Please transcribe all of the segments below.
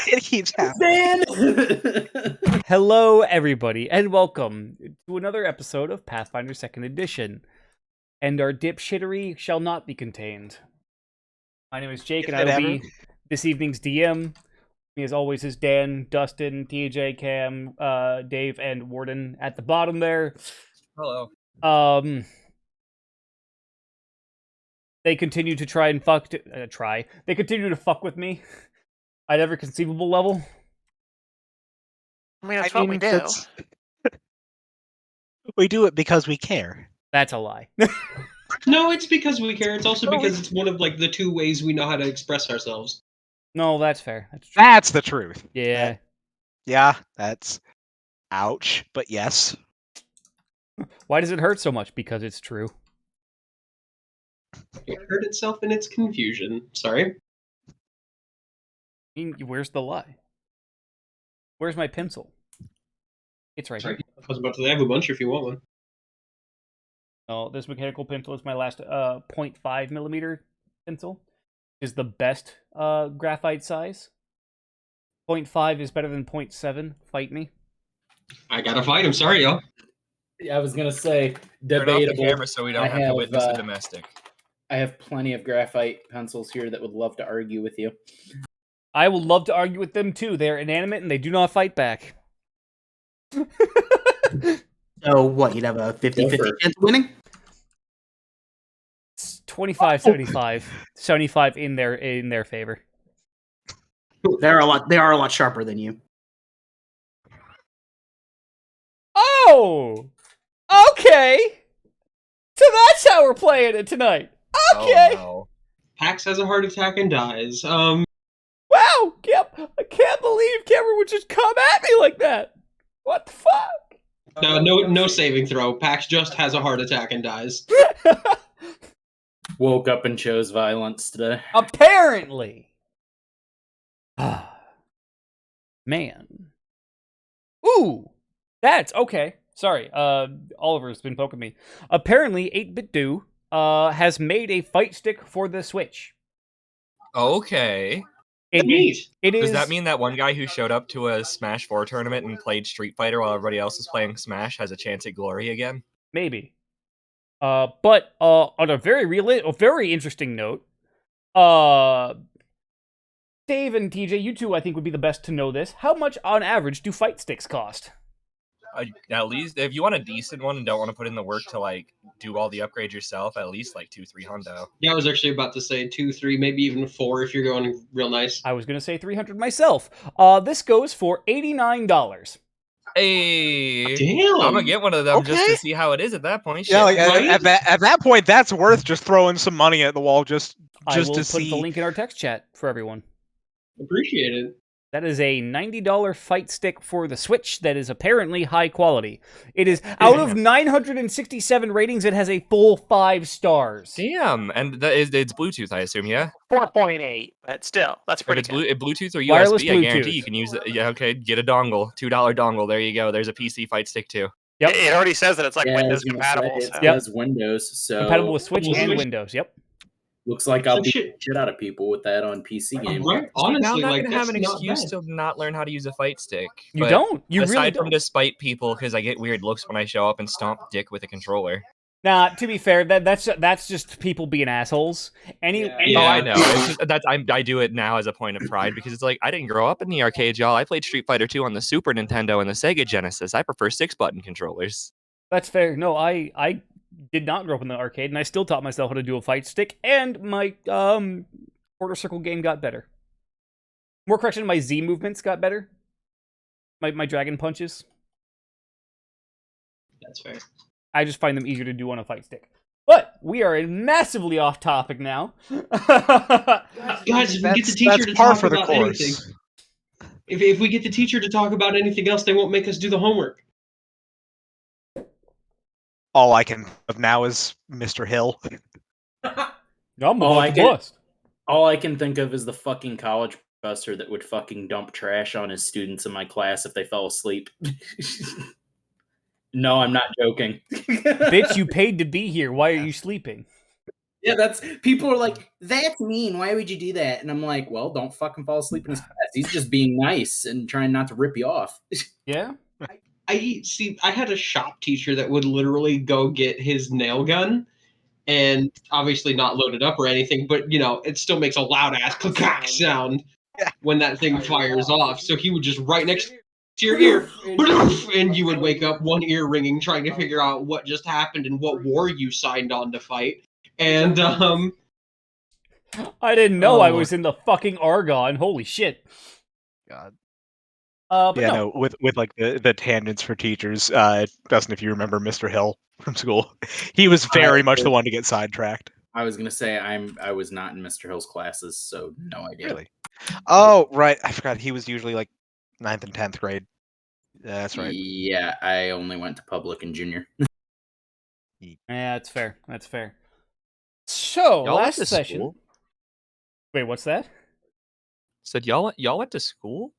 It keeps happening. Dan! Hello, everybody, and welcome to another episode of Pathfinder 2nd Edition. And our dipshittery shall not be contained. My name is Jake, and I will be this evening's DM. Me, as always, is Dan, Dustin, TJ, Cam, Dave, and Warden at the bottom there. Hello. They continue to try and They continue to fuck with me at every conceivable level. I mean, that's what we do. We do it because we care. That's a lie. No, it's because we care. It's also because it's one of the two ways we know how to express ourselves. No, that's fair. That's true. That's the truth. Yeah. Yeah, that's... Ouch, but yes. Why does it hurt so much? Because it's true. It hurt itself in its confusion. Sorry. I mean, where's the lie? Where's my pencil? It's right here. I was about to say, I have a bunch if you want one. Oh, this mechanical pencil is my last 0.5 millimeter pencil. Is the best graphite size. 0.5 is better than 0.7. Fight me. I gotta fight him. Sorry, y'all. Yeah, I was gonna say Turn off the debatable. camera so we don't have to witness a domestic. I have plenty of graphite pencils here that would love to argue with you. I would love to argue with them too. They are inanimate and they do not fight back. So what, you'd have a 50-50 chance of winning? It's 25-75. 75 in their favor. They are a lot sharper than you. Oh! Okay! So that's how we're playing it tonight. Okay! Oh, no. Pax has a heart attack and dies. Wow! I can't believe Cameron would just come at me like that! What the fuck? No saving throw. Pax just has a heart attack and dies. Woke up and chose violence today. Apparently! Man. Ooh! That's okay. Sorry, Oliver's been poking me. Apparently, 8-Bit Do has made a fight stick for the Switch. Okay. It is. Does that mean that one guy who showed up to a Smash 4 tournament and played Street Fighter while everybody else is playing Smash has a chance at glory again? Maybe. But on a very interesting note, Dave and TJ, you two I think would be the best to know this. How much on average do fight sticks cost? At least if you want a decent one and don't want to put in the work to do all the upgrades yourself, at least 2-3 hundo. Yeah, I was actually about to say 2-3, maybe even 4 if you're going real nice. I was gonna say 300 myself. This goes for $89. Hey, damn! I'm gonna get one of them just to see how it is at that point. Yeah, Shit. at that point, that's worth just throwing some money at the wall just I will to put see. the link in our text chat for everyone. Appreciate it. That is a $90 fight stick for the Switch that is apparently high quality. It is, out of 967 ratings, it has a full 5 stars. Damn, and it's Bluetooth, I assume, yeah? 4.8, but still, that's pretty If it's good. Bluetooth or Wireless USB, I guarantee Bluetooth. you can use it. Yeah, okay, get a dongle. $2 dongle, there you go. There's a PC fight stick, too. Yep. It already says that it's Yeah, I Windows was gonna compatible. say, So. it has Windows, so Compatible with Switch Well, and Switch- Windows, yep. looks like I'll So beat shit. the shit out of people with that on PC games. Right? Now Honestly, I'm not gonna have that's an not excuse bad. to not learn how to use a fight stick. You but don't. You aside really from don't. to spite people because I get weird looks when I show up and stomp dick with a controller. Nah, to be fair, that's just people being assholes. Yeah. Oh, I know. It's just, I do it now as a point of pride because it's like I didn't grow up in the arcade, y'all. I played Street Fighter 2 on the Super Nintendo and the Sega Genesis. I prefer 6-button controllers. That's fair. No, I did not grow up in the arcade, and I still taught myself how to do a fight stick, and my quarter circle game got better. More correction, my Z movements got better. My dragon punches. That's fair. I just find them easier to do on a fight stick. But we are massively off topic now. Guys, if we get the teacher That's to par talk for the about course. anything, if we get the teacher to talk about anything else, they won't make us do the homework. All I can think of now is Mr. Hill. I'm All about I to can- bust. All I can think of is the fucking college professor that would fucking dump trash on his students in my class if they fell asleep. No, I'm not joking. Bitch, you paid to be here. Why are you sleeping? Yeah, people are like, that's mean. Why would you do that? And I'm like, well, don't fucking fall asleep in his class. He's just being nice and trying not to rip you off. Yeah. I had a shop teacher that would literally go get his nail gun and obviously not load it up or anything, but it still makes a loud ass clack sound when that thing fires off. So he would just right next to your ear, and you would wake up one ear ringing, trying to figure out what just happened and what war you signed on to fight. And I didn't know I Oh. was in the fucking Argonne. Holy shit. God. But Yeah, no. no, with like the tangents for teachers, Dustin, if you remember Mr. Hill from school, he was very much the one to get sidetracked. I was gonna say I was not in Mr. Hill's classes, so no idea. Really? Oh, right. I forgot he was usually like 9th and 10th grade. Yeah, that's right. Yeah, I only went to public and junior. Yeah, that's fair. That's fair. So, Y'all went last to session. school? Wait, what's that? Said y'all went to school?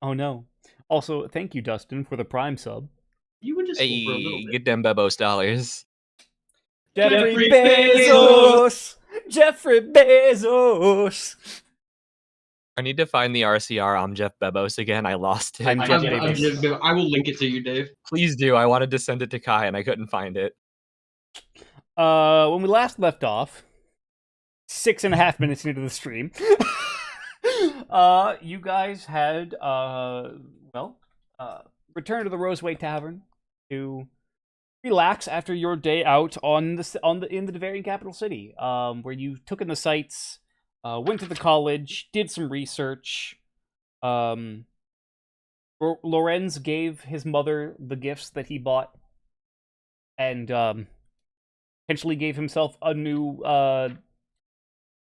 Oh no. Also, thank you, Dustin, for the Prime sub. you went to school for a little Hey, bit. get them Bebos dollars. Jeffrey Jeffrey Bezos! Jeffrey Bezos! I need to find the RCR. I'm Jeff Bebos again. I lost it. I'm Jeff I'm Bezos. I will link it to you, Dave. Please do. I wanted to send it to Kai and I couldn't find it. When we last left off, 6.5 minutes into the stream, you guys had, returned to the Roseway Tavern to relax after your day out in the Devarian capital city, where you took in the sights, went to the college, did some research. Lorenz gave his mother the gifts that he bought, and potentially gave himself a new,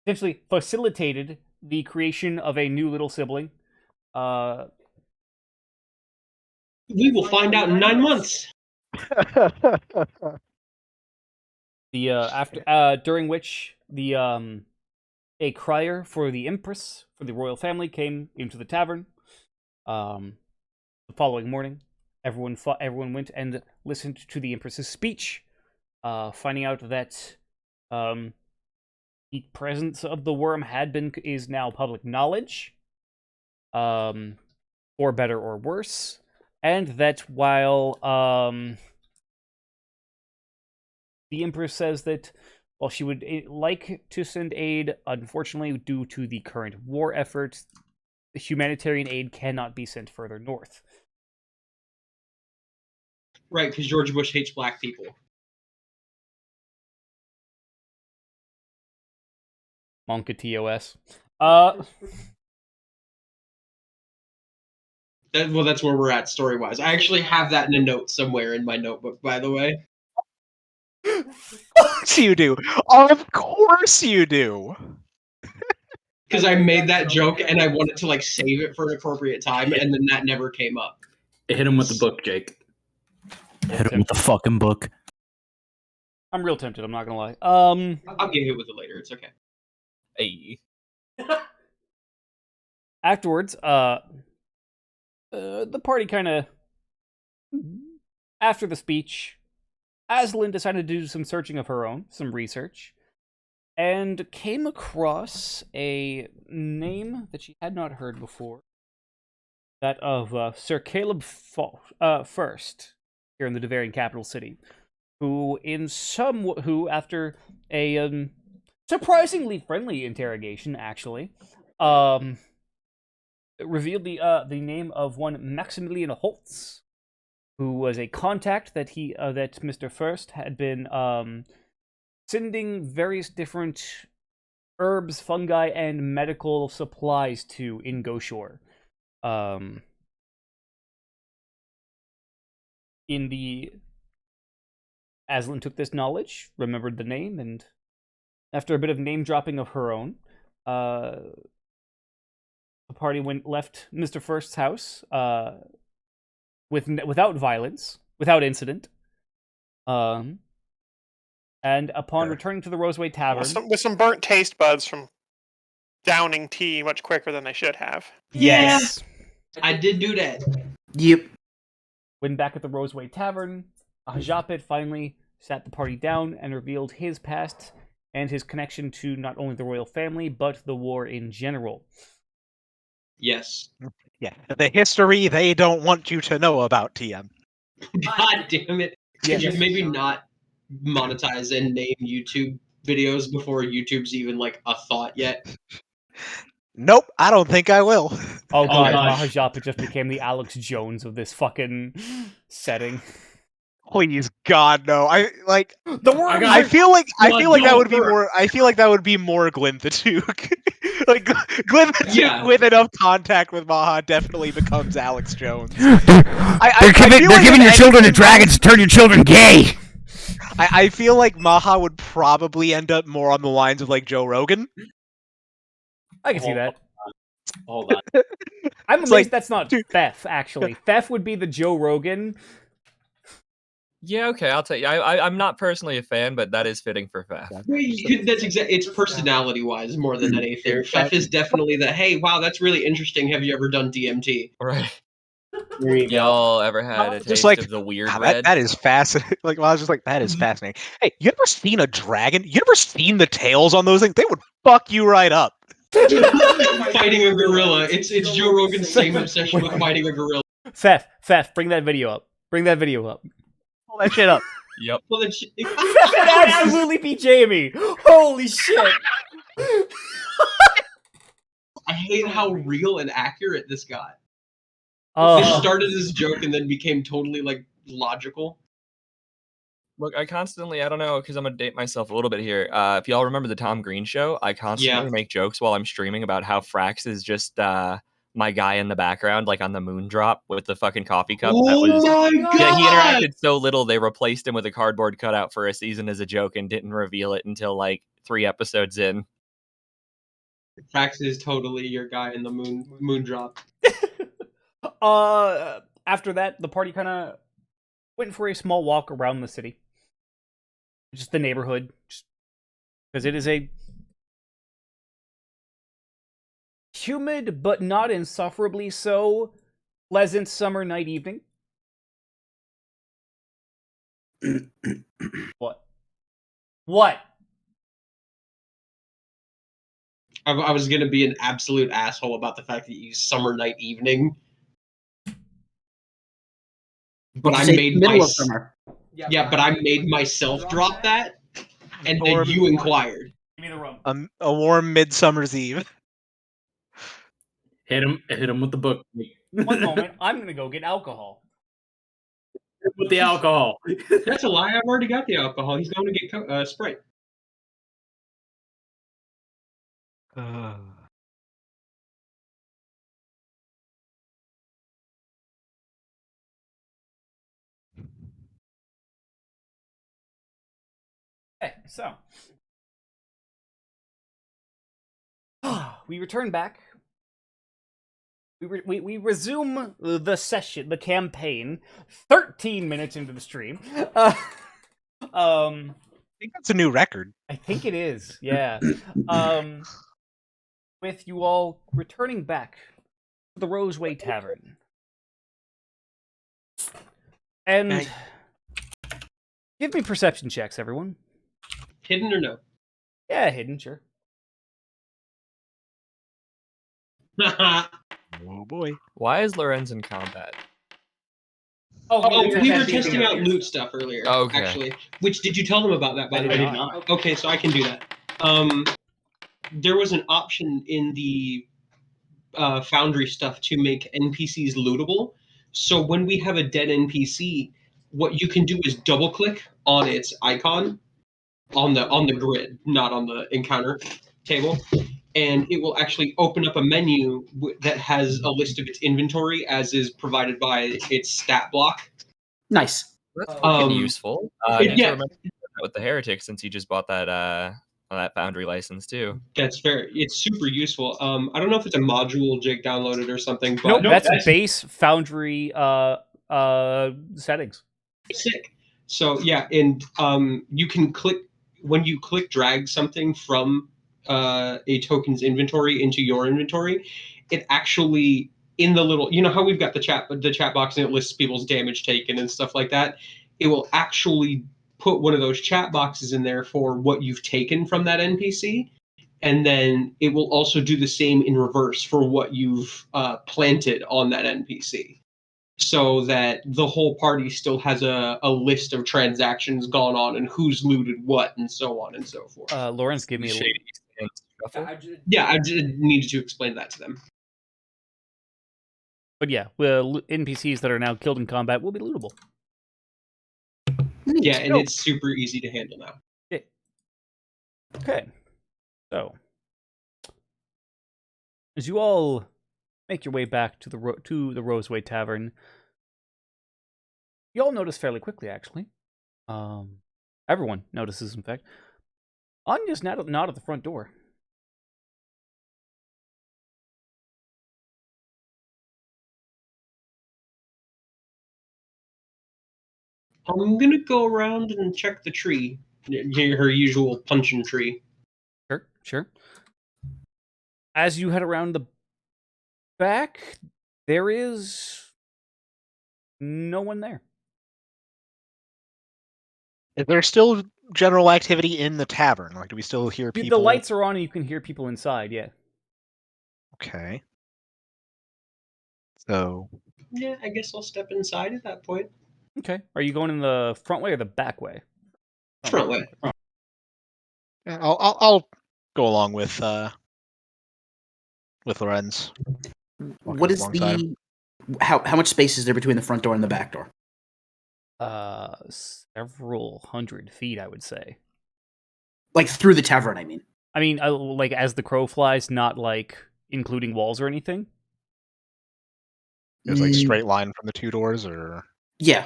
potentially facilitated the creation of a new little sibling. We will find out in 9 months. During which the a crier for the Empress for the royal family came into the tavern. The following morning, everyone went and listened to the Empress's speech, finding out that the presence of the worm is now public knowledge, for better or worse, and that while the Empress says that while she would like to send aid, unfortunately, due to the current war effort, the humanitarian aid cannot be sent further north. Right, because George Bush hates black people. Monka TOS. That's where we're at story-wise. I actually have that in a note somewhere in my notebook, by the way. Of course you do. Of course you do. Because I made that joke and I wanted to save it for an appropriate time, and then that never came up. Hit him with the book, Jake. Hit him with the fucking book. I'm real tempted, I'm not gonna lie. I'll get hit with it later. It's okay. Hey. Afterwards, the party kind of... After the speech, Aslan decided to do some searching of her own, some research, and came across a name that she had not heard before. That of Sir Caleb First, here in the Devarian capital city, who after a surprisingly friendly interrogation, actually, revealed the name of one Maximilian Holtz, who was a contact that that Mr. First had been sending various different herbs, fungi, and medical supplies to in Goshore. Aslan took this knowledge, remembered the name, and after a bit of name dropping of her own, the party left Mr. First's house without violence, without incident. And upon returning to the Roseway Tavern, with some burnt taste buds from downing tea much quicker than I should have. yes, I did do that. Yep. when back at the Roseway Tavern, Japet finally sat the party down and revealed his past and his connection to not only the royal family, but the war in general. Yes. Yeah, the history they don't want you to know about, TM. God damn it. Yes. Could you maybe not monetize and name YouTube videos before YouTube's even like a thought yet? Nope, I don't think I will. Oh god, gosh. Mahajapa just became the Alex Jones of this fucking setting. Please, God, no. I like. The word I feel like that would be Blood more. I feel like that would be more Glyn the Duke. Like Glyn the Duke Yeah. with enough contact with Maha definitely becomes Alex Jones. They're I feel giving like your if children to anything, dragons to turn your children gay. I feel like Maha would probably end up more on the lines of like Joe Rogan. I can see that. Hold on. I'm It's amazed like, that's not dude. Thef, actually. Thef would be the Joe Rogan. Yeah, okay, I'll tell you. I'm not personally a fan, but that is fitting for Faf. That's exactly. It's personality-wise more than anything. There's Fef that. is definitely the hey, wow, that's really interesting. Have you ever done DMT? Right. There you go. Y'all ever had a Just taste like, of the weird wow, red? that is fascinating. Like, I was just like, that is fascinating. Hey, you ever seen a dragon? You ever seen the tails on those things? They would fuck you right up. Fighting a gorilla. It's Joe Rogan's same obsession with fighting a gorilla. Thef, bring that video up. Bring that video up. Pull that shit up. Yep. Well, then Thef would absolutely be Jamie. Holy shit. I hate how real and accurate this got. Oh. This started as a joke and then became totally like logical. Look, I don't know, because I'm going to date myself a little bit here. If y'all remember the Tom Green show, I constantly make jokes while I'm streaming about how Frax is just my guy in the background, like on the moon drop with the fucking coffee cup. Oh my god! Yeah, he interacted so little, they replaced him with a cardboard cutout for a season as a joke and didn't reveal it until like 3 episodes in. Frax is totally your guy in the moon drop. After that, the party kind of went for a small walk around the city. Just the neighborhood. Because it is a humid, but not insufferably so, pleasant summer night evening. What? What? I was gonna be an absolute asshole about the fact that you used summer night evening. But I made middle of summer. Yeah, but I made myself drop that, and then you inquired. Give me the rum. A warm midsummer's eve. Hit him with the book. One moment, I'm gonna go get alcohol. With the alcohol. That's a lie. I've already got the alcohol. He's going to get Sprite. Okay, so we return back. We resume the session, the campaign. 13 minutes into the stream. I think that's a new record. I think it is. Yeah. With you all returning back to the Roseway Tavern, and give me perception checks, everyone. Hidden or no? Yeah, hidden, sure. Oh boy. Why is Lorenz in combat? Oh, we were testing out loot stuff earlier. Okay. Actually, which did you tell them about that? By the I way, did not. Okay, so I can do that. There was an option in the Foundry stuff to make NPCs lootable. So when we have a dead NPC, what you can do is double click on its icon on the grid, not on the encounter table, and it will actually open up a menu that has a list of its inventory as is provided by its stat block. Nice. That's fucking useful. I need to yeah. remember that with the Heretic since you just bought that Foundry license too. That's fair. It's super useful. I don't know if it's a module Jake downloaded or something, but Nope, that's base Foundry settings. Sick. So yeah, and you can click when you drag something from a token's inventory into your inventory, it actually in the little, you know how we've got the chat box and it lists people's damage taken and stuff like that. It will actually put one of those chat boxes in there for what you've taken from that NPC, and then it will also do the same in reverse for what you've planted on that NPC, so that the whole party still has a list of transactions gone on and who's looted what and so on and so forth. Lawrence, give me a Shady and shuffle. I just needed to explain that to them. But yeah, well, NPCs that are now killed in combat will be lootable. Yeah, and it's super easy to handle now. Yeah. Okay. So, as you all make your way back to the Roseway Tavern, you all notice fairly quickly, actually. Everyone notices, in fact. Anya's not at the front door. I'm gonna go around and check the tree, her usual punching tree. Sure. As you head around the back, there is no one there. Is there still general activity in the tavern? Like, do we still hear people? The lights are on and you can hear people inside, yeah. Okay. So... Yeah, I guess I'll step inside at that point. Okay. Are you going in the front way or the back way? Front way. Yeah, I'll go along with Lorenz. What is alongside how much space is there between the front door and the back door? Several hundred feet, I would say. Like through the tavern, I mean. I mean, like as the crow flies, not like including walls or anything. There's like straight line from the two doors, or yeah,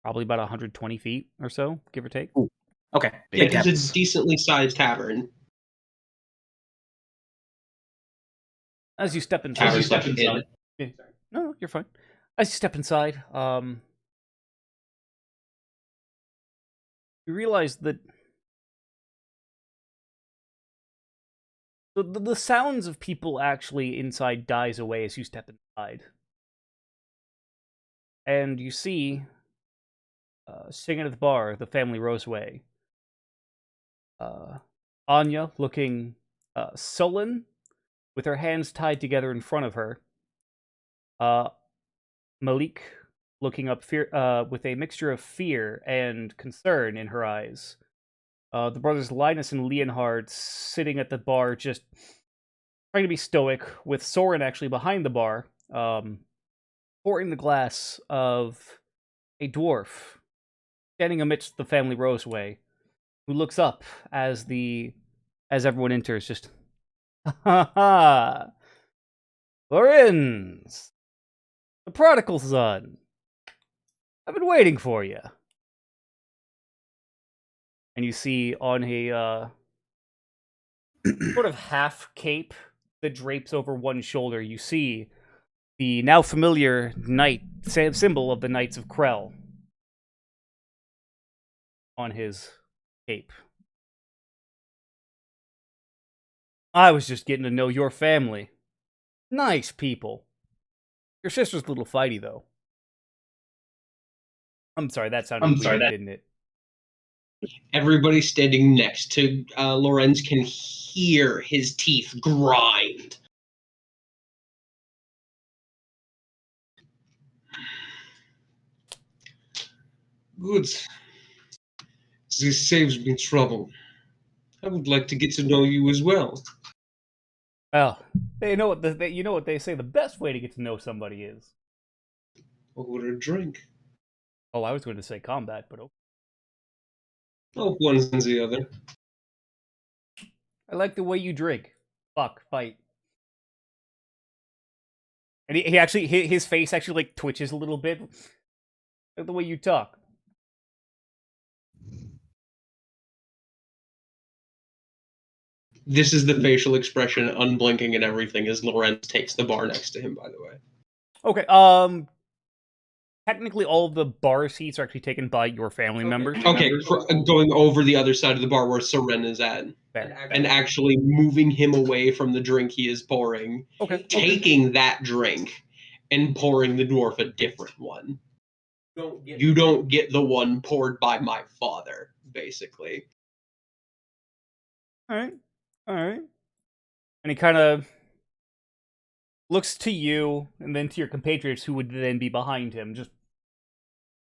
probably about 120 feet or so, give or take. Ooh. Okay, Yeah, it's a decently sized tavern. As you step inside. Yeah. No, you're fine. As you step inside, you realize that the sounds of people actually inside dies away as you step inside. And you see, sitting at the bar, the family Roseway, Anya looking sullen, with her hands tied together in front of her. Malik looking up with a mixture of fear and concern in her eyes. The brothers Linus and Leonhard sitting at the bar, just trying to be stoic, with Soren actually behind the bar, pouring the glass of a dwarf standing amidst the family Roseway, who looks up as everyone enters, just ha ha, Lorenz, the prodigal son. I've been waiting for you. And you see on a sort of half cape that drapes over one shoulder, you see the now familiar knight symbol of the Knights of Krell on his cape. I was just getting to know your family. Nice people. Your sister's a little fighty, though. I'm sorry, that sounded weird, didn't it? Everybody standing next to Lorenz can hear his teeth grind. Good. This saves me trouble. I would like to get to know you as well. Well, you know what they say. The best way to get to know somebody is Over a drink. Oh, I was going to say combat, but okay. Oh, one and the other. I like the way you drink. Fuck, fight. And he actually, his face actually like twitches a little bit. Like the way you talk. This is the facial expression, unblinking and everything, as Lorenz takes the bar next to him, by the way. Okay, technically all of the bar seats are actually taken by your family members. Okay, going over the other side of the bar where Soren is at. Fair. And actually moving him away from the drink he is pouring. Okay. Taking that drink and pouring the dwarf a different one. You don't get the one poured by my father, basically. All right. All right. And he kind of looks to you and then to your compatriots who would then be behind him. Just,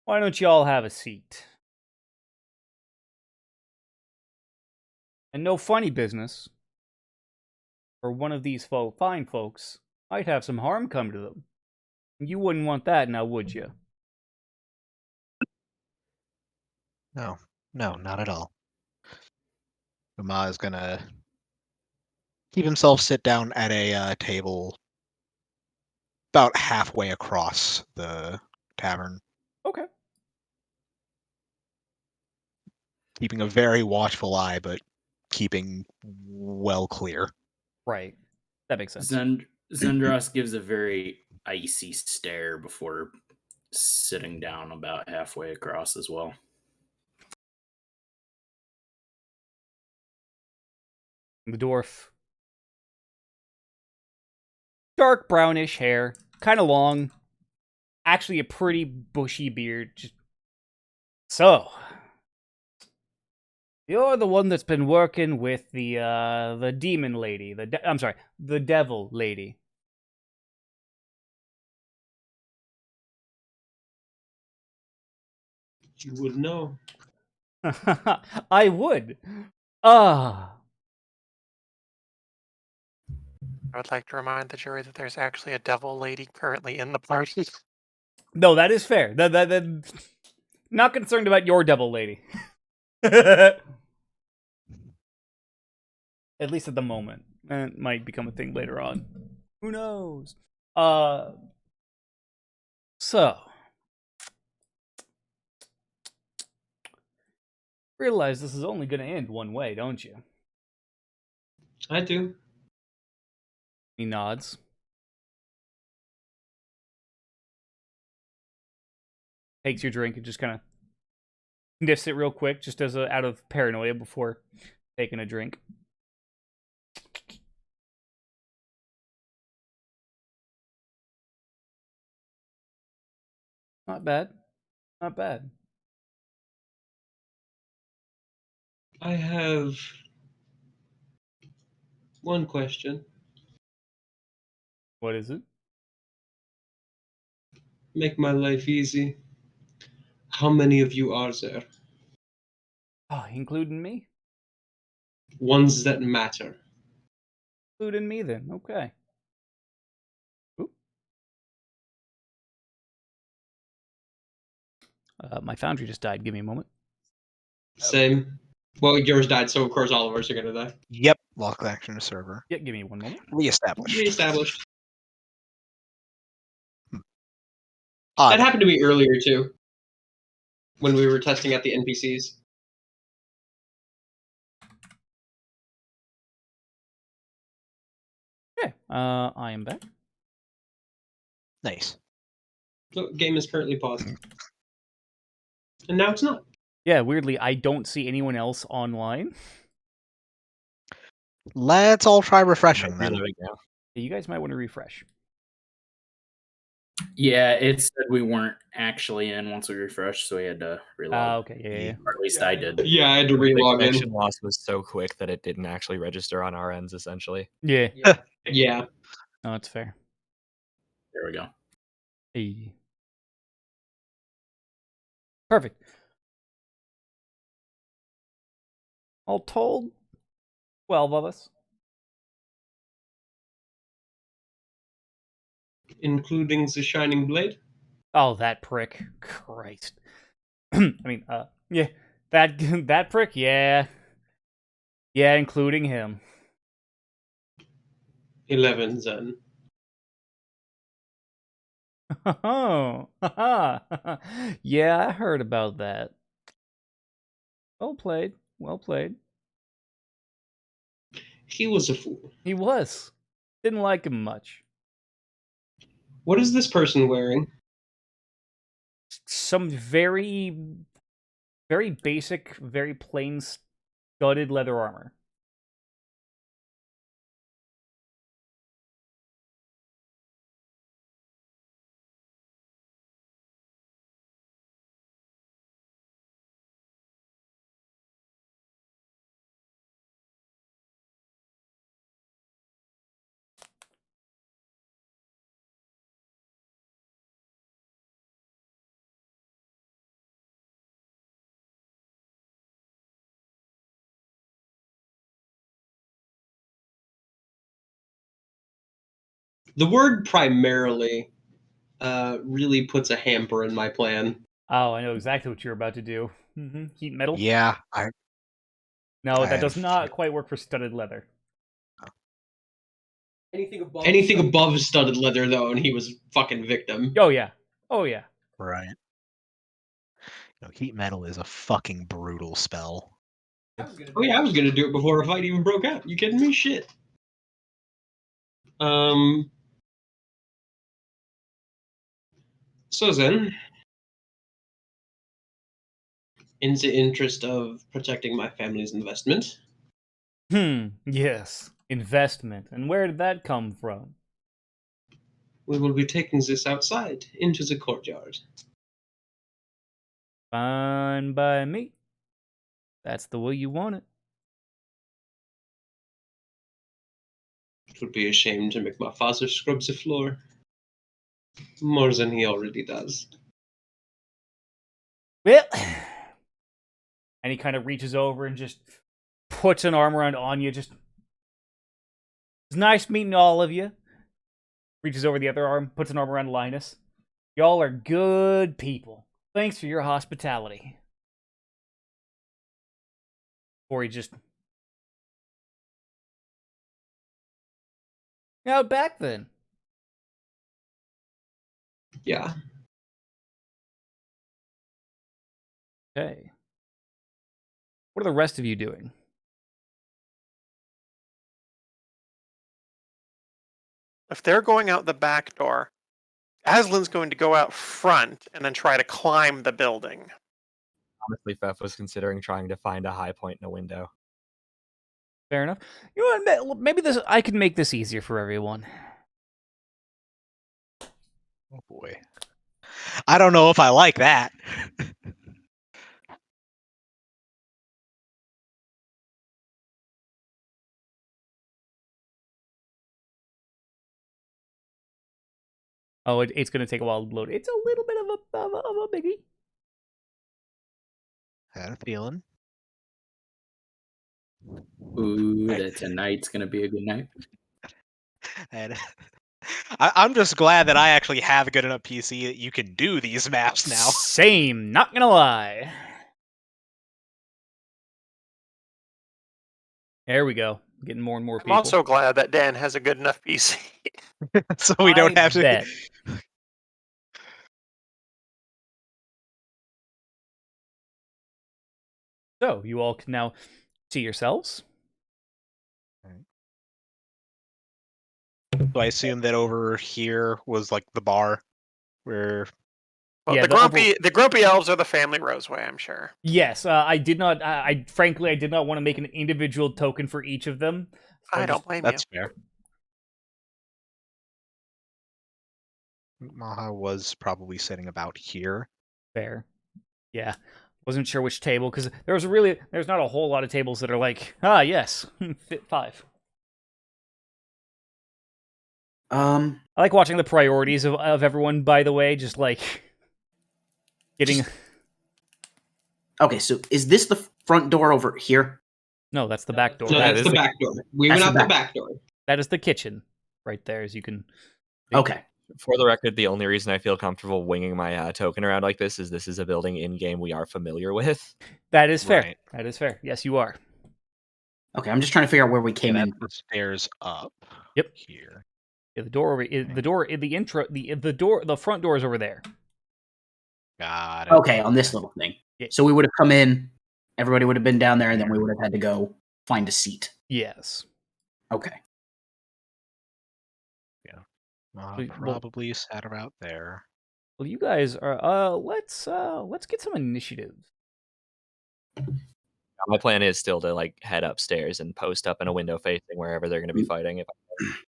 why don't you all have a seat? And no funny business. Or one of these fine folks might have some harm come to them. You wouldn't want that now, would you? No, not at all. Uma is gonna keep himself sit down at a table about halfway across the tavern, Okay. keeping a very watchful eye, but keeping well clear. Right. That makes sense. Zendros gives a very icy stare before sitting down about halfway across as well. The dwarf. Dark brownish hair, kind of long. Actually, a pretty bushy beard. So, you're the one that's been working with the demon lady. I'm sorry, the devil lady. You would know. I would. Ah. I would like to remind the jury that there's actually a devil lady currently in the party. No, that is fair. That not concerned about your devil lady. At least at the moment. It might become a thing later on. Who knows? So realize this is only going to end one way, don't you? I do. He nods. Takes your drink and just kind of sniffs it real quick, just as out of paranoia before taking a drink. Not bad. Not bad. I have one question. What is it? Make my life easy. How many of you are there? Oh, including me? Ones that matter. Including me then. Okay. Oop. My foundry just died. Give me a moment. Same. Well, yours died, so of course all of us are gonna die. Yep, lock action to server. Yeah, give me one moment. Reestablished. Reestablished. Odd. That happened to me earlier too. When we were testing out the NPCs. Okay. I am back. Nice. So game is currently paused. And now it's not. Yeah, weirdly, I don't see anyone else online. Let's all try refreshing then. Reloading now. You guys might want to refresh. Yeah, it said we weren't actually in once we refreshed, so we had to reload. Okay, yeah. Or at least I did. Yeah, I had to The relog connection in. loss was so quick that it didn't actually register on our ends, essentially. Yeah. Yeah. No, that's fair. There we go. Hey. Perfect. All told, 12 of us. Including the Shining Blade. Oh, that prick. Christ. I mean, yeah. That prick, yeah. Yeah, including him. 11 then. Oh, yeah, I heard about that. Well played. Well played. He was a fool. He was. Didn't like him much. What is this person wearing? Some very, very basic, very plain studded leather armor. The word primarily really puts a hamper in my plan. Oh, I know exactly what you're about to do. Heat metal? Yeah, No, I that had a does not quite work for studded leather. Anything above studded leather, though, and he was fucking victim. Oh, yeah. Oh, yeah. right. Heat metal is a fucking brutal spell. Oh yeah, I was gonna do it before a fight even broke out. You kidding me? Shit. So then, in the interest of protecting my family's investment, Yes. Investment. And where did that come from? we will be taking this outside into the courtyard. Fine by me. That's the way you want it. It would be a shame to make my father scrub the floor more than he already does. Well, and he kind of reaches over and just puts an arm around Anya. Just, it's nice meeting all of you. Reaches over the other arm, puts an arm around Linus. Y'all are good people. Thanks for your hospitality. Or he just... Out back then. Yeah. Okay. What are the rest of you doing? If they're going out the back door, Aslan's going to go out front and then try to climb the building. Honestly, Fef was considering trying to find a high point in a window. Fair enough. You know what? Maybe this I can make this easier for everyone. Oh boy. I don't know if I like that. Oh, it's going to take a while to load. It's a little bit of a biggie. Had a feeling. Ooh, that tonight's gonna be a good night. And I'm just glad that I actually have a good enough PC that you can do these maps now. Same, not gonna lie. There we go. Getting more and more people. I'm also glad that Dan has a good enough PC. So we don't have to. Bet. So you all can now see yourselves. So I assume that over here was like the bar where. Well, Yeah, the grumpy elves are the family roseway, I'm sure. Yes, I did not. Frankly, I did not want to make an individual token for each of them. So I don't blame That's you. fair. Maha was probably sitting about here. Fair. Yeah. Wasn't sure which table, because there's not a whole lot of tables that are like, yes, fit 5. I like watching the priorities of everyone, by the way, just like getting... Okay, so is this the front door over here? No, that's the back door. No, That that's is the the- back door. We That's went the out the back. back door. That is the kitchen right there, as you can... Okay. For the record, the only reason I feel comfortable winging my token around like this is a building in-game we are familiar with. That is fair. Right. That is fair. Yes, you are. Okay, I'm just trying to figure out where we came Yeah, in. that's the stairs up. Yep. Here. Yeah, the door over... The front door is over there. Got it. Okay, on this little thing. Yeah. So we would have come in, everybody would have been down there, and then we would have had to go find a seat. Yes. Okay. Well- Probably sat about there. Well, you guys are... let's get some initiative. My plan is still to like head upstairs and post up in a window facing wherever they're going to be fighting.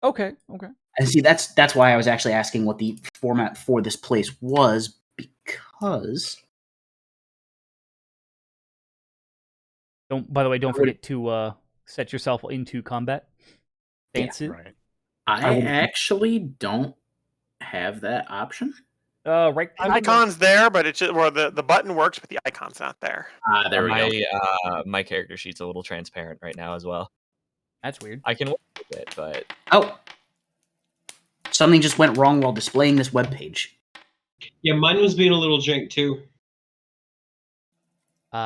Okay. And see, that's why I was actually asking what the format for this place was, because By the way, don't forget to set yourself into combat. Dance it. Right. I actually don't have that option. Right. Icon's there, but it's just, well, the button works, but the icon's not there. There we go. My character sheet's a little transparent right now as well. That's weird. I can work with it, but oh, Something just went wrong while displaying this webpage. Yeah, mine was being a little jank too. Don't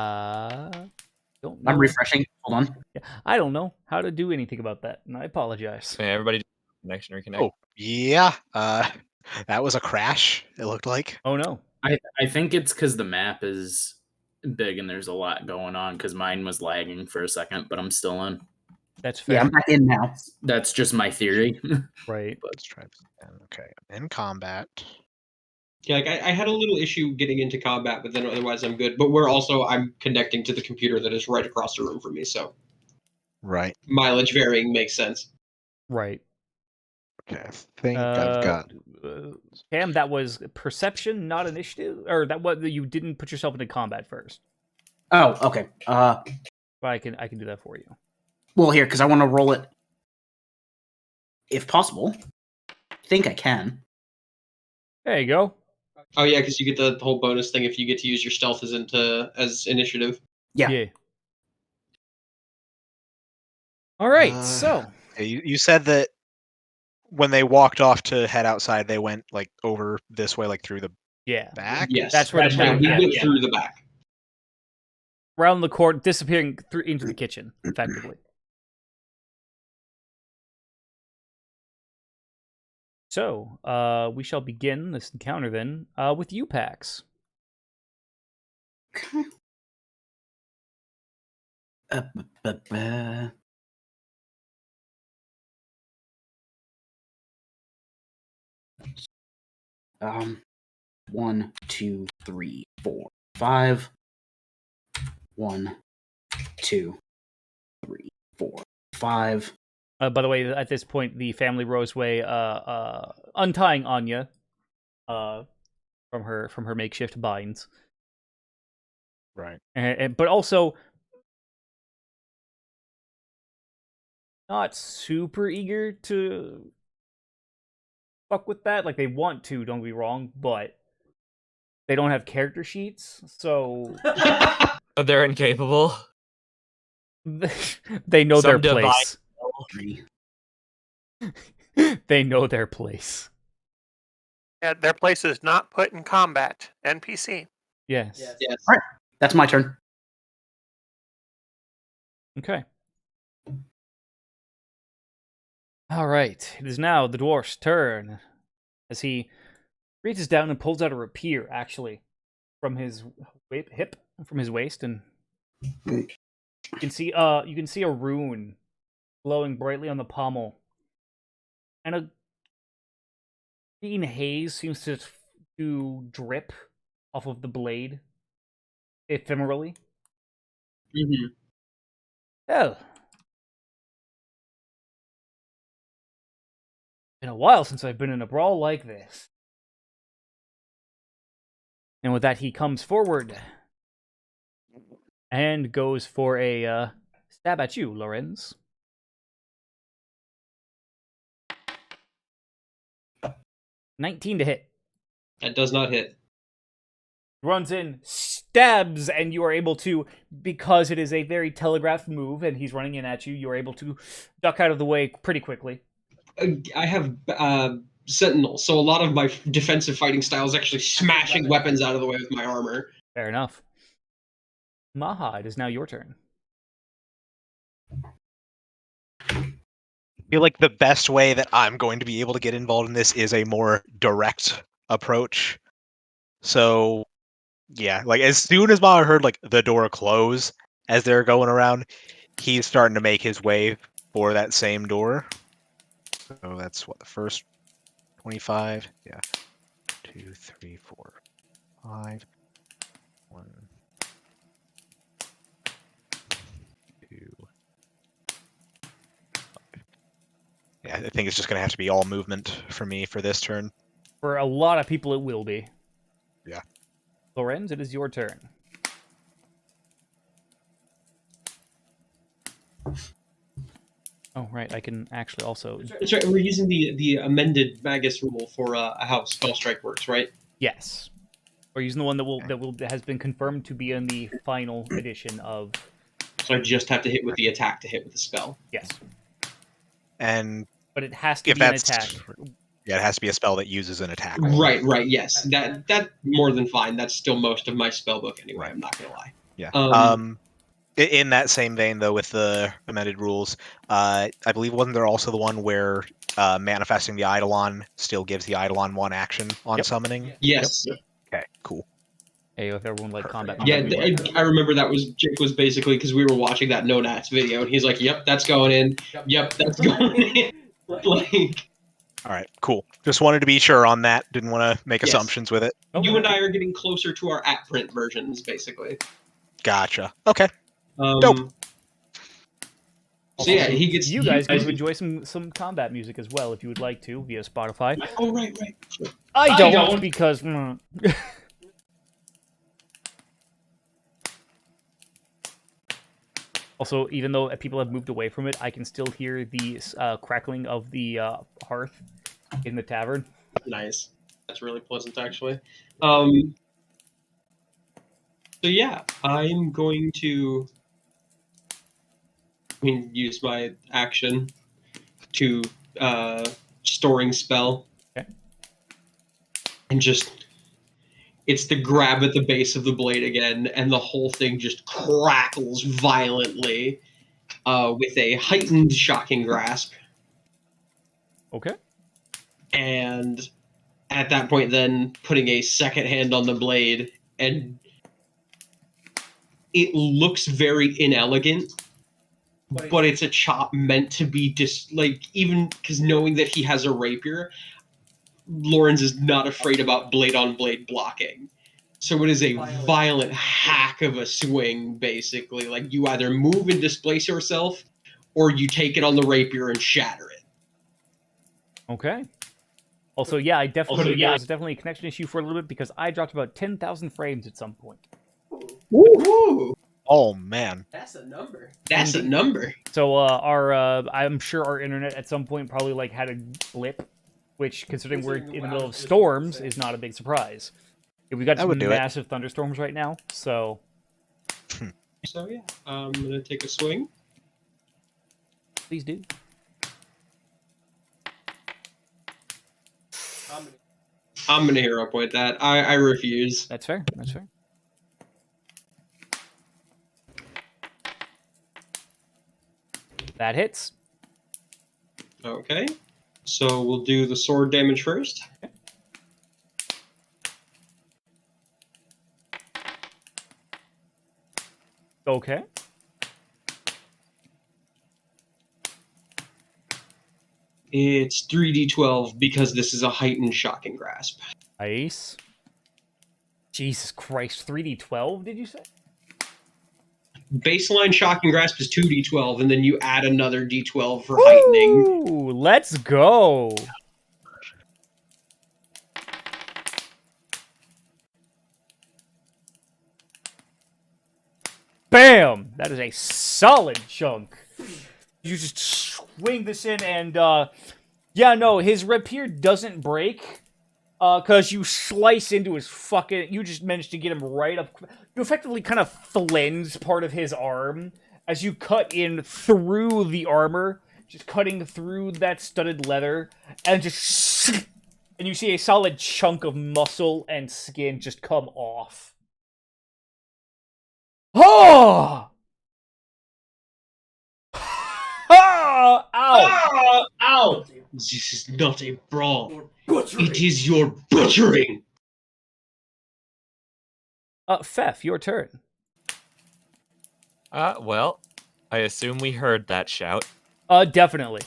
know. I'm refreshing. Hold on. I don't know how to do anything about that, and I apologize. Yeah, everybody, connection reconnect. Oh, yeah. That was a crash, it looked like. Oh no. I think it's because the map is big and there's a lot going on, because mine was lagging for a second, but I'm still in. That's fair. Yeah, I'm back in now. That's just my theory. Right. Let's try this again. Okay, in combat. Yeah, like I had a little issue getting into combat, but then otherwise I'm good. But I'm connecting to the computer that is right across the room from me, so Right. mileage varying makes sense. Right. Okay, I think I've got. Cam, that was perception, not initiative, or that was you didn't put yourself into combat first. Oh, okay. But I can do that for you. Well, here, because I want to roll it, if possible. I think I can. There you go. Oh yeah, because you get the whole bonus thing if you get to use your stealth as initiative. Yeah. All right. So You said that when they walked off to head outside, they went like over this way, like through the back. Yes, That's where the we back- went yeah. through the back. around the court, disappearing through into the kitchen, effectively. So, we shall begin this encounter then with you, Pax. Okay. One, two, three, 4, 5. 1, 2, 3, 4, 5. By the way, at this point, the family Roseway untying Anya from her makeshift binds. Right. But also not super eager to fuck with that. Like, they want to, don't be wrong, but they don't have character sheets, so Oh, they're incapable. they know their Some divine- place. They know their place. Yeah, their place is not put in combat. NPC. Yes. Yes. All right, that's my turn. Okay. All right. It is now the dwarf's turn as he reaches down and pulls out a rapier, actually, from his hip, from his waist, and you can see a rune glowing brightly on the pommel, and a green haze seems to drip off of the blade ephemerally. Mm-hmm. Oh. Been a while since I've been in a brawl like this. And with that, he comes forward and goes for a stab at you, Lorenz. $19 to hit. That does not hit. Runs in, stabs, and you are able to, because it is a very telegraphed move and he's running in at you, you're able to duck out of the way pretty quickly. I have Sentinel, so a lot of my defensive fighting style is actually smashing weapons out of the way with my armor. Fair enough. Maha, it is now your turn. I feel like the best way that I'm going to be able to get involved in this is a more direct approach. So, yeah, like as soon as Maha heard like the door close as they're going around, he's starting to make his way for that same door. So that's what, the first 25? Yeah. 2, 3, 4, 5. 1, 2. Yeah, I think it's just going to have to be all movement for me for this turn. For a lot of people, it will be. Yeah. Lorenz, it is your turn. Oh, right. I can actually also... That's right. We're using the amended Magus rule for how spell strike works, right? Yes. We're using the one that has been confirmed to be in the final edition of... So I just have to hit with the attack to hit with the spell. Yes. And but it has to if be an that's attack. Yeah, it has to be a spell that uses an attack roll. Right. Yes, that's more than fine. That's still most of my spell book anyway. Right. I'm not gonna lie. Yeah. In that same vein, though, with the amended rules, I believe wasn't there also the one where manifesting the Eidolon still gives the Eidolon 1 action on summoning? Yes. Okay, cool. Hey, if everyone like combat. Yeah, I remember that was Jake was basically because we were watching that No Nats video, and he's like, "Yep, that's going in. Yep, that's going in." Like, all right, cool. Just wanted to be sure on that. Didn't want to make Yes. assumptions with it. You and I are getting closer to our at-print versions, basically. Gotcha. Okay. Dope. Dope. So yeah, he gets. You guys get to enjoy some combat music as well if you would like to via Spotify. Oh right. I don't because. Also, even though people have moved away from it, I can still hear the crackling of the hearth in the tavern. Nice. That's really pleasant, actually. So yeah, I'm going to use my action to storing spell. Okay. And just it's the grab at the base of the blade again, and the whole thing just crackles violently with a heightened shocking grasp. Okay. And at that point then putting a second hand on the blade, and it looks very inelegant, but it's a chop meant to be even because knowing that he has a rapier, Lawrence is not afraid about blade on blade blocking. So it is a violent hack of a swing, basically. Like you either move and displace yourself, or you take it on the rapier and shatter it. Okay. Also, yeah, there was definitely a connection issue for a little bit because I dropped about 10,000 frames at some point. Woo! Oh man, That's a number. That's a number. So I'm sure our internet at some point probably like had a blip, which considering we're in the middle of storms is not a big surprise. We've got some massive thunderstorms right now, so. So yeah, I'm gonna take a swing. Please do. I'm gonna hero point that. I refuse. That's fair. That's fair. That hits. Okay. So we'll do the sword damage first. Okay. It's 3d12 because this is a heightened shocking grasp. Nice. Jesus Christ, 3d12, did you say? Baseline shocking grasp is 2d12, and then you add another d12 for heightening. Ooh, let's go. Bam! That is a solid chunk. You just swing this in and, yeah, no, his rapier doesn't break, because you slice into his fucking, you just managed to get him right up. You effectively kind of flens part of his arm as you cut in through the armor, just cutting through that studded leather, and just, and you see a solid chunk of muscle and skin just come off. Oh! Oh! Ow! Ow! This is not a brawl. It is your butchering. Fef, your turn. Well, I assume we heard that shout. Definitely.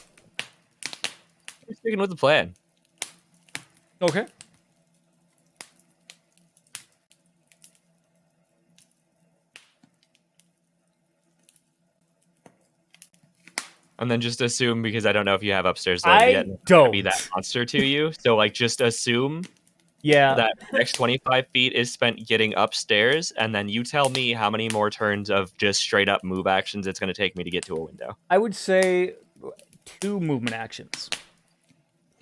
We're sticking with the plan. Okay. And then just assume, because I don't know if you have upstairs I yet, don't. be that monster to you. So, like, just assume that the next 25 feet is spent getting upstairs, and then you tell me how many more turns of just straight up move actions it's going to take me to get to a window. I would say 2 movement actions.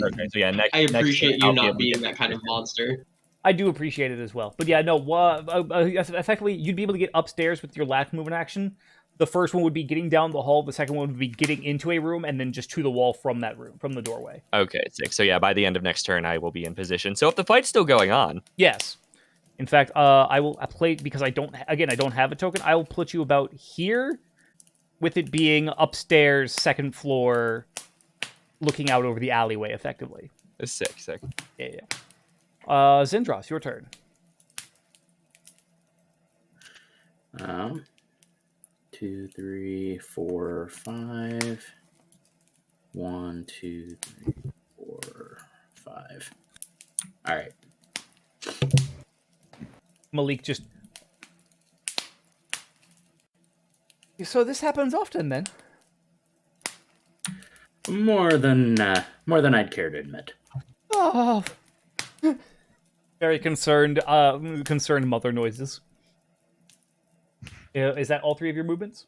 Okay, so yeah, I appreciate you not being that kind of monster. I do appreciate it as well. But yeah, no, effectively, you'd be able to get upstairs with your last movement action, The first one would be getting down the hall. The second one would be getting into a room and then just to the wall from that room, from the doorway. Okay, sick. So yeah, by the end of next turn, I will be in position. So if the fight's still going on, Yes. In fact, I will play because I don't have a token. I will put you about here, with it being upstairs, second floor, looking out over the alleyway, effectively. it's sick. Yeah. Zindros, your turn. 2, 3, 4, 5. 1, 2, 3, 4, 5. All right. Malik just. So this happens often, then. More than I'd care to admit. Oh. Very concerned. Concerned mother noises. Is that all 3 of your movements?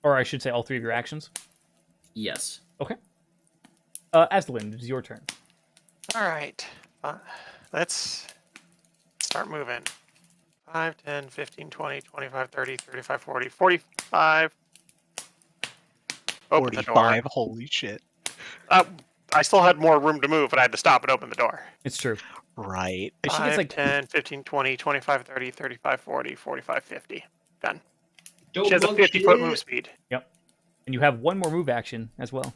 Or I should say, all 3 of your actions. Yes. Okay. Aslan, it is your turn. All right. Let's start moving. 5, 10, 15, 20, 25, 30, 35, 40, 45. Open the door. 45, holy shit. I still had more room to move, but I had to stop and open the door. It's true. Right. She gets 5, like 10, 15, 20, 25, 30, 35, 40, 45, 50. Done. Don't She has a bug 50-foot shit. move speed. and you have one more move action as well.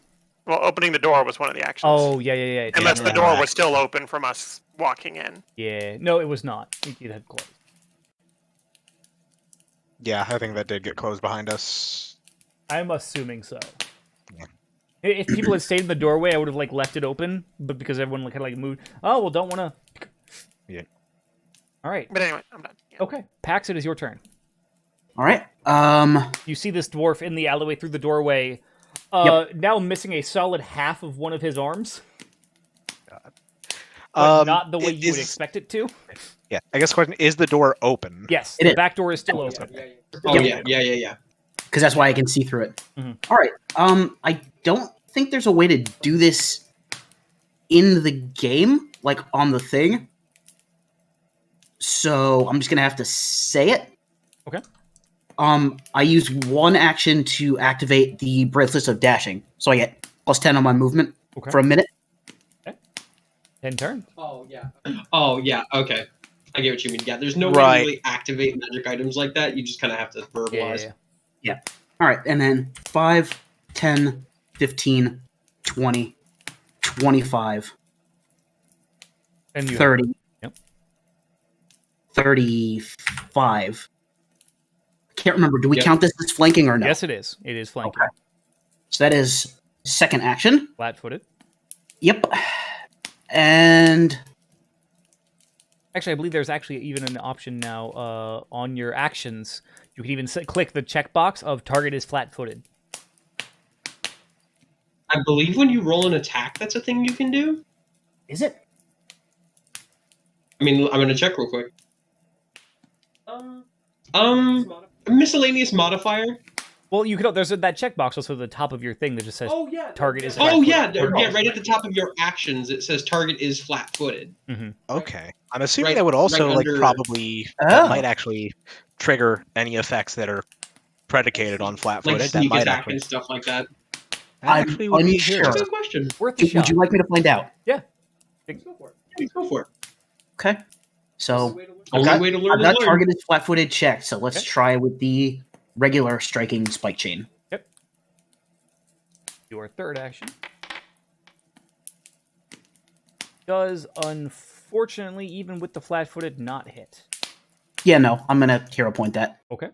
Well, opening the door was one of the actions. Oh, yeah. Unless Yeah. the door was still open from us walking in. Yeah. No, it was not. It had closed. Yeah, I think that did get closed behind us. I'm assuming so. Yeah. If people had stayed in the doorway, I would have like left it open, but because everyone kind of like moved, oh well, don't want to. Yeah. All right. But anyway, I'm done. Yeah. Okay, Pax, it is your turn. All right. You see this dwarf in the alleyway through the doorway, now missing a solid half of one of his arms, but not the way you would expect it to. Yeah, I guess the question is the door open? Yes, It the is. back door is still open. Oh yeah. Because that's why I can see through it. Mhm. All right. I don't think there's a way to do this in the game, like on the thing. So I'm just gonna have to say it. Okay. I use one action to activate the bracelets of dashing, so I get +10 on my movement for a minute. 10 turns. Oh yeah. Okay. I get what you mean. Yeah, there's no way Right. to really activate magic items like that. You just kind of have to verbalize. Yeah. All right, and then 5, 10, 15, 20, 25, And you 30, Yep. 35. Can't remember. Do we Yep. count this as flanking or no? Yes, it is. It is flanking. Okay. So that is second action. Flat-footed. Yep. And Actually, I believe there's actually even an option now on your actions. You can even click the checkbox of target is flat-footed. I believe when you roll an attack, that's a thing you can do. is it? I mean, I'm gonna check real quick. Miscellaneous modifier. Well, you could. There's that checkbox also at the top of your thing that just says target is. Oh yeah, flat-footed. yeah. Right at the top of your actions, it says target is flat-footed. Okay. I'm assuming Right- that would also right like under- probably Oh. that might actually trigger any effects that are predicated on Like flat-footed. That sneak might attack actually, and stuff like that. that I'm actually would be unsure. here. Good question. Worth a Would shot. you like me to find out? Yeah, go for it. Okay. So Only got- way to I've learn is got learn. target is flat-footed checked. So let's Okay. try with the regular striking spike chain. Your third action does unfortunately, even with the flat-footed, not hit. Yeah, no, I'm gonna hero point that. Okay.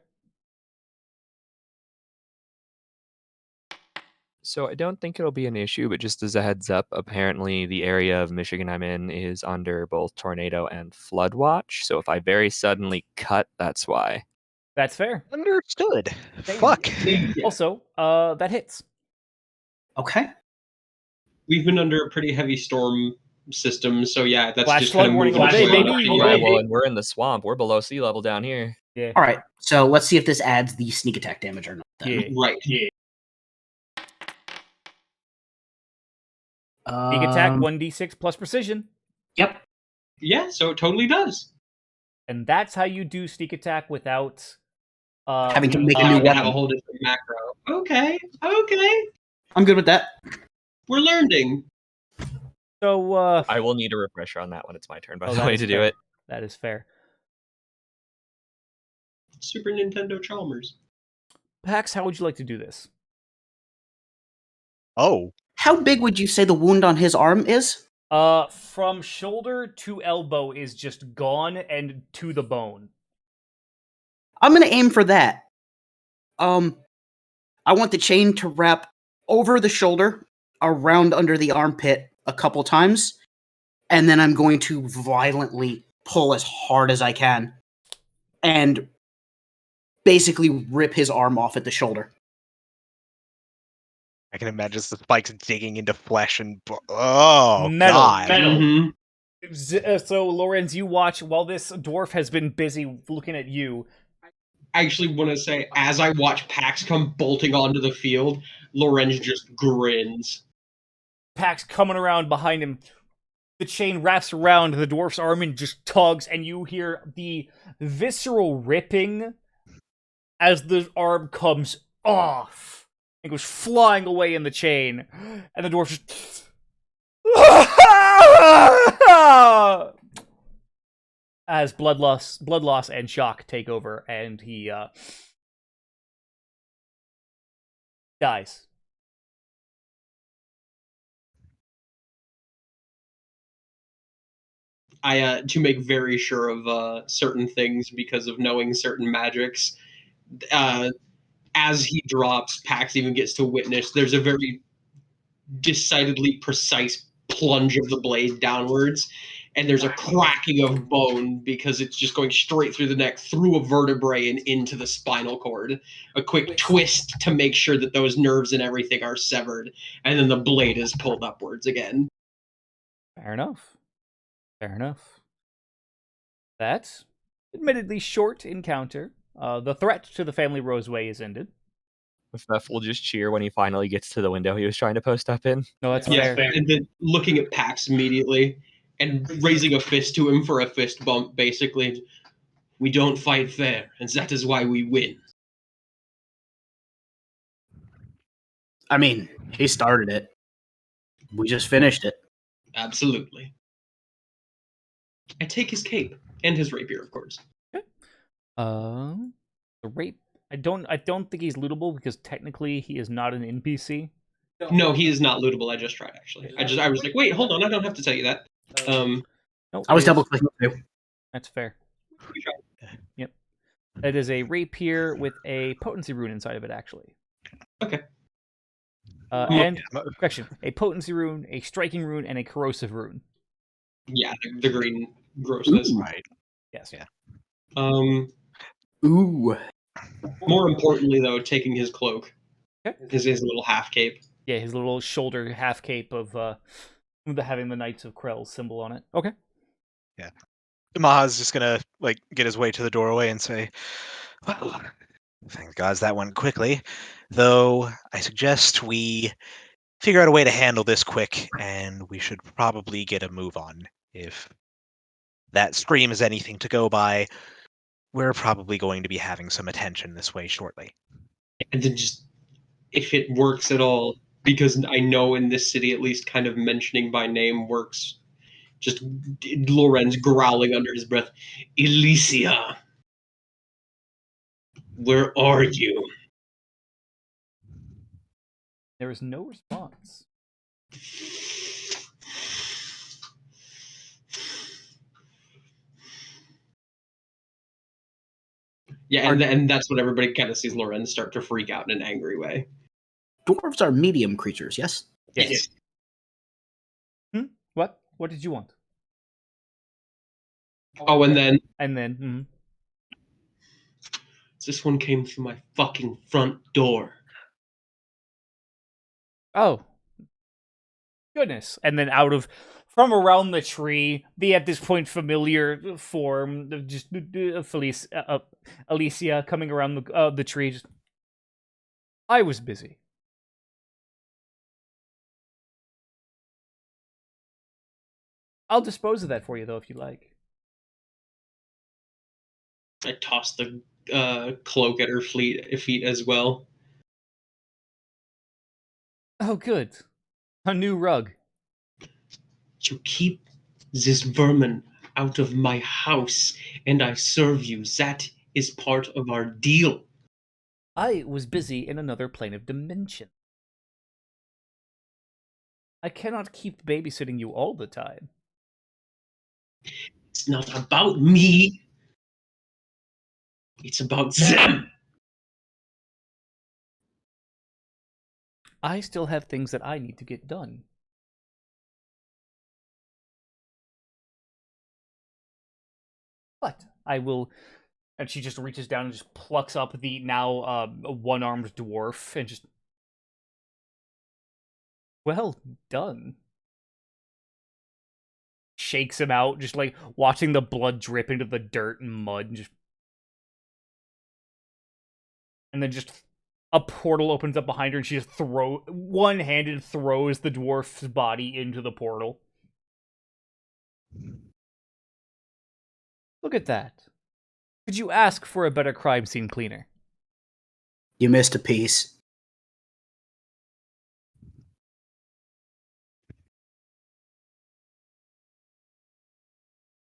So I don't think it'll be an issue, but just as a heads up, apparently the area of Michigan I'm in is under both tornado and flood watch. So if I very suddenly cut, that's why. That's fair. Understood. Fuck. Yeah. Also, that hits. Okay. We've been under a pretty heavy storm system, so yeah, that's Flash just flood kind of warning moving all day, around. baby. Yeah. Right, well, and we're in the swamp. We're below sea level down here. Yeah. All right. So let's see if this adds the sneak attack damage or not. Then. Yeah. Right. Sneak attack 1d6 plus precision. Yep. Yeah, so it totally does. And that's how you do sneak attack without Having to make a new Have a weapon. whole different macro. Okay. I'm good with that. We're learning. So I will need a refresher on that when it's my turn, by oh, the that way, is to do fair. it. That is fair. Super Nintendo Chalmers. Pax, how would you like to do this? Oh, How big would you say the wound on his arm is? From shoulder to elbow is just gone and to the bone. I'm gonna aim for that. I want the chain to wrap over the shoulder, around under the armpit a couple times, and then I'm going to violently pull as hard as I can and basically rip his arm off at the shoulder. I can imagine the spikes digging into flesh and oh Metal. god. Mm-hmm. So, Lorenz, you watch while this dwarf has been busy looking at you. I actually want to say, as I watch Pax come bolting onto the field, Lorenz just grins. Pax coming around behind him. The chain wraps around the dwarf's arm and just tugs, and you hear the visceral ripping as the arm comes off and goes flying away in the chain. And the dwarf just... as blood loss and shock take over, and he dies. I to make very sure of certain things because of knowing certain magics. As he drops, Pax even gets to witness. There's a very decidedly precise plunge of the blade downwards, and there's a cracking of bone because it's just going straight through the neck, through a vertebrae, and into the spinal cord. A quick twist to make sure that those nerves and everything are severed, and then the blade is pulled upwards again. Fair enough. Fair enough. That's admittedly short encounter. The threat to the family Roseway is ended. Fef will just cheer when he finally gets to the window he was trying to post up in. No, that's Yeah, fair. and then looking at Pax immediately and raising a fist to him for a fist bump, basically. We don't fight fair, and that is why we win. I mean, he started it. We just finished it. Absolutely. I take his cape and his rapier, of course. The rape. I don't think he's lootable because technically he is not an NPC. No, he is not lootable. I just tried actually. I was like, wait, hold on, I don't have to tell you that. No, I was it is- double clicking too. That's fair. Yep. It is a rapier with a potency rune inside of it, actually. Okay. And correction, a potency rune, a striking rune, and a corrosive rune. Yeah, the green grossness. Ooh. Right. Yes. Yeah. Ooh. More importantly, though, taking his cloak, Okay. his little half cape. Yeah, his little shoulder half cape of having the Knights of Krell symbol on it. Okay. Yeah. Maha's just gonna like get his way to the doorway and say, well, thank gods that went quickly. Though I suggest we figure out a way to handle this quick, and we should probably get a move on. If that scream is anything to go by, we're probably going to be having some attention this way shortly. And then just, if it works at all, because I know in this city, at least, kind of mentioning by name works. Just Lorenz growling under his breath, Elysia, where are you? There is no response. Yeah, and that's what everybody kind of sees Lorenz start to freak out in an angry way. Dwarves are medium creatures, yes? Yes. What? What did you want? Oh, and then this one came through my fucking front door. Oh. Goodness. And then from around the tree, the at this point familiar form of just Alicia coming around the tree. Just, I was busy. I'll dispose of that for you, though, if you like. I toss the cloak at her feet as well. Oh, good. A new rug. You keep this vermin out of my house, and I serve you. That is part of our deal. I was busy in another plane of dimension. I cannot keep babysitting you all the time. It's not about me. It's about them. I still have things that I need to get done. But I will... And she just reaches down and just plucks up the now one-armed dwarf and just... Well done. Shakes him out, just like watching the blood drip into the dirt and mud. And then just a portal opens up behind her and she just one-handed throws the dwarf's body into the portal. Look at that. Could you ask for a better crime scene cleaner? You missed a piece.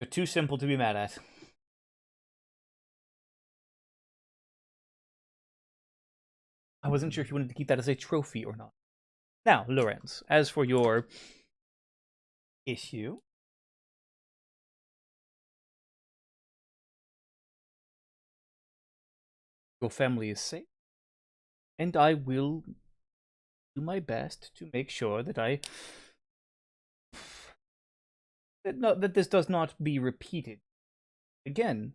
You're too simple to be mad at. I wasn't sure if you wanted to keep that as a trophy or not. Now, Lorenz, as for your issue... Your family is safe. And I will do my best to make sure that that this does not be repeated. Again,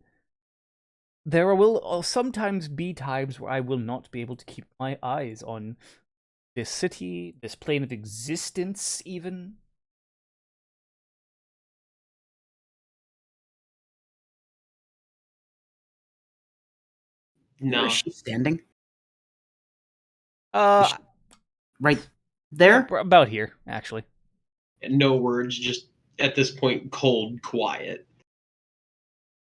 there will sometimes be times where I will not be able to keep my eyes on this city, this plane of existence, even. No. Where is she standing? Right there? About here, actually. No words, just at this point, cold quiet.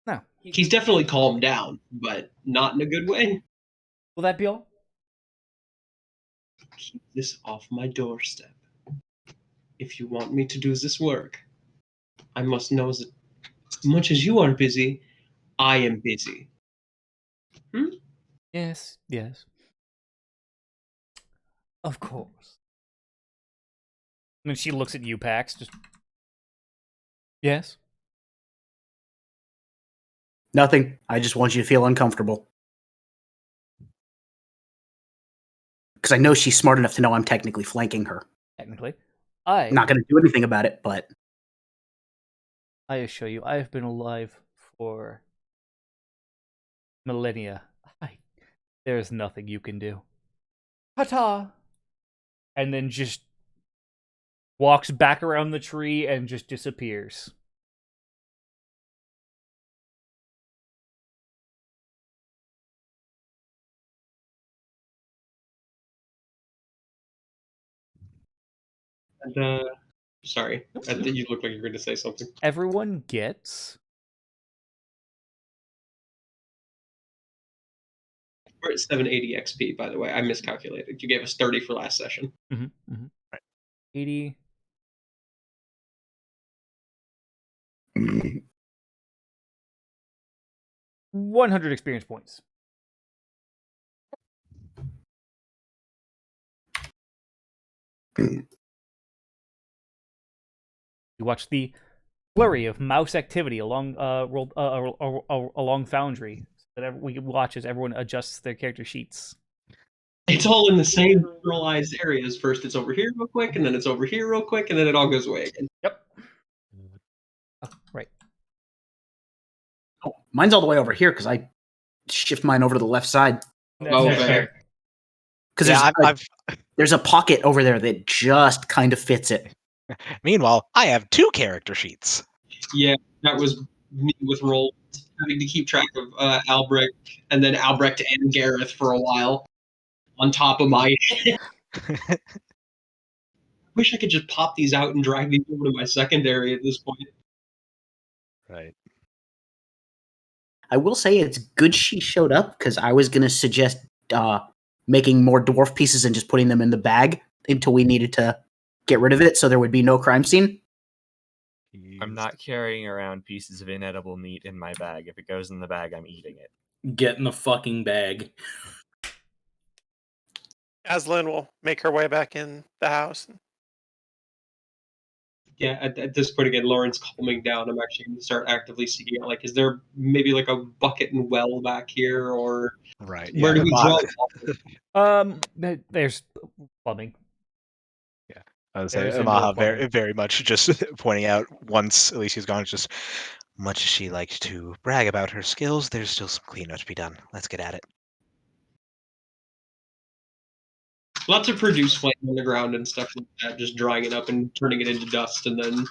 No. He's definitely calmed down, but not in a good way. Will that be all? Keep this off my doorstep. If you want me to do this work, I must know that as much as you are busy, I am busy. Yes, yes. Of course. And then she looks at you, Pax, just... Yes? Nothing. I just want you to feel uncomfortable. Because I know she's smart enough to know I'm technically flanking her. Technically. I'm not going to do anything about it, but... I assure you, I have been alive for millennia. There's nothing you can do. Ta-ta! And then just walks back around the tree and just disappears. And, sorry, I think you look like you're going to say something. Everyone gets... We're at 780 XP, by the way. I miscalculated. You gave us 30 for last session. Right. 80... 100 experience points. You watch the flurry of mouse activity along along Foundry that we watch as everyone adjusts their character sheets. It's all in the same generalized areas. First, it's over here real quick, and then it's over here real quick, and then it all goes away again. Yep. Oh, right. Oh, mine's all the way over here because I shift mine over to the left side. Oh, fair. Because there's a pocket over there that just kind of fits it. Meanwhile, I have 2 character sheets. Yeah, that was me with roll, having to keep track of Albrecht, and then Albrecht and Gareth for a while on top of my... Wish I could just pop these out and drag these over to my secondary at this point. Right. I will say it's good she showed up because I was gonna suggest making more dwarf pieces and just putting them in the bag until we needed to get rid of it, so there would be no crime scene. I'm not carrying around pieces of inedible meat in my bag. If it goes in the bag, I'm eating it. Get in the fucking bag. Aslan will make her way back in the house. Yeah, at this point again, Lauren's calming down. I'm actually going to start actively seeking out. Like, is there maybe like a bucket and well back here, or Right. where do we draw? There's plumbing. I would There's say indoor Maha plumbing. very much just pointing out once Alicia's gone, it's just much as she liked to brag about her skills, there's still some cleanup to be done. Let's get at it. Lots of produce flame on the ground and stuff like that, just drying it up and turning it into dust, and then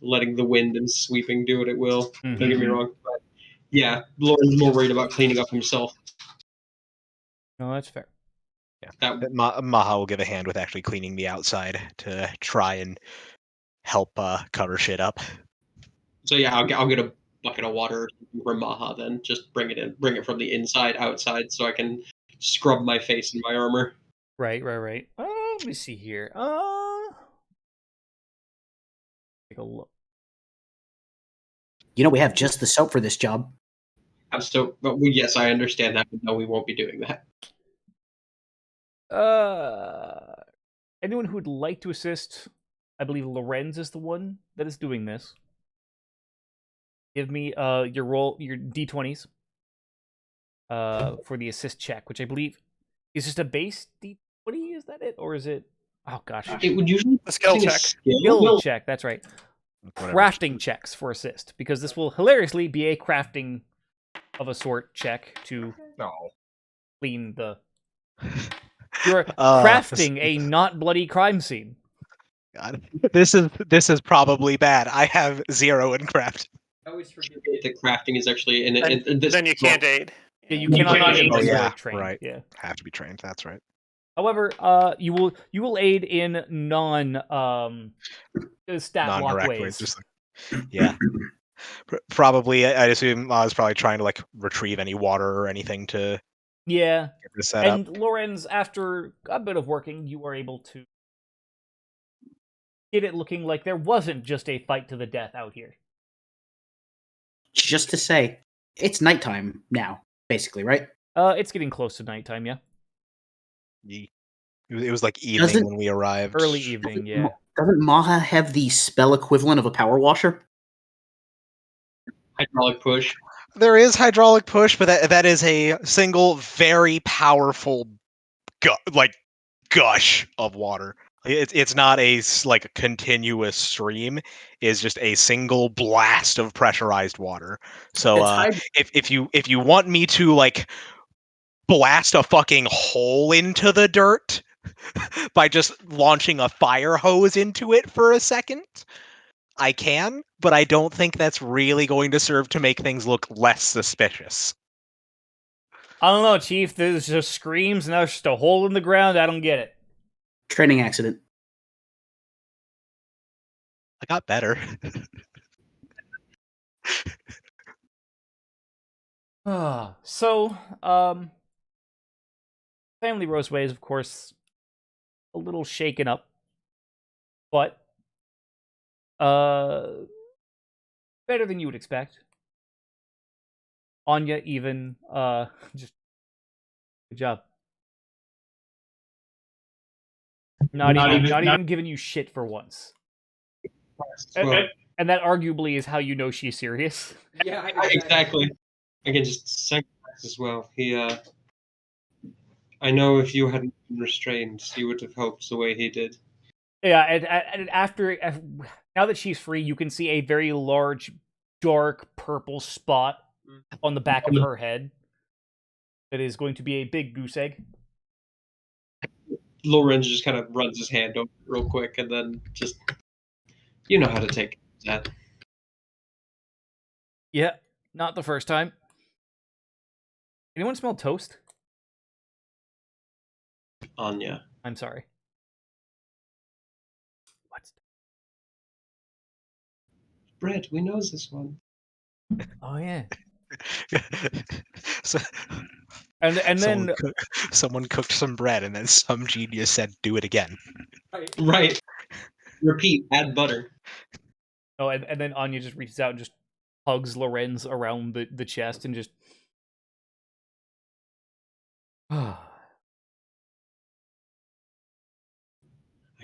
letting the wind and sweeping do what it will. Don't get me wrong, but yeah, Lauren's more worried about cleaning up himself. No, that's fair. Yeah. Maha will give a hand with actually cleaning the outside to try and help cover shit up. So yeah, I'll get a bucket of water from Maha, then just bring it from the inside outside, so I can scrub my face and my armor. Right. Let me see here. Take a look. You know, we have just the soap for this job. Yes, I understand that, but no, we won't be doing that. Anyone who would like to assist, I believe Lorenz is the one that is doing this. Give me your roll, your d20s for the assist check, which I believe is just a base d20. Is that it, or is it? Oh gosh, It would usually A skill check. skill check. That's right. Whatever. Crafting checks for assist, because this will hilariously be a crafting of a sort check to clean the. You're crafting a not bloody crime scene. God. This is probably bad. I have 0 in craft. I always forget that crafting is actually in this. Then you can't aid. Yeah, you cannot aid Oh unless yeah, you're trained. right. Yeah. Have to be trained. That's right. However, you will aid in non stat block Non-direct ways. ways. Just like, yeah. Probably, I'd assume I was probably trying to like retrieve any water or anything to Yeah. get this set up. And Lorenz, after a bit of working, you are able to get it looking like there wasn't just a fight to the death out here. Just to say, it's nighttime now, basically, right? It's getting close to nighttime, yeah. It was like evening when we arrived. Early evening, yeah. Doesn't Maha have the spell equivalent of a power washer? Hydraulic push. There is hydraulic push, but that is a single very powerful gush of water. It's not a like a continuous stream. It's just a single blast of pressurized water. So if you want me to like blast a fucking hole into the dirt by just launching a fire hose into it for a second, I can, but I don't think that's really going to serve to make things look less suspicious. I don't know, Chief. There's just screams and there's just a hole in the ground. I don't get it. Training accident. I got better. So, Family Roseway is, of course, a little shaken up, but better than you would expect. Anya even just good job. Not even giving you shit for once. And that arguably is how you know she's serious. Yeah, exactly. I can just second as well. I know if you hadn't been restrained, you would have helped the way he did. Yeah, and after now that she's free, you can see a very large, dark purple spot on the back of her head. That is going to be a big goose egg. Lorenz just kind of runs his hand over it real quick, and then just, you know how to take that. Yeah, not the first time. Anyone smell toast? Anya. I'm sorry. What's Bread, we know this one. Oh yeah. So, And someone, then someone cooked some bread, and then some genius said, "Do it again." Right. Repeat. Add butter. oh, and then Anya just reaches out and just hugs Lorenz around the chest and just. I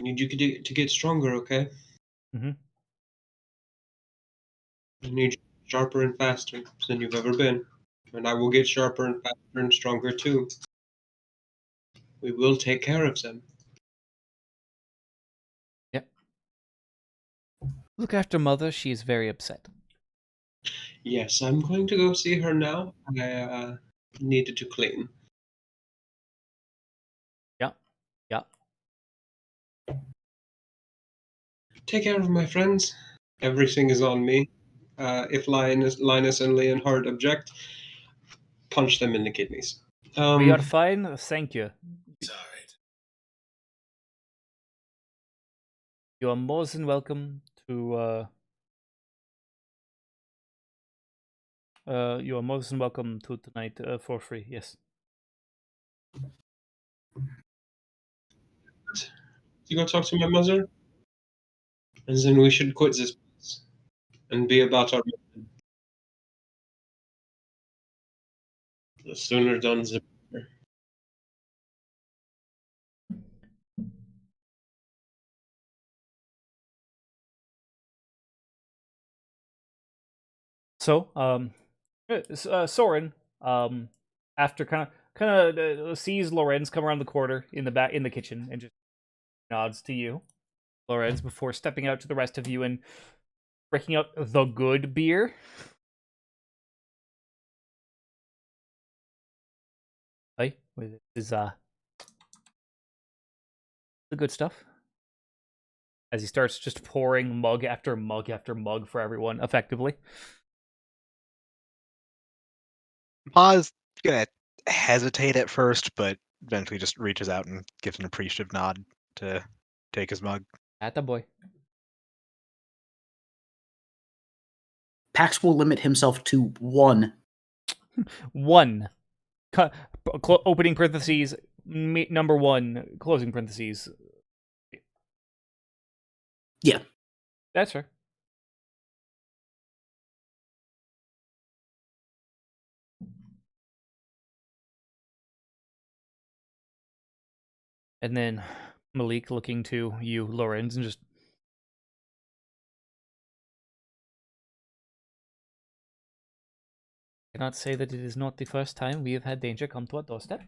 need you to get stronger, okay? Mhm. I need you sharper and faster than you've ever been. And I will get sharper and faster and stronger too. We will take care of them. Yep. Look after Mother. She is very upset. Yes, I'm going to go see her now. I needed to clean. Yeah. Yeah. Take care of my friends. Everything is on me. If Linus and Leonhard object, punch them in the kidneys. We are fine. Thank you. You are more than welcome to. You are more than welcome to tonight for free. Yes. You go talk to my mother, and then we should quit this place and be about our mission. The sooner done, the better. So, Soren, after kind of sees Lorenz come around the corner in the kitchen and just nods to you, Lorenz, before stepping out to the rest of you and breaking out the good beer. Hey, this is the good stuff. As he starts just pouring mug after mug after mug for everyone, effectively. Pa's gonna hesitate at first, but eventually just reaches out and gives an appreciative nod to take his mug. Atta boy. Pax will limit himself to one. One. Opening parentheses, number one, closing parentheses. Yeah. That's fair. And then Malik looking to you, Lorenz, and just. Cannot say that it is not the first time we have had danger come to our doorstep.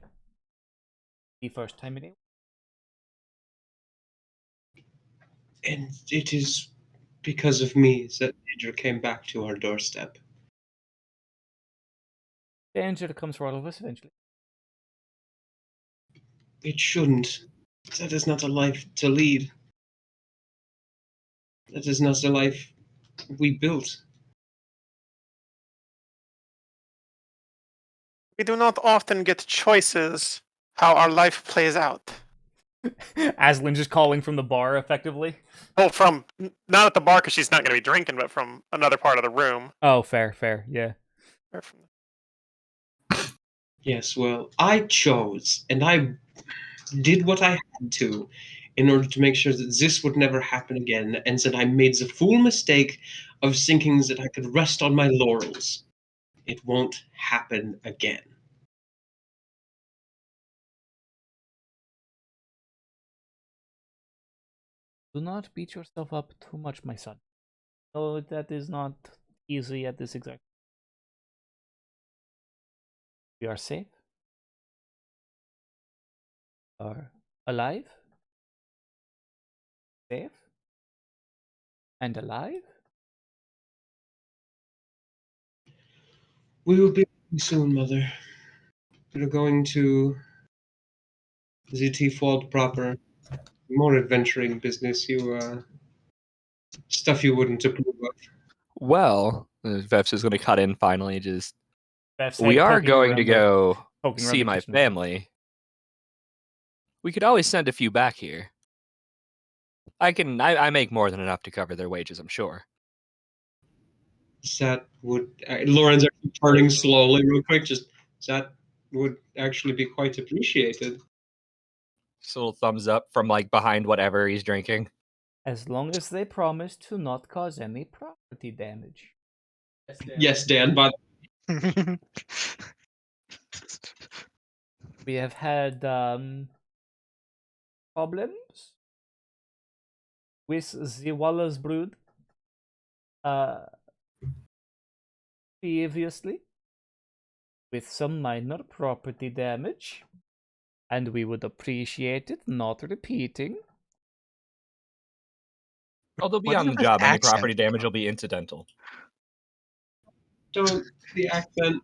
The first time anyway. And it is because of me that danger came back to our doorstep. Danger comes for all of us eventually. It shouldn't. That is not a life to lead. That is not the life we built. We do not often get choices how our life plays out. Aslan just calling from the bar, effectively. Well, from not at the bar because she's not going to be drinking, but from another part of the room. Oh, fair, yeah. Yes, well, I chose, and I did what I had to in order to make sure that this would never happen again, and that I made the fool mistake of thinking that I could rest on my laurels. It won't happen again. Do not beat yourself up too much, my son. No, that is not easy at this exact. We are safe. Are alive. Safe. And alive. We will be soon, Mother. We're going to the T-Fault proper. More adventuring business, stuff you wouldn't approve of. Well, Veps is going to cut in finally. Just Beth's we head are poking going around to the- go poking around see the my kitchen. family. We could always send a few back here. I make more than enough to cover their wages, I'm sure. That would Lauren's actually turning slowly, real quick. Just that would actually be quite appreciated. Just a little thumbs up from like behind whatever he's drinking. As long as they promise to not cause any property damage. Yes, Dan. But We have had problems with the Wallace brood previously with some minor property damage, and we would appreciate it not repeating. Oh, they'll be What on is the this job. Any accent? property damage will be incidental. don't the accent.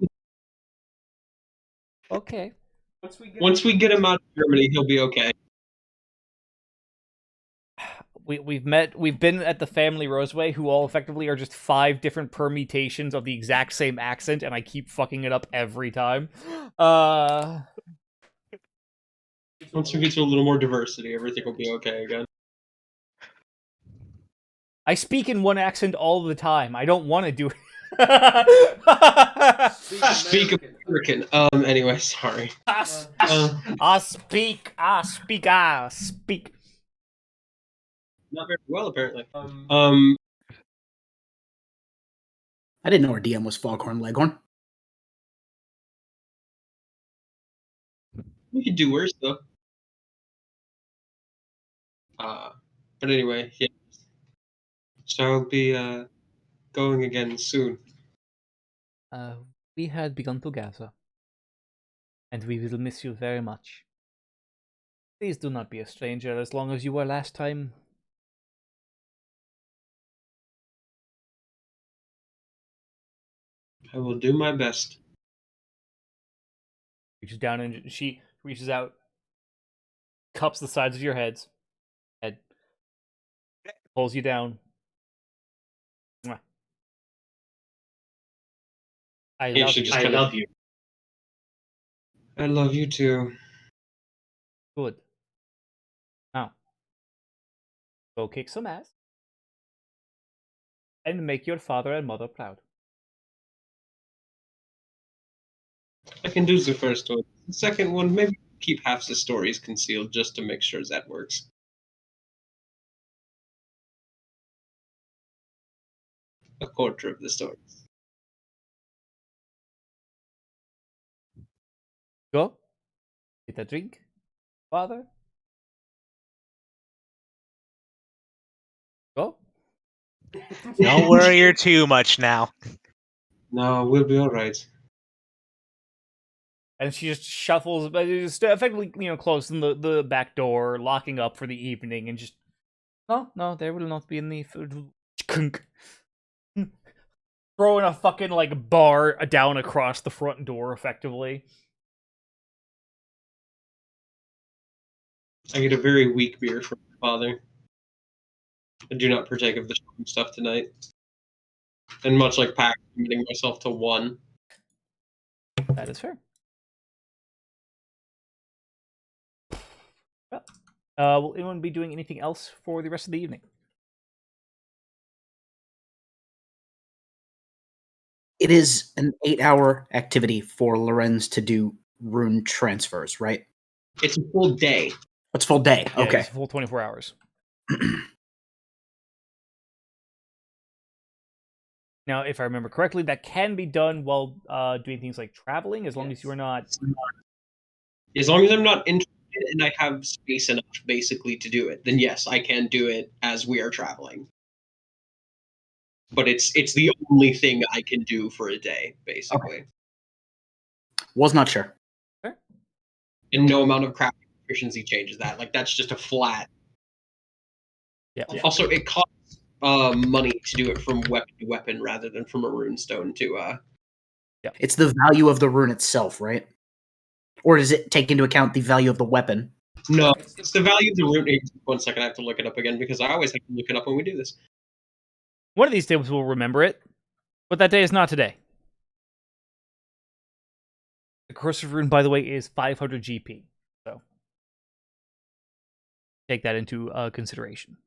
Okay. Once we get him out of Germany, he'll be okay. We've been at the family Roseway, who all effectively are just 5 different permutations of the exact same accent, and I keep fucking it up every time. Once we get to a little more diversity, everything will be okay again. I speak in one accent all the time. I don't want to do it. Speak American. Anyway, sorry. I speak. Not very well, apparently. I didn't know our DM was Foghorn Leghorn. We could do worse though. But anyway, yeah. So I'll be going again soon. We had begun to gather, and we will miss you very much. Please do not be a stranger as long as you were last time. I will do my best. Reaches down and she reaches out, cups the sides of your head, pulls you down. Mwah. I love you. I love you. I love you too. Good. Now, go kick some ass and make your father and mother proud. I can do the first one. The second one, maybe keep half the stories concealed just to make sure that works. A quarter of the stories. Go. Get a drink, father. Go. Don't worry too much now. No, we'll be alright. And she just shuffles, but just effectively, closing the back door, locking up for the evening, and just no, there will not be any food. Throwing a fucking bar down across the front door, effectively. I get a very weak beer from my father. I do not partake of the strong stuff tonight. And much like Pac, I'm limiting myself to one. That is fair. Well, will anyone be doing anything else for the rest of the evening? It is an 8-hour activity for Lorenz to do rune transfers, right? It's a full day. It's full day. Yeah, Okay. it's a full 24 hours. Now, if I remember correctly, that can be done while doing things like traveling, as long as you are not... As long as I'm not interested and I have space enough, basically, to do it, then yes, I can do it as we are traveling. But it's the only thing I can do for a day, basically. Okay. Was not sure. Sure. And no amount of crafting efficiency changes that. Like, that's just a flat. Yeah. Also, it costs money to do it from weapon to weapon rather than from a rune stone to Yeah. It's the value of the rune itself, right? Or does it take into account the value of the weapon? No, it's the value of the rune. 1 second, I have to look it up again because I always have to look it up when we do this. One of these days we'll remember it, but that day is not today. The cursive rune, by the way, is 500 GP, so take that into consideration.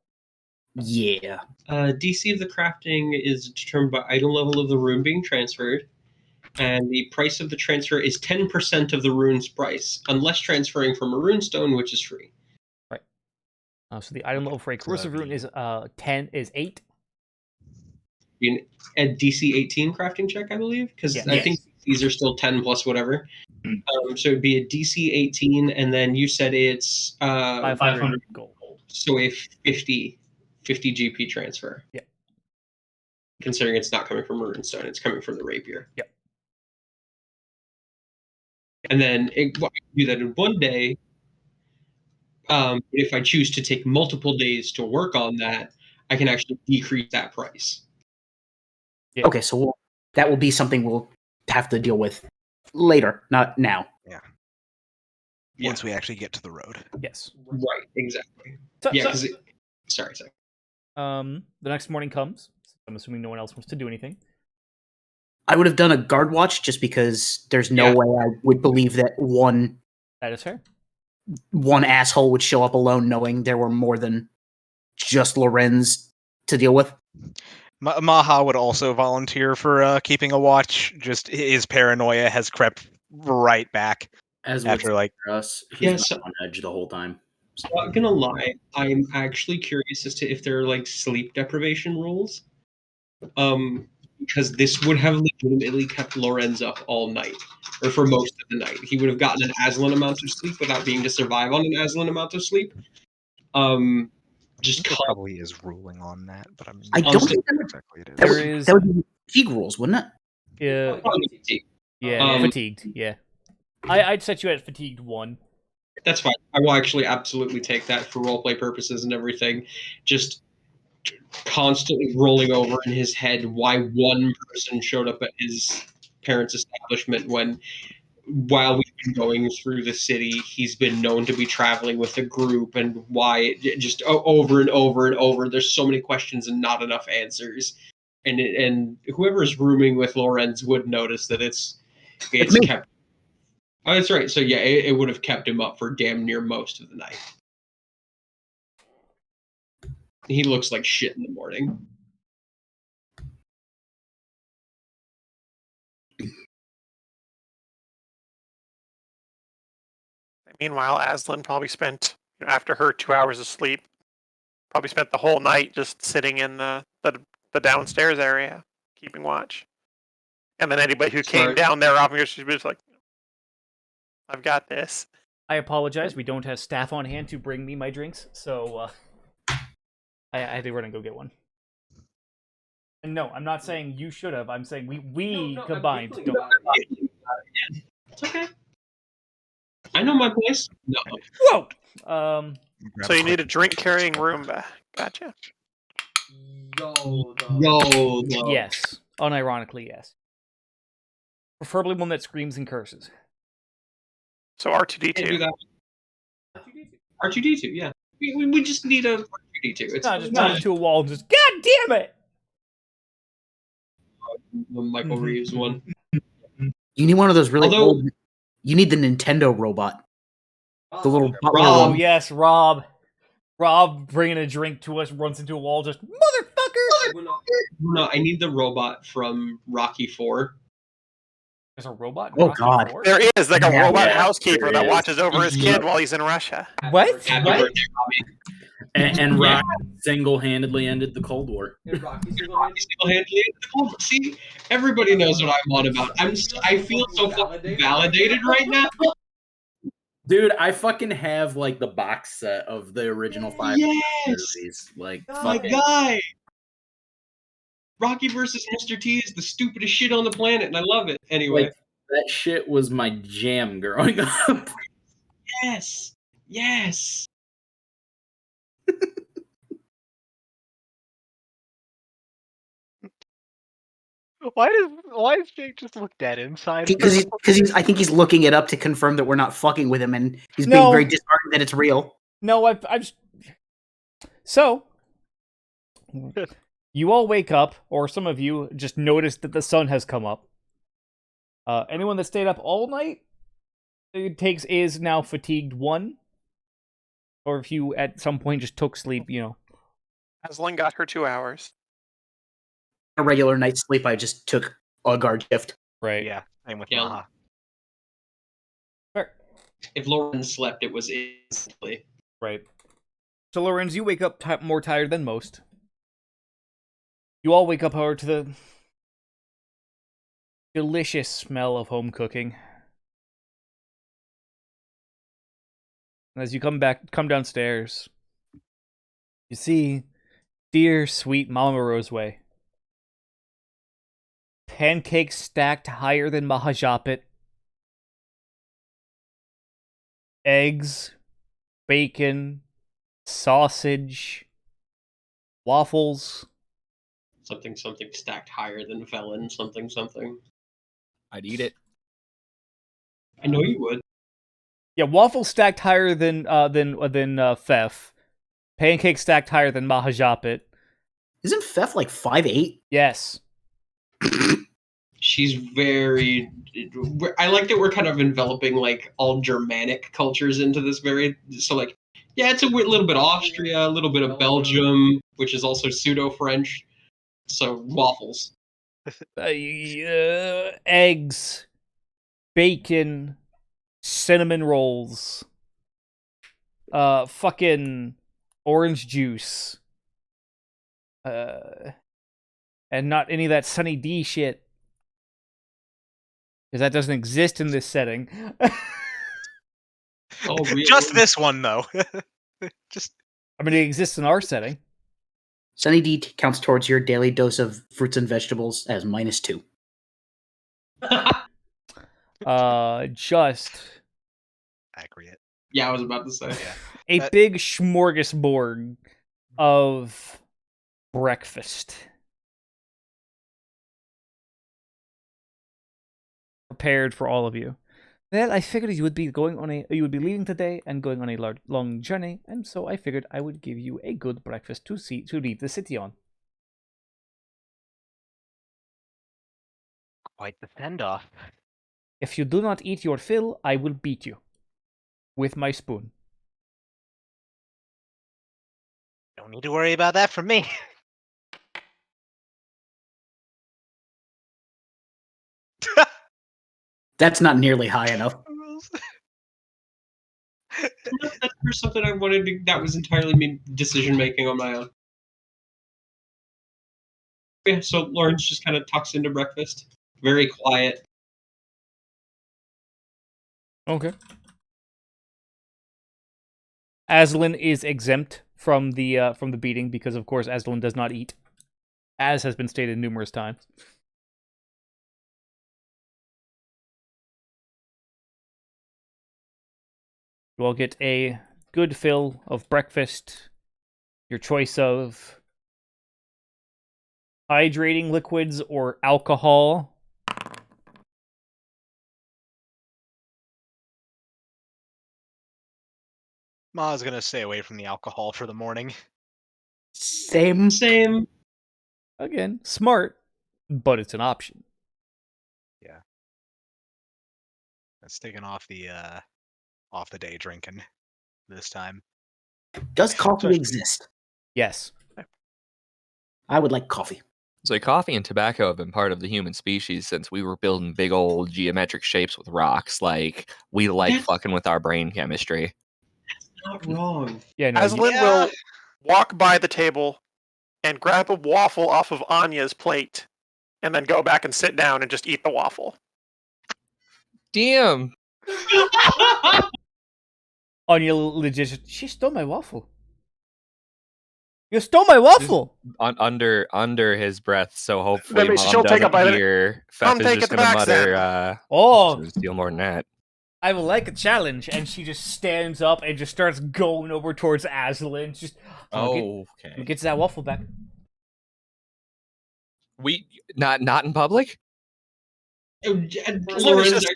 Yeah. DC of the crafting is determined by item level of the rune being transferred, and the price of the transfer is 10% of the rune's price, unless transferring from a rune stone, which is free. Right. So the item level for a corrosive rune is 8. You can add DC 18 crafting check, I believe, because Yes. I think these are still 10 plus whatever. So it'd be a DC 18, and then you said it's 500 gold. So a 50 GP transfer. Yeah. Considering it's not coming from Runestone, it's coming from the rapier. Yep. And then I can do that in one day. If I choose to take multiple days to work on that, I can actually decrease that price. Yeah. Okay, so that will be something we'll have to deal with later, not now. Once we actually get to the road. Yes. Right, exactly. So, Yeah, because sorry. the next morning comes. I'm assuming no one else wants to do anything. I would have done a guard watch just because there's no way I would believe that That is fair. one asshole would show up alone knowing there were more than just Lorenz to deal with. Maha would also volunteer for keeping a watch. Just his paranoia has crept right back As after with us, he's been on edge the whole time. So not gonna lie, I'm actually curious as to if there are like sleep deprivation rules. Because this would have legitimately kept Lorenz up all night, or for most of the night. He would have gotten an Aslan amount of sleep without being to survive on an Aslan amount of sleep. Just there probably is ruling on that, but I don't think exactly it is. That would be fatigue rules, wouldn't it? Yeah, fatigued. Yeah, I'd set you at fatigued 1. That's fine. I will actually absolutely take that for roleplay purposes and everything. Just constantly rolling over in his head why one person showed up at his parents' establishment while we've been going through the city, he's been known to be traveling with a group, and why just over and over and over. There's so many questions and not enough answers. And whoever's rooming with Lorenz would notice that it's kept. Oh, that's right. So yeah, it would have kept him up for damn near most of the night. He looks like shit in the morning. Meanwhile, Aslan probably spent, after her 2 hours of sleep, probably spent the whole night just sitting in the downstairs area, keeping watch. And then anybody who came down there off me, she'd be just like, I've got this. I apologize. We don't have staff on hand to bring me my drinks, so I had to run and go get one. And no, I'm not saying you should have. I'm saying we combined. It's okay. I know my place. No. Whoa. So you need a drink carrying Roomba. Gotcha. Yo. Yes. Unironically, yes. Preferably one that screams and curses. So R2D2. R2D2, yeah. We just need a R2D2. It's not just not to a wall and just, God damn it! The Michael Reeves one. You need one of those really old. You need the Nintendo robot. The little Rob, one. Yes, Rob. Rob bringing a drink to us, runs into a wall, just, motherfucker! No, I need the robot from Rocky 4. There's a robot? Oh, God. 4? There is, like a robot housekeeper that watches over his kid while he's in Russia. What? And Rocky single-handedly ended the Cold War. Rocky single-handedly ended the Cold War. See, everybody knows what I'm on about. I feel so fucking validated right now. Dude, I fucking have like the box set of the original 5 movies. Like, my guy. Rocky versus Mr. T is the stupidest shit on the planet, and I love it. Anyway, like, that shit was my jam growing up. Yes. Why does Jake just look dead inside? Because I think he's looking it up to confirm that we're not fucking with him, and he's being very disheartened that it's real. No, I've so you all wake up, or some of you just notice that the sun has come up. Anyone that stayed up all night is now fatigued 1. Or if you at some point just took sleep, Aslan got her 2 hours. A regular night's sleep, I just took a guard shift. Right. Yeah, same with Yeah. Maha. Fair. If Lauren slept, it was instantly. Right. So, Lorenz, you wake up more tired than most. You all wake up, however, to the delicious smell of home cooking. And as you come downstairs, you see dear, sweet Mama Roseway. Pancakes stacked higher than Mahajapit. Eggs, bacon, sausage, waffles. Something stacked higher than felon. Something. I'd eat it. I know you would. Yeah, waffles stacked higher than Fef. Pancakes stacked higher than Mahajapit. Isn't Fef like 5'8"? Yes. She's very. I like that we're kind of enveloping like all Germanic cultures into this very. So like, yeah, it's a little bit of Austria, a little bit of Belgium, which is also pseudo-French. So waffles. Eggs, bacon, cinnamon rolls, fucking orange juice, and not any of that Sunny D shit. Because that doesn't exist in this setting. Oh, really? Just this one, though. Just I mean, it exists in our setting. Sunny D counts towards your daily dose of fruits and vegetables as -2. Just accurate. Yeah, I was about to say. Yeah. a big smorgasbord of breakfast. Prepared for all of you. Well, I figured you would be leaving today and going on a long journey, and so I figured I would give you a good breakfast to leave the city on. Quite the send-off. If you do not eat your fill, I will beat you with my spoon. Don't need to worry about that from me. That's not nearly high enough. That's something I wanted to. That was entirely me decision making on my own. Yeah, so Lawrence just kind of tucks into breakfast, very quiet. Okay. Aslan is exempt from the beating because, of course, Aslan does not eat, as has been stated numerous times. You all get a good fill of breakfast. Your choice of hydrating liquids or alcohol. Ma's gonna stay away from the alcohol for the morning. Same. Again, smart, but it's an option. Yeah. That's taking off the day drinking this time. Does coffee exist? Yes. I would like coffee. So coffee and tobacco have been part of the human species since we were building big old geometric shapes with rocks. Like, we like fucking with our brain chemistry. Not wrong. Yeah, no, Aslan will walk by the table and grab a waffle off of Anya's plate and then go back and sit down and just eat the waffle. Damn. Anya legit. She stole my waffle. You stole my waffle. Under his breath, so hopefully Maybe Mom she'll take a doesn't bite of it. hear. Come Fef take is just it gonna back, mutter, Sam. Oh, "She's gonna steal more than that." I will like a challenge, and she just stands up and just starts going over towards Aslan. Just Okay. gets that waffle back. We not in public. Aslan is just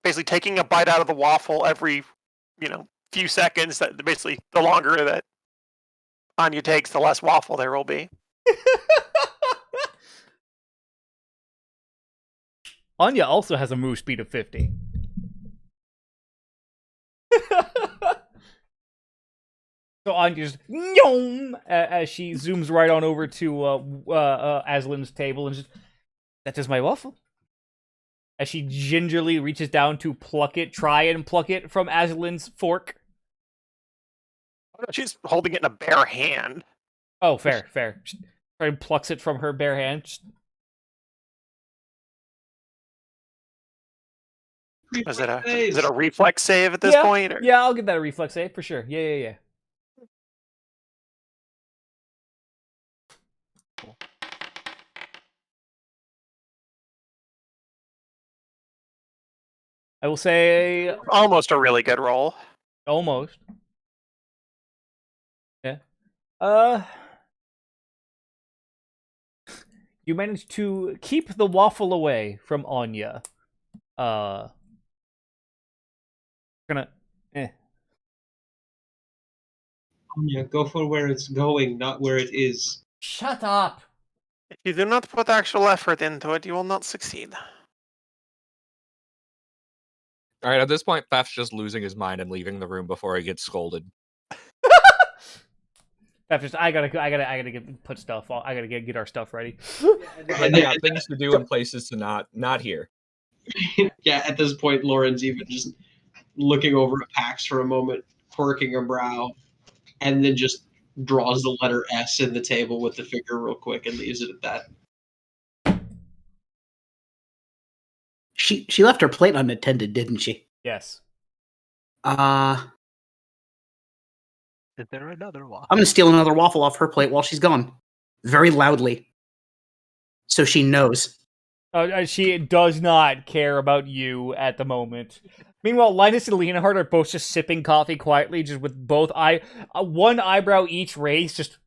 basically taking a bite out of the waffle every, few seconds. That basically the longer that Anya takes, the less waffle there will be. Anya also has a move speed of 50. So Anya just Nyom! As she zooms right on over to Aslan's table and just, that is my waffle. As she gingerly reaches down to try and pluck it from Aslan's fork. She's holding it in a bare hand. Oh, fair. She try and plucks it from her bare hand. Is it a reflex save at this point? Or? Yeah, I'll give that a reflex save for sure. Yeah. I will say almost a really good roll. Almost. Yeah. You managed to keep the waffle away from Anya. Anya, go for where it's going, not where it is. Shut up. If you do not put actual effort into it, you will not succeed. All right, at this point, Faf's just losing his mind and leaving the room before he gets scolded. Faf just, I gotta put stuff on. I gotta get our stuff ready. I got things to do and places to not here. Yeah, at this point, Lauren's even just looking over at Pax for a moment, quirking her brow, and then just draws the letter S in the table with the finger real quick and leaves it at that. She left her plate unattended, didn't she? Yes. Is there another waffle? I'm gonna steal another waffle off her plate while she's gone, very loudly, so she knows. She does not care about you at the moment. Meanwhile, Linus and Leonhard are both just sipping coffee quietly, just with both one eyebrow each raised. Just.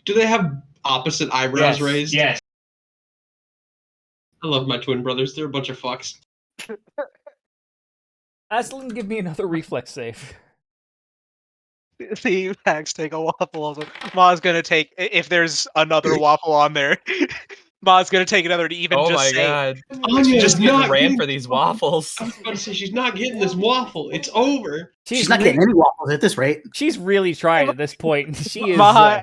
Do they have opposite eyebrows raised? Yes. I love my twin brothers. They're a bunch of fucks. Aslan, give me another reflex save. See Pax take a waffle. Also, Ma's gonna take, if there's another waffle on there. Ma's gonna take another to even oh just my say. God. Anya's She's just getting not ran getting- for these waffles. I was about to say, she's not getting this waffle. It's over. She's not getting any waffles at this rate. She's really trying at this point. She is. Ma,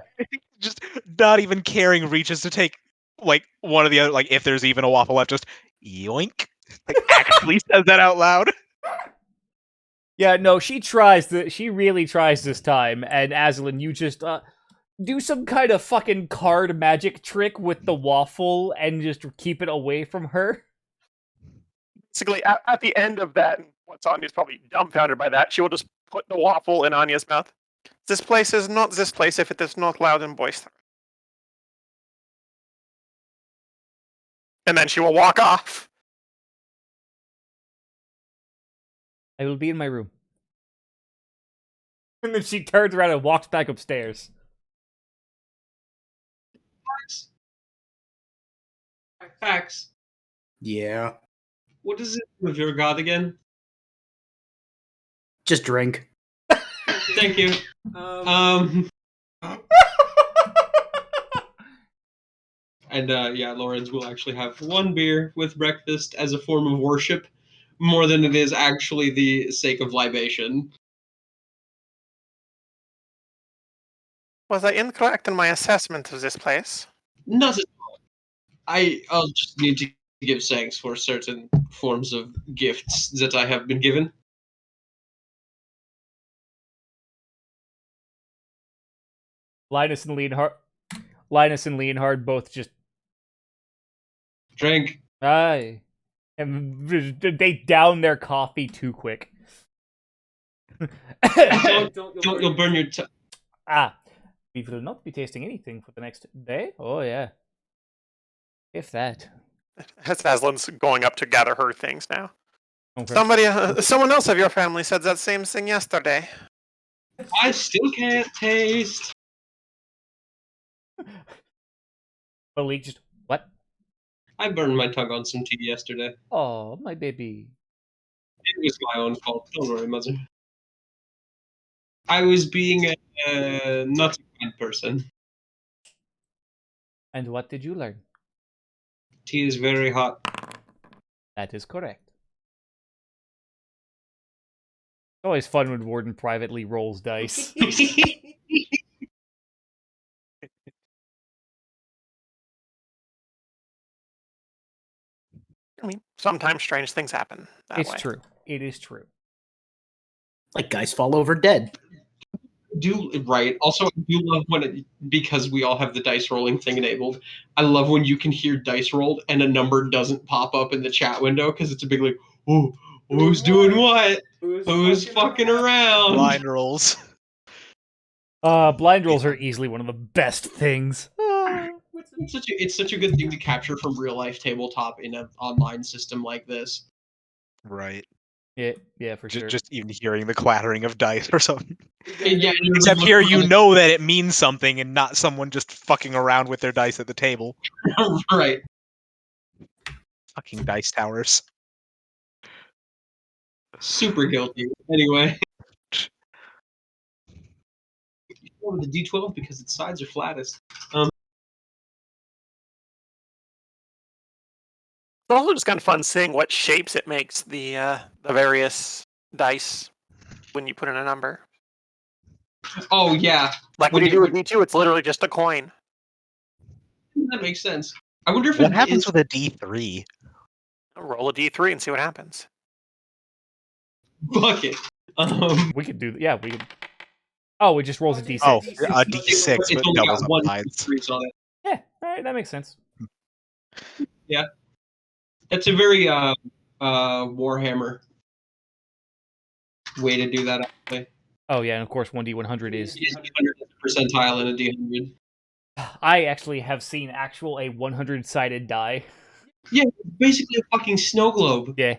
just not even caring, reaches to take like one of the other, like if there's even a waffle left, just yoink. Like actually says that out loud. Yeah, no, she tries. She really tries this time. And Aslan, you just do some kind of fucking card magic trick with the waffle and just keep it away from her. Basically, at the end of that, what's Anya's probably dumbfounded by that, she will just put the waffle in Anya's mouth. This place is not this place if it is not loud and boisterous. And then she will walk off. I will be in my room. And then she turns around and walks back upstairs. Pax. Yeah. What is it with your god again? Just drink. Thank you. And yeah, Lawrence will actually have one beer with breakfast as a form of worship, more than it is actually the sake of libation. Was I incorrect in my assessment of this place? Not at all. I'll just need to give thanks for certain forms of gifts that I have been given. Linus and Leonhard both just Drink. aye, and they down their coffee too quick. You'll burn your tongue. We will not be tasting anything for the next day. Oh yeah, if that. As Aslan's going up to gather her things now. Okay. Someone else of your family said that same thing yesterday. I still can't taste. Malik just what? I burned my tongue on some tea yesterday. Oh, my baby. It was my own fault. Don't worry, mother. I was being a not a kind person. And what did you learn? Tea is very hot. That is correct. always fun when Warden privately rolls dice. I mean, sometimes strange things happen that It's way. true. It is true. Like guys fall over dead. Right. Also, I do love when because we all have the dice rolling thing enabled. I love when you can hear dice rolled and a number doesn't pop up in the chat window because it's a big like, oh, who's doing what? Who's fucking around? Blind rolls. Blind rolls are easily one of the best things. It's such a good thing to capture from real life tabletop in an online system like this. Right. Yeah, for sure. Just even hearing the clattering of dice or something. Yeah, Except here you know that it means something and not someone just fucking around with their dice at the table. Right. Fucking dice towers. Super guilty. Anyway. With the D12 because its sides are flattest. It's also just kind of fun seeing what shapes it makes the various dice when you put in a number. Oh yeah. Like when you do a D2, it's literally just a coin. That makes sense. I wonder if What it happens is... with a D3? Roll a D3 and see what happens. Bucket. We could do. Yeah, we could. Oh, it just rolls a D6. Oh, a D6, It's but only doubles got up one sides. D3s on it. Yeah, all right, that makes sense. Yeah. That's a very Warhammer way to do that, actually. Oh yeah, and of course 1D100 is. Percentile in a D100. I actually have seen a 100-sided die. Yeah, basically a fucking snow globe. Yeah.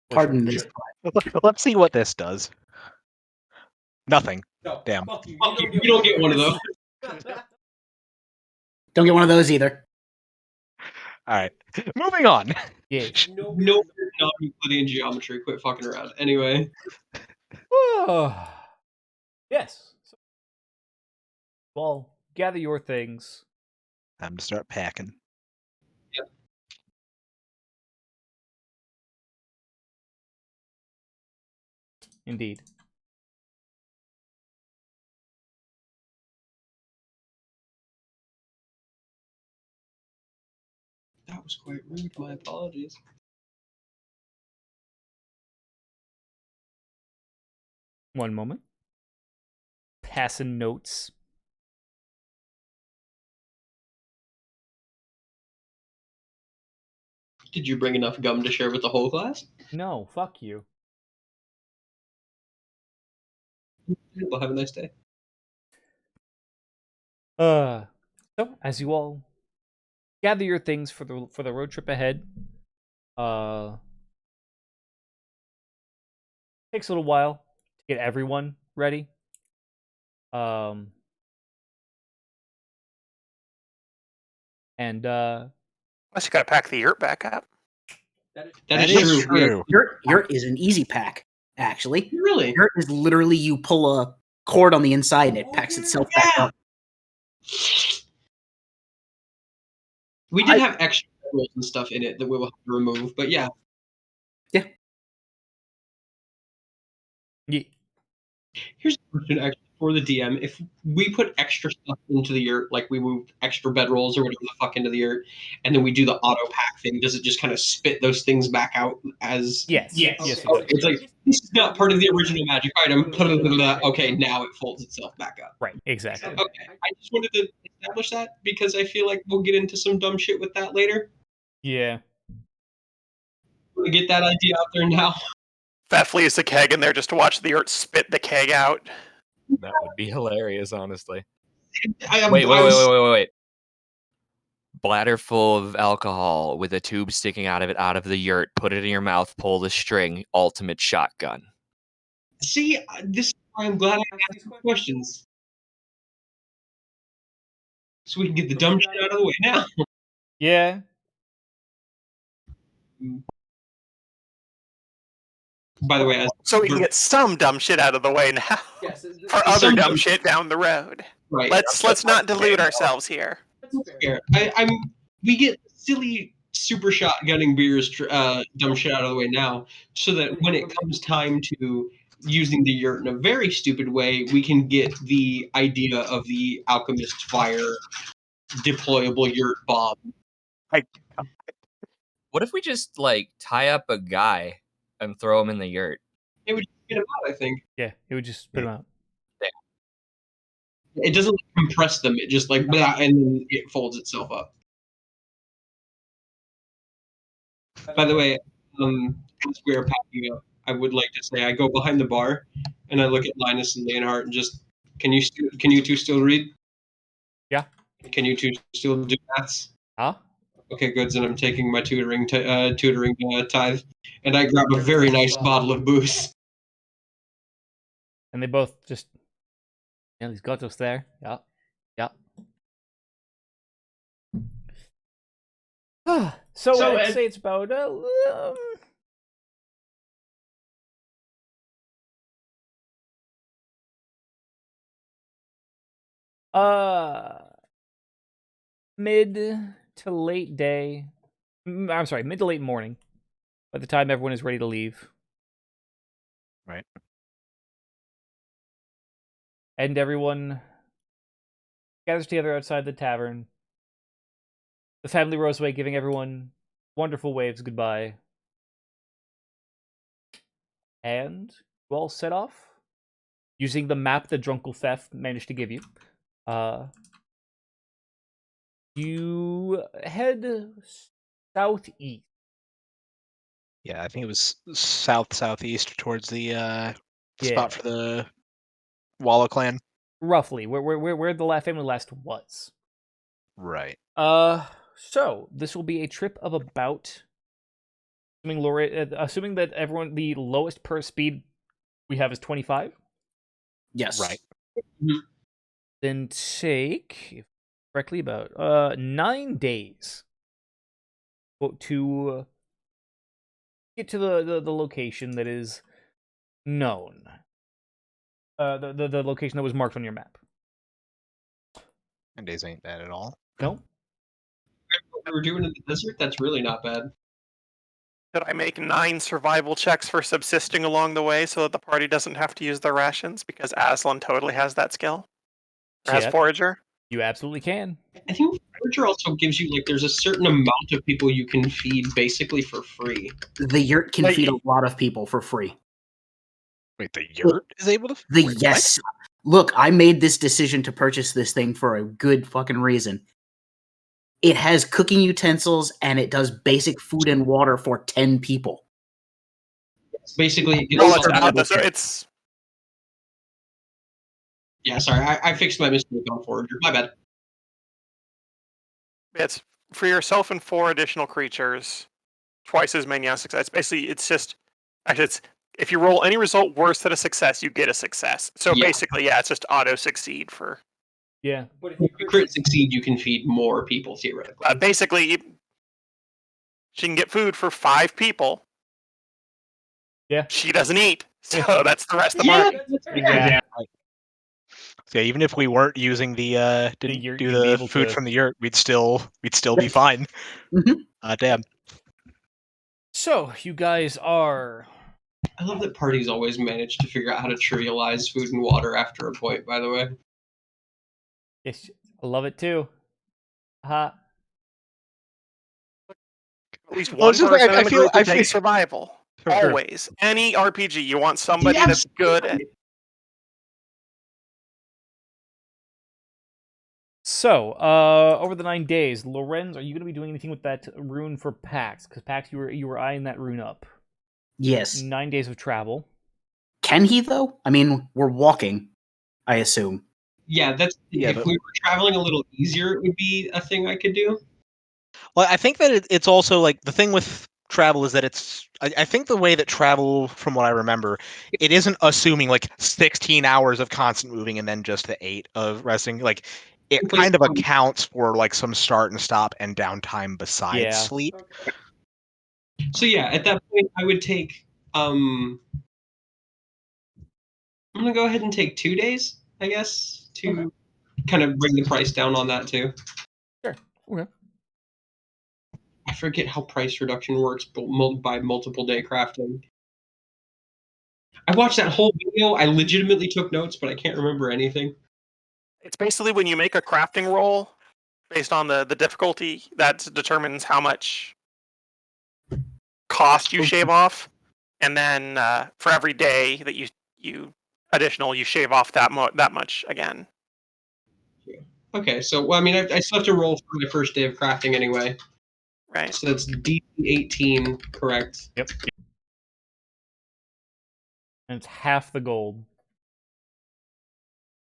Pardon this. Let's see what this does. Nothing. No, Damn. fuck you. You don't get one of those. Don't get one of those either. All right. Moving on. Yeah. No, not Euclidean geometry. Quit fucking around. Anyway. Yes. Well, gather your things. Time to start packing. Yep. Indeed. That was quite rude. My apologies. One moment. Passing notes. Did you bring enough gum to share with the whole class? No, fuck you. Well, have a nice day. So as you all gather your things for the road trip ahead, takes a little while to get everyone ready. Unless you gotta pack the yurt back up. That is true. Yurt is an easy pack, actually. Really? Yurt is literally you pull a cord on the inside and it packs itself back up. We did have extra rules and stuff in it that we will have to remove, but yeah. Yeah. Here's a question actually for the DM. If we put extra stuff into the yurt, like we moved extra bedrolls or whatever the fuck into the yurt, and then we do the auto pack thing, does it just kind of spit those things back out as... Yes. Yes. Yes. Okay, it's like, this is not part of the original magic item. Okay, now it folds itself back up. Right. Exactly. Okay, I just wanted to establish that because I feel like we'll get into some dumb shit with that later. Yeah. We'll get that idea out there now. Fat leaves the keg in there just to watch the yurt spit the keg out. That would be hilarious, honestly. Wait. Wait. Bladder full of alcohol with a tube sticking out of the yurt. Put it in your mouth. Pull the string. Ultimate shotgun. See, this is why I'm glad I asked these questions. So we can get the dumb shit out of the way now. Yeah. By the way, So we can get some dumb shit out of the way now. Yes, For other dumb shit down the road. right. Let's not delude ourselves here. Fair. We get silly super shotgunning beer's dumb shit out of the way now, so that when it comes time to using the yurt in a very stupid way, we can get the idea of the alchemist fire deployable yurt bomb. What if we just like tie up a guy and throw him in the yurt? It would get him out, I think. Yeah, it would just put him out. It doesn't compress them. It just like blah, and then it folds itself up. By the way, as we are packing up, I would like to say I go behind the bar and I look at Linus and Leonhardt and just, can you two still read? Yeah. Can you two still do maths? Huh? Okay, good. Then I'm taking my tutoring tithe, and I grab a very nice bottle of booze. And they both just, he's got us there. Yeah. So I'd say it's about mid to late day. I'm sorry, mid to late morning. By the time everyone is ready to leave. Right. And everyone gathers together outside the tavern. The family rows away, giving everyone wonderful waves goodbye. And you all set off using the map that Drunkle Theft managed to give you. You head southeast. Yeah, I think it was southeast towards the spot for the Walla clan. Roughly, where the family last was. Right. So this will be a trip of about, assuming that everyone, the lowest per speed we have is 25. Yes. Right. Then take, if correctly, about 9 days to get to the location that is known. The location that was marked on your map. 9 days ain't bad at all. No. What we were doing in the desert, that's really not bad. Should I make 9 survival checks for subsisting along the way so that the party doesn't have to use their rations? Because Aslan totally has that skill. Or has Forager. You absolutely can. I think Forager also gives you, like, there's a certain amount of people you can feed basically for free. The yurt can feed a lot of people for free. Wait, the yurt is able to? Yes. Look, I made this decision to purchase this thing for a good fucking reason. It has cooking utensils, and it does basic food and water for 10 people. Basically, it's... Yeah, sorry, I fixed my mistake on Forager. My bad. It's for yourself and 4 additional creatures, twice as many as success. Basically, it's just... Actually, it's... If you roll any result worse than a success, you get a success. So basically, it's just auto-succeed for... Yeah. But if you crit succeed, you can feed more people, theoretically. Basically, she can get food for 5 people. Yeah. She doesn't eat. So that's the rest of the party. Yeah. So yeah, even if we weren't using the food from the yurt, we'd still be fine. Damn. So you guys are... I love that parties always manage to figure out how to trivialize food and water after a point, by the way. Yes, I love it too. At least one person in the group would take survival. Always. Any RPG, you want somebody that's good at... So, over the 9 days, Lorenz, are you going to be doing anything with that rune for Pax? Because Pax, you were eyeing that rune up. Yes. 9 days of travel. Can he, though? I mean, we're walking, I assume. Yeah, if we were traveling a little easier, it would be a thing I could do. Well, I think that it's also, like, the thing with travel is that it's... I think the way that travel, from what I remember, it isn't assuming, like, 16 hours of constant moving and then just the 8 of resting. Like, it kind of accounts for, like, some start and stop and downtime besides sleep. So yeah, at that point, I would take... I'm going to go ahead and take 2 days, I guess, to kind of bring the price down on that, too. Sure. Okay. I forget how price reduction works by multiple day crafting. I watched that whole video. I legitimately took notes, but I can't remember anything. It's basically when you make a crafting roll based on the difficulty, that determines how much cost you shave off, and then for every day that you shave off that much again. Okay, so well, I mean, I still have to roll for my first day of crafting anyway. Right. So that's D18, correct? Yep. And it's half the gold.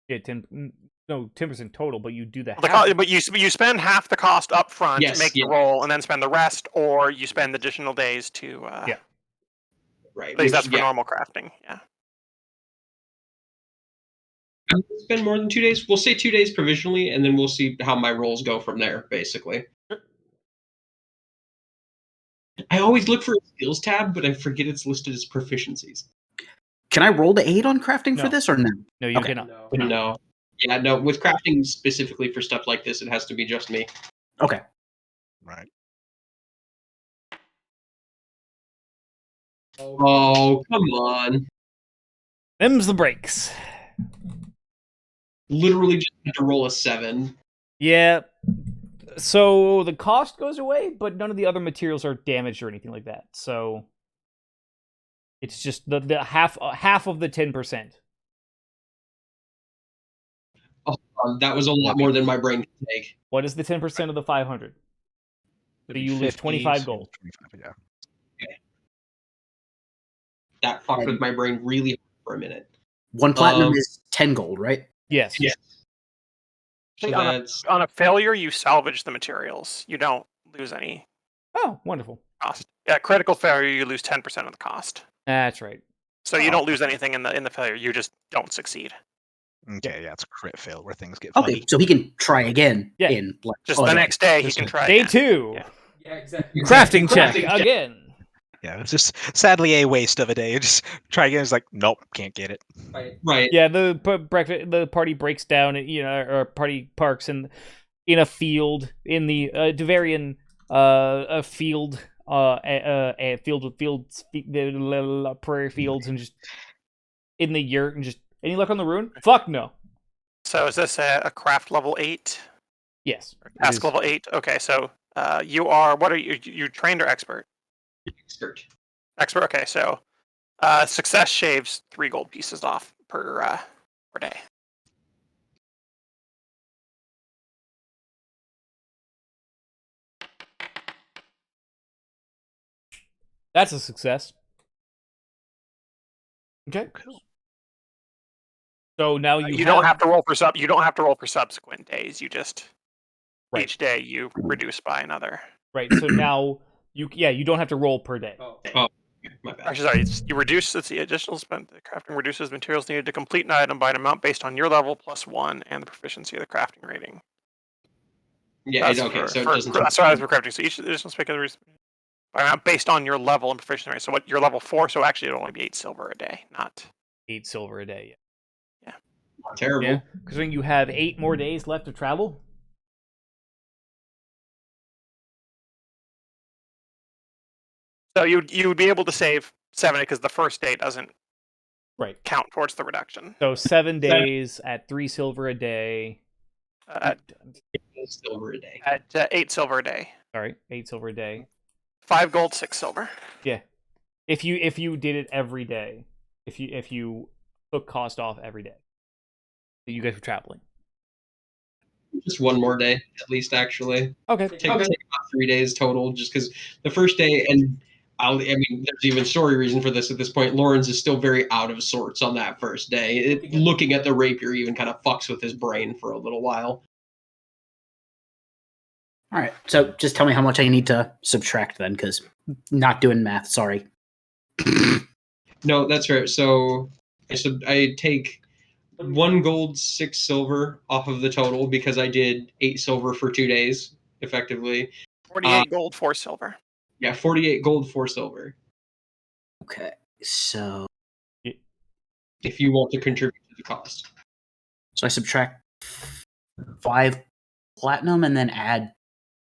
Yeah, 10% total, but you do the half. But you spend half the cost up front to make the roll, and then spend the rest, or you spend additional days to. Yeah. Right. At least that's for normal crafting. Yeah. I'm going to spend more than 2 days. We'll say 2 days provisionally, and then we'll see how my rolls go from there, basically. I always look for a skills tab, but I forget it's listed as proficiencies. Can I roll to 8 on crafting for this or no? No, you cannot. No. Yeah, no. With crafting specifically for stuff like this, it has to be just me. Okay. Right. Oh, come on. Them's the breaks. Literally just had to roll a 7. Yeah. So the cost goes away, but none of the other materials are damaged or anything like that. So it's just the half of the 10%. Oh, that was a lot more than my brain could take. What is the 10% of the 500? So you lose 25 gold. 25, yeah. Okay. That fucked with my brain really hard for a minute. 1 platinum is 10 gold, right? Yes. Yes. So on a failure, you salvage the materials. You don't lose any. Oh, wonderful. Cost. Yeah, critical failure, you lose 10% of the cost. That's right. So you don't lose anything in the failure. You just don't succeed. Okay, yeah, it's a crit fail where things get Okay, funny. so he can try again Yeah. in Just the next day he can try. Day again. 2. Yeah, exactly. Crafting check again. Yeah, it's just sadly a waste of a day. Just try again. It's like, nope, can't get it. Right. Yeah, the party breaks down, or party parks in a field in the Devarian a field, a field with fields, prairie fields, and just in the yurt, and just any luck on the rune? Fuck no. So is this a craft level 8? Yes. Task level 8. Okay, so you are. What are you? You trained or expert? Expert. Expert. Okay, so success shaves 3 gold pieces off per day. That's a success. Okay. So now you don't have to roll for You don't have to roll for subsequent days. You just Right. each day you reduce by another. Right. So now you don't have to roll per day. Oh, my bad. Actually, sorry. You reduce. It's the additional spent. The crafting reduces materials needed to complete an item by an amount based on your level plus 1 and the proficiency of the crafting rating. Yeah. That's Okay. So it doesn't. That's why I was for crafting. So each additional spec by amount based on your level and proficiency rating. So what you're level 4. So actually, it'll only be 8 silver a day, not 8 silver a day. Not terrible. Yeah. Considering you have 8 more days left to travel. So you would be able to save 7 because the first day doesn't count towards the reduction. So 7 days at 3 silver a day. At 8 silver a day. At 8 silver a day. Sorry, 8 silver a day. 5 gold, 6 silver. Yeah. If you did it every day, if you took cost off every day, you guys were traveling. Just 1 more day, at least, actually. Okay. Take about 3 days total, just because the first day, and I mean, there's even story reason for this at this point. Lawrence is still very out of sorts on that first day. Looking at the rapier even kind of fucks with his brain for a little while. All right, so just tell me how much I need to subtract then, because not doing math. Sorry. No, that's right. So I take 1 gold, 6 silver off of the total because I did 8 silver for 2 days, effectively. 48 gold, 4 silver. Yeah, 48 gold, 4 silver. Okay, so if you want to contribute to the cost. So I subtract 5 platinum and then add,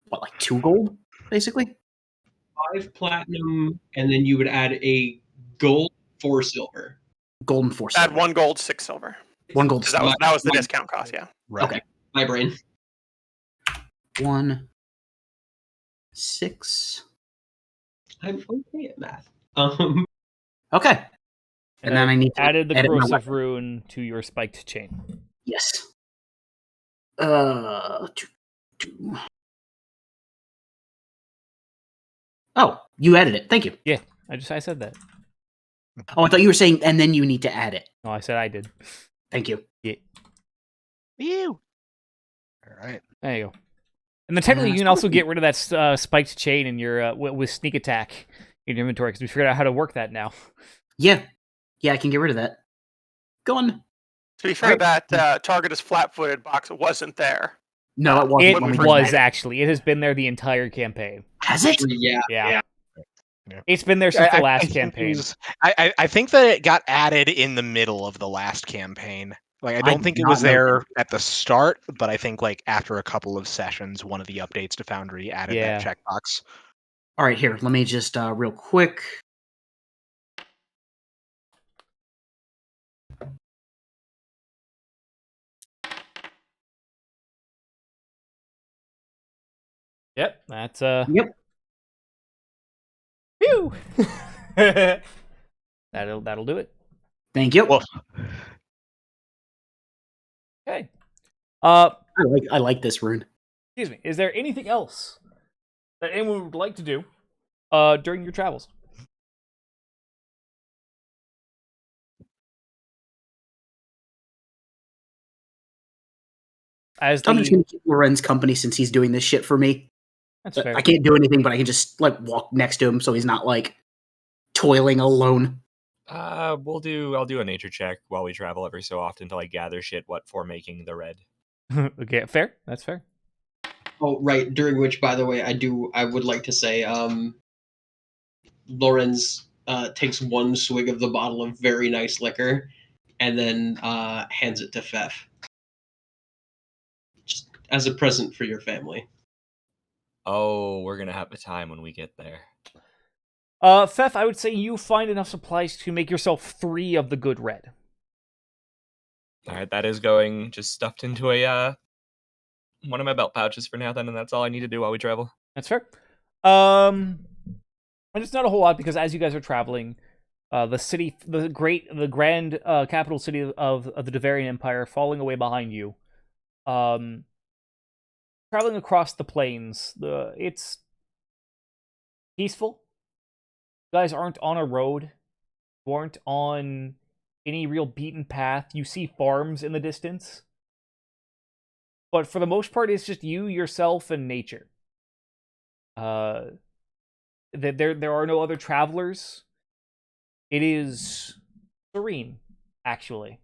what, like 2 gold? basically. 5 platinum, and then you would add a gold, 4 silver. Gold and 4 Add silver. 1 gold, 6 silver. 1 gold. 'Cause that was the discount cost, yeah. Right. Okay. My brain. 1, 6. I'm okay at math. Okay. And then I need to added the edit my corrosive weapon. rune to your spiked chain. Yes. Oh, you added it. Thank you. Yeah, I said that. Oh, I thought you were saying, and then you need to add it. No, I said I did. Thank you. Yeah. Ew. All right. There you go. And then technically, you can also get rid of that spiked chain in your with sneak attack in your inventory because we figured out how to work that now. Yeah. Yeah, I can get rid of that. Go on. To be fair, that target is flat-footed box wasn't there. No, it wasn't. It when we was did it. actually. It has been there the entire campaign. Has it? Yeah. Yeah. It's been there since the last campaign. I think that it got added in the middle of the last campaign. Like, I don't think it did was not know there at the start, but I think like after a couple of sessions, one of the updates to Foundry added that checkbox. All right, here. Let me just real quick. Yep, that's Yep. Phew. That'll do it. Thank you. Well, Okay. I like this rune. Excuse me. Is there anything else that anyone would like to do during your travels? I'm just gonna keep Loren's company since he's doing this shit for me. That's fair. I can't do anything, but I can just like walk next to him so he's not like toiling alone. I'll do a nature check while we travel every so often to like gather shit for making the red. Okay, fair. That's fair. Oh, right. During which, by the way, I would like to say, Lorenz takes one swig of the bottle of very nice liquor, and then hands it to Fef, just as a present for your family. Oh, we're gonna have a time when we get there. Fef, I would say you find enough supplies to make yourself 3 of the good red. All right, that is going just stuffed into a one of my belt pouches for now. Then, and that's all I need to do while we travel. That's fair. And it's not a whole lot because as you guys are traveling, the city, the grand capital city of the Devarian Empire, falling away behind you. Traveling across the plains, it's peaceful. You guys aren't on a road. You aren't on any real beaten path. You see farms in the distance. But for the most part, it's just you, yourself, and nature. There are no other travelers. It is serene, actually.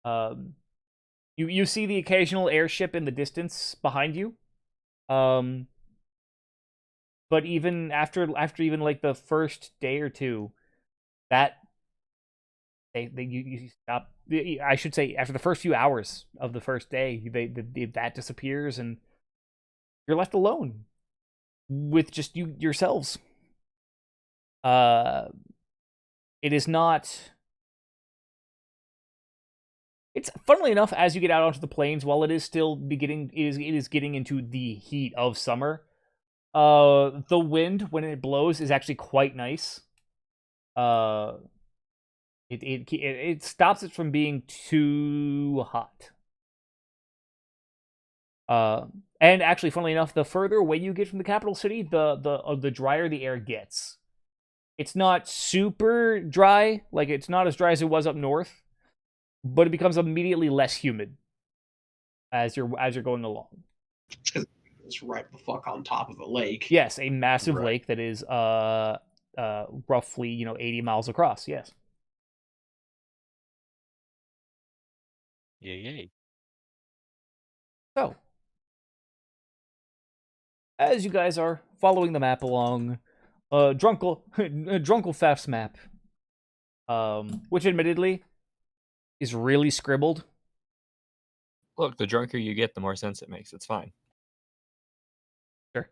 You see the occasional airship in the distance behind you. But even after even like the first day or two, that you stop. I should say after the first few hours of the first day, that disappears and you're left alone with just yourselves. It is not. It's funnily enough, as you get out onto the plains, while it is still it is getting into the heat of summer. The wind when it blows is actually quite nice. It stops it from being too hot. And actually, funnily enough, the further away you get from the capital city, the drier the air gets. It's not super dry, like it's not as dry as it was up north, but it becomes immediately less humid as you're going along. It's right the fuck on top of a lake. Yes, a massive lake that is roughly 80 miles across. Yes. Yay. So, as you guys are following the map along, Drunkle Faf's map, which admittedly is really scribbled. Look, the drunker you get, the more sense it makes. It's fine. Sure.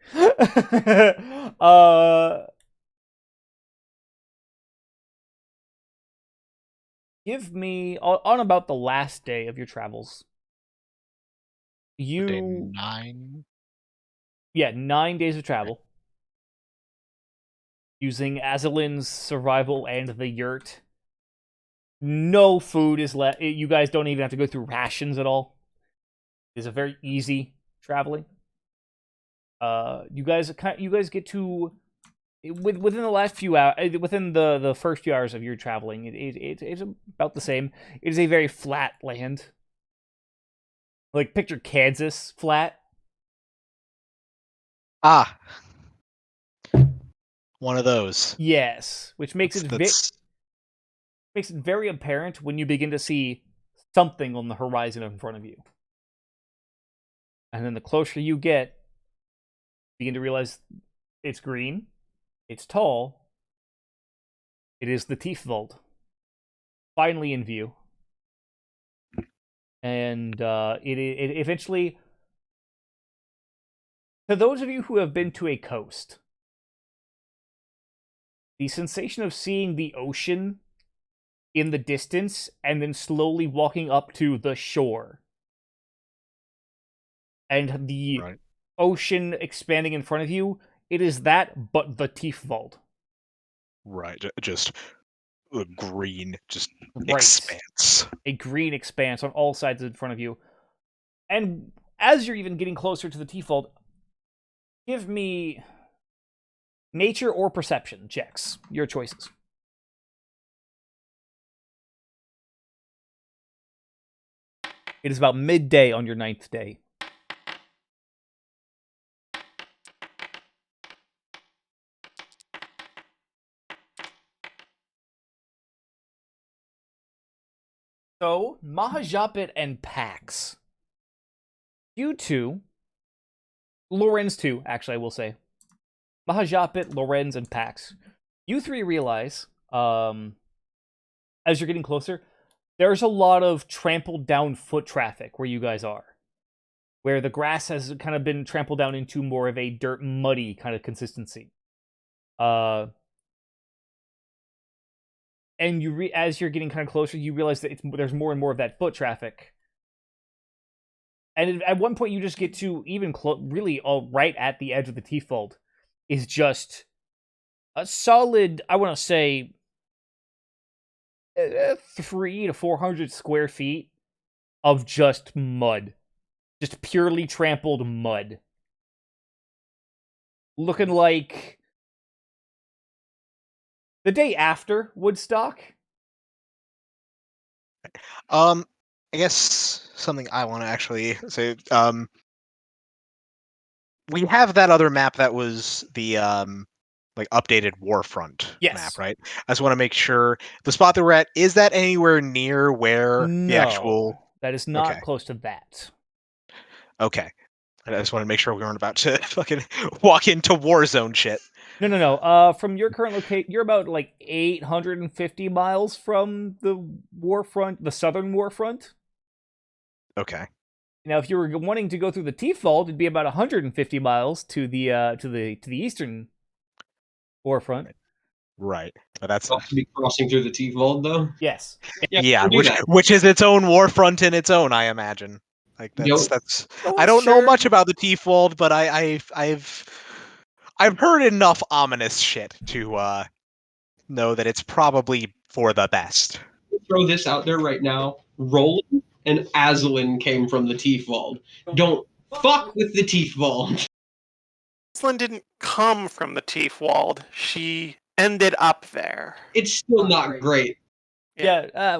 Give me on about the last day of your travels. Day 9. Yeah, 9 days of travel. Using Azalin's survival and the yurt. No food is left. You guys don't even have to go through rations at all. It's a very easy traveling. You guys get to within the last few hours, within the first few hours of your traveling, it's about the same. It is a very flat land. Like picture Kansas flat. Ah, one of those. Yes, which makes it very apparent when you begin to see something on the horizon in front of you. And then the closer you get, you begin to realize it's green, it's tall, it is the Tiefwald. Finally in view. And it eventually, to those of you who have been to a coast, the sensation of seeing the ocean in the distance and then slowly walking up to the shore and the ocean expanding in front of you, it is that, but the Tiefwald. Right, just a green, expanse. A green expanse on all sides in front of you. And as you're even getting closer to the Tiefwald, give me nature or perception checks. Your choices. It is about midday on your 9th day. So, Mahajapit and Pax. You two, Lorenz too, actually, I will say. Mahajapit, Lorenz, and Pax. You three realize, as you're getting closer, there's a lot of trampled down foot traffic where you guys are. Where the grass has kind of been trampled down into more of a dirt, muddy kind of consistency. And as you're getting kind of closer, you realize that there's more and more of that foot traffic. And at one point, you just get to even really right at the edge of the Tiefwald is just a solid, I want to say, 300 to 400 square feet of just mud. Just purely trampled mud. Looking like the day after Woodstock. I guess something I want to actually say. We have that other map that was the like updated Warfront map, right? I just want to make sure the spot that we're at, is that anywhere near where the actual? That is not close to that. Okay. I just want to make sure we weren't about to fucking walk into Warzone shit. No. From your current location, you're about like 850 miles from the Warfront, the southern Warfront. Okay. Now, if you were wanting to go through the Tiefwald, it'd be about 150 miles to the eastern Warfront. Right. But that's to be crossing through the Tiefwald, though. Yes. Yeah, which is its own Warfront in its own, I imagine. Like that's I don't know much about the Tiefwald, but I've heard enough ominous shit to know that it's probably for the best. Throw this out there right now. Roland and Azalin came from the Tiefwald. Don't fuck with the Tiefwald. Azalin didn't come from the Tiefwald. She ended up there. It's still not great. Yeah,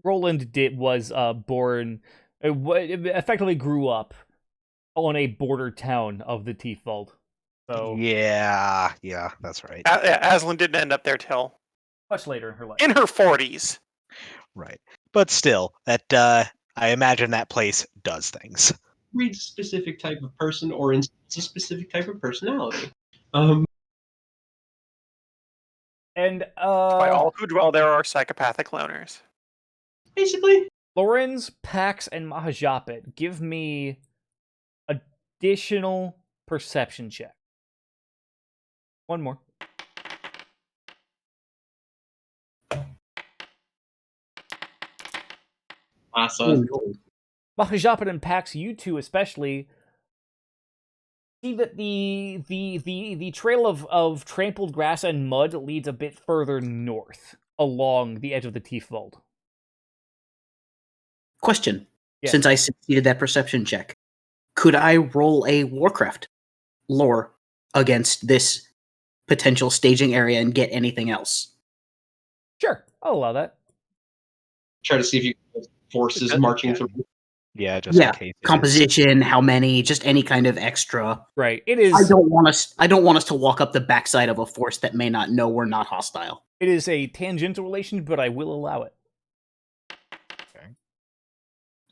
Roland was born, effectively grew up on a border town of the Tiefwald. So yeah, that's right. Azalin didn't end up there till much later in her life. In her 40s. Right. But still, that I imagine that place does things. Reads a specific type of person or it's a specific type of personality. And by all who dwell there are psychopathic loners. Basically. Lorenz, Pax, and Mahajapit, give me additional perception check. One more. Awesome. Mahajappan and Pax, you two especially, see that the trail of trampled grass and mud leads a bit further north along the edge of the Tiefwald. Question. Yes. Since I succeeded that perception check, could I roll a Warcraft lore against this potential staging area and get anything else? Sure, I'll allow that. Try to see if you can forces marching through. Yeah, just in case. Composition, how many, just any kind of extra. Right. It is. I don't want us to walk up the backside of a force that may not know we're not hostile. It is a tangential relation, but I will allow it.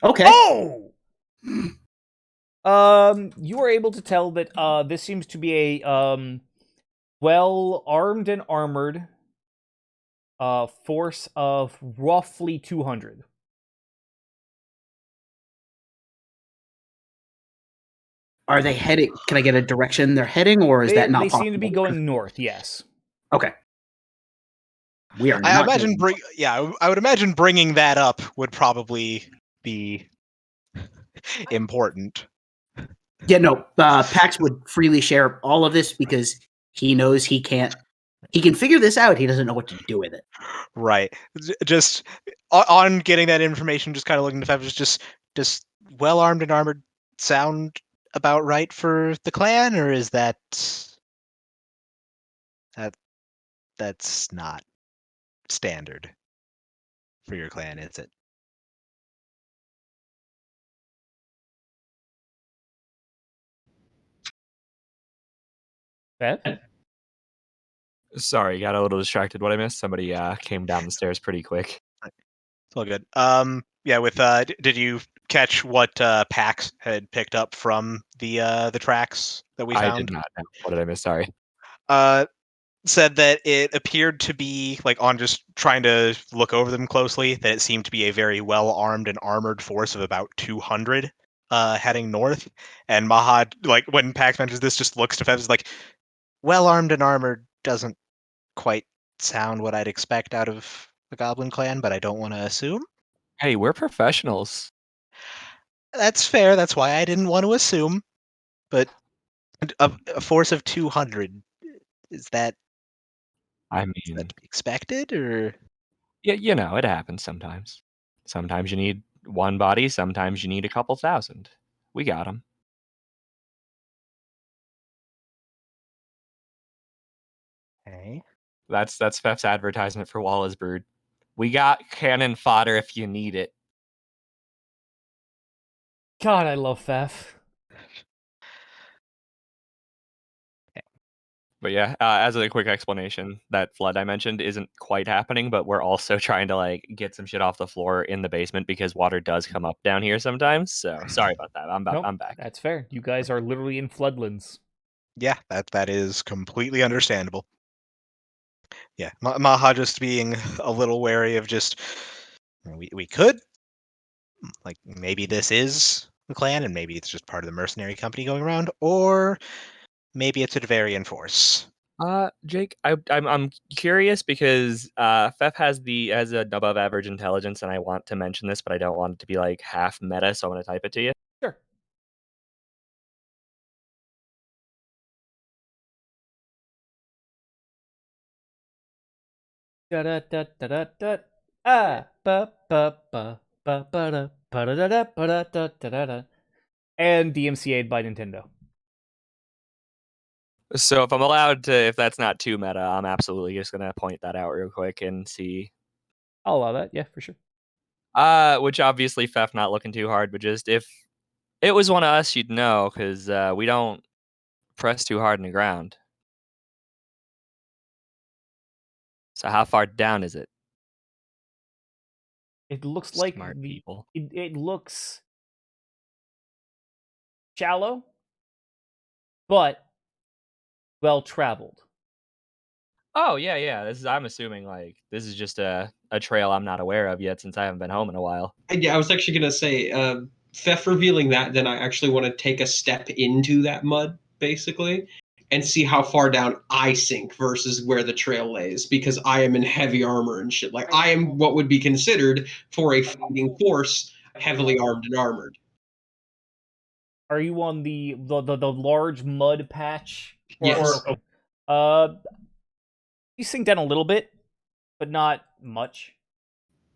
Okay. Oh! You are able to tell that this seems to be a well armed and armored force of roughly 200. Are they heading? Can I get a direction they're heading, or is that not possible? They seem to be going north, yes. Okay. We are I imagine I would imagine bringing that up would probably be important. Yeah, no. Pax would freely share all of this because he knows he can figure this out. He doesn't know what to do with it. Right. Just on getting that information, just kind of looking to Fev, just well armed and armored sound about right for the clan, or is that's not standard for your clan, is it? That? Sorry, got a little distracted. What I missed? Somebody came down the stairs pretty quick. It's all good. Yeah. With did you catch what Pax had picked up from the tracks that we found? I did not know. What did I miss? Sorry. Said that it appeared to be like on just trying to look over them closely, that it seemed to be a very well armed and armored force of about 200 heading north. And Mahad, like when Pax mentions this, just looks to Fev, is like, well armed and armored doesn't quite sound what I'd expect out of the Goblin Clan, but I don't want to assume. Hey, we're professionals. That's fair. That's why I didn't want to assume. But a force of 200, is that I is mean, that to be expected, or? yeah, it happens sometimes. Sometimes you need one body. Sometimes you need a couple thousand. We got them. Okay. That's Fef's advertisement for Wallace Brood. We got cannon fodder if you need it. God, I love Fef. But yeah, as a quick explanation, that flood I mentioned isn't quite happening, but we're also trying to like get some shit off the floor in the basement because water does come up down here sometimes. So sorry about that. I'm back. That's fair. You guys are literally in floodlands. Yeah, that is completely understandable. Yeah, Maha just being a little wary of just we could like maybe this is the clan and maybe it's just part of the mercenary company going around, or maybe it's a Devarian force. Jake, I'm curious because Fef has an above average intelligence, and I want to mention this, but I don't want it to be like half meta, so I'm gonna type it to you. Sure. Da da da da da da. Ah ba ba ba ba ba da ba da da da ba da da da da da. And DMCA'd by Nintendo. So if I'm allowed to, if that's not too meta, I'm absolutely just gonna point that out real quick and see. I'll allow that, yeah, for sure. Which obviously Fef not looking too hard, but just if it was one of us, you'd know because we don't press too hard in the ground. So how far down is it? It looks like Smart people. It looks shallow, but well traveled. Oh yeah. I'm assuming like this is just a trail I'm not aware of yet since I haven't been home in a while. Yeah, I was actually gonna say, Fef revealing that, then I actually want to take a step into that mud basically, and see how far down I sink versus where the trail lays, because I am in heavy armor and shit. Like, I am what would be considered, for a fighting force, heavily armed and armored. Are you on the large mud patch? Yes. You sink down a little bit, but not much.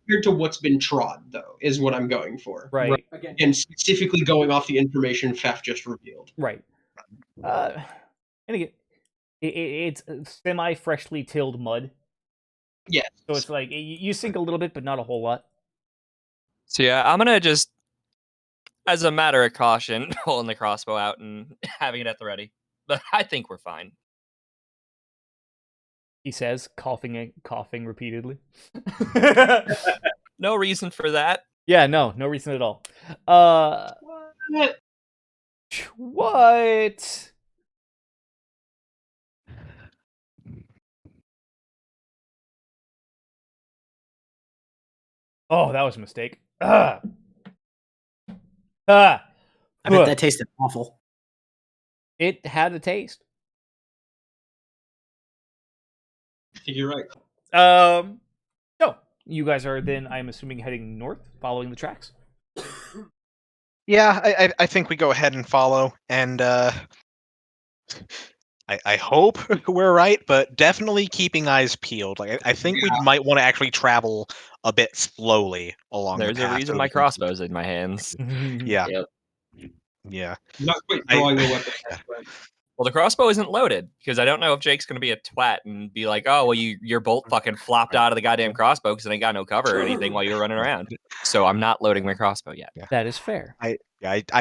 Compared to what's been trod, though, is what I'm going for. Right. And specifically going off the information Fef just revealed. Right. And again, it's semi-freshly tilled mud. Yes. So it's like, you sink a little bit, but not a whole lot. So yeah, I'm gonna just, as a matter of caution, pulling the crossbow out and having it at the ready. But I think we're fine. He says, coughing repeatedly. No reason for that. Yeah, no reason at all. What? Oh, that was a mistake. I bet that tasted awful. It had a taste. I think you're right. So you guys are then, I'm assuming, heading north, following the tracks. Yeah, I think we go ahead and follow, and I hope we're right, but definitely keeping eyes peeled. Like I think we might want to actually travel a bit slowly along There's the path. a reason so my we can keep- crossbow's in my hands. Yeah. Yep. Yeah. Not quite drawing a weapon. Well, the crossbow isn't loaded because I don't know if Jake's going to be a twat and be like, "Oh, well, your bolt fucking flopped out of the goddamn crossbow because it ain't got no cover or anything while you were running around." So I'm not loading my crossbow yet. That is fair. I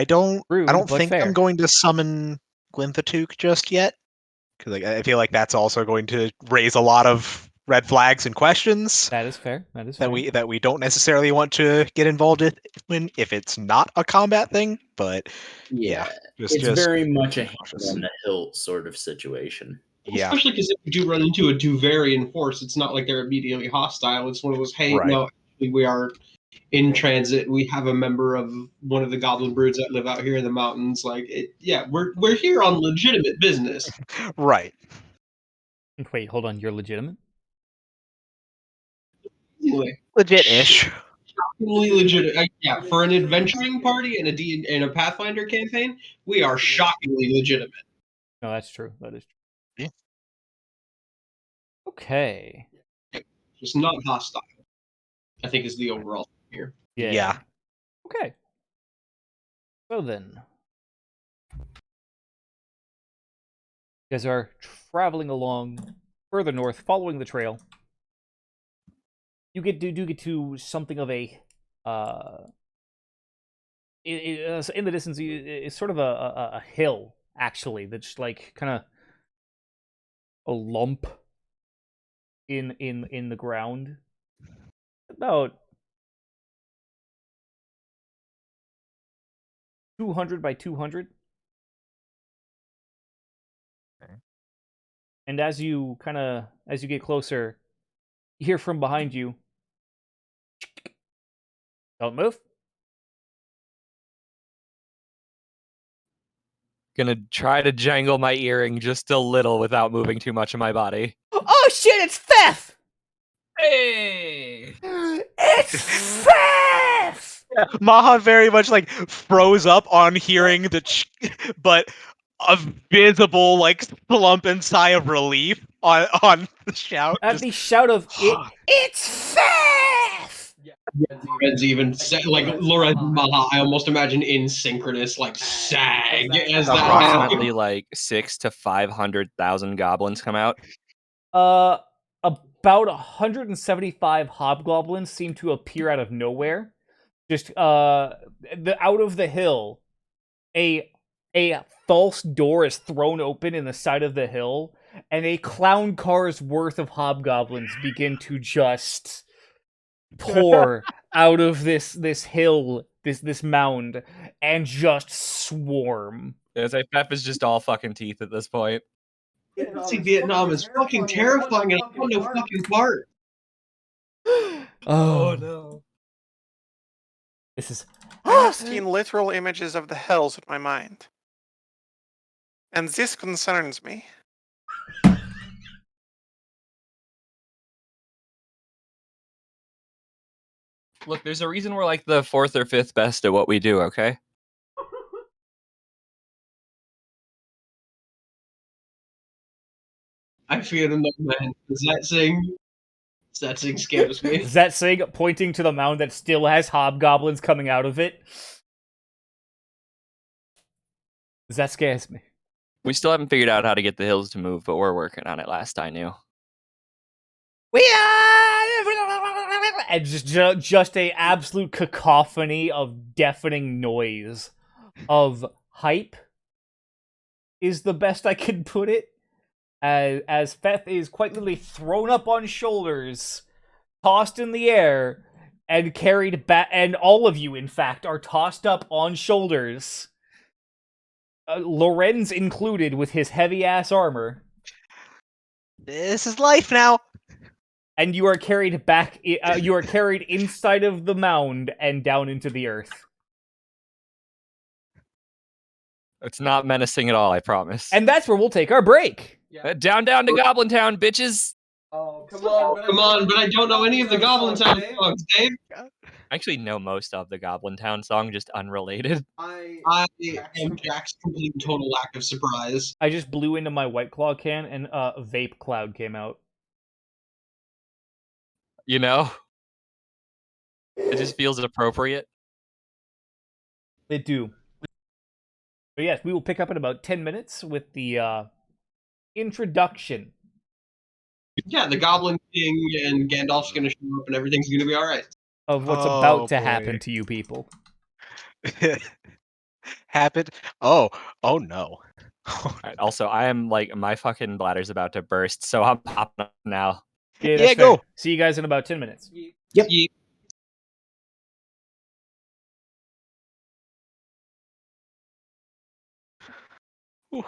don't Rude, I don't but think fair. I'm going to summon Glinthatook just yet, because I feel like that's also going to raise a lot of red flags and questions That is fair. That is that fair. that we don't necessarily want to get involved in if it's not a combat thing. But Yeah. just It's very much a hand cautious. on the hilt sort of situation. Yeah. Especially because if you do run into a Duvarian force, it's not like they're immediately hostile. It's one of those, hey, Right. no, we are in transit. We have a member of one of the goblin broods that live out here in the mountains. Like, we're here on legitimate business. Right. Wait, hold on. You're legitimate? Anyway, Legit-ish. shockingly legit. Yeah, for an adventuring party and a Pathfinder campaign, we are shockingly legitimate. No, that's true. That is true. Yeah. Okay. Just not hostile, I think, is the overall thing here. Yeah. Okay. So then, you guys are traveling along further north, following the trail. You do get to something of a in the distance. It's sort of a hill, actually. That's like kind of a lump in the ground, about 200 by 200. Okay. And as you get closer, you hear from behind you, "Don't move." Gonna try to jangle my earring just a little without moving too much of my body. Oh shit! It's Theft. Hey! It's Theft. Maha very much like froze up on hearing the but a visible like slump and sigh of relief on the shout. At Just- the shout of it's Theft. Lorenz even said, like, Lorenz and Maha, I almost imagine in synchronous, like, sag as that Approximately happened. like 600,000 to 500,000 goblins come out. About 175 hobgoblins seem to appear out of nowhere. Just out of the hill, a false door is thrown open in the side of the hill, and a clown car's worth of hobgoblins begin to just pour out of this hill, this mound, and just swarm. It's like Pep is just all fucking teeth at this point. See, Vietnam is fucking terrifying and I want no fucking part. Oh no. This is I'm seeing literal images of the hells in my mind. And this concerns me. Look, there's a reason we're like the 4th or 5th best at what we do, okay? I fear the man. That thing scares me. Is that saying pointing to the mound that still has hobgoblins coming out of it? That scares me. We still haven't figured out how to get the hills to move, but we're working on it last I knew. We are, and just a absolute cacophony of deafening noise, of hype, is the best I can put it. As Feth is quite literally thrown up on shoulders, tossed in the air, and carried back, and all of you, in fact, are tossed up on shoulders. Lorenz included with his heavy-ass armor. This is life now. And you are carried back, you are carried inside of the mound and down into the earth. It's not menacing at all, I promise. And that's where we'll take our break. Down to Goblin Town, bitches! Oh, Come on, but I don't know any of the Goblin Town songs, Dave. I actually know most of the Goblin Town song, just unrelated. I am Jack's complete and total lack of surprise. I just blew into my White Claw can and a vape cloud came out. You know? It just feels appropriate. They do. But yes, we will pick up in about 10 minutes with the introduction. Yeah, the Goblin King and Gandalf's gonna show up and everything's gonna be alright. Of what's Oh, about to boy. happen to you people. Happened. Oh no. Alright, also, I am like, my fucking bladder's about to burst, so I'm popping up now. Yeah, Yeah, fair. go. See you guys in about 10 minutes. Yep. Yeah. Whew.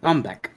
I'm back.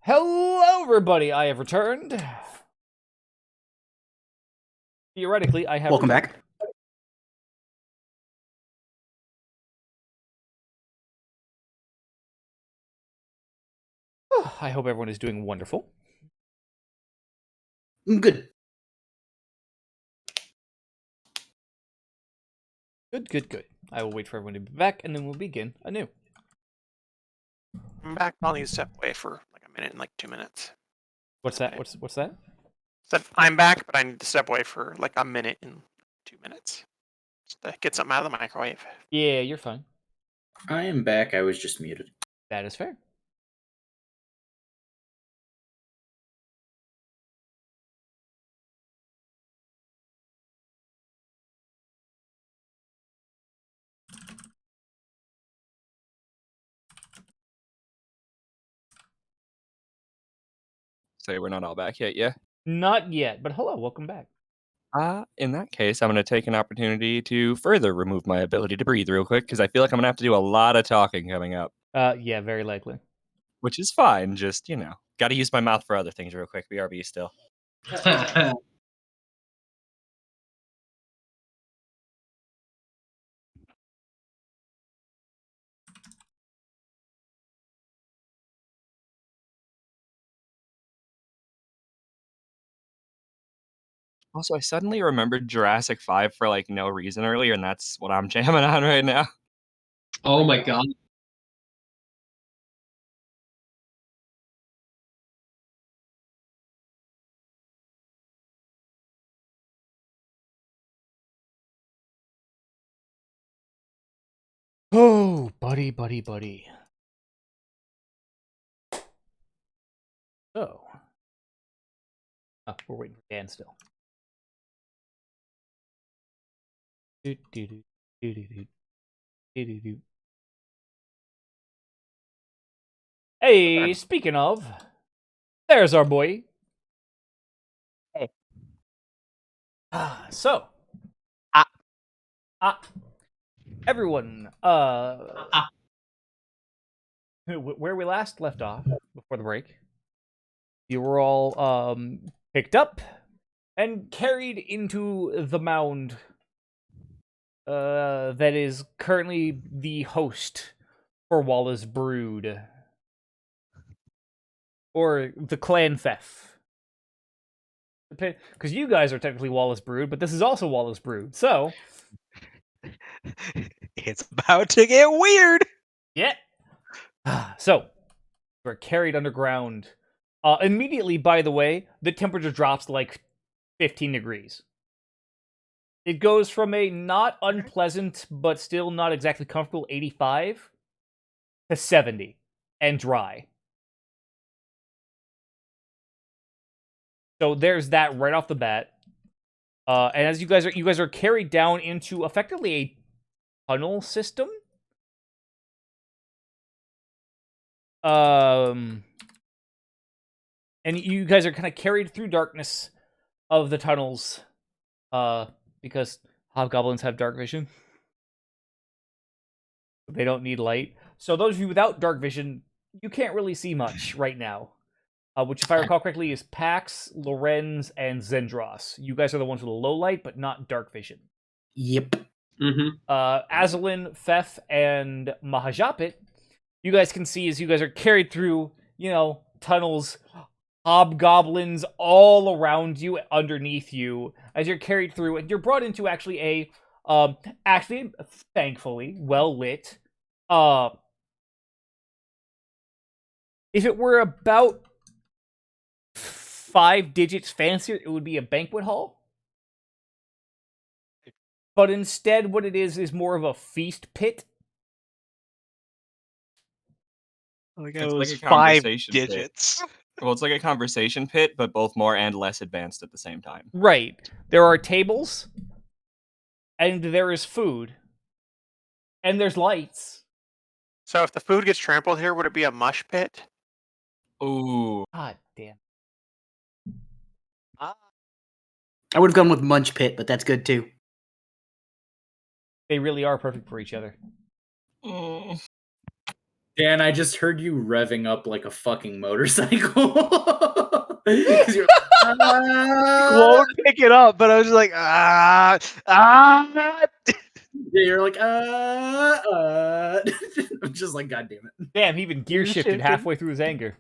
Hello, everybody. I have returned. Theoretically, I have Welcome returned. back. I hope everyone is doing wonderful. Good. Good, good, good. I will wait for everyone to be back, and then we'll begin anew. I'm back. I'll need to step away for like a minute and like 2 minutes. What's that? What's that? Said I'm back, but I need to step away for like a minute and 2 minutes. Just to get something out of the microwave. Yeah, you're fine. I am back. I was just muted. That is fair. Say we're not all back yet, yeah? Not yet, but hello, welcome back. In that case, I'm going to take an opportunity to further remove my ability to breathe real quick, because I feel like I'm going to have to do a lot of talking coming up. Yeah, very likely. Which is fine, just, got to use my mouth for other things real quick. BRB still. Also, I suddenly remembered Jurassic 5 for, like, no reason earlier, and that's what I'm jamming on right now. Oh my god. Oh, buddy, buddy, buddy. So. Oh, we're waiting for Dan still. Hey, speaking of, there's our boy. Hey. So. Everyone, where we last left off before the break, you were all picked up and carried into the mound that is currently the host for Wallace Brood, or the Clan Thef. Because you guys are technically Wallace Brood, but this is also Wallace Brood. So it's about to get weird. yeah. So we're carried underground. Immediately, by the way, the temperature drops to like 15 degrees. It goes from a not unpleasant, but still not exactly comfortable 85 to 70 and dry. So there's that right off the bat. And as you guys are carried down into effectively a tunnel system. And you guys are kind of carried through darkness of the tunnels. Because hobgoblins have dark vision. They don't need light. So those of you without dark vision, you can't really see much right now. Which, if I recall correctly, is Pax, Lorenz, and Zendros. You guys are the ones with a low light, but not dark vision. Yep. Azalin, Fef, and Mahajapit, you guys can see as you guys are carried through, tunnels, hobgoblins all around you, underneath you, as you're carried through, and you're brought into actually thankfully, well-lit, if it were about 5 digits fancier, it would be a banquet hall. But instead, what it is more of a feast pit. Like It's it like was a 5 conversation pit. digits. Well, it's like a conversation pit, but both more and less advanced at the same time. Right. There are tables, and there is food, and there's lights. So if the food gets trampled here, would it be a mush pit? Ooh. God damn. I would have gone with Munch Pit, but that's good too. They really are perfect for each other. Dan, I just heard you revving up like a fucking motorcycle. 'Cause you're like, Won't pick it up, but I was just like, Yeah, you're like, I'm just like, God damn it. Damn, he even gear shifted shifted. halfway through his anger.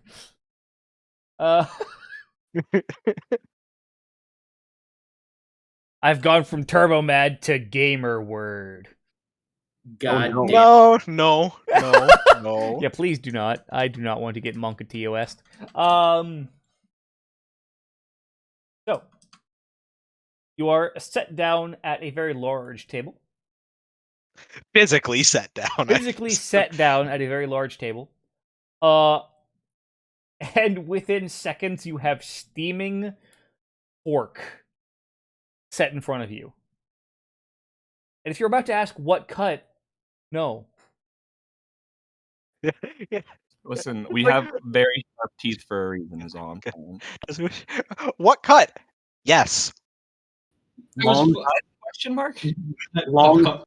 I've gone from turbo mad to gamer word. God no. damn. no. No. Yeah, please do not. I do not want to get Monka TOS'd. So, you are set down at a very large table. Physically set down. Physically set down at a very large table. And within seconds, you have steaming pork set in front of you. And if you're about to ask what cut, no. Yeah. Listen, we have very sharp teeth for a reason, is all I'm saying. What cut? Yes. Long, Question mark? long.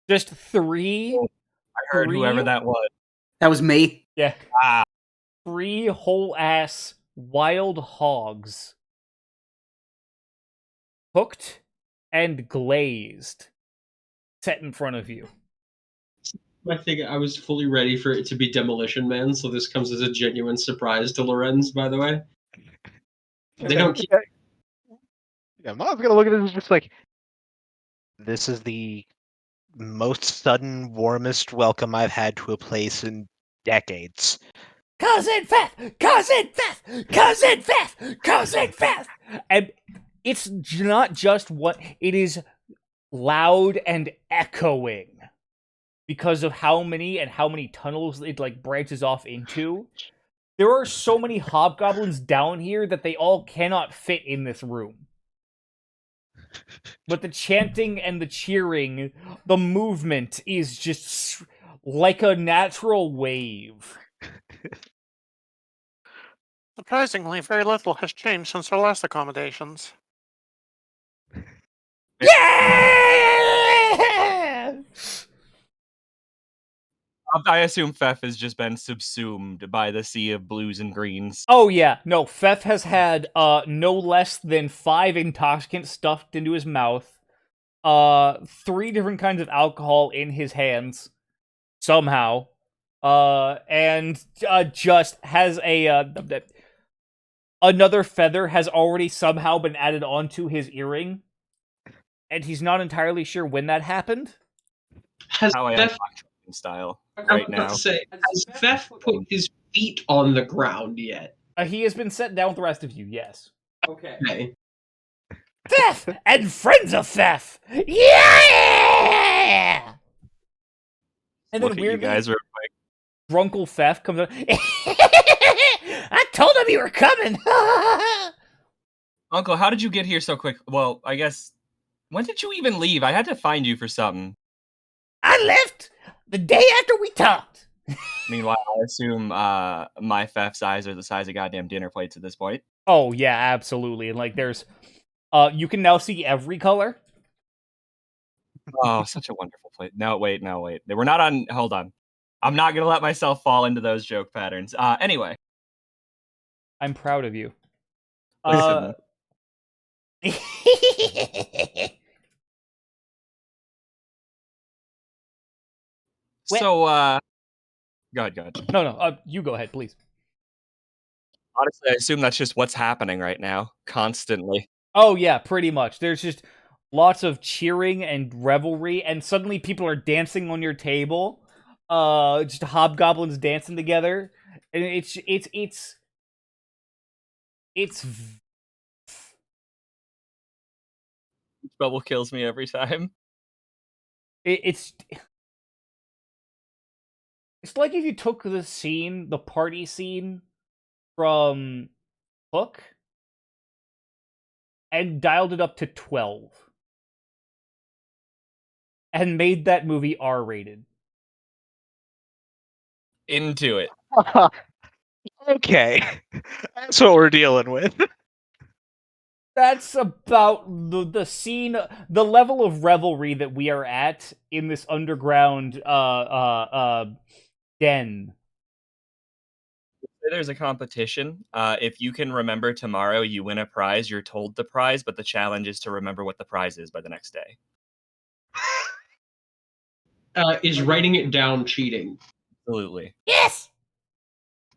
Just 3. I heard whoever that was. That was me. Yeah. Ah. 3 whole ass wild hogs. Cooked and glazed. Set in front of you. I think I was fully ready for it to be Demolition Man, so this comes as a genuine surprise to Lorenz, by the way. They don't keep... Yeah, Mom's gonna look at this and just like, this is the most sudden, warmest welcome I've had to a place in decades. Cousin Feth! Cousin Feth! Cousin Feth! Cousin Feth! And it's not just what it is, loud and echoing because of how many tunnels it like branches off into. There are so many hobgoblins down here that they all cannot fit in this room. But the chanting and the cheering, the movement is just like a natural wave. Surprisingly, very little has changed since our last accommodations. Yeah! I assume Fef has just been subsumed by the sea of blues and greens. Oh yeah, no, Fef has had no less than 5 intoxicants stuffed into his mouth, 3 different kinds of alcohol in his hands, somehow, and just has a another feather has already somehow been added onto his earring, and he's not entirely sure when that happened. Has How I Fef, unlock in style I was right about now. to say, has Fef put his feet on the ground yet? He has been set down with the rest of you, yes. Okay. Theft and friends of theft. Yeah! And Look then at you weirdly, guys real quick. Drunkle Theft comes up. I told him you were coming. Uncle, how did you get here so quick? Well, I guess. When did you even leave? I had to find you for something. I left the day after we talked. Meanwhile, I assume my Fef's eyes are the size of goddamn dinner plates at this point. Oh yeah, absolutely. And like, there's, you can now see every color. Oh, such a wonderful place. No, wait. We're not on. Hold on. I'm not gonna let myself fall into those joke patterns. Anyway. I'm proud of you. Listen. So, go ahead. No, you go ahead, please. Honestly, I assume that's just what's happening right now, constantly. Oh yeah, pretty much. There's just lots of cheering and revelry, and suddenly people are dancing on your table. Just hobgoblins dancing together, and it's Bubble kills me every time. it's like if you took the party scene from Hook, and dialed it up to 12. And made that movie R-rated. Into it. Okay. That's what we're dealing with. That's about the scene, the level of revelry that we are at in this underground den. There's a competition. If you can remember tomorrow, you win a prize. You're told the prize, but the challenge is to remember what the prize is by the next day. Is writing it down cheating? Absolutely. Yes.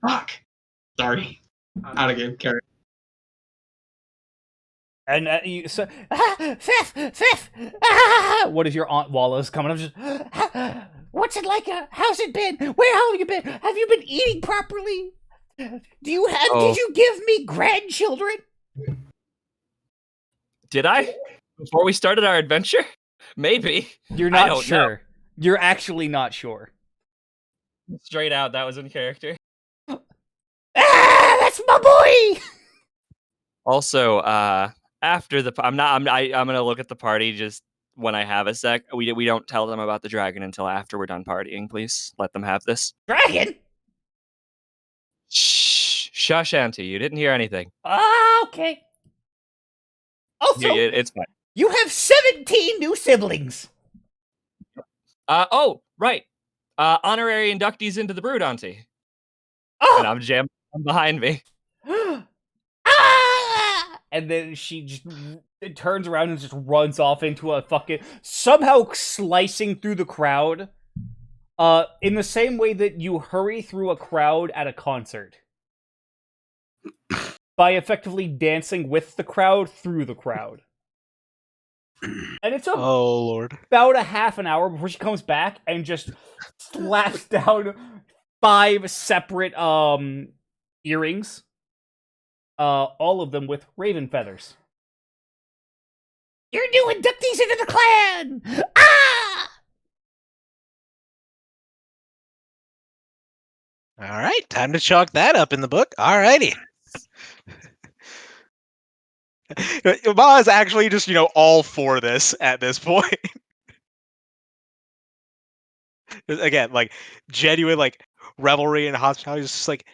Fuck. Sorry. Out again. Carry. And Theft. What is your Aunt Wallace coming up? Just, What's it like? How's it been? Where have you been? Have you been eating properly? Did you give me grandchildren? Did I? Before we started our adventure? Maybe. You're I not don't sure. know. You're actually not sure. Straight out, that was in character. That's my boy. Also, after the I'm gonna look at the party just when I have a sec. We don't tell them about the dragon until after we're done partying. Please let them have this. Dragon. Shh, shush, Auntie. You didn't hear anything. Okay. Also, It's fine. you have 17 new siblings. Oh, right. Honorary inductees into the brood, Auntie. And I'm jammed behind me. And then she just turns around and just runs off into a fucking, somehow slicing through the crowd. In the same way that you hurry through a crowd at a concert. By effectively dancing with the crowd through the crowd. And it's oh Lord, about a half an hour before she comes back and just slaps down 5 separate earrings. All of them with raven feathers. You're new inductees into the clan! Ah! all right, time to chalk that up in the book. All righty. Ma is actually just, all for this at this point. Again, like, genuine, like, revelry and hospitality is just like,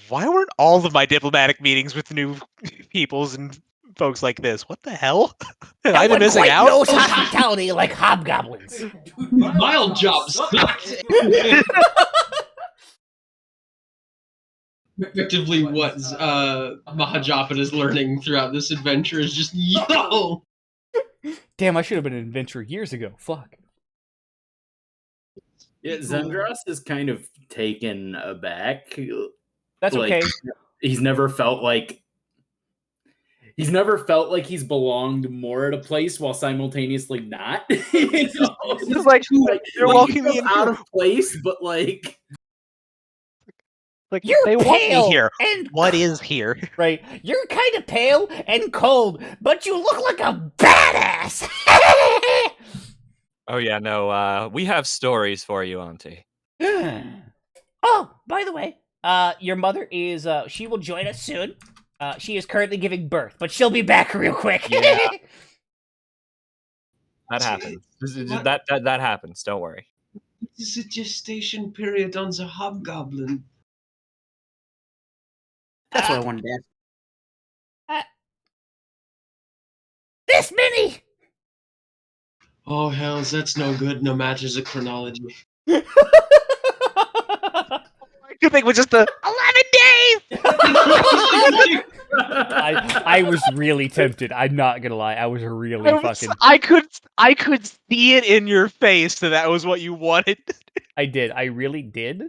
why weren't all of my diplomatic meetings with new peoples and folks like this? What the hell? Am I missing out? Knows hospitality like hobgoblins. Mild job sucks. Effectively, what Mahajappa is learning throughout this adventure is just yo. Damn, I should have been an adventurer years ago. Fuck. Yeah, Zendros is kind of taken aback. That's Like, okay. he's never felt like he's belonged more at a place while simultaneously not. It's like they're welcoming me in out here. of place, but like You're they want me pale here. and What is here? Right. You're kind of pale and cold, but you look like a badass. Oh yeah, no. We have stories for you, Auntie. Oh, by the way, your mother is she will join us soon. She is currently giving birth, but she'll be back real quick. Yeah. That See, happens. what- That happens. Don't worry. This is a gestation period on the hobgoblin. That's what I wanted to ask. This many. Oh hells, that's no good. No matches of chronology. I could think was just the 11 days. I was really tempted. I'm not gonna lie. I was really fucking. I could see it in your face that was what you wanted. I did. I really did.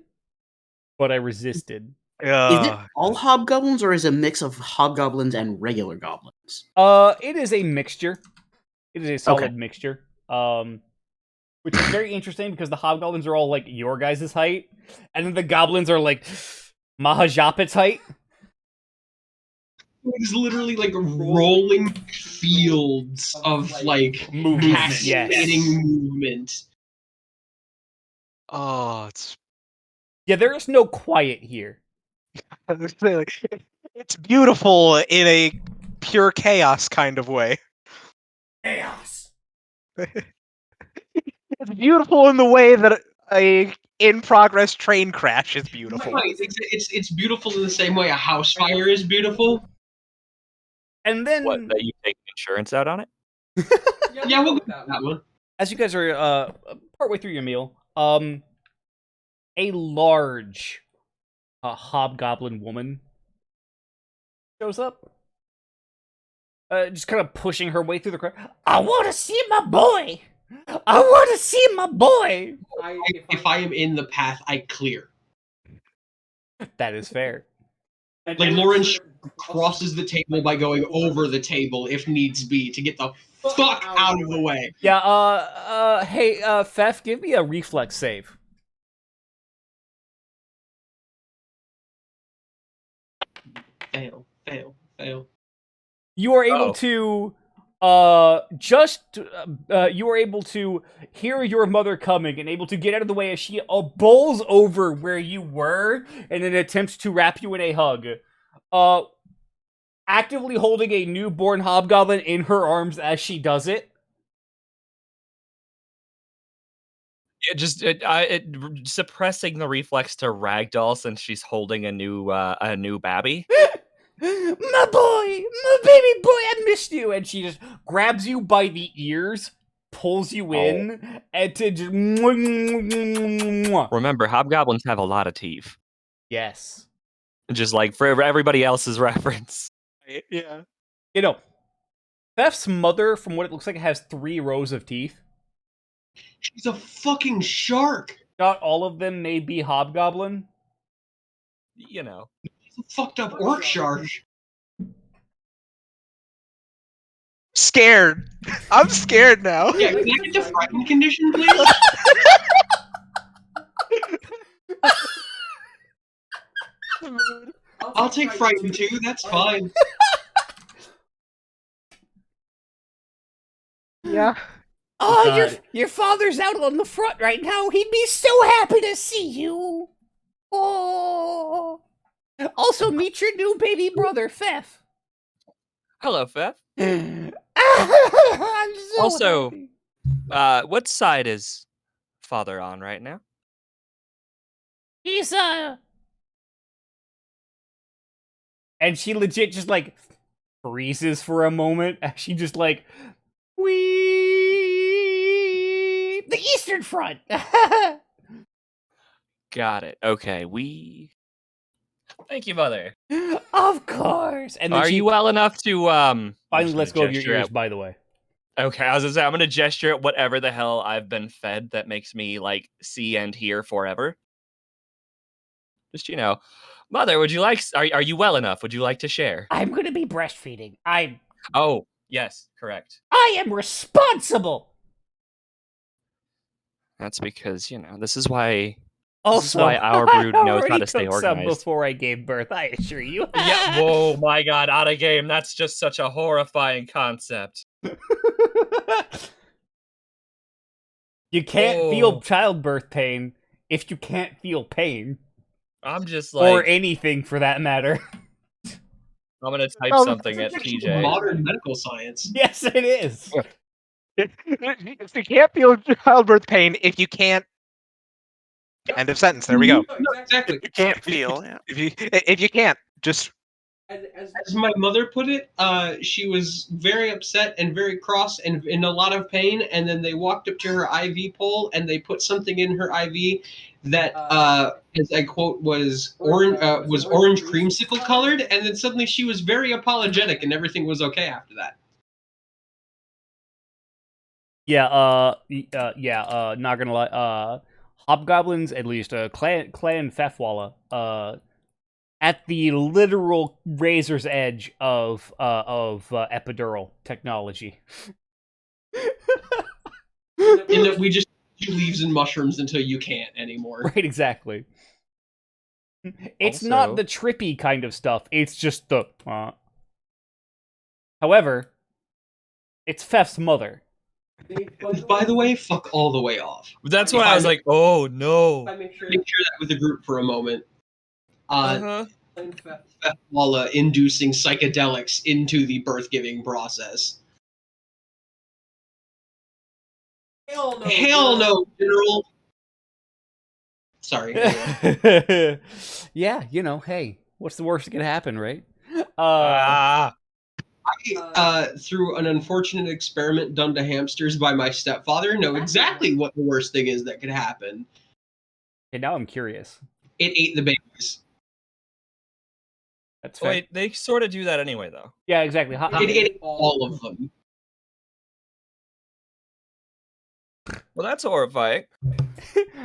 But I resisted. Is it all hobgoblins, or is it a mix of hobgoblins and regular goblins? It is a mixture. It is a solid mixture. Which is very interesting because the hobgoblins are all like your guys' height, and then the goblins are like Mahajapit's height. It's literally like rolling fields of like Movement, cascading movement. Oh, it's Yeah, there is no quiet here. it's beautiful in a pure chaos kind of way. chaos. It's beautiful in the way that a in progress train crash is beautiful. Right, it's beautiful in the same way a house fire is beautiful. And then, What? That you take insurance out on it? Yeah, we'll go with that one. as you guys are partway through your meal, a large hobgoblin woman shows up. Just kind of pushing her way through the crowd. I want to see my boy. I want to see my boy. If I am in the path, I clear. That is fair. Like Lauren crosses the table by going over the table if needs be to get the fuck out of the way. Yeah, hey, Fef, give me a reflex save. Fail, fail, fail. You are able to, you are able to hear your mother coming and able to get out of the way as she bowls over where you were in an attempt to wrap you in a hug. Actively holding a newborn hobgoblin in her arms as she does it. Suppressing the reflex to ragdoll since she's holding a new babby. My boy, my baby boy, I missed you. And she just grabs you by the ears, pulls you in, and to just... Remember, hobgoblins have a lot of teeth. Yes. Just like for everybody else's reference. Yeah. You know, Fef's mother, from what it looks like, has 3 rows of teeth. She's a fucking shark. Not all of them may be hobgoblin. You know. She's a fucked up orc shark. Scared. I'm scared now. Yeah, can I get the frightened condition, please? I'll take frightened too, that's fine. Yeah. Oh, God. your father's out on the front right now. He'd be so happy to see you. Oh. Also, meet your new baby brother, Fef. Hello, Fef. I'm so Also, happy. what side is father on right now? He's And she legit just, like, freezes for a moment as she just, like, wee. the Eastern Front. Got it. Okay, Thank you, mother. Of course. And then Are she you well enough to finally lets go of your gesture ears, at- by the way. Okay, I was gonna say I'm gonna gesture at whatever the hell I've been fed that makes me like see and hear forever. Just, Mother, would you like? Are you well enough? Would you like to share? I'm going to be breastfeeding. Oh, yes, correct. I am responsible. That's because this is why. Also, this is why our brood I knows how already to stay took some organized. before I gave birth. I assure you. Yeah. Whoa, my God! Out of game. That's just such a horrifying concept. You can't feel childbirth pain if you can't feel pain. I'm just or anything for that matter. I'm gonna type something at PJ. Modern medical science. Yes, it is. You can't feel childbirth pain if you can't. End of sentence. There we go. No, exactly. You can't feel. Yeah. If you can't, just. As my mother put it, she was very upset and very cross and in a lot of pain. And then they walked up to her IV pole and they put something in her IV that, as I quote, was orange creamsicle colored. And then suddenly she was very apologetic and everything was okay after that. Yeah, not gonna lie. Hobgoblins, at least, clan Fefwalla, at the literal razor's edge of epidural technology. In that we just do leaves and mushrooms until you can't anymore. Right, exactly. It's not the trippy kind of stuff. It's just the. However, it's Fef's mother. By the way, fuck all the way off. That's why I was like, oh no. Make sure that with the group for a moment. While inducing psychedelics into the birth-giving process. Hell no, General. Sorry. Yeah, hey, what's the worst that could happen, right? Through an unfortunate experiment done to hamsters by my stepfather, know exactly what the worst thing is that could happen. Okay, now I'm curious. It ate the babies. That's fair. Wait, they sort of do that anyway, though. Yeah, exactly. It ate all of them. Well, that's horrifying.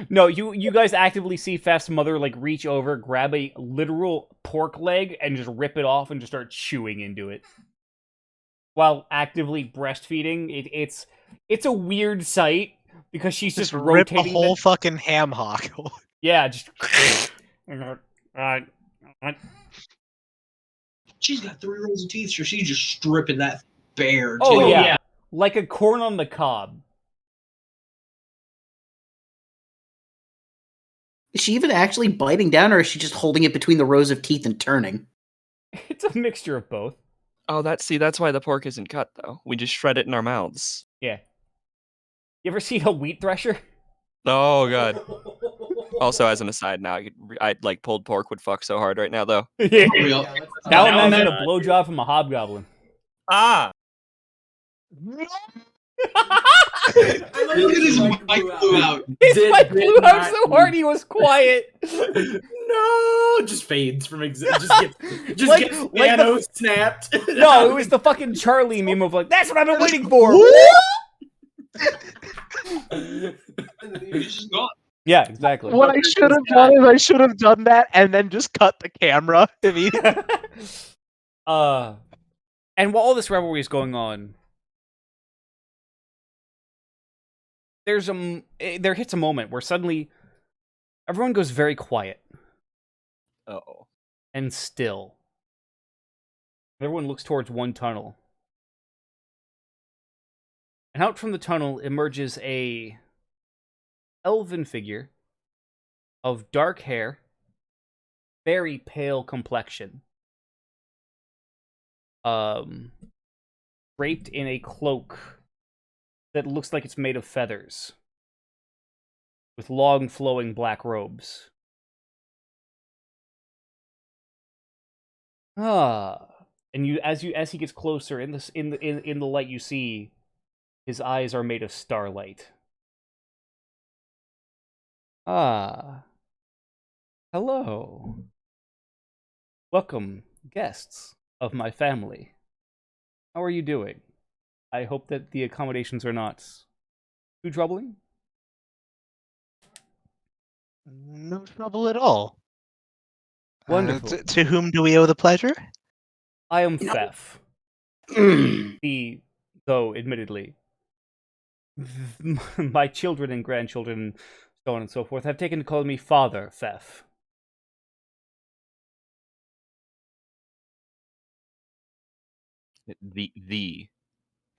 No, you guys actively see Fef's mother reach over, grab a literal pork leg, and just rip it off and just start chewing into it, while actively breastfeeding. It's a weird sight because she's just rip rotating a whole fucking ham hock. Yeah, just. She's got 3 rows of teeth, so she's just stripping that bare. Oh yeah, like a corn on the cob. Is she even actually biting down, or is she just holding it between the rows of teeth and turning? It's a mixture of both. Oh, that's why the pork isn't cut, though. We just shred it in our mouths. Yeah. You ever see a wheat thresher? Oh god. Also, as an aside, now I'd like pulled pork would fuck so hard right now, though. Yeah. Now imagine a blowjob from a hobgoblin. Ah. Look at his mic blew out. His mic blew out so hard he was quiet. No, just fades from just gets nano snapped. No, it was the fucking Charlie meme of that's what I've been waiting for. He's just gone. Yeah, exactly. What I should have done is I should have done that and then just cut the camera immediately. And while all this revelry is going on, there hits a moment where suddenly everyone goes very quiet. Uh-oh. And still. Everyone looks towards one tunnel. And out from the tunnel emerges a elven figure of dark hair, very pale complexion, draped in a cloak that looks like it's made of feathers, with long flowing black robes. And as he gets closer in the light, you see his eyes are made of starlight. Hello. Welcome, guests of my family. How are you doing? I hope that the accommodations are not too troubling. No trouble at all. Wonderful. To whom do we owe the pleasure? I am No. Fef. Though, admittedly, my children and grandchildren, so on and so forth, have taken to call me Father Fef. The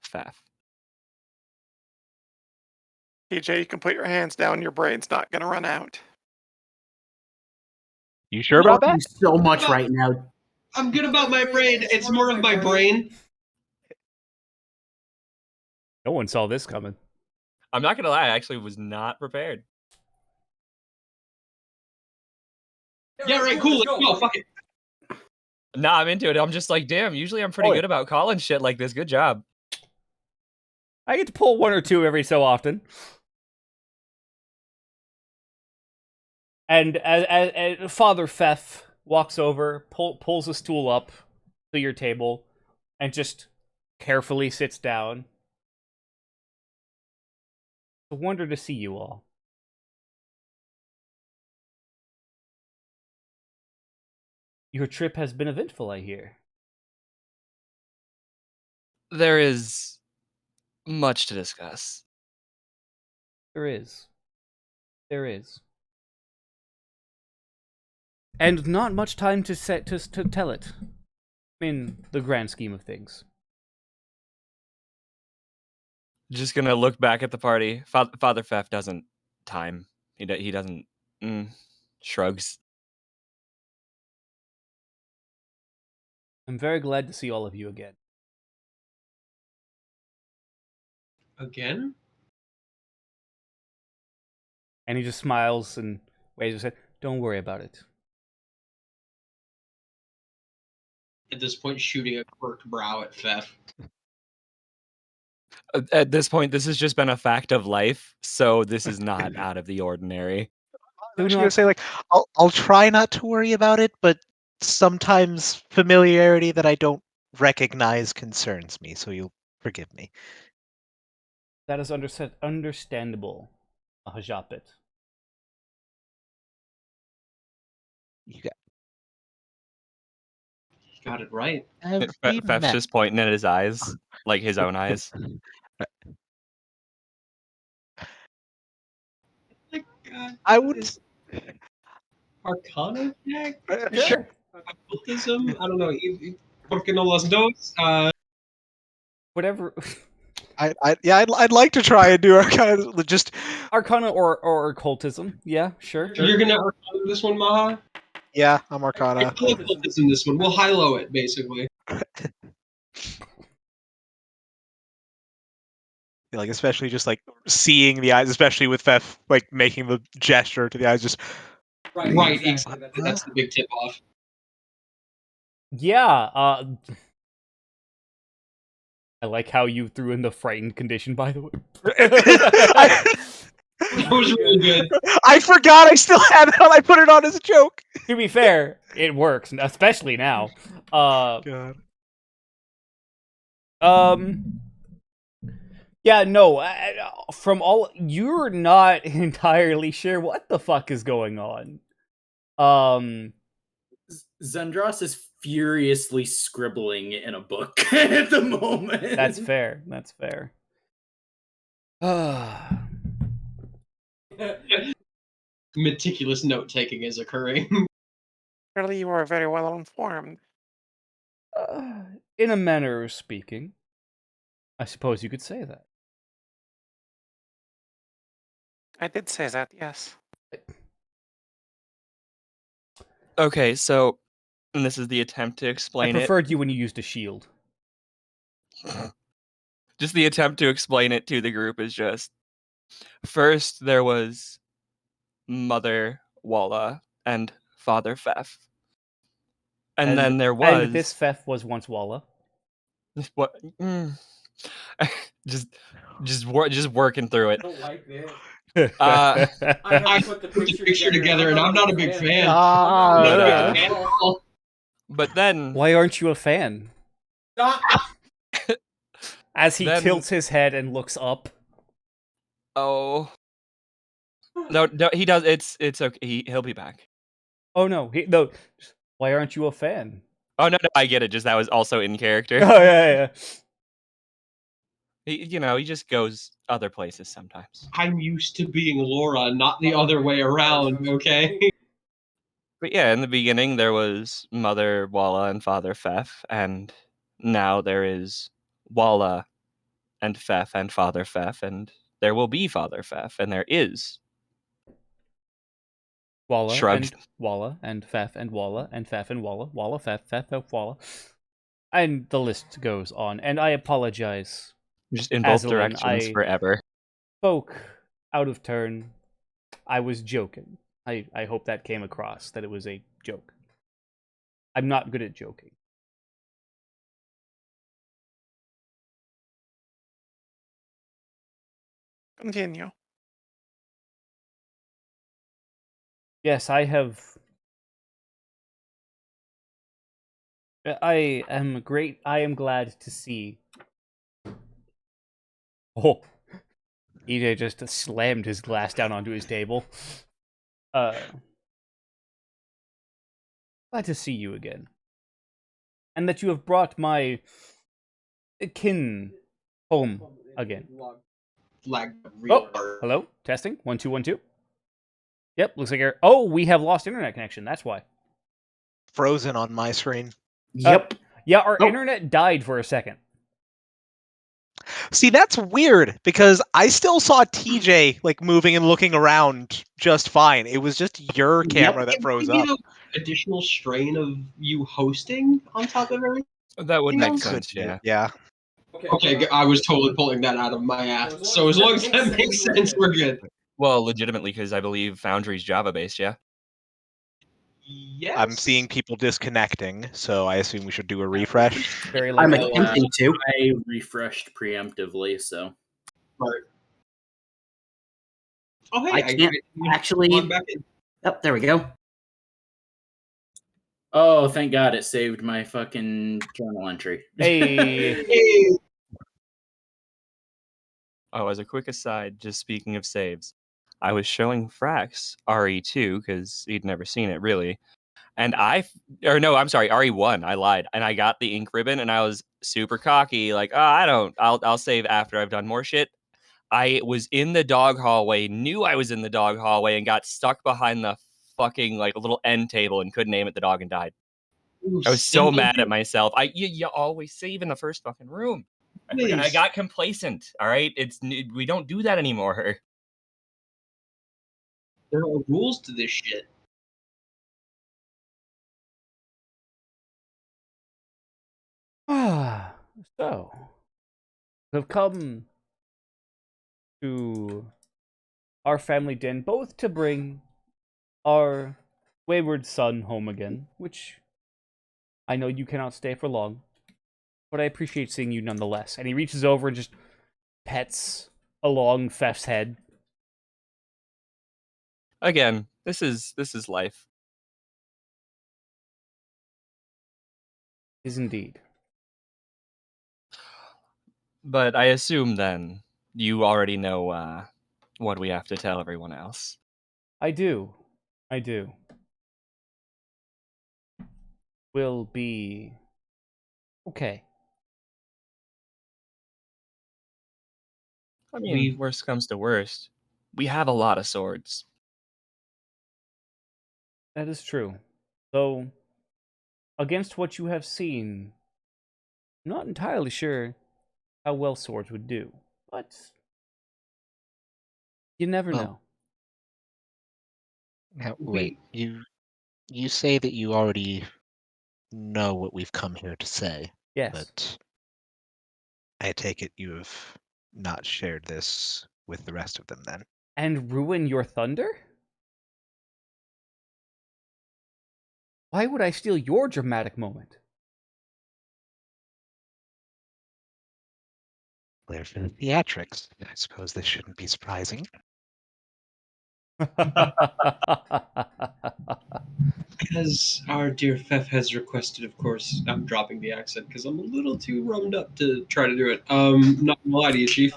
Faf. TJ, you can put your hands down. Your brain's not going to run out. You sure about that? So much right now. I'm good about my brain. It's more of my brain. No one saw this coming. I'm not gonna lie, I actually was not prepared. Yeah, right, cool. Let's go. Fuck it. Nah, I'm into it. I'm just like, damn, usually I'm pretty good about calling shit like this. Good job. I get to pull one or two every so often. And as Father Fef walks over, pulls a stool up to your table, and just carefully sits down. It's a wonder to see you all. Your trip has been eventful, I hear. There is much to discuss. There is. There is. And not much time to tell it. In the grand scheme of things. Just gonna look back at the party. Father Fef doesn't time. He doesn't. Shrugs. I'm very glad to see all of you again. Again? And he just smiles and waves his head. Don't worry about it. At this point, shooting a quirked brow at Fef. At this point, this has just been a fact of life, so this is not out of the ordinary. I'm actually gonna say, like, I'll try not to worry about it, but sometimes familiarity that I don't recognize concerns me, so you'll forgive me. That is understandable, Hajapit. You got it right. Fef's just pointing at his eyes, like his own eyes. I would. Arcana check? Sure. Occultism? I don't know. Porque no las dos? Whatever. I'd like to try and do Arcana. Just Arcana or occultism. Yeah, sure. You're gonna Arcana this one, Maha? Yeah, I'm Arcana. I'll Occultism this one. We'll high-low it, basically. Like, especially just like seeing the eyes, especially with Fef like making the gesture to the eyes, just right. Exactly. That's the big tip off. Yeah. I like how you threw in the frightened condition, by the way. That was really good. I forgot I still had it on. I put it on as a joke. To be fair, it works, especially now. God. Yeah, no. From all, you're not entirely sure what the fuck is going on. Zendros is furiously scribbling in a book at the moment. That's fair. That's fair. Meticulous note-taking is occurring. Really, you are very well informed. In a manner of speaking, I suppose you could say that. I did say that, yes. Okay, so, and this is the attempt to I explain it. preferred you when you used a shield. Just the attempt to explain it to the group is just, first there was Mother Walla and Father Fef. And then there was... And this Fef was once Walla. What? Just working through it. I don't like this. I put the picture together, and I'm not a big fan. But then... Why aren't you a fan? Stop. As he Then- tilts his head and looks up. Oh. No, he does. It's okay. He'll be back. Oh no, no. Why aren't you a fan? Oh no, I get it. Just that was also in character. Oh yeah. He just goes other places sometimes. I'm used to being Laura, not the other way around, okay? But yeah, in the beginning there was Mother Walla and Father Fef, and now there is Walla and Fef and Father Fef, and there will be Father Fef, and there is. Walla Shrugged. and Walla and Fef and Walla and Fef and Walla, Walla, Fef, Fef, Walla. And the list goes on. And I apologize. Just in both Aslan, directions I forever. spoke out of turn. I was joking. I hope that came across, that it was a joke. I'm not good at joking. Continue. Yes, I have... I am glad to see... Oh. EJ just slammed his glass down onto his table. Glad to see you again. And that you have brought my kin home again. Like real hard. Hello? Testing? 1 2 1 2. Yep, looks like oh, we have lost internet connection. That's why. Frozen on my screen. Yep. Yeah, our internet died for a second. See, that's weird because I still saw TJ like moving and looking around just fine. It was just your camera that froze up. Additional strain of you hosting on top of everything. That would make Could sense, be, yeah. Yeah. Okay, I was totally pulling that out of my ass. So as long as that makes sense, we're good. Well, legitimately, because I believe Foundry's Java-based, yeah? Yes. I'm seeing people disconnecting, so I assume we should do a refresh. Very I'm likely. attempting to. I refreshed preemptively, so. Right. Oh, hey, I can't actually. log back in. Yep, there we go. Oh, thank God it saved my fucking journal entry. Hey. Hey. Oh, as a quick aside, just speaking of saves, I was showing Frax RE2 because he'd never seen it really, and RE1. I lied, and I got the ink ribbon, and I was super cocky, like, I'll save after I've done more shit. I was in the dog hallway, knew I was in the dog hallway, and got stuck behind the fucking like little end table and couldn't aim at the dog and died. Ooh, I was so mad at myself. You always save in the first fucking room. I got complacent. All right, we don't do that anymore. There are rules to this shit. So, we've come to our family den, both to bring our wayward son home again, which I know you cannot stay for long, but I appreciate seeing you nonetheless. And he reaches over and just pets along Fef's head. Again, this is life. Is indeed. But I assume then you already know what we have to tell everyone else. I do. Will be okay. I mean, worst comes to worst, we have a lot of swords. That is true. Though, against what you have seen, I'm not entirely sure how well swords would do. But you never know. Now, wait, you say that you already know what we've come here to say. Yes. But I take it you have not shared this with the rest of them then. And ruin your thunder? Why would I steal your dramatic moment? They're for the theatrics. I suppose this shouldn't be surprising. As our dear Fef has requested, of course, I'm dropping the accent because I'm a little too rummed up to try to do it. Not gonna lie to you, Chief.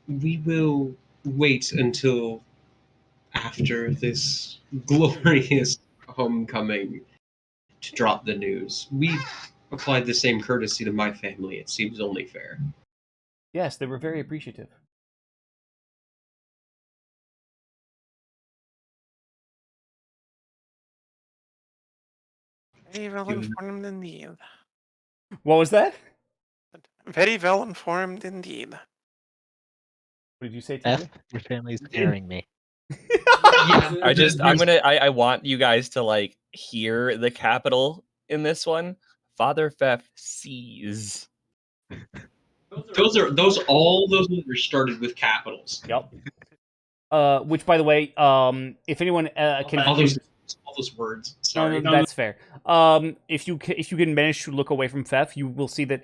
We will wait until after this glorious homecoming to drop the news. We applied the same courtesy to my family. It seems only fair. Yes, they were very appreciative. Very well informed indeed. What was that? Very well informed indeed. What did you say, F, TJ? your family's carrying me. I want you guys to like hear the capital in this one. Father Fef sees. Those letters started with capitals. Yep. Which, by the way, if anyone can, All those words. Sorry. no, that's fair. If you can manage to look away from Fef, you will see that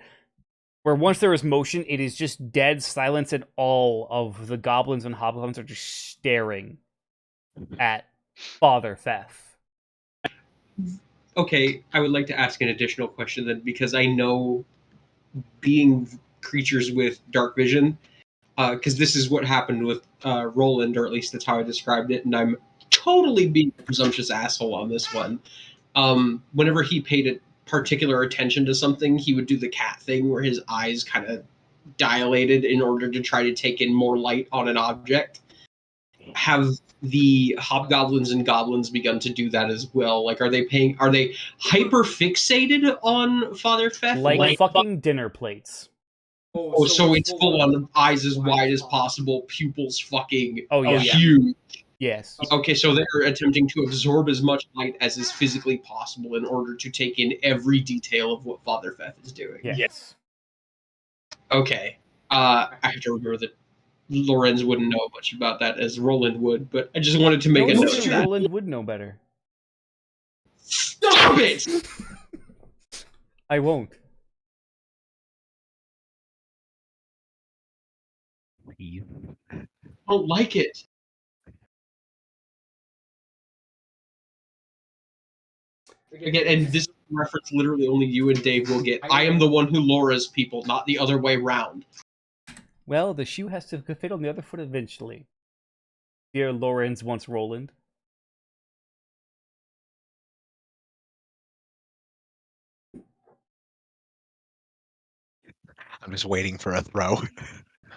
where once there is motion, it is just dead silence, and all of the goblins and hobgoblins are just staring at Father Fef. Okay, I would like to ask an additional question then, because I know being creatures with dark vision, because this is what happened with Roland, or at least that's how I described it, and I'm totally being a presumptuous asshole on this one. Whenever he paid a particular attention to something, he would do the cat thing where his eyes kind of dilated in order to try to take in more light on an object. Have the hobgoblins and goblins begun to do that as well? Like, are they hyper fixated on Father Fef? Like fucking dinner plates. Oh, so it's full on eyes as wide as possible, pupils fucking yeah. huge. Yes. Okay, so they're attempting to absorb as much light as is physically possible in order to take in every detail of what Father Fef is doing. Yes. Okay. I have to remember that Lorenz wouldn't know much about that as Roland would, but I just wanted to make a note of that. Roland would know better. Stop it! I won't. Please. I don't like it. Again, and this reference literally only you and Dave will get. I am the one who Laura's people, not the other way round. Well, the shoe has to fit on the other foot eventually. Dear Lorenz wants Roland. I'm just waiting for a throw.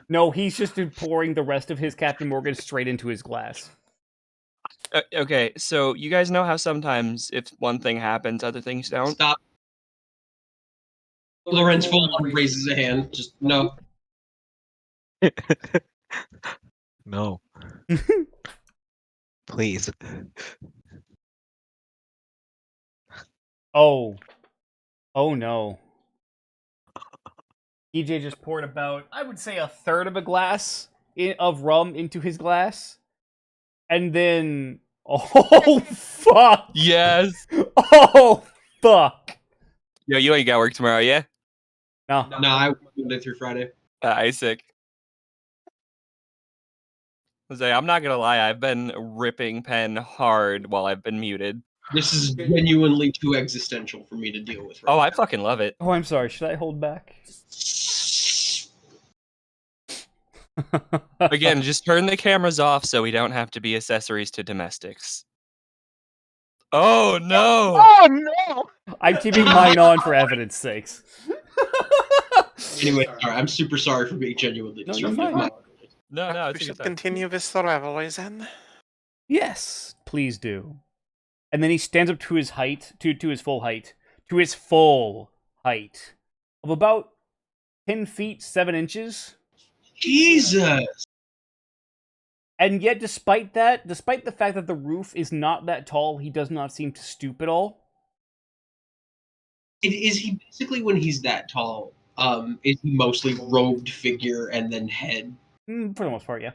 No, he's just pouring the rest of his Captain Morgan straight into his glass. Okay, so you guys know how sometimes if one thing happens, other things don't? Stop. Lorenz full on raises a hand. Just no. No. Please. Oh no. EJ just poured about, I would say, a third of a glass of rum into his glass. And then, oh, fuck. Yes. Oh, fuck. Yo, you ain't got work tomorrow, yeah? No. No, I work Monday through Friday. Isaac. Jose, I'm not gonna lie, I've been ripping pen hard while I've been muted. This is genuinely too existential for me to deal with right Oh, now. I fucking love it. Oh, I'm sorry. Should I hold back? Again, just turn the cameras off so we don't have to be accessories to domestics. Oh, no! Oh no! I'm keeping mine on for evidence sakes. Anyway, sorry, I'm super sorry for being genuinely No, you're disruptive. fine. No, We it's a should good time. continue this rivalry then. Yes, please do. And then he stands up to his height, to his full height, of about 10 feet 7 inches. Jesus! And yet, despite the fact that the roof is not that tall, he does not seem to stoop at all. Is he basically, when he's that tall, is he mostly robed figure and then head? For the most part, yeah.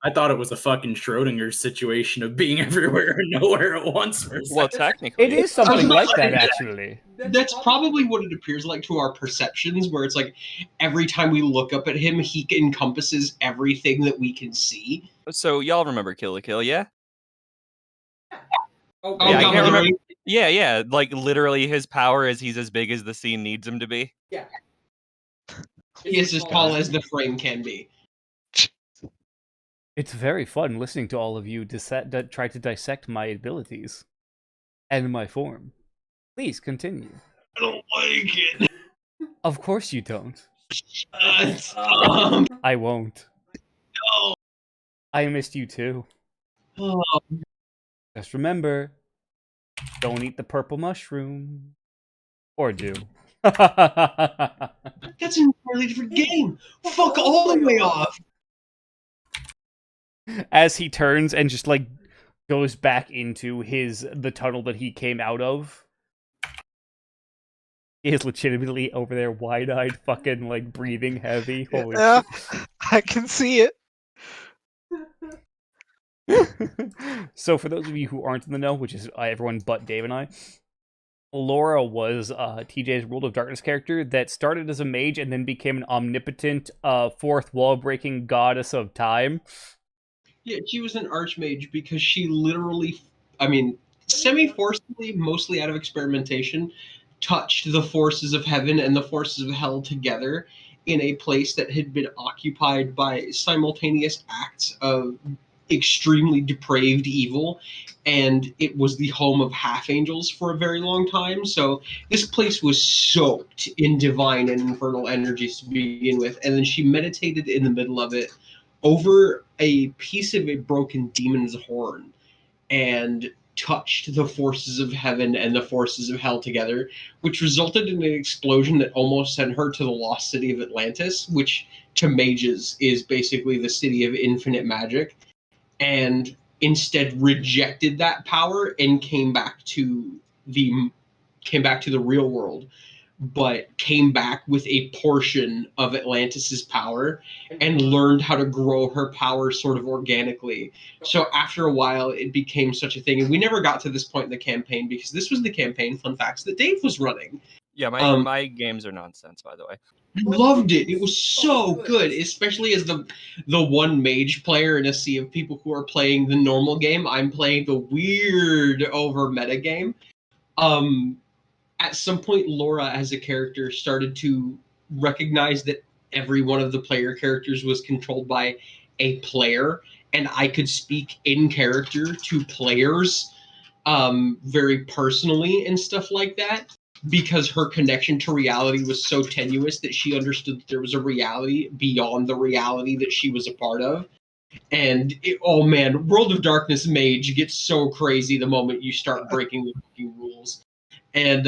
I thought it was a fucking Schrodinger situation of being everywhere and nowhere at once. For a Well, second. technically. It is something like that, actually. That's probably what it appears like to our perceptions, where it's like every time we look up at him, he encompasses everything that we can see. So, y'all remember Kill la Kill, yeah? Oh, Yeah, I God, can't remember. literally. Yeah, like literally his power is he's as big as the scene needs him to be. He is as tall as the frame can be. It's very fun listening to all of you try to dissect my abilities and my form. Please continue. I don't like it. Of course you don't. Stop. I won't. No. I missed you too. Oh. Just remember, don't eat the purple mushroom. Or do. That's an entirely different game. Fuck all the way off. As he turns and just like goes back into the tunnel that he came out of. He is legitimately over there, wide-eyed, fucking like breathing heavy. Holy Yeah, I can see it. shit. So for those of you who aren't in the know, which is everyone but Dave and I, Laura was TJ's World of Darkness character that started as a mage and then became an omnipotent, fourth wall-breaking goddess of time. Yeah, she was an archmage because she literally, semi-forcibly, mostly out of experimentation, touched the forces of heaven and the forces of hell together in a place that had been occupied by simultaneous acts of extremely depraved evil, and it was the home of half angels for a very long time. So this place was soaked in divine and infernal energies to begin with, and then she meditated in the middle of it over a piece of a broken demon's horn and touched the forces of heaven and the forces of hell together, which resulted in an explosion that almost sent her to the lost city of Atlantis, which to mages is basically the city of infinite magic, and instead rejected that power and came back to the real world, but came back with a portion of Atlantis's power and learned how to grow her power sort of organically. So after a while, it became such a thing. And we never got to this point in the campaign because this was the campaign, fun facts, that Dave was running. Yeah, my games are nonsense, by the way. I loved it. It was so good, especially as the one mage player in a sea of people who are playing the normal game. I'm playing the weird over meta game. At some point, Laura as a character started to recognize that every one of the player characters was controlled by a player, and I could speak in character to players very personally and stuff like that, because her connection to reality was so tenuous that she understood that there was a reality beyond the reality that she was a part of. And oh man, World of Darkness Mage gets so crazy the moment you start breaking the fucking rules. And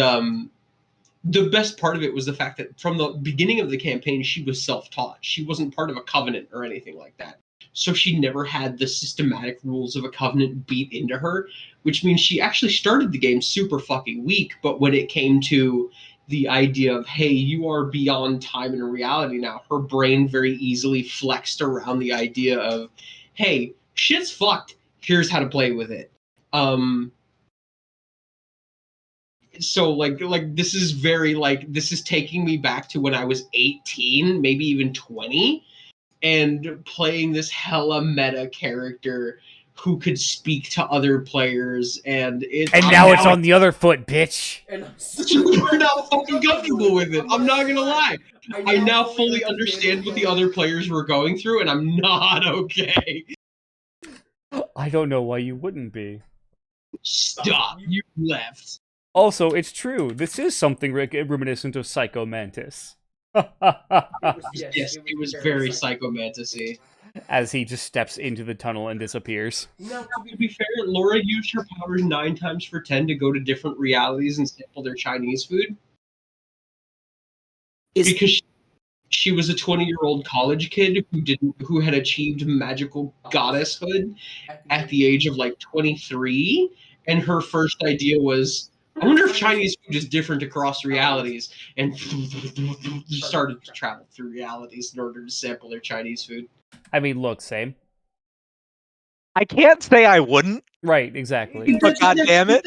the best part of it was the fact that from the beginning of the campaign, she was self-taught. She wasn't part of a covenant or anything like that. So she never had the systematic rules of a covenant beat into her, which means she actually started the game super fucking weak. But when it came to the idea of, hey, you are beyond time and reality now, her brain very easily flexed around the idea of, hey, shit's fucked. Here's how to play with it. So this is very this is taking me back to when I was 18, maybe even 20, and playing this hella meta character who could speak to other players, and now it's on the other foot, bitch. And super not fucking comfortable with it. I'm not gonna lie. I now fully understand what the other players were going through, and I'm not okay. I don't know why you wouldn't be. Stop. You left. Also, it's true. This is something reminiscent of Psycho Mantis. Yes, it was very psychomantasy. As he just steps into the tunnel and disappears. Now, to be fair, Laura used her powers 9 times for 10 to go to different realities and sample their Chinese food. Because she was a 20-year-old college kid who had achieved magical goddesshood at the age of 23, and her first idea was, I wonder if Chinese food is different across realities, and started to travel through realities in order to sample their Chinese food. I mean, look, same. I can't say I wouldn't. Right, exactly. But god damn it.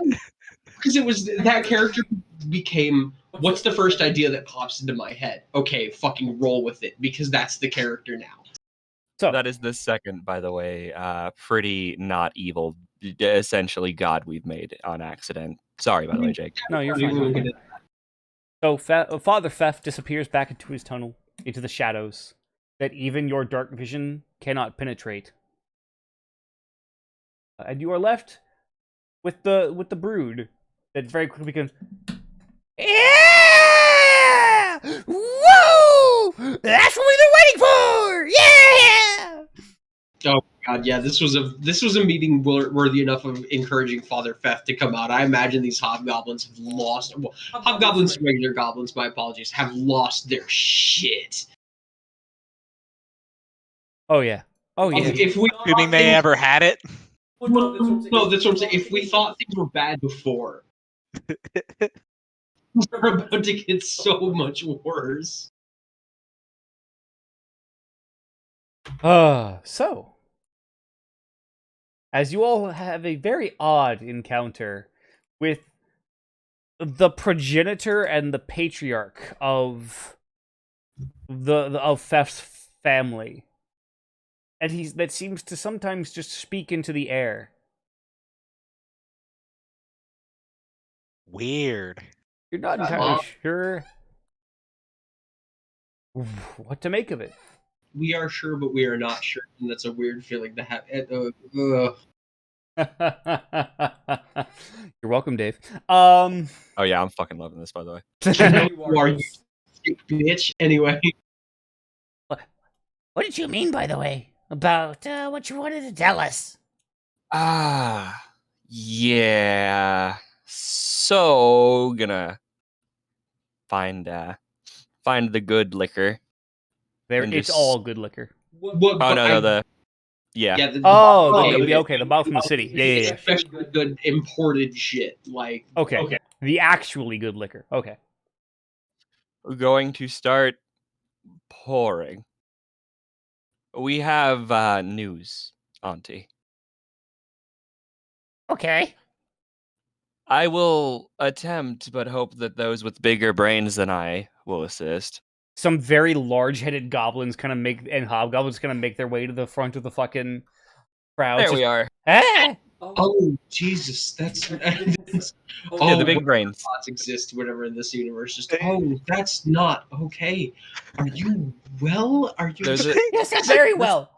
Because it was that character became, what's the first idea that pops into my head? Okay, fucking roll with it, because that's the character now. So that is the second, by the way, pretty not evil, essentially god we've made on accident. Sorry, by the way, Jake. No, you're fine. So Father Theft disappears back into his tunnel, into the shadows that even your dark vision cannot penetrate. and you are left with the brood that very quickly becomes. Yeah! Woo! That's what we've been waiting for! Yeah! Oh God, yeah, this was a meeting worthy enough of encouraging Father Feth to come out. I imagine these hobgoblins have lost. Well, hobgoblins, regular goblins, my apologies, have lost their shit. Oh yeah. Oh yeah. If we Assuming they ever had it. no, that's what I'm saying. If we thought things were bad before, they're about to get so much worse. So as you all have a very odd encounter with the progenitor and the patriarch of of Fef's family, and that seems to sometimes just speak into the air. Weird. You're not entirely sure what to make of it. We are sure, but we are not sure, and that's a weird feeling to have. You're welcome, Dave. Oh yeah, I'm fucking loving this, by the way. Who are you, sick bitch? Anyway, What did you mean, by the way, about what you wanted to tell us? Yeah. So gonna find the good liquor. It's all good liquor. what? Oh no, yeah. Yeah, the The bottle from the city. Yeah. especially good imported shit. Like Okay. The actually good liquor. Okay. We're going to start pouring. We have news, Auntie. Okay. I will attempt, but hope that those with bigger brains than I will assist. Some very large-headed goblins and hobgoblins kind of make their way to the front of the fucking crowd. There we are. Ah! Oh Jesus, that's Yeah, the big brains. Thoughts exist, whatever in this universe. Just that's not okay. Are you well? Are you? Yes, I'm very well.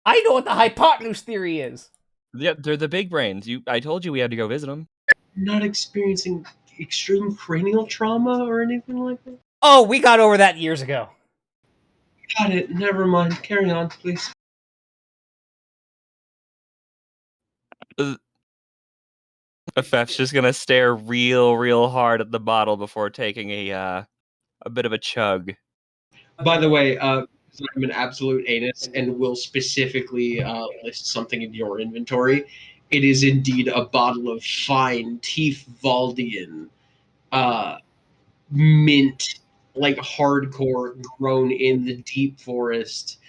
I know what the hypotenuse theory is. Yeah, they're the big brains. I told you we had to go visit them. Not experiencing extreme cranial trauma or anything like that? Oh, we got over that years ago. Got it. Never mind. Carry on, please. Fef's just gonna stare real hard at the bottle before taking a bit of a chug. By the way, I'm an absolute anus and will specifically list something in your inventory. It is indeed a bottle of fine Tiefwaldian mint, like hardcore, grown in the deep forest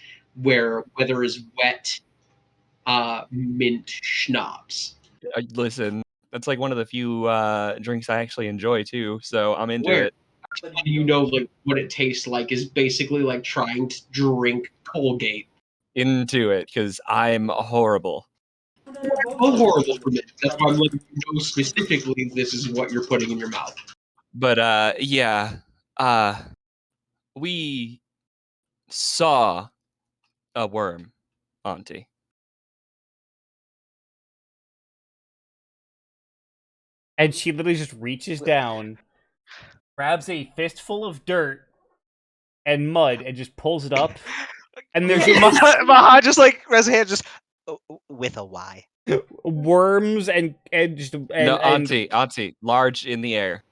where weather is wet, mint schnapps. Listen, that's like one of the few drinks I actually enjoy too, so I'm into it. You know, like what it tastes like is basically like trying to drink Colgate. Into it, because I'm horrible. How horrible for me. That's why I'm letting you know specifically this is what you're putting in your mouth. But yeah, we saw a worm, Auntie. And she literally just reaches down, grabs a fistful of dirt and mud, and just pulls it up. And there's Maha just like raises hand just with a Y. worms and no, Auntie, large in the air.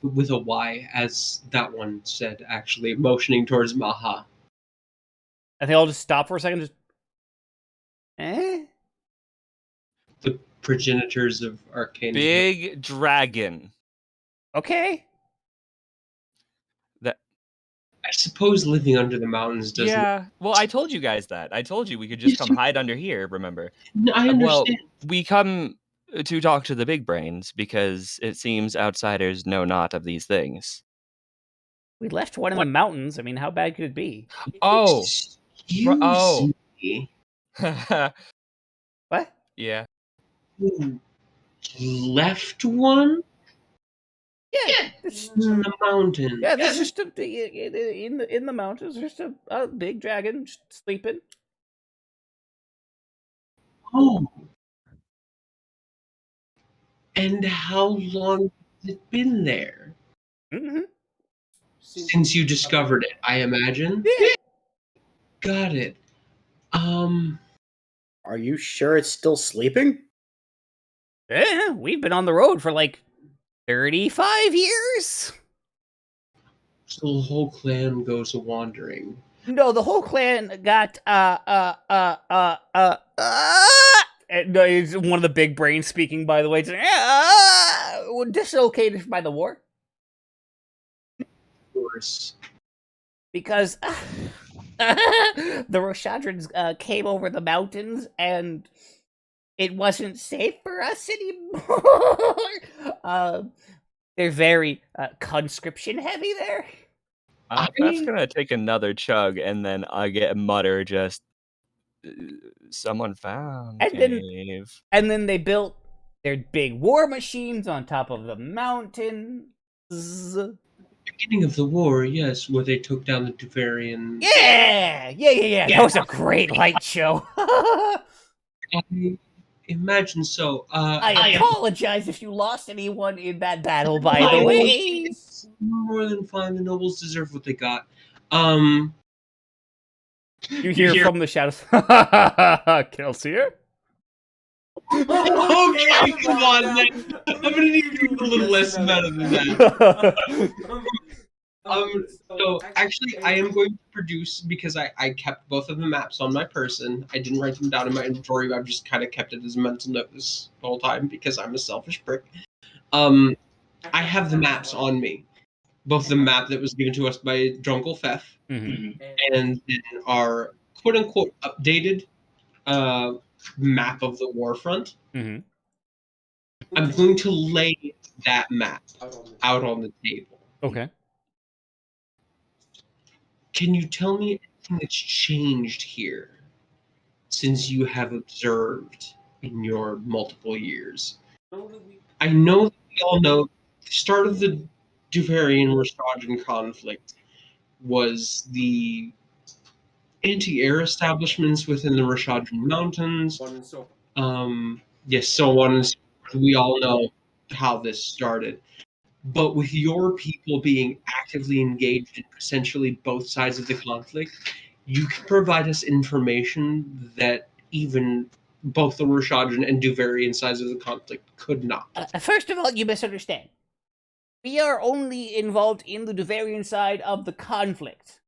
With a Y, as that one said, actually, motioning towards Maha. And they all just stop for a second, just The progenitors of arcane. Big dragon. Okay. I suppose living under the mountains doesn't. Yeah, well, I told you guys that. I told you we could just come hide under here, remember? No, I understand. Well, we come to talk to the big brains because it seems outsiders know not of these things. We left one in the mountains. I mean, how bad could it be? Oh. Excuse me. What? Yeah. You left one? Yeah. In the mountains. Yeah, there's just in the mountains. There's just a big dragon just sleeping. Oh. And how long has it been there? Mm-hmm. Since you discovered it, I imagine? Yeah. Got it. Are you sure it's still sleeping? Yeah, we've been on the road for like 35 years. So the whole clan goes a wandering. No, the whole clan got no, it's one of the big brains speaking, by the way. Dislocated by the war. Of course. Because the Roshadrins came over the mountains and it wasn't safe for us anymore. They're very conscription heavy there. That's gonna take another chug, and then I get a mutter just. Someone found cave. And then they built their big war machines on top of the mountains. Beginning of the war, yes, where they took down the Duvarian. Yeah. That was a great light show. I imagine so. I apologize if you lost anyone in that battle, by the way. It's more than fine. The nobles deserve what they got. You hear from the shadows. Kelsier? Okay, come on, man. I'm gonna need to do a little less meta than that. So actually, I am going to produce, because I kept both of the maps on my person. I didn't write them down in my inventory. I've just kind of kept it as a mental note this whole time because I'm a selfish prick. I have the maps on me, both the map that was given to us by Drunkle Fef, and then our quote unquote updated map of the warfront. I'm going to lay that map out on the table. Okay. Can you tell me anything that's changed here since you have observed in your multiple years? I know that we all know the start of the Duvarian-Rostodran conflict was the anti-air establishments within the Rashadran Mountains. Yes, so on and so forth. We all know how this started. But with your people being actively engaged in essentially both sides of the conflict, you can provide us information that even both the Rashadran and Duvarian sides of the conflict could not. First of all, you misunderstand. We are only involved in the Duvarian side of the conflict.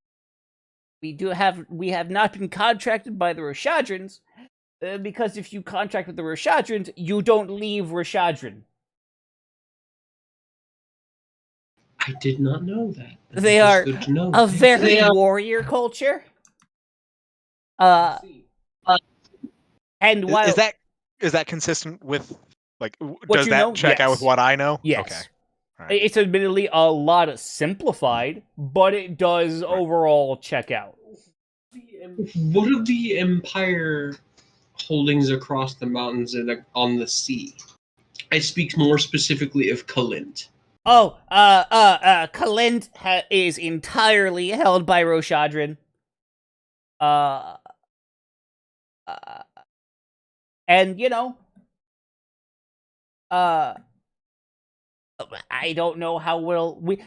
We have not been contracted by the Roshadrans, because if you contract with the Roshadrans, you don't leave Roshadran. I did not know that. They are a very warrior culture. And while is that consistent with, like, What does you that know? check out with Yes. what I know? Yes. Okay. Right. It's admittedly a lot simplified, but it does overall check out. What of the Empire holdings across the mountains and on the sea? I speak more specifically of Kalint. Kalint is entirely held by Roshadran. And you know, I don't know how well we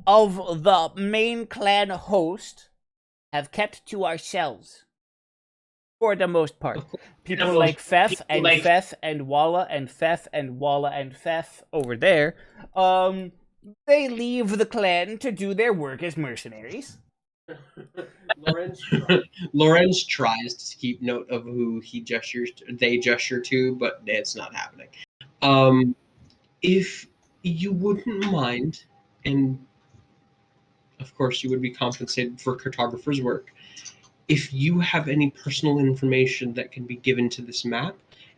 of the main clan host have kept to ourselves for the most part. People like Fef and Fef and Walla and Fef and Walla and Fef over there, they leave the clan to do their work as mercenaries. Lorenz tries to keep note of who they gesture to, but it's not happening. If you wouldn't mind, and of course you would be compensated for cartographer's work, if you have any personal information that can be given to this map,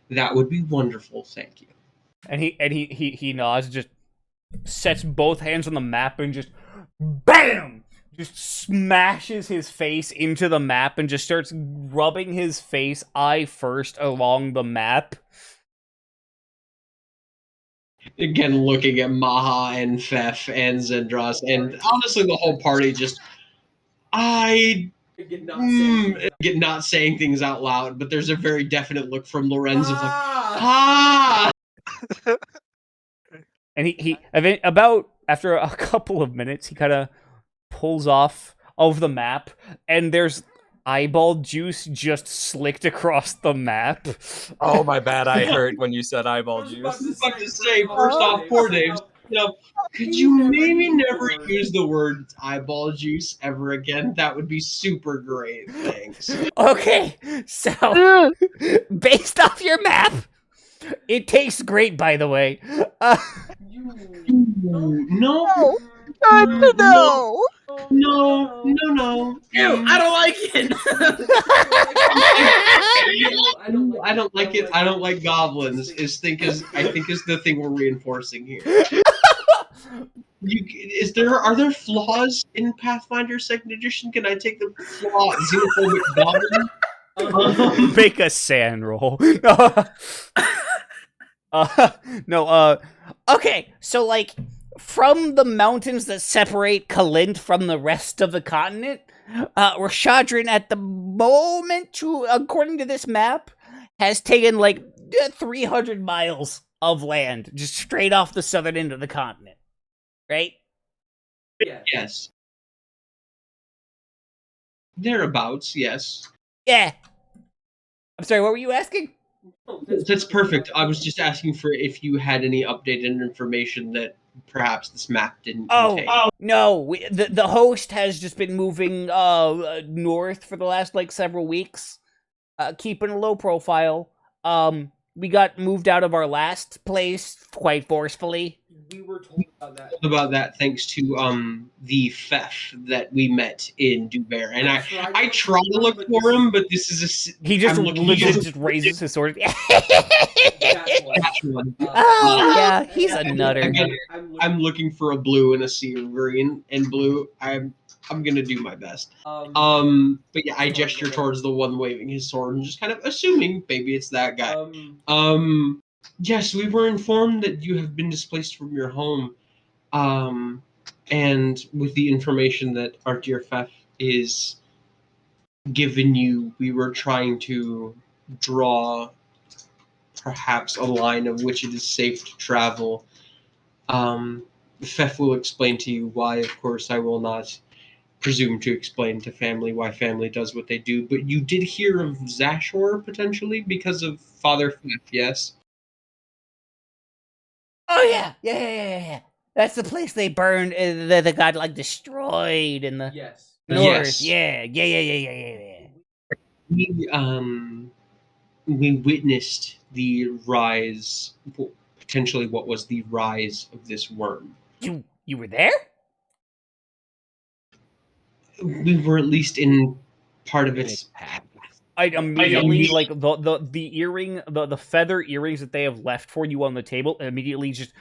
that would be wonderful. Thank you. And he nods, just sets both hands on the map and just BAM! Just smashes his face into the map and just starts rubbing his face eye first along the map. Again, looking at Maha and Fef and Zendros, and honestly, the whole party just, get not saying things out loud, but there's a very definite look from Lorenz of like, And about after a couple of minutes, he kind of pulls off of the map, and there's eyeball juice just slicked across the map. Oh, my bad. I hurt when you said eyeball juice. I was about to say, first off, poor Dave. Could you maybe never use the word eyeball juice ever again? That would be super great. Thanks. Okay, so based off your map, It tastes great, by the way. No. No. No. Ew, I don't like it. I don't like it. I don't like goblins. I think is the thing we're reinforcing here. Are there flaws in Pathfinder Second Edition? Can I take the flaw xenophobic goblin? Make a sand roll. okay, so like from the mountains that separate Kalint from the rest of the continent, Rashadrin at the moment, according to this map, has taken like 300 miles of land just straight off the southern end of the continent, right? Yes. Thereabouts, yes. Yeah. I'm sorry, what were you asking? That's perfect. I was just asking for if you had any updated information that perhaps this map didn't contain. No, the host has just been moving north for the last like several weeks, keeping a low profile. We got moved out of our last place quite forcefully. We were told About that thanks to the Fef that we met in Duver. And I try to look for him, but this is He just I'm looking- legit just raises his sword. Oh yeah, he's a nutter. Again, I'm looking for a blue and a sea of green and blue. I'm gonna do my best. But yeah, I gesture towards the one waving his sword and just kind of assuming maybe it's that guy. Yes, we were informed that you have been displaced from your home. And with the information that our dear Fef is given you, we were trying to draw perhaps a line of which it is safe to travel. Fef will explain to you why, of course, I will not presume to explain to family why family does what they do, but you did hear of Zashor potentially because of Father Fef, yes? Oh yeah. That's the place they burned. That got like destroyed in the north. Yes. Yeah. We witnessed the rise, potentially what was the rise of this worm. You were there? We were at least in part of its path. I immediately like the earring, the feather earrings that they have left for you on the table. Immediately, just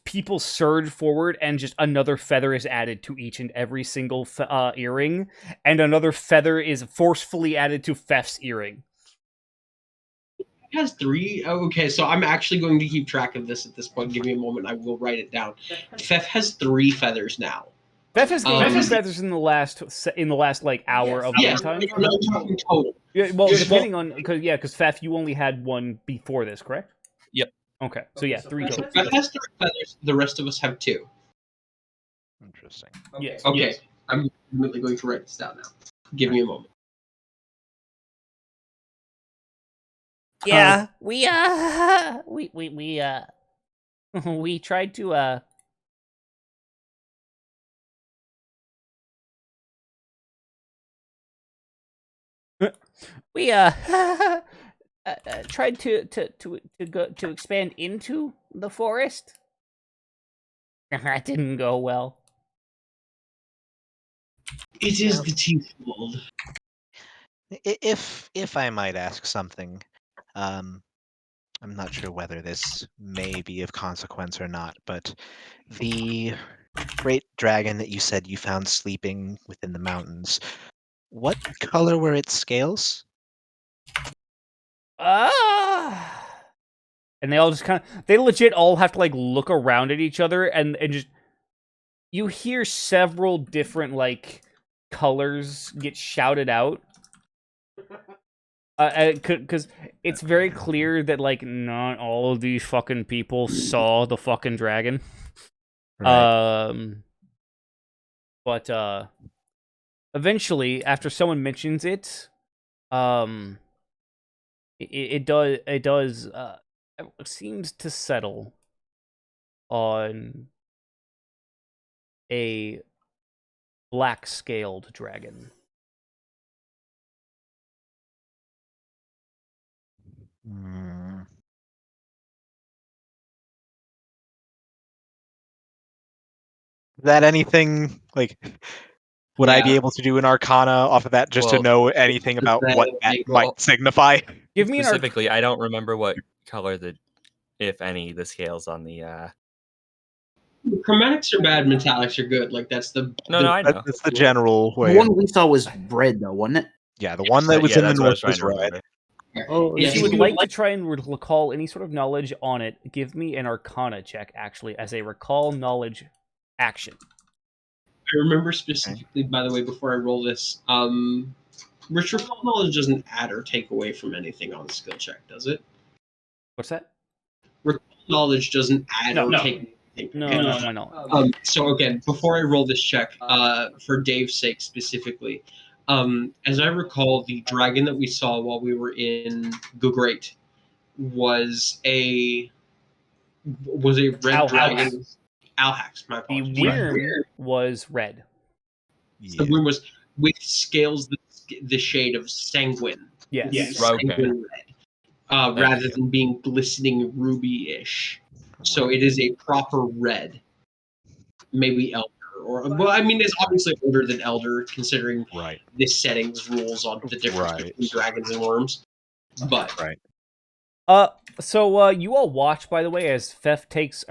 people surge forward, and just another feather is added to each and every single earring, and another feather is forcefully added to Fef's earring. It has 3. Oh, okay, so I'm actually going to keep track of this at this point. Give me a moment. I will write it down. Fef has 3 feathers now. Fef has gained 2 feathers in the last like hour of runtime. No, I'm talking total. Yeah, well, depending on because Fef, you only had 1 before this, correct? Yep. Okay, so yeah, 3 total. Fef has 3 feathers. The rest of us have 2. Interesting. Yes. Okay, Yes. I'm immediately going to write this down now. Give me a moment. Yeah. We we tried to we tried to go to expand into the forest. That didn't go well. It is the teeth world. If I might ask something, I'm not sure whether this may be of consequence or not, but the great dragon that you said you found sleeping within the mountains, what color were its scales? And they all just they legit all have to like look around at each other and just you hear several different like colors get shouted out. Because it's very clear that like not all of these fucking people saw the fucking dragon. Right. But eventually, after someone mentions it, it does it seems to settle on a black scaled dragon. Hmm. Is that anything like? Would I be Yeah. able to do an Arcana off of that just to Well, know anything about what that might well, signify? Give me an specifically, I don't remember what color if any, the scales on the. Chromatics are bad, metallics are good. Like that's the No, I know. That's the general The way. one we saw was red, though, wasn't it? Yeah, the one that was in the that's what I north was trying was to red. remember. Oh, If you would like to try and recall any sort of knowledge on it, give me an Arcana check, actually, as a recall knowledge action. I remember specifically, by the way, before I roll this, Rich recall knowledge doesn't add or take away from anything on the skill check, does it? What's that? Recall knowledge doesn't add No. or take anything. No, Okay. not to my knowledge. So again, before I roll this check, for Dave's sake specifically, as I recall, the dragon that we saw while we were in Gugreat was a red Alhax. dragon. Alhax, my The apologies. Wyrm was red. The Wyrm was with scales the shade of sanguine. Yes. Sanguine red, rather than being glistening ruby-ish. So it is a proper red. Maybe elder, or well, I mean, it's obviously older than elder, considering Right. this setting's rules on the difference between dragons and worms. But right. So you all watch, by the way, as Pax takes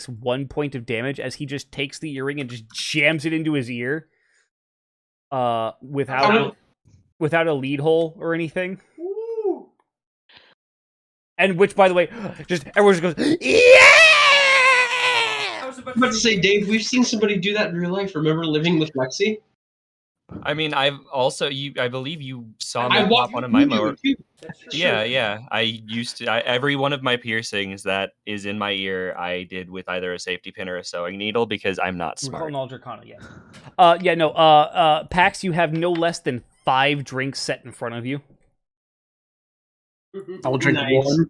1 point of damage as he just takes the earring and just jams it into his ear. Without a lead hole or anything. Woo! And which, by the way, just everyone just goes, yeah! I was about to say, Dave, we've seen somebody do that in real life. Remember living with Lexi? I mean, I've also I believe you saw me I pop one of my more. That's Yeah. I used to every one of my piercings that is in my ear, I did with either a safety pin or a sewing needle because I'm not smart. Knowledge Arcana, yes. Pax, you have no less than 5 drinks set in front of you. I'll drink one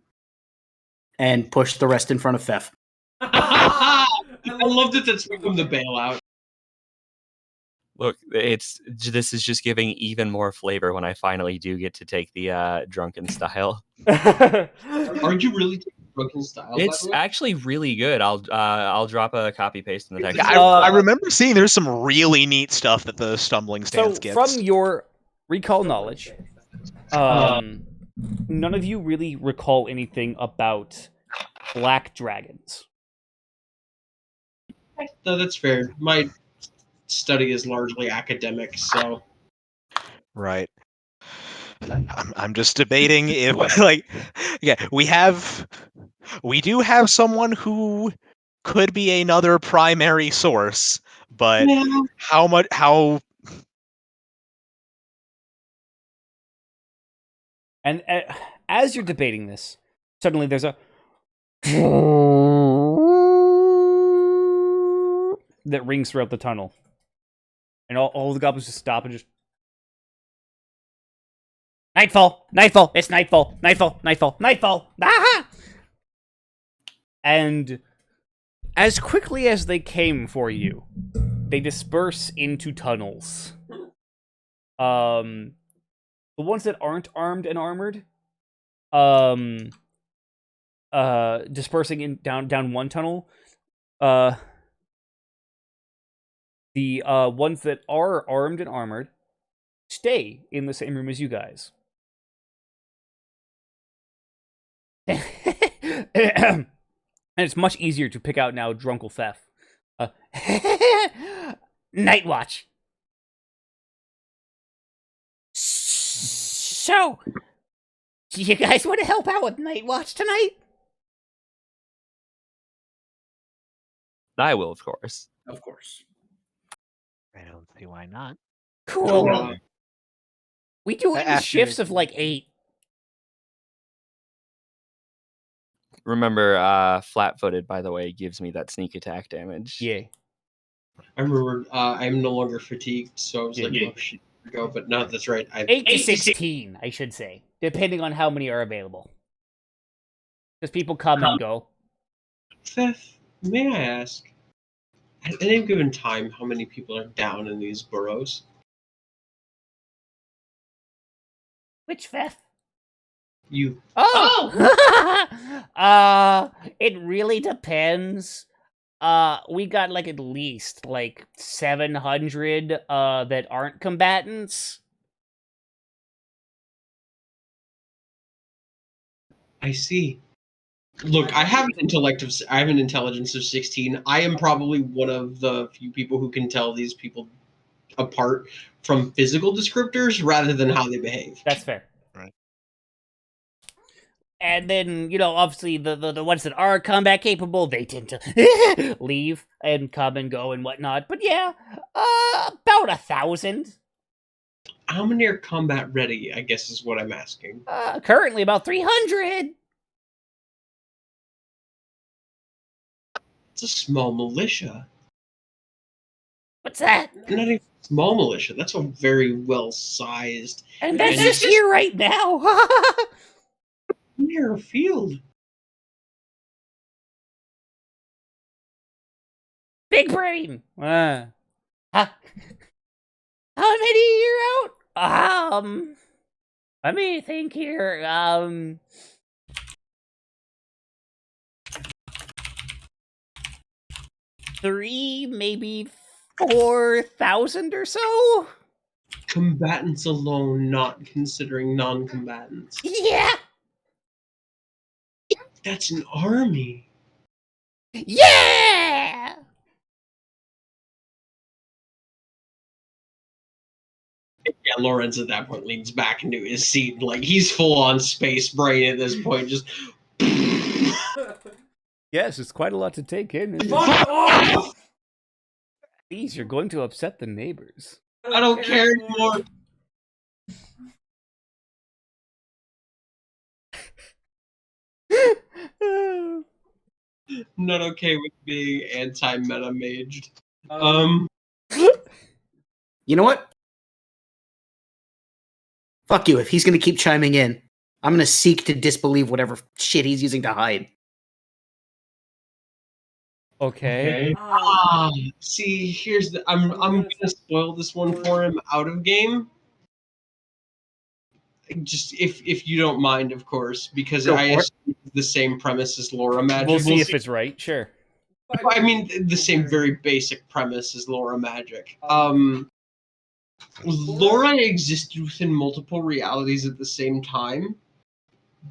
and push the rest in front of Fef. I loved it. That's from the bailout. Look, this is just giving even more flavor when I finally do get to take the drunken style. Aren't you really taking drunken style? It's actually really good. I'll drop a copy paste in the text. Yeah, I remember seeing there's some really neat stuff that the stumbling stance gets. From your recall knowledge, none of you really recall anything about black dragons. No, that's fair. My study is largely academic, so right. I'm just debating if we do have someone who could be another primary source, but how And as you're debating this, suddenly there's a that rings throughout the tunnel. And all the goblins just stop and just Nightfall! Nightfall! It's nightfall! Nightfall! Nightfall! Nightfall! Ah! And as quickly as they came for you, they disperse into tunnels. The ones that aren't armed and armored, dispersing in down one tunnel. The ones that are armed and armored stay in the same room as you guys. And it's much easier to pick out now Drunkle Theft. Night Watch. So, do you guys want to help out with Night Watch tonight? I will, of course. Of course. I don't see why not. Cool. We do it in After- shifts of like 8. Remember, flat-footed, by the way, gives me that sneak attack damage. Yeah. I remember I'm no longer fatigued, so I was like, Yeah. oh shit, here we go. But no, that's right. 8 to 16, I should say, depending on how many are available. Because people come and go. Theth, may I ask, at any given time, how many people are down in these burrows? Which Feth? You. Oh! It really depends. We got like at least like 700 that aren't combatants. I see. Look, I have an intelligence of 16. I am probably one of the few people who can tell these people apart from physical descriptors rather than how they behave. That's fair. Right. And then, obviously the ones that are combat capable, they tend to leave and come and go and whatnot. But yeah, about 1,000. How many are combat ready, I guess is what I'm asking. Currently about 300. It's a small militia. What's that? Not even a small militia. That's a very well-sized... And that's just here right now. Near a field. Big brain. How many you're out? Let me think here. 3, maybe 4,000 or so. Combatants alone, not considering non-combatants. Yeah. That's an army. Yeah. Yeah, Lorenz at that point leans back into his seat, like he's full on space brain at this point. Just Yes, it's quite a lot to take in. fuck off! Please, you're going to upset the neighbors. I don't care anymore. Not okay with being anti-meta maged. You know what? Fuck you. If he's going to keep chiming in, I'm going to seek to disbelieve whatever shit he's using to hide. Okay. See, here's the. I'm gonna spoil this one for him out of game. Just if you don't mind, of course, because I assume it's the same premise as Laura Magic. We'll see if it's right. Sure. I mean, the same very basic premise as Laura Magic. Laura existed within multiple realities at the same time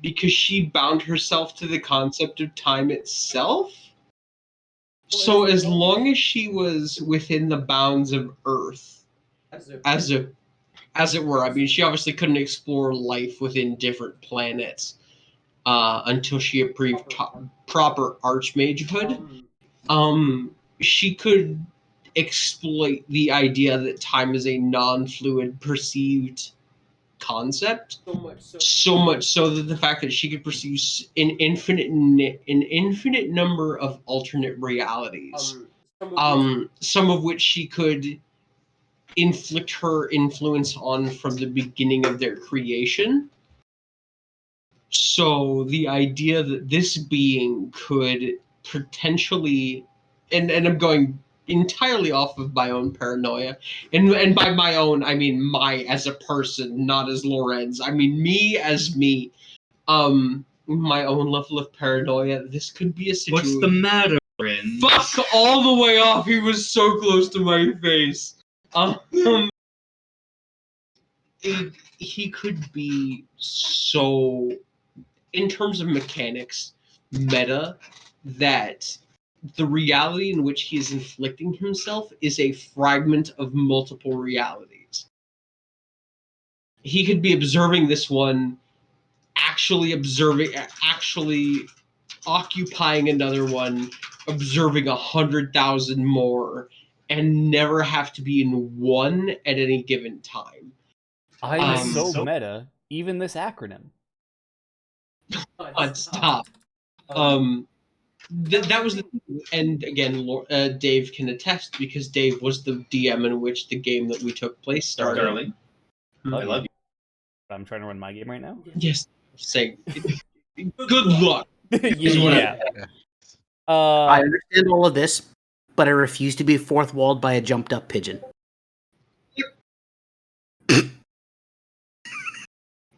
because she bound herself to the concept of time itself. So as long as she was within the bounds of Earth, as it were, I mean, she obviously couldn't explore life within different planets until she achieved proper archmagehood. She could exploit the idea that time is a non-fluid perceived concept, so much so that the fact that she could perceive an infinite number of alternate realities, some of which she could inflict her influence on from the beginning of their creation. So the idea that this being could potentially, and I'm going entirely off of my own paranoia, and by my own I mean my as a person, not as Lorenz. I mean me as me. My own level of paranoia. This could be a situation. What's the matter, Lorenz? Fuck all the way off. He was so close to my face. He could be so, in terms of mechanics, meta, that the reality in which he is inflicting himself is a fragment of multiple realities. He could be observing this one, actually occupying another one, observing 100,000 more, and never have to be in one at any given time. I'm so meta. Even this acronym. Stop. That was the thing. And again, Dave can attest because Dave was the DM in which the game that we took place started. Darling, Love I love you. I'm trying to run my game right now. Yes, saying good luck. Yeah. I understand all of this, but I refuse to be fourth walled by a jumped up pigeon.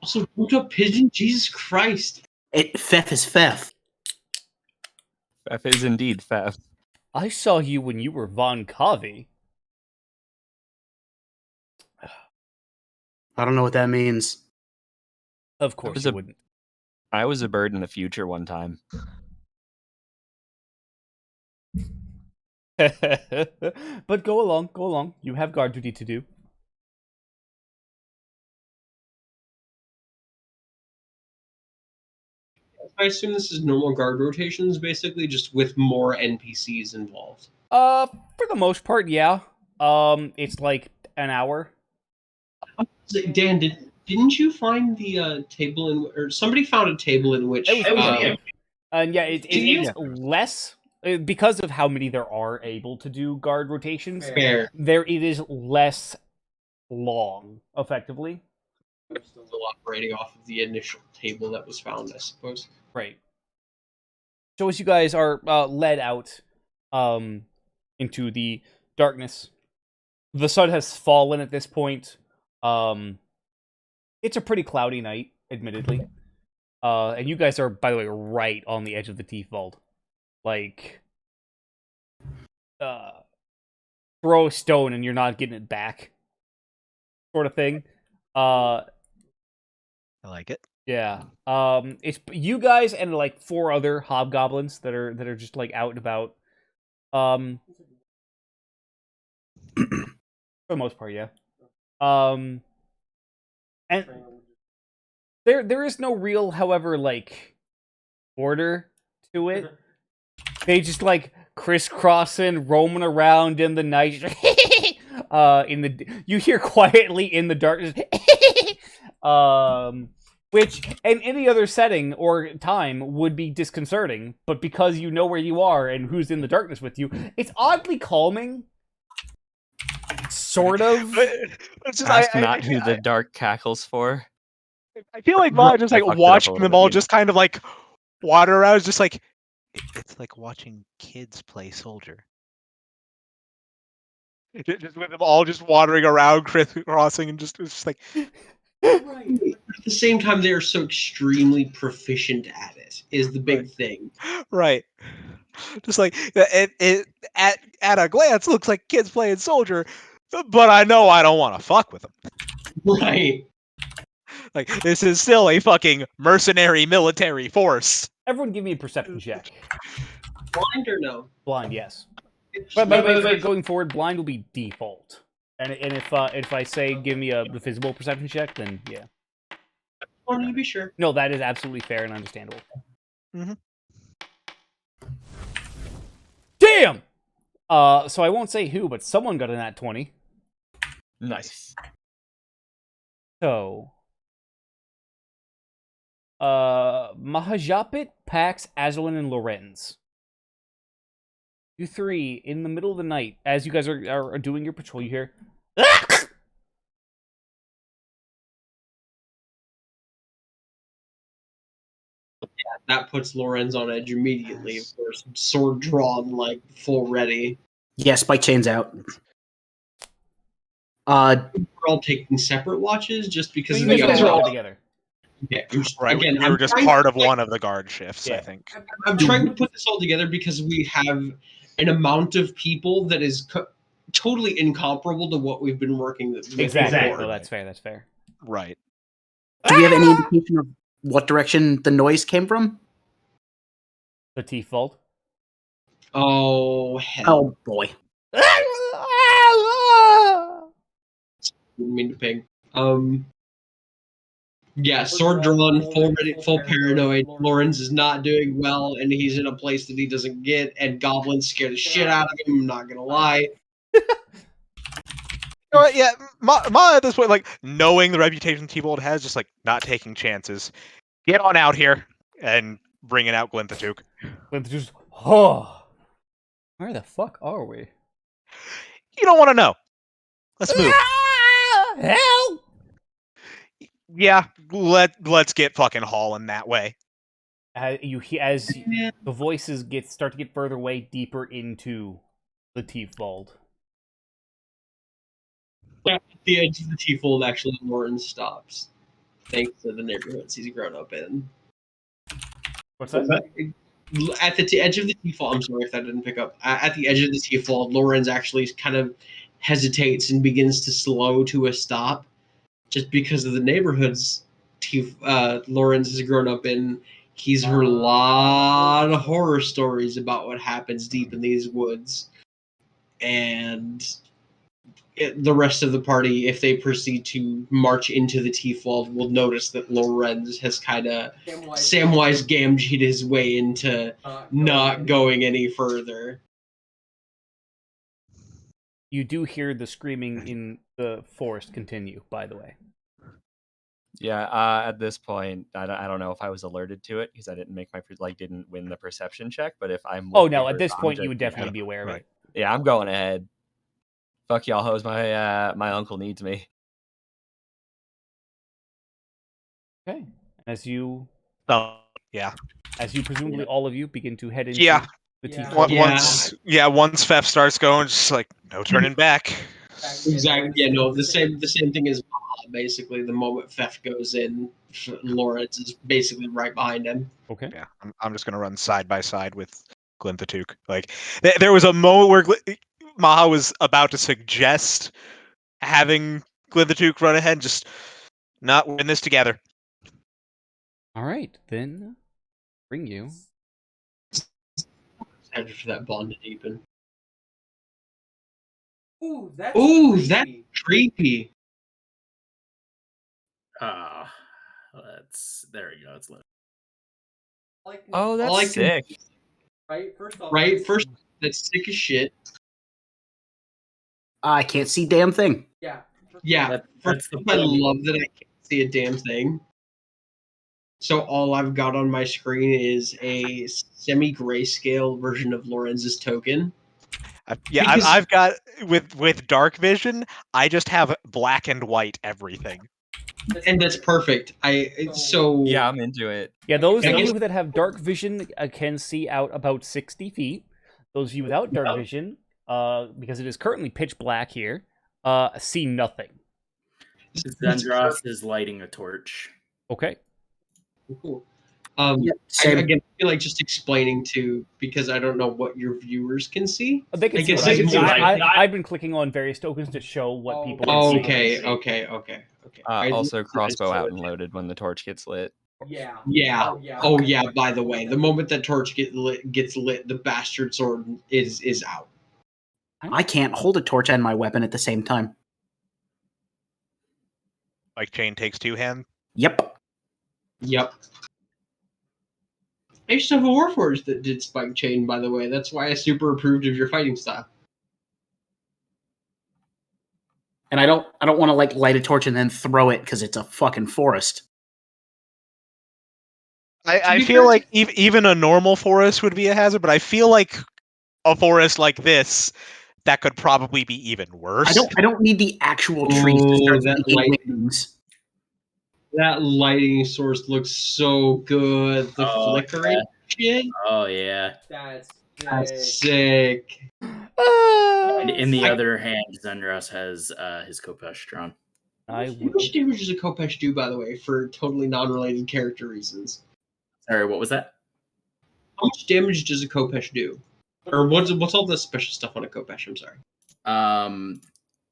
Also, jumped up pigeon? Jesus Christ. Fef is Fef. Fef is indeed Fef. I saw you when you were Von Kavi. I don't know what that means. Of course you wouldn't. I was a bird in the future one time. But go along. You have guard duty to do. I assume this is normal guard rotations, basically, just with more NPCs involved. For the most part, yeah. It's like an hour. Dan, didn't you find the table in, or somebody found a table in which? It was me. And yeah, it's less because of how many there are able to do guard rotations. Fair. It is less long, effectively. Still operating off of the initial table that was found, I suppose. Right. So as you guys are led out into the darkness, the sun has fallen at this point. It's a pretty cloudy night, admittedly. And you guys are, by the way, right on the edge of the Teeth Vault. Like, throw a stone and you're not getting it back, sort of thing. I like it. Yeah. It's you guys and like 4 other hobgoblins that are just like out and about. For the most part, yeah. And there is no real, however, like order to it. They just like crisscrossing, roaming around in the night. You hear quietly in the darkness. Which in any other setting or time would be disconcerting, but because you know where you are and who's in the darkness with you, it's oddly calming. Sort of. It's just, not who the dark cackles for. I feel like Vaughn just like watching them all just kind of like wander around. It's just like it's like watching kids play soldier. Just with them all just wandering around, crisscrossing, and just it's just like. Right. At the same time, they are so extremely proficient at it. Is the big thing. Right. Just like it at a glance looks like kids playing soldier, but I know I don't want to fuck with them. Right. Like this is still a fucking mercenary military force. Everyone, give me a perception check. Blind or no? Blind, yes. But going forward, blind will be default. And if I say give me a visible perception check, then yeah. I wanted to be sure. No, that is absolutely fair and understandable. Mm-hmm. Damn! So I won't say who, but someone got a nat 20. Nice. So, Mahajapit, Pax, Azulin, and Lorenz. You 3, in the middle of the night, as you guys are doing your patrol, you hear... That puts Lorenz on edge immediately. Of course, sword drawn, like full ready. Yes, spike chains out. We're all taking separate watches just because you of the guys are all other. together. Yeah, Right, again, we were just part of one of the guard shifts, I think. I'm trying to put this all together because we have an amount of people that is totally incomparable to what we've been working with. Exactly. before. No, that's fair. That's fair. Right. Do we have any indication of what direction the noise came from? The Teeth Vault. Oh, hell. Oh boy. Didn't mean to ping. Yeah, sword drawn, full ready, full paranoid. Lorenz is not doing well, and he's in a place that he doesn't get, and goblins scare the shit out of him, I'm not gonna lie. You know what, yeah, Ma at this point, like, knowing the reputation T-Bolt has, just, like, not taking chances. Get on out here and bringing out Glinthatook. Just, oh, where the fuck are we? You don't want to know. Let's move. Help! Yeah, let's get fucking hauling that way. As the voices start to get further away, deeper into the Teeth Vault. At the edge of the T-fold, actually, Lauren stops, thanks to the neighborhoods he's grown up in. What's that? At the edge of the T-fold, I'm sorry if that didn't pick up. At the edge of the T-fold, Lauren's actually kind of hesitates and begins to slow to a stop, just because of the neighborhoods Lawrence has grown up in. He's heard a lot of horror stories about what happens deep in these woods. And the rest of the party, if they proceed to march into the T-Fold, will notice that Lorenz has kind of Samwise Gamgee'd his way into not going any further. You do hear the screaming in the forest continue, by the way. Yeah, at this point, I don't know if I was alerted to it because I didn't make didn't win the perception check. But if I'm oh no, at this point you would definitely be aware of it. Yeah, I'm going ahead. Fuck y'all hoes, my uncle needs me. Okay, as you presumably all of you begin to head into the Teeth Vault. Once Fef starts going, just like no turning back. Exactly. Yeah, no, the same thing as basically the moment Fef goes in, Lawrence is basically right behind him. Okay. Yeah, I'm just gonna run side by side with Glinthatook. Like there was a moment where Maha was about to suggest having Glinthatook run ahead, just not win this together. All right, then bring you. Excited for that bond to deepen. Ooh, that's that's creepy. There we go. It's lit. Oh, that's sick. Right? First off, that's sick as shit. I can't see damn thing. Yeah. First off, I love that I can't see a damn thing. So all I've got on my screen is a semi-grayscale version of Lorenz's token. I've got with dark vision. I just have black and white everything, and that's perfect. Yeah, I'm into it. Yeah, those of you that have dark vision can see out about 60 feet. Those of you without dark vision, because it is currently pitch black here, see nothing. Zendros is lighting a torch. Okay. Cool. I feel like just explaining because I don't know what your viewers can see. They can see. I've been clicking on various tokens to show what people can see. Okay. Also, crossbow out and loaded when the torch gets lit. Yeah. Oh yeah. By the way, the moment that torch gets lit, the bastard sword is out. I can't hold a torch and my weapon at the same time. Like chain takes two hands. Yep. I used to have a Warforged that did spike chain, by the way. That's why I super approved of your fighting style. And I don't want to light a torch and then throw it because it's a fucking forest. I feel like even a normal forest would be a hazard, but I feel like a forest like this that could probably be even worse. I don't need the actual trees to start making wings. That lighting source looks so good. The flickering shit. Oh yeah, that's sick. And in the other hand, Zendros has his Kopesh drawn. How much damage does a Kopesh do, by the way, for totally non-related character reasons? Sorry, what was that? How much damage does a Kopesh do? Or what's all the special stuff on a Kopesh? I'm sorry.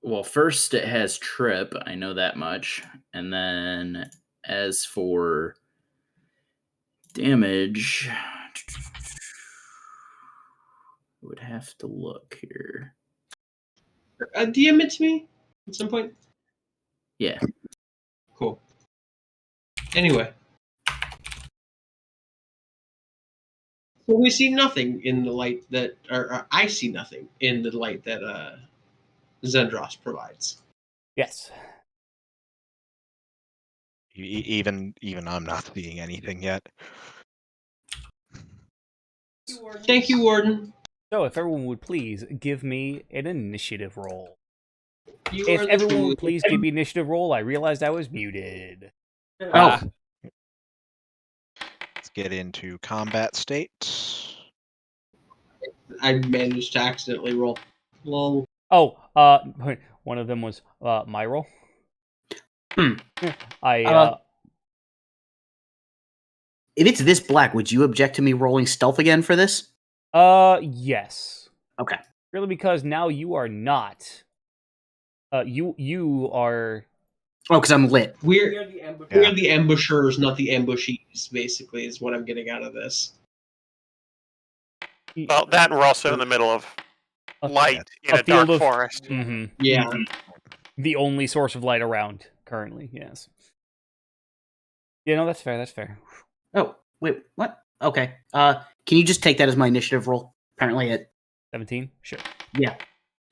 Well, first it has trip. I know that much. And then as for damage, I would have to look here. DM it to me at some point. Yeah. Cool. Anyway. So we see nothing in the light that, or I see nothing in the light that Zendros provides. Yes. Even I'm not seeing anything yet. Thank you, Warden. So, if everyone would please give me an initiative roll. You If are the everyone true- would please give me initiative roll, I realized I was muted. Oh, Let's get into combat state. I managed to accidentally roll. Lol. Oh, one of them was my roll. Hmm. I if it's this black, would you object to me rolling stealth again for this? yes. Okay. Really, because now you are not. You are. Oh, because I'm lit. We're the ambushers, not the ambushees, basically, is what I'm getting out of this. Well, that and we're also in the middle of light in a dark forest. Mm-hmm. Yeah. The only source of light around currently. Yes. Yeah, no, that's fair. That's fair. Oh, wait, what? Okay. Can you just take that as my initiative roll? Apparently it 17? Sure. Yeah.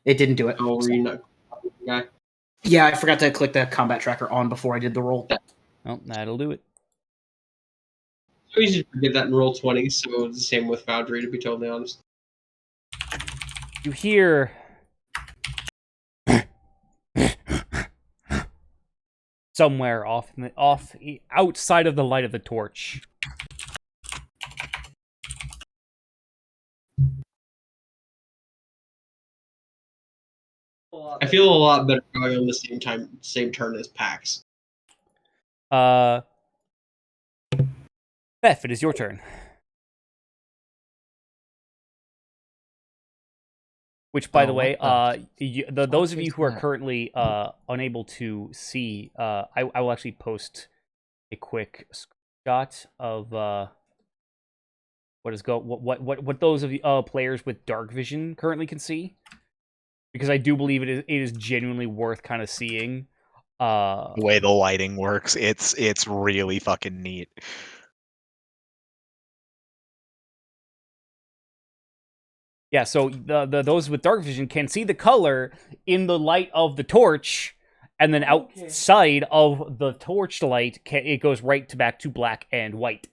It didn't do it. Oh, were you not? Guy? Yeah, I forgot to click the combat tracker on before I did the roll. Well, that'll do it. So easy to forget that in roll 20, so it's the same with Foundry, to be totally honest. You hear somewhere outside of the light of the torch. I feel a lot better going on the same turn as Pax. Beth, it is your turn. Which, by the way, those of you who are currently unable to see, I will actually post a quick screenshot of what those of you players with dark vision currently can see, because I do believe it is genuinely worth kind of seeing. The way the lighting works, it's really fucking neat. Yeah, so those with dark vision can see the color in the light of the torch, and then outside of the torch light, it goes right back to black and white.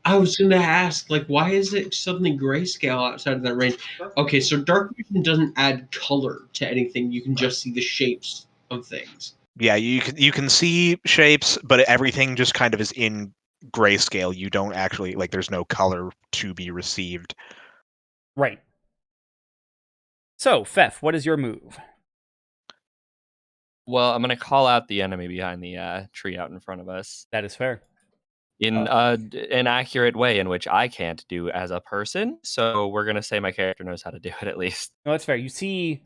I was going to ask, like, why is it suddenly grayscale outside of that range? Okay, so dark vision doesn't add color to anything. You can just see the shapes of things. Yeah, you can see shapes, but everything just kind of is in grayscale. You don't actually, like, there's no color to be received. Right. So, Fef, what is your move? Well, I'm going to call out the enemy behind the tree out in front of us. That is fair. In an accurate way in which I can't do as a person, so we're going to say my character knows how to do it at least. No, that's fair. You see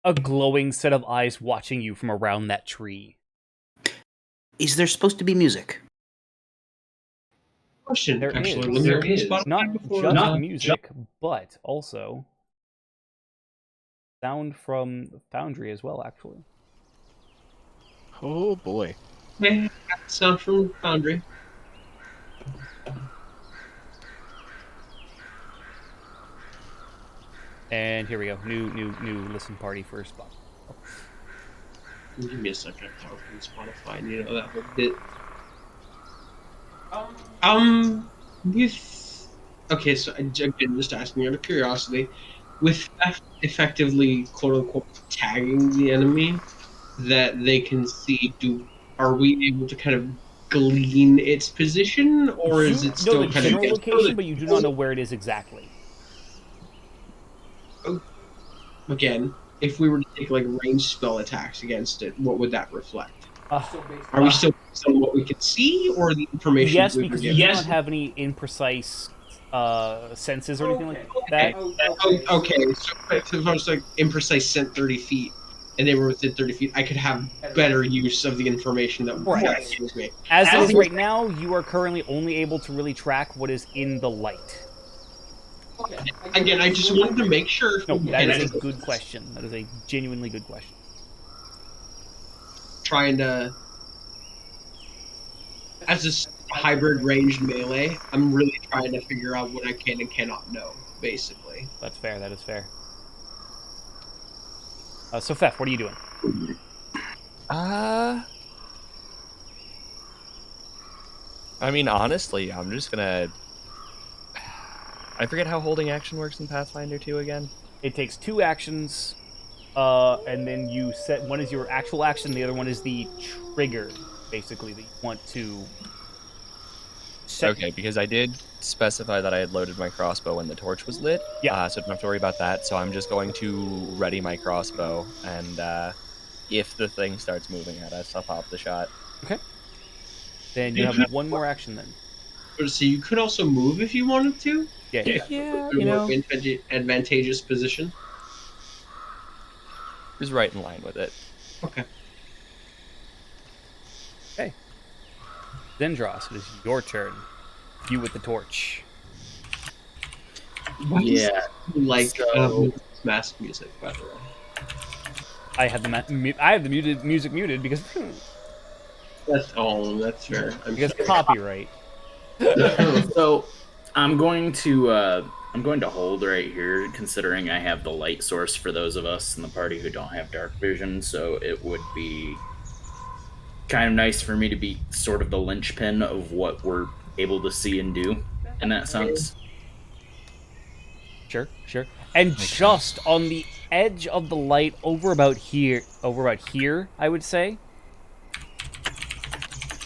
a glowing set of eyes watching you from around that tree. Is there supposed to be music? Question, There actually. is. There is. Not just music, but also sound from Foundry as well, actually. Oh boy. Yeah, sound from Foundry. And here we go. New listen party for Spotify. Give me a second. I'll open Spotify and you know that whole bit. Okay, so again, just asking out of curiosity, with effectively quote unquote tagging the enemy that they can see, are we able to kind of glean its position, or is it still the kind general of location, but you do not know where it is exactly. Again, if we were to take like ranged spell attacks against it, what would that reflect? Are we still based on what we can see, or the information? Yes, we because were you given? do not have any imprecise senses or anything like that. Okay. So if I was like imprecise sent 30 feet, and they were within 30 feet, I could have better use of the information that Right. gives me. As it is right now, you are currently only able to really track what is in the light. Again, I just wanted to make sure. No, that is a good question. That is a genuinely good question. Trying to, as a hybrid ranged melee, I'm really trying to figure out what I can and cannot know, basically. That's fair. That is fair. So, Fef, what are you doing? I mean, honestly, I'm just gonna. I forget how holding action works in Pathfinder 2 again. It takes 2 actions, and then you set one is your actual action, the other one is the trigger, basically, that you want to set. Okay, because I did specify that I had loaded my crossbow when the torch was lit. Yeah. So I don't have to worry about that. So I'm just going to ready my crossbow, and if the thing starts moving at us, I'll pop the shot. Okay. Then you have one more action then. So you could also move if you wanted to. Yeah. Yeah, you know, advantageous position. Just right in line with it. Okay. Okay. Zendros, it is your turn. You with the torch. Yeah. Like So- mask music, by the way. I have the music muted because That's fair. because copyright. So I'm going to hold right here, considering I have the light source for those of us in the party who don't have dark vision. So it would be kind of nice for me to be sort of the linchpin of what we're able to see and do in that sense. Sure. And just on the edge of the light, over about here, I would say,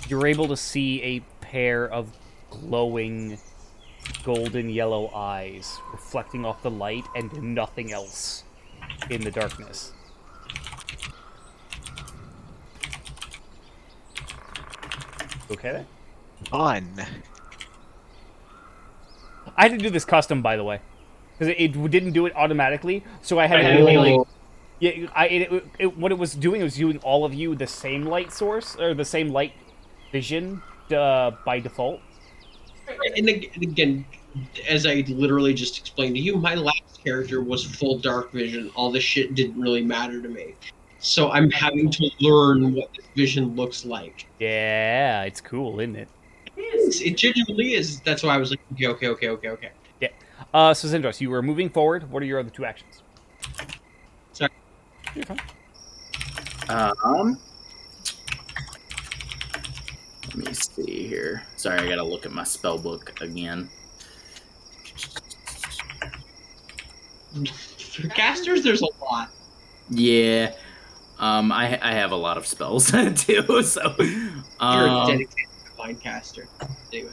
you're able to see a pair of glowing golden yellow eyes reflecting off the light and nothing else in the darkness. Okay then? Fun. I had to do this custom, by the way, because it didn't do it automatically, so I had to do like... Yeah, what it was doing all of you the same light source, or the same light vision by default. And again, as I literally just explained to you, my last character was full dark vision. All this shit didn't really matter to me. So I'm having to learn what this vision looks like. Yeah, it's cool, isn't it? It genuinely is. That's why I was like, okay. Yeah. So Zendros, you were moving forward. What are your other 2 actions? Sorry. You're fine. Let me see here. Sorry, I gotta look at my spell book again. For casters, there's a lot. Yeah. I have a lot of spells too, so You're a dedicated divine caster. Anyway.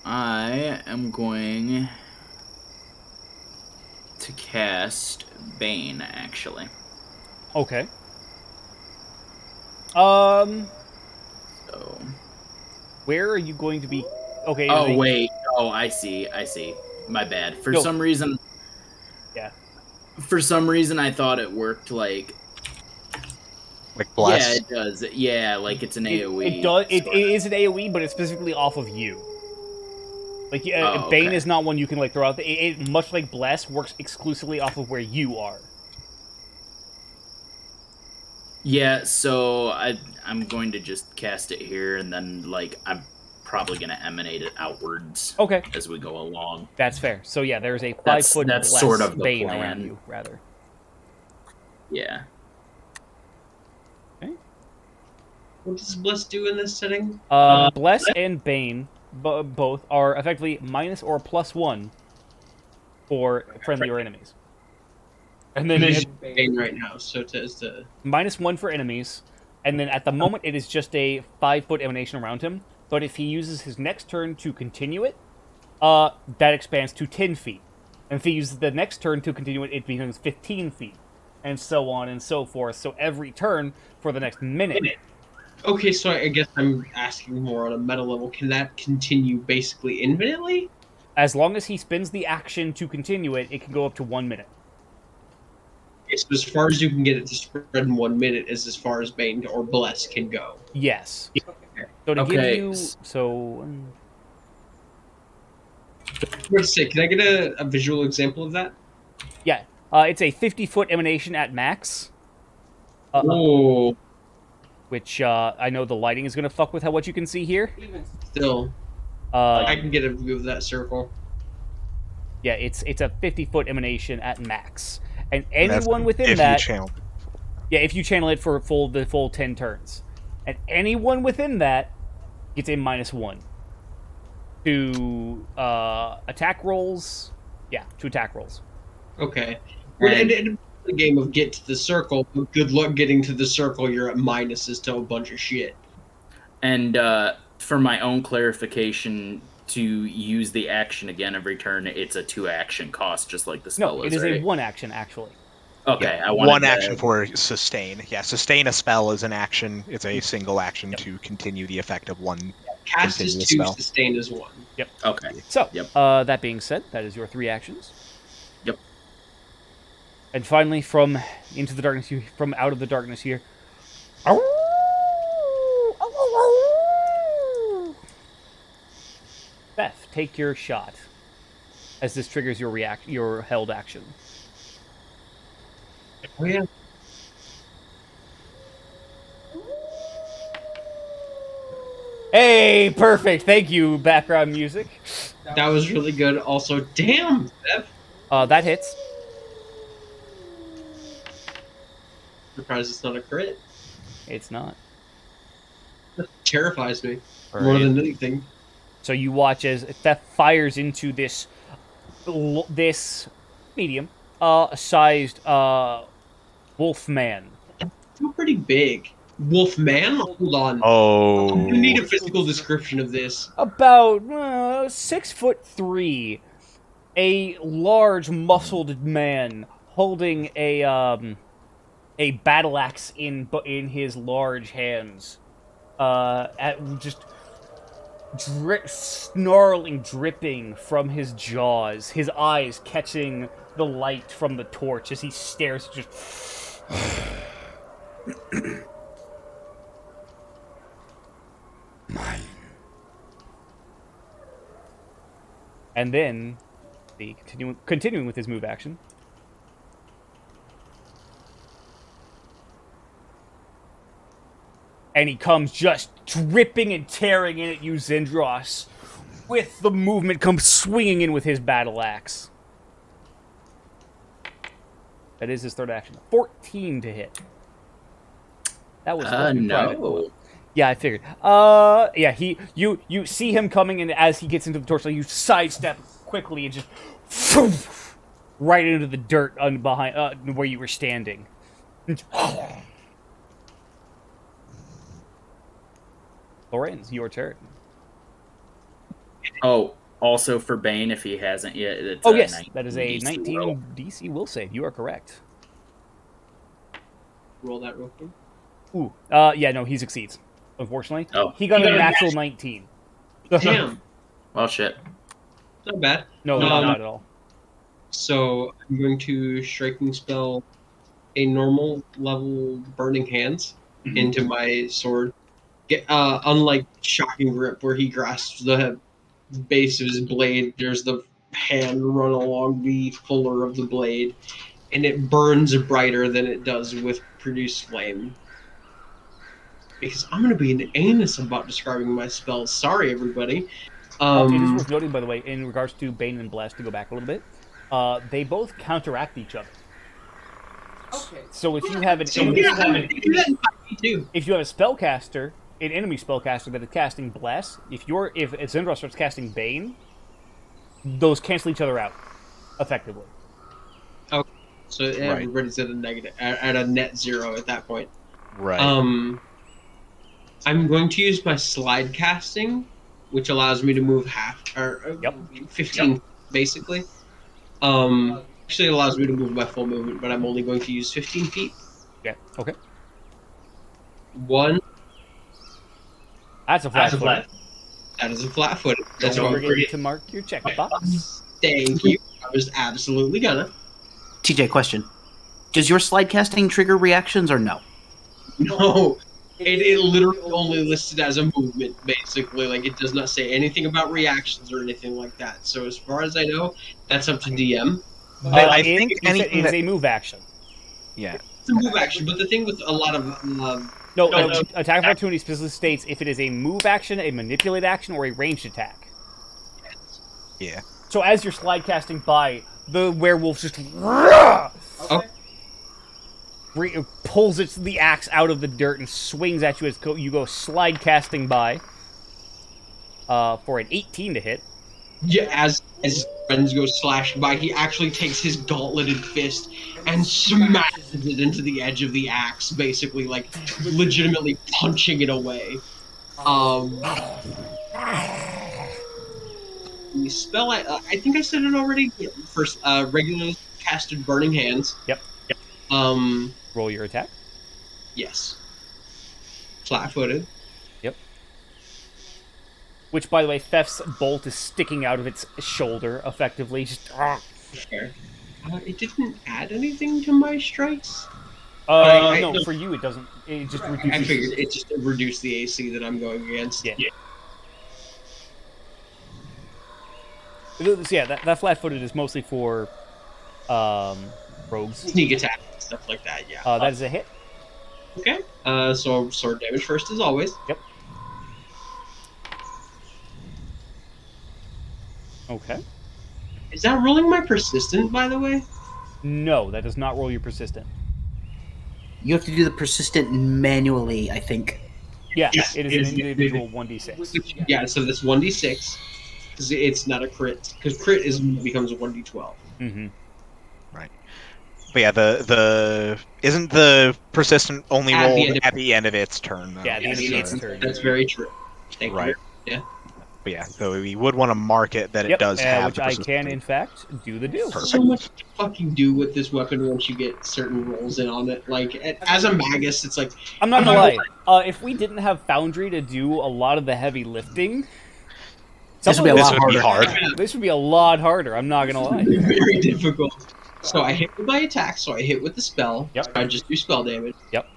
I am going to cast Bane, actually. Okay. So. Where are you going to be? Okay. Oh wait. Oh, I see. My bad. For some reason. Yeah. For some reason, I thought it worked like. Bless. Yeah, it does. Yeah, like it's an AOE. It does. It is an AOE, but it's specifically off of you. Like, Bane is not one you can like throw out. It much like Bless works exclusively off of where you are. Yeah, so I'm going to just cast it here, and then like I'm probably going to emanate it outwards. Okay. As we go along. That's fair. So yeah, there's a 5-foot that's Bless sort of the Bane plan. around you, rather. Yeah. Okay. What does Bliss do in this setting? Bless and Bane both are effectively minus or +1 for friendly or enemies. And then He's Bane right now, so it is the -1 for enemies, and then at the moment it is just a 5-foot emanation around him. But if he uses his next turn to continue it, that expands to 10 feet. And if he uses the next turn to continue it, it becomes 15 feet, and so on and so forth. So every turn for the next minute. Okay, so I guess I'm asking more on a meta level. Can that continue basically infinitely? As long as he spends the action to continue it, it can go up to 1 minute. Okay, so as far as you can get it to spread in 1 minute is as far as Bane or Bless can go. Yes. So to give you... So... Let's say, can I get a visual example of that? Yeah. It's a 50-foot emanation at max. Oh. Which, I know the lighting is going to fuck with what you can see here. Still. I can get a view of that circle. Yeah, it's a 50-foot emanation at max, and And that's anyone within if that. you channel. Yeah, if you channel it for the full 10 turns, and anyone within that gets a -1 to attack rolls. Yeah, to attack rolls. Okay. And the game of get to the circle. Good luck getting to the circle. You're at minuses to a bunch of shit. And for my own clarification, to use the action again every turn, it's a 2-action cost, just like the spell No, is. it is right? a 1 action actually. Okay, Yeah, I wanted one to- action for sustain. Yeah, sustain a spell is an action. It's a single action to continue the effect of one Cast is continuous 2, spell. sustain is 1. Yep. Okay. So, Yep. that being said, that is your 3 actions. Yep. And finally, from into the darkness, from out of the darkness here. Beth, take your shot. As this triggers your held action. Oh yeah. Hey, perfect. Thank you, background music. That was really good. Also, damn, Steph. That hits. Surprised it's not a crit. It's not. That terrifies me Right. more than anything. So you watch as Theft fires into this medium sized wolf man. Still pretty big. Wolf man? Hold on. Oh. You need a physical description of this. About 6'3", a large muscled man holding a battle axe in his large hands, just snarling, dripping from his jaws, his eyes catching the light from the torch as he stares. Just mine. And then, continuing with his move action. And he comes just dripping and tearing in at you, Zindros, with the movement, comes swinging in with his battle axe. That is his third action. 14 to hit. That was no. Yeah, I figured. Yeah, you see him coming, and as he gets into the torch, you sidestep quickly and just right into the dirt behind where you were standing. Lorenz, your turn. Oh, also for Bane, if he hasn't yet. It's yes, that is a 19 DC will save. You are correct. Roll that real quick. Ooh, yeah, no, he succeeds. Unfortunately, Oh. he got a natural 19. Damn. Well, shit. Not bad. No, not bad at all. So I'm going to striking spell a normal level burning hands into my sword. Unlike Shocking Grip, where he grasps the base of his blade, there's the hand run along the fuller of the blade, and it burns brighter than it does with Produce Flame. Because I'm going to be an anus about describing my spells. Sorry, everybody. It is worth noting, by the way, in regards to Bane and Bless, to go back a little bit, they both counteract each other. Okay. So if you have an spellcaster, an enemy spellcaster that is casting Bless, if Zendros starts casting Bane, those cancel each other out effectively. Okay. So everybody's at a negative, at a net 0 at that point. Right. I'm going to use my slide casting, which allows me to move 15 basically. Actually allows me to move my full movement, but I'm only going to use 15 feet. Yeah. Okay. 1. That's a flat foot. That is a flat foot. That's Don't what forget to mark your checkbox. Thank you. I was absolutely gonna. TJ, question. Does your slide casting trigger reactions or no? No. It literally only listed as a movement, basically. Like, it does not say anything about reactions or anything like that. So as far as I know, that's up to DM. I think anything it is a move action. Yeah. It's a move action, but the thing with a lot of... Attack of opportunity specifically states if it is a move action, a manipulate action, or a ranged attack. Yeah. So as you're slide casting by, the werewolf just pulls the axe out of the dirt and swings at you as you go slide casting by. For an 18 to hit. Yeah, as friends go slashing by, he actually takes his gauntleted fist and smashes it into the edge of the axe, basically, like, legitimately punching it away. The spell, I think I said it already. First, regularly casted Burning Hands. Yep. Roll your attack. Yes. Flat-footed. Yep. Which, by the way, Thef's bolt is sticking out of its shoulder, effectively. Just. Fair. It didn't add anything to my strikes. No, for you it doesn't. It just reduces. I figured it just reduced the AC that I'm going against. Yeah. Yeah, that flat-footed is mostly for rogues. Sneak attack and stuff like that, yeah. That is a hit. Okay. So sword damage first as always. Yep. Okay. Is that rolling my persistent, by the way? No, that does not roll your persistent. You have to do the persistent manually, I think. Yeah, it is an individual 1d6. Yeah, so this 1d6, because it's not a crit, because crit becomes a 1d12. Mm-hmm. Right. But yeah, isn't the persistent only rolled at the end of its turn? Though? Yeah, at the end of its turn. That's very true. Thank you. Yeah. But yeah, so we would want to mark it that it does have. Which I can, in fact, do the do. Perfect. So much to fucking do with this weapon once you get certain rolls in on it. Like, as a magus, it's like... I'm not gonna lie. If we didn't have Foundry to do a lot of the heavy lifting... This would be a lot harder. This would be a lot harder, I'm not gonna lie. Very difficult. So I hit with my attack, so I hit with the spell. Yep. So I just do spell damage. Yep.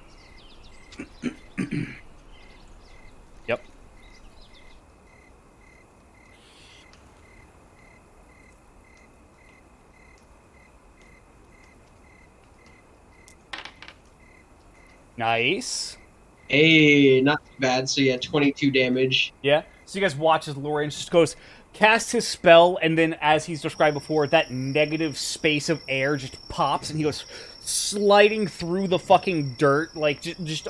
Yep. Nice. Hey, not too bad. So yeah, 22 damage. Yeah. So you guys watch as Lorenz just goes, casts his spell, and then as he's described before, that negative space of air just pops, and he goes sliding through the fucking dirt, like just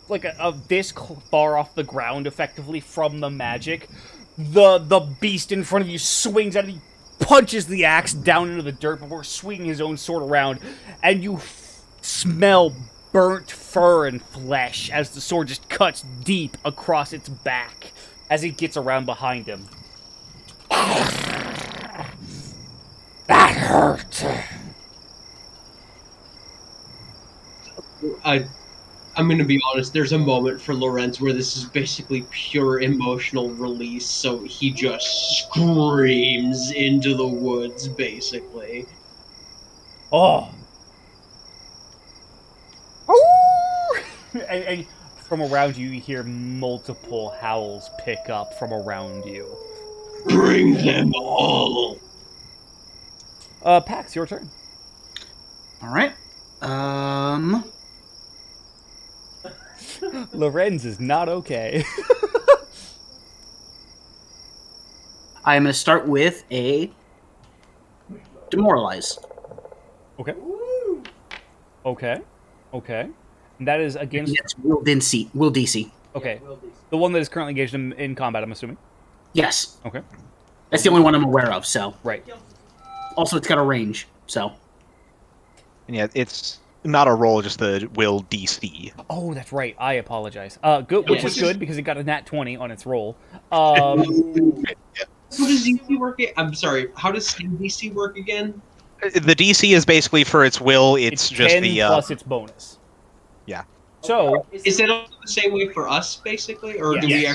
like a this far off the ground, effectively from the magic. The beast in front of you swings out, and he punches the axe down into the dirt before swinging his own sword around, and you smell burnt fur and flesh as the sword just cuts deep across its back as he gets around behind him. That hurt. I'm going to be honest, there's a moment for Lorenz where this is basically pure emotional release, so he just screams into the woods, basically. Oh. And from around you, you hear multiple howls pick up from around you. Bring them all! Pax, your turn. Alright. Lorenz is not okay. I'm going to start with a Demoralize. Okay. Okay. Okay. And that is against... Yes, Will DC. Okay. The one that is currently engaged in combat, I'm assuming? Yes. Okay. That's the only one I'm aware of, so. Right. Also, it's got a range, so. And yeah, it's not a roll, just the will DC. Oh, that's right. I apologize. Good, which is good because it got a nat 20 on its roll. How does DC work? I'm sorry. How does DC work again? The DC is basically for its will. It's just 10 the plus its bonus. Yeah. So is it also the same way for us, basically, or do we?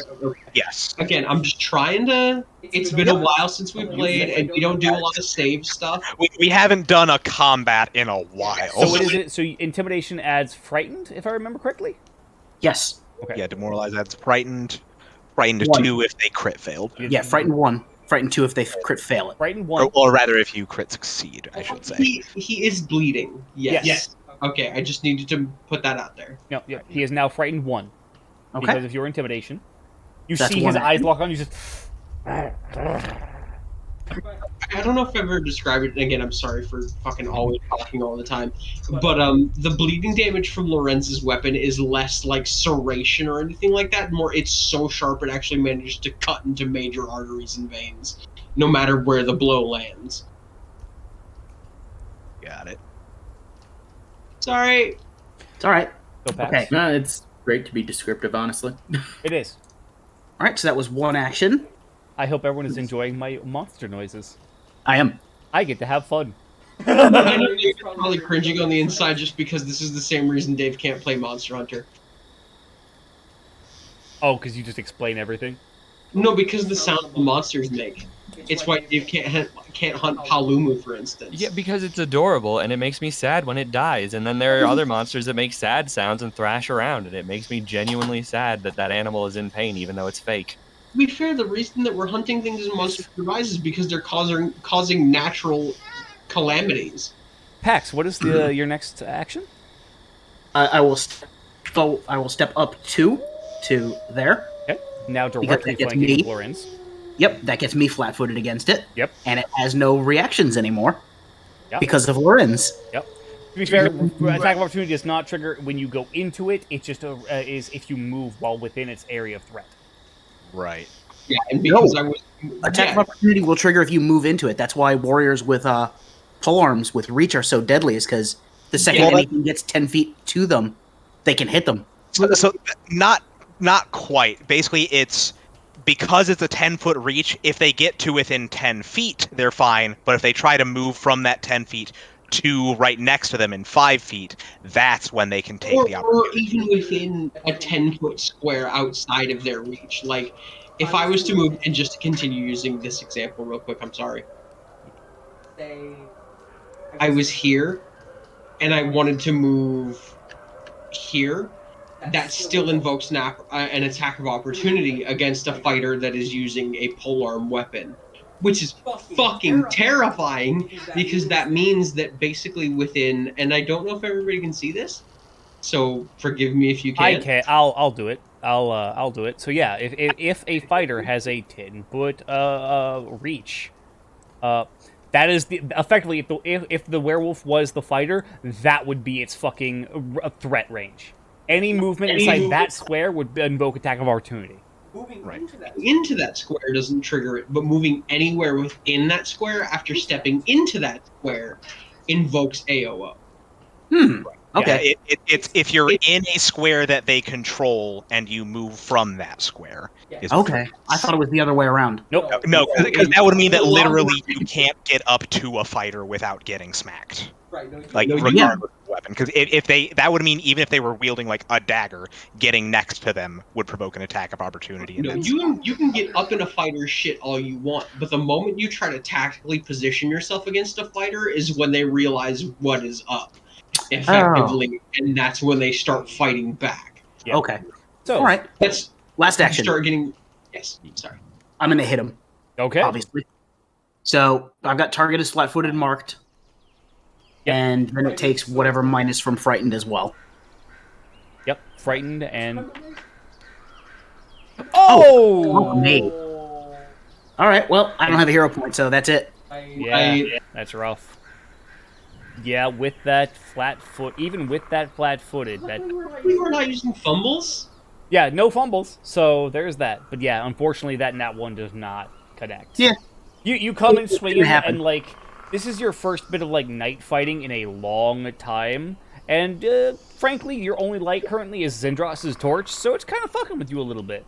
Yes. Again, I'm just trying to. It's been a while since we played, and we don't do a lot of save stuff. We haven't done a combat in a while. So what is it? So intimidation adds frightened, if I remember correctly. Yes. Okay. Yeah, demoralize adds frightened. Frightened 2 if they crit failed. Yeah, frightened 1. Frightened 2 if they crit fail it. Frightened 1. Or rather, if you crit succeed, I should say. He is bleeding. Yes. Okay, I just needed to put that out there. No, yeah, he is now frightened 1. Okay. Because of your intimidation. You That's see one his action. eyes lock on you, just... I don't know if I've ever described it. And again, I'm sorry for fucking always talking all the time. But the bleeding damage from Lorenz's weapon is less like serration or anything like that. More, it's so sharp it actually manages to cut into major arteries and veins, no matter where the blow lands. Got it. Sorry. It's all right. Go Pax. Okay. No, it's great to be descriptive, honestly. It is. All right, so that was one action. I hope everyone is enjoying my monster noises. I am. I get to have fun. I know you're probably cringing on the inside just because this is the same reason Dave can't play Monster Hunter. Oh, because you just explain everything? No, because the sound the monsters make. It's why Dave can't hunt Palumu, for instance. Yeah, because it's adorable and it makes me sad when it dies. And then there are other monsters that make sad sounds and thrash around, and it makes me genuinely sad that that animal is in pain, even though it's fake. To be fair, the reason that we're hunting things in Monster Hunter Rise is because they're causing natural calamities. Pax, what is your next action? I will step up to there. Okay. Now Because directly that gets flanking me. Lorenz. Yep, that gets me flat-footed against it. Yep. And it has no reactions anymore Yep. because of Lorenz. Yep. To be fair, attack of opportunity does not trigger when you go into it. It just is if you move while within its area of threat. Right. Yeah, and because No. I was Attack of opportunity will trigger if you move into it. That's why warriors with polearms with reach are so deadly, is because the second Yeah. anything gets 10 feet to them, they can hit them. So not quite. Basically, it's because it's a 10-foot reach. If they get to within 10 feet, they're fine. But if they try to move from that 10 feet to right next to them in 5 feet, that's when they can take the or opportunity. even within a 10-foot square outside of their reach. Like, if I was to move, and just to continue using this example real quick, I'm sorry. I was here, and I wanted to move here. That still invokes an attack of opportunity against a fighter that is using a polearm weapon, which is fucking terrifying because that means that basically within, and I don't know if everybody can see this, so forgive me if you can. I can. I'll do it. I'll do it. So yeah, if a fighter has a 10-foot reach, that is effectively if the werewolf was the fighter, that would be its fucking threat range. Any movement inside that square would invoke attack of opportunity. Moving into that square doesn't trigger it, but moving anywhere within that square after stepping into that square invokes AOO. Okay. Yeah, it's if you're in a square that they control and you move from that square. Okay. I thought it was the other way around. Nope. No, because that would mean that literally you can't get up to a fighter without getting smacked. Like regardless of the weapon, because if that would mean even if they were wielding like a dagger, getting next to them would provoke an attack of opportunity. No, you can get up in a fighter's shit all you want, but the moment you try to tactically position yourself against a fighter is when they realize what is up, effectively, and that's when they start fighting back. Yeah. Okay. So all right. That's last action. Start getting. Yes. Sorry. I'm gonna hit him. Okay. Obviously. So I've got target is flat-footed marked. Yep. And then it takes whatever minus from frightened as well. Yep. Frightened and. Oh! Me. All right. Well, I don't have a hero point, so that's it. Yeah, that's rough. Yeah, with that even with that flat-footed, that. We were not using fumbles. Yeah, no fumbles. So there's that. But yeah, unfortunately, that nat one does not connect. Yeah. You come in swinging happen. and like. This is your first bit of, like, night fighting in a long time, and, frankly, your only light currently is Zendros' torch, so it's kind of fucking with you a little bit.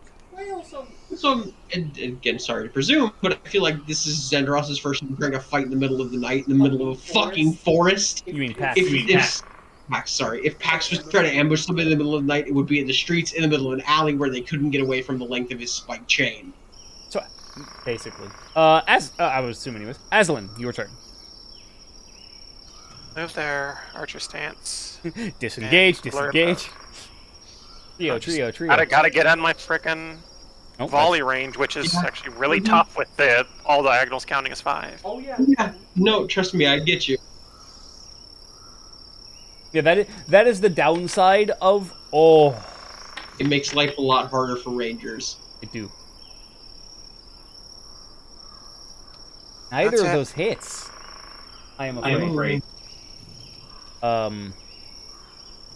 So, and again, sorry to presume, but I feel like this is Zendros' first time during a fight in the middle of the night, in the middle of a fucking forest. You mean Pax? If Pax was trying to ambush somebody in the middle of the night, it would be in the streets, in the middle of an alley where they couldn't get away from the length of his spiked chain. So, basically. I was assuming anyways. Aslan, your turn. Move there, archer stance. Disengage. Trio. Gotta get on my frickin' volley range, which is actually really tough with the all diagonals counting as 5. Oh yeah. No, trust me, I get you. Yeah, that is the downside of It makes life a lot harder for rangers. I do. Neither That's of it. those hits. I am afraid. afraid.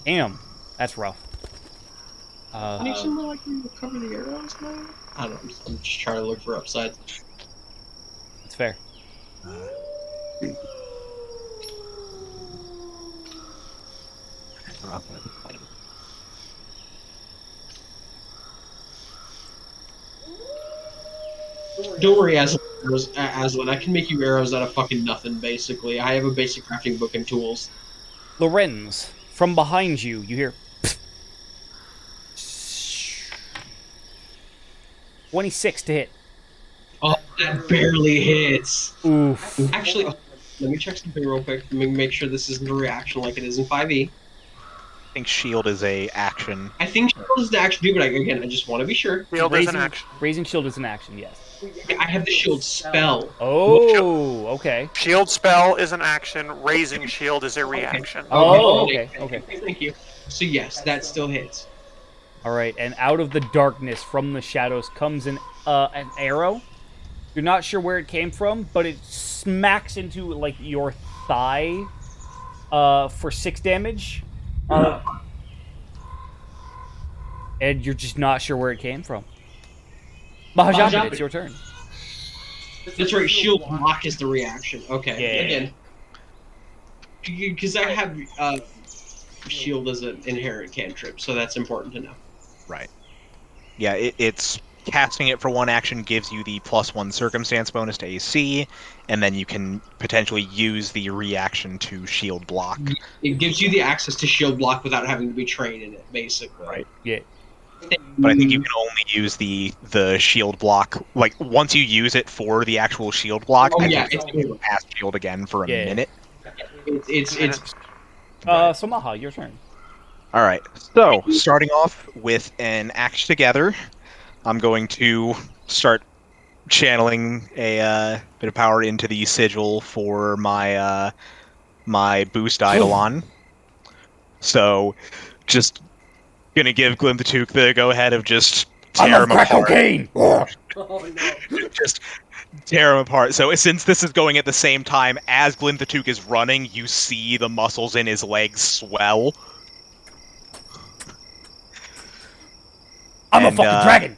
Damn, that's rough. Can you somewhere like me recover the arrows now? I don't know. I'm just trying to look for upsides. That's fair. Don't worry, Aslan. I can make you arrows out of fucking nothing, basically. I have a basic crafting book and tools. Lorenz, from behind you, you hear 26 to hit. Oh, that barely hits. Oof. Actually, let me check something real quick. Let me make sure this isn't a reaction like it is in 5e. I think shield is a action. I think shield is the action too, but again, I just want to be sure. Shield is an action. Raising shield is an action, yes. I have the shield spell. Oh, okay. Shield spell is an action. Raising shield is a reaction. Oh, okay, okay. Thank you. So yes, that still hits. All right, and out of the darkness, from the shadows, comes an arrow. You're not sure where it came from, but it smacks into like your thigh for 6 damage. And you're just not sure where it came from. Mahajapit, it's your turn. That's right. Shield block is the reaction. Okay. Yeah. Again, because I have shield as an inherent cantrip, so that's important to know. Right. Yeah, it's casting it for one action gives you the +1 circumstance bonus to AC, and then you can potentially use the reaction to shield block. It gives you the access to shield block without having to be trained in it, basically. Right. Yeah. But I think you can only use the shield block, like, once you use it for the actual shield block, Oh, I yeah, think you can cast shield again for a minute. It's So Maha, your turn. Alright, so, starting off with an axe together, I'm going to start channeling a bit of power into the sigil for my my boost Eidolon. So, just gonna give Glimthatook the go-ahead of just tear him apart. Cocaine! Just tear him apart. So since this is going at the same time as Glimthatook is running, you see the muscles in his legs swell. I'm a fucking dragon!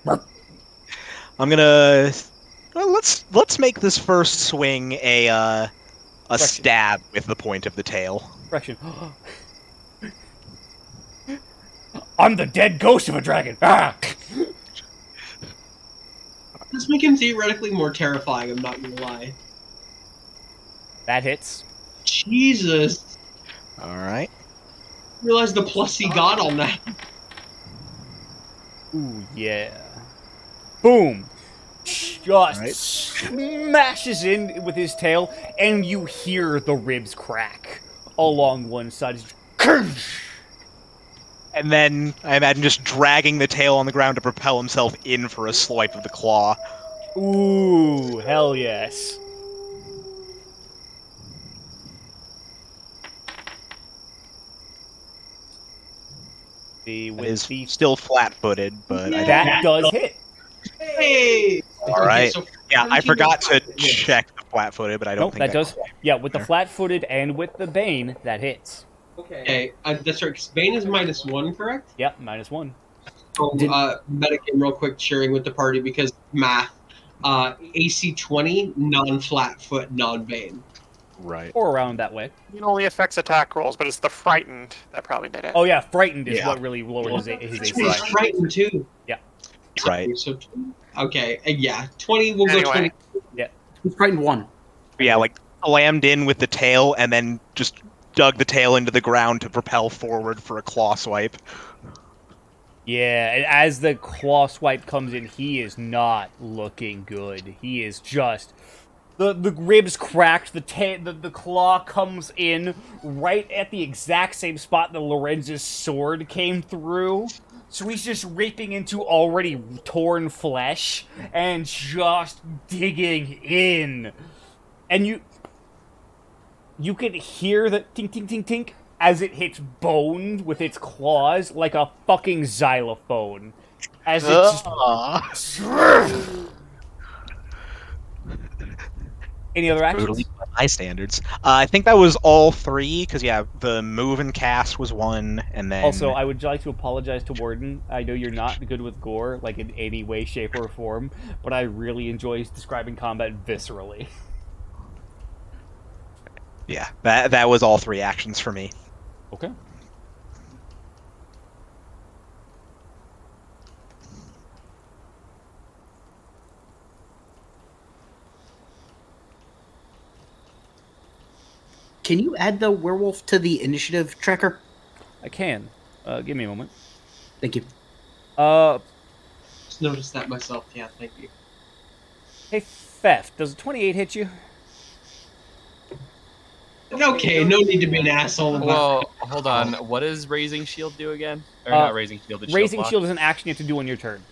I'm gonna... Well, let's make this first swing a stab with the point of the tail. Correction. I'm the dead ghost of a dragon! Ah! Let's make him theoretically more terrifying, I'm not gonna lie. That hits. Jesus! Alright. Realize the plus he got on that. Ooh, yeah. Boom! Just smashes in with his tail, and you hear the ribs crack along one side. And then, I imagine just dragging the tail on the ground to propel himself in for a swipe of the claw. Ooh, hell yes. It is still flat-footed, but that does hit. Hey! Alright. Okay, so Yeah, I forgot to check the flat-footed, but I don't Nope, think that does. Yeah, with the flat-footed and with the Bane, that hits. Okay, that's right, because Bane is -1, correct? Yep, -1. So, metagame real quick, sharing with the party, because math. AC 20, non-flat foot, non-Bane. Right. Or around that way. It only affects attack rolls, but it's the frightened that probably did it. Oh yeah, frightened is what really lowered his AC. He's frightened too. Yeah. Right. So, okay, yeah, 20, we'll go 20. Yeah. He's frightened 1. Yeah, like, slammed in with the tail, and then just dug the tail into the ground to propel forward for a claw swipe. Yeah, and as the claw swipe comes in, he is not looking good. He is just... The ribs cracked, the claw comes in right at the exact same spot that Lorenz's sword came through. So he's just ripping into already torn flesh and just digging in. And you can hear the tink, tink, tink, tink as it hits bone with its claws like a fucking xylophone. As it just... Any other actions? Brutally by my standards. I think that was all 3, because yeah, the move and cast was 1, and then Also, I would like to apologize to Warden. I know you're not good with gore, like in any way, shape, or form, but I really enjoy describing combat viscerally. yeah, that was all 3 actions for me. Okay. Can you add the werewolf to the initiative tracker? I can. Give me a moment. Thank you. Just noticed that myself. Yeah, thank you. Hey, Fef, does a 28 hit you? Okay, no need to be an asshole about Well, hold on. What does Raising Shield do again? Or not Raising Shield, it's Raising block? shield is an action you have to do on your turn.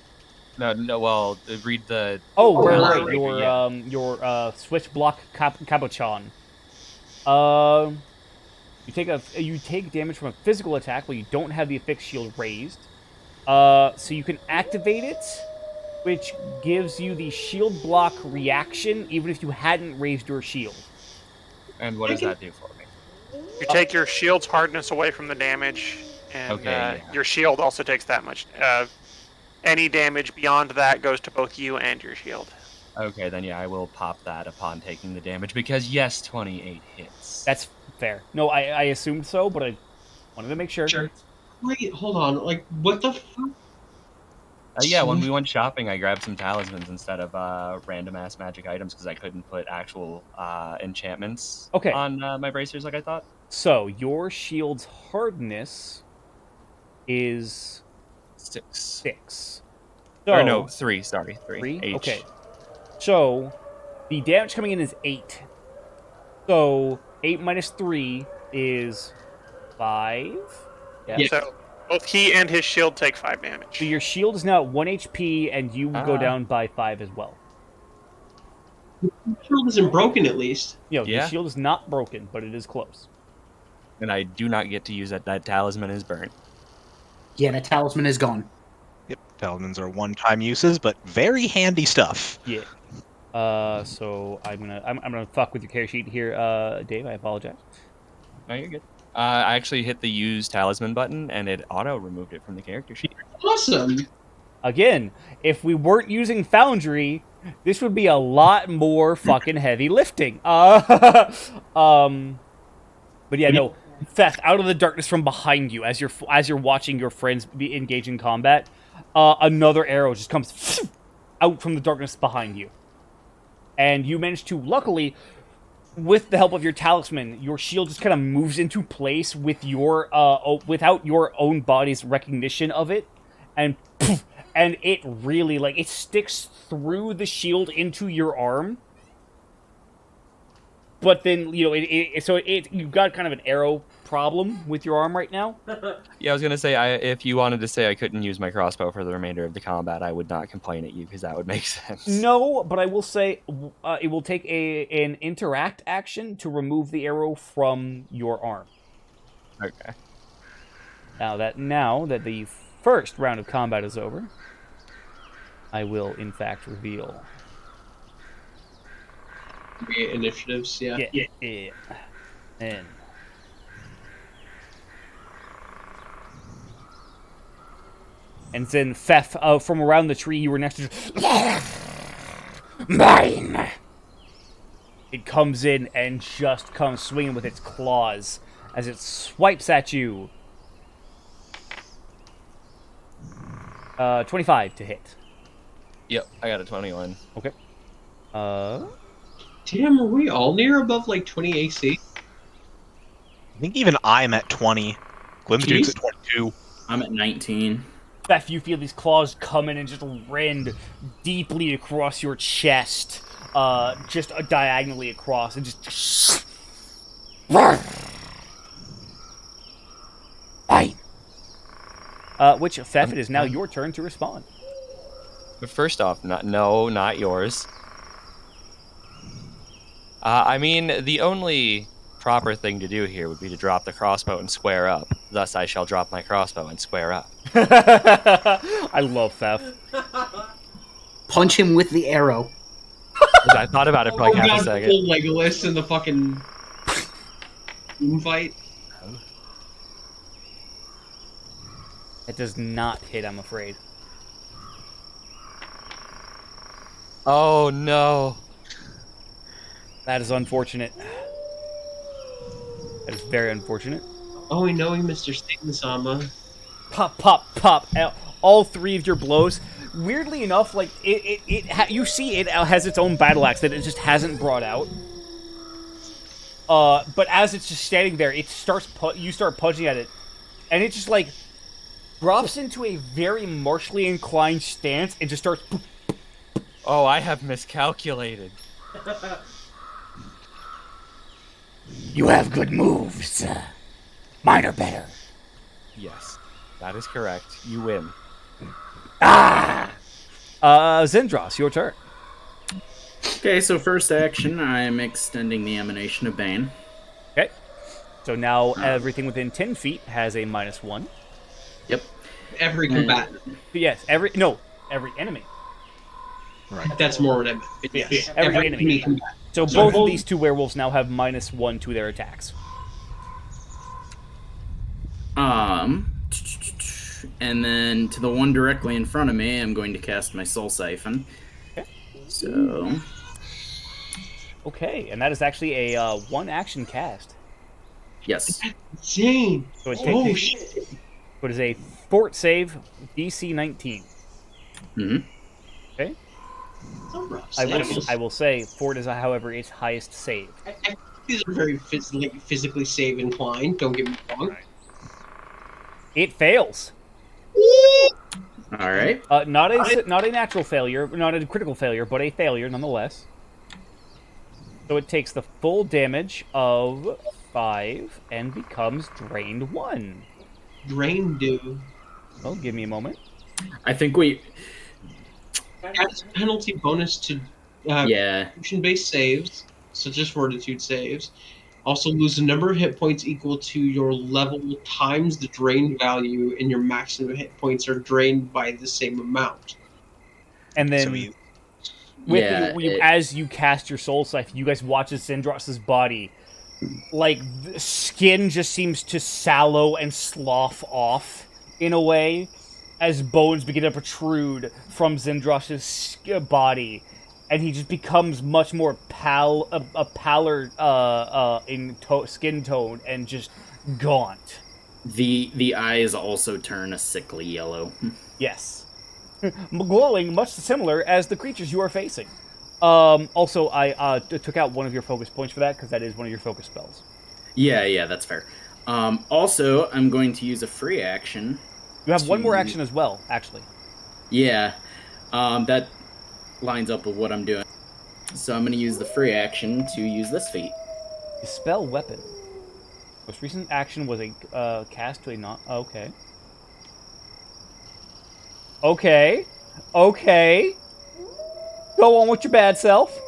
No, well, read the... Oh, talent right. breaker, Your switch block capuchon. You take damage from a physical attack, but you don't have the affixed shield raised. So you can activate it, which gives you the shield block reaction, even if you hadn't raised your shield. And what does that do for me? You take your shield's hardness away from the damage, and your shield also takes that much. Any damage beyond that goes to both you and your shield. Okay, then yeah, I will pop that upon taking the damage, because yes, 28 hits. That's fair. No, I assumed so, but I wanted to make sure. Sure. Wait, hold on. Like, what the fuck? Yeah, when we went shopping, I grabbed some talismans instead of random-ass magic items, because I couldn't put actual enchantments on my bracers like I thought. So, your shield's hardness is... 6. So, Or no, 3, sorry. 3? H. Okay. So, the damage coming in is 8. So, 8 minus 3 is 5. Yeah. So, both he and his shield take 5 damage. So your shield is now at 1 HP, and you go down by 5 as well. The shield isn't broken, at least. The shield is not broken, but it is close. And I do not get to use it. That talisman is burnt. Yeah, the talisman is gone. Yep, talismans are one-time uses, but very handy stuff. Yeah. So I'm gonna fuck with your character sheet here, Dave. I apologize. No, you're good. I actually hit the use talisman button, and it auto-removed it from the character sheet. Awesome! Again, if we weren't using Foundry, this would be a lot more fucking heavy lifting. But yeah, no. Theft out of the darkness from behind you as you're watching your friends be engaged in combat. Another arrow just comes out from the darkness behind you, and you manage to, luckily, with the help of your talisman, your shield just kind of moves into place with your without your own body's recognition of it, and it really, it sticks through the shield into your arm. But then, you've got kind of an arrow problem with your arm right now. Yeah, I was gonna say, if you wanted to say I couldn't use my crossbow for the remainder of the combat, I would not complain at you, because that would make sense. No, but I will say it will take an interact action to remove the arrow from your arm. Okay. Now that the first round of combat is over, I will in fact reveal. Initiatives, yeah. And then Fef, from around the tree you were next to, mine. It comes in and just comes swinging with its claws as it swipes at you. 25 to hit. Yep, I got a 21. Okay. Damn, are we all near above 20 AC? I think even I'm at 20. Glimsduke's at 22. I'm at 19. Beth, you feel these claws come in and just rend deeply across your chest, just diagonally across, and just. Which, Fef, it is now your turn to respond. But first off, not yours. I mean, the only proper thing to do here would be to drop the crossbow and square up. Thus, I shall drop my crossbow and square up. I love Fef. Punch him with the arrow. I thought about it for like half a God, second. full Legolas in the fucking boom fight. It does not hit, I'm afraid. Oh no. That is unfortunate. That is very unfortunate. Oh, we know Mr. Satan-sama. Pop, pop, pop. All three of your blows. Weirdly enough, like you see it has its own battle axe that it just hasn't brought out. But as it's just standing there, it starts. You start punching at it, and it just like drops into a very martially inclined stance and just starts. Oh, I have miscalculated. You have good moves. Mine are better. Yes, that is correct. You win. Zendros, your turn. Okay, so first action, I'm extending the Emanation of Bane. Okay. So now everything within 10 feet has a -1. Yep. Every combatant. Yes, every enemy. Right. That's more what I meant. Yes, every enemy. combatant. So both of these two werewolves now have -1 to their attacks. And then to the one directly in front of me, I'm going to cast my Soul Siphon. Okay. So. Okay, and that is actually a one-action cast. Yes. Insane. So it Oh, takes. shit. What is a fort save, DC 19. Mm-hmm. Okay. Some rough I saves. will say fort is, however, its highest save. These are very physically save inclined. Don't get me wrong. It fails. All right. Not a natural failure, not a critical failure, but a failure nonetheless. So it takes the full damage of 5 and becomes drained 1. Drain do. Oh, give me a moment. I think we. Adds penalty bonus to Yeah. Constitution-based saves, such as Fortitude saves. Also lose a number of hit points equal to your level times the drained value, and your maximum hit points are drained by the same amount. And then, So as you cast your soul siphon, you guys watch as Zendros' body, like, the skin just seems to sallow and slough off in a way, as bones begin to protrude from Zendros' body, and he just becomes much more paler in skin tone and just gaunt. The eyes also turn a sickly yellow. Yes. Glowing, much similar as the creatures you are facing. Also, I took out one of your focus points for that, because that is one of your focus spells. Yeah, that's fair. Also, I'm going to use a free action. You have one more action as well, actually. Yeah. That lines up with what I'm doing. So I'm going to use the free action to use this feat. Dispel weapon. Most recent action was a cast to a not. Okay. Okay. Go on with your bad self.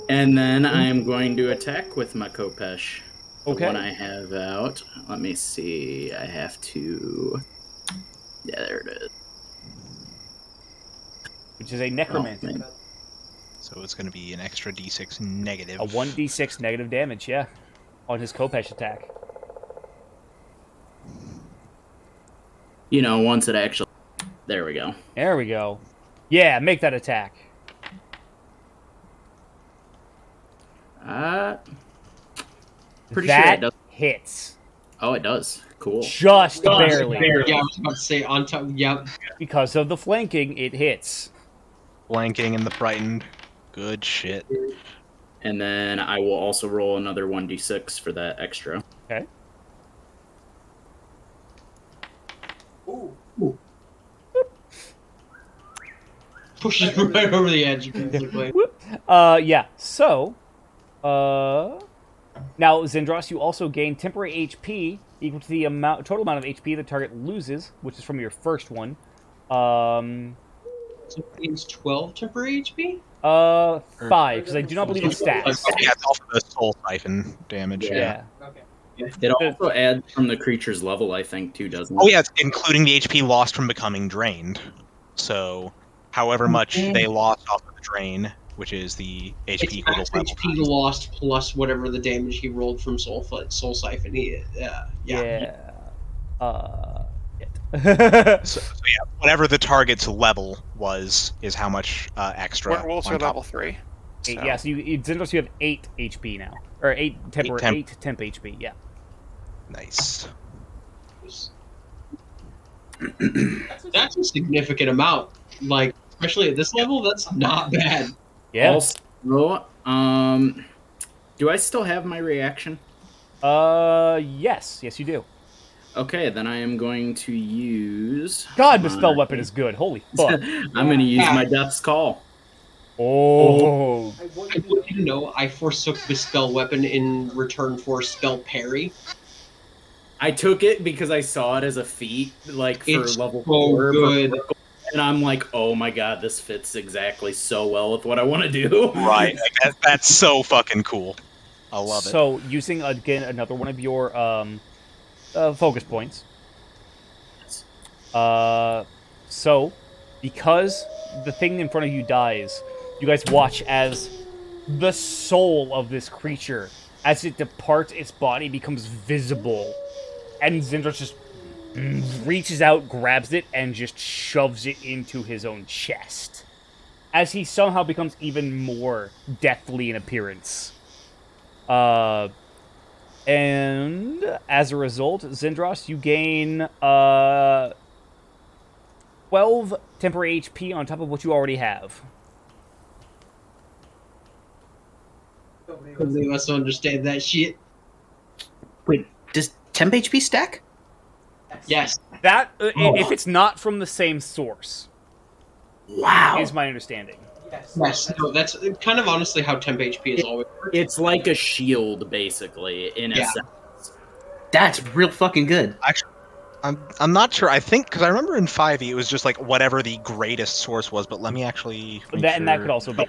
And then I'm going to attack with my Kopesh. The Okay. one I have out. Let me see. I have to. Yeah, there it is. Which is a necromantic. man. So it's going to be an extra d6 negative. A 1d6 negative damage, yeah. On his Kopesh attack. You know, once it actually. There we go. There we go. Yeah, make that attack. Pretty that sure it does. hits. Oh, it does. Cool. Just barely. Yeah, I was about to say on top. Yep. Because of the flanking, it hits. Flanking and the frightened. Good shit. And then I will also roll another 1d6 for that extra. Okay. Ooh. Pushes right over the edge. Basically. Yeah. So, now Zendros, you also gain temporary HP equal to the total amount of HP the target loses, which is from your first one. So it gains 12 temporary HP? 5, because I do not believe it's stats. Yeah, it's also the soul siphon damage. Yeah. Okay. It also adds from the creature's level, I think, too, doesn't it? Oh yeah, it's including the HP lost from becoming drained. So, however much they lost off of the drain, which is the It's HP equal to max level. HP lost plus whatever the damage he rolled from Soul Siphon. Yeah. So yeah, whatever the target's level was is how much extra. Werewolves on are top. level 3. So. Yeah, so Zendros, you have 8 HP now. Or 8 temp HP, yeah. Nice. That's a significant amount. Like, especially at this level, that's not bad. Yeah. Also, do I still have my reaction? Yes, you do. Okay, then I am going to use. God, the spell weapon is good. Holy fuck! I'm going to use my Death's Call. Oh. I want you to know I forsook the spell weapon in return for spell parry. I took it because I saw it as a feat, like for It's level so 4. good. And I'm like, oh my god, this fits exactly so well with what I want to do. Right. That's so fucking cool. I love it. So, using, again, another one of your focus points. So, because the thing in front of you dies, you guys watch as the soul of this creature, as it departs its body, becomes visible. And Zendros just reaches out, grabs it, and just shoves it into his own chest. As he somehow becomes even more deathly in appearance. And as a result, Zendros, you gain 12 temporary HP on top of what you already have. They must understand that shit. Wait, does temp HP stack? Yes. That, if it's not from the same source, Wow. is my understanding. Yes. No, that's kind of honestly how temp HP is always. It's like a shield, basically, in a sense. That's real fucking good. Actually, I'm not sure. I think because I remember in 5e it was just like whatever the greatest source was. But let me actually. And that could also be.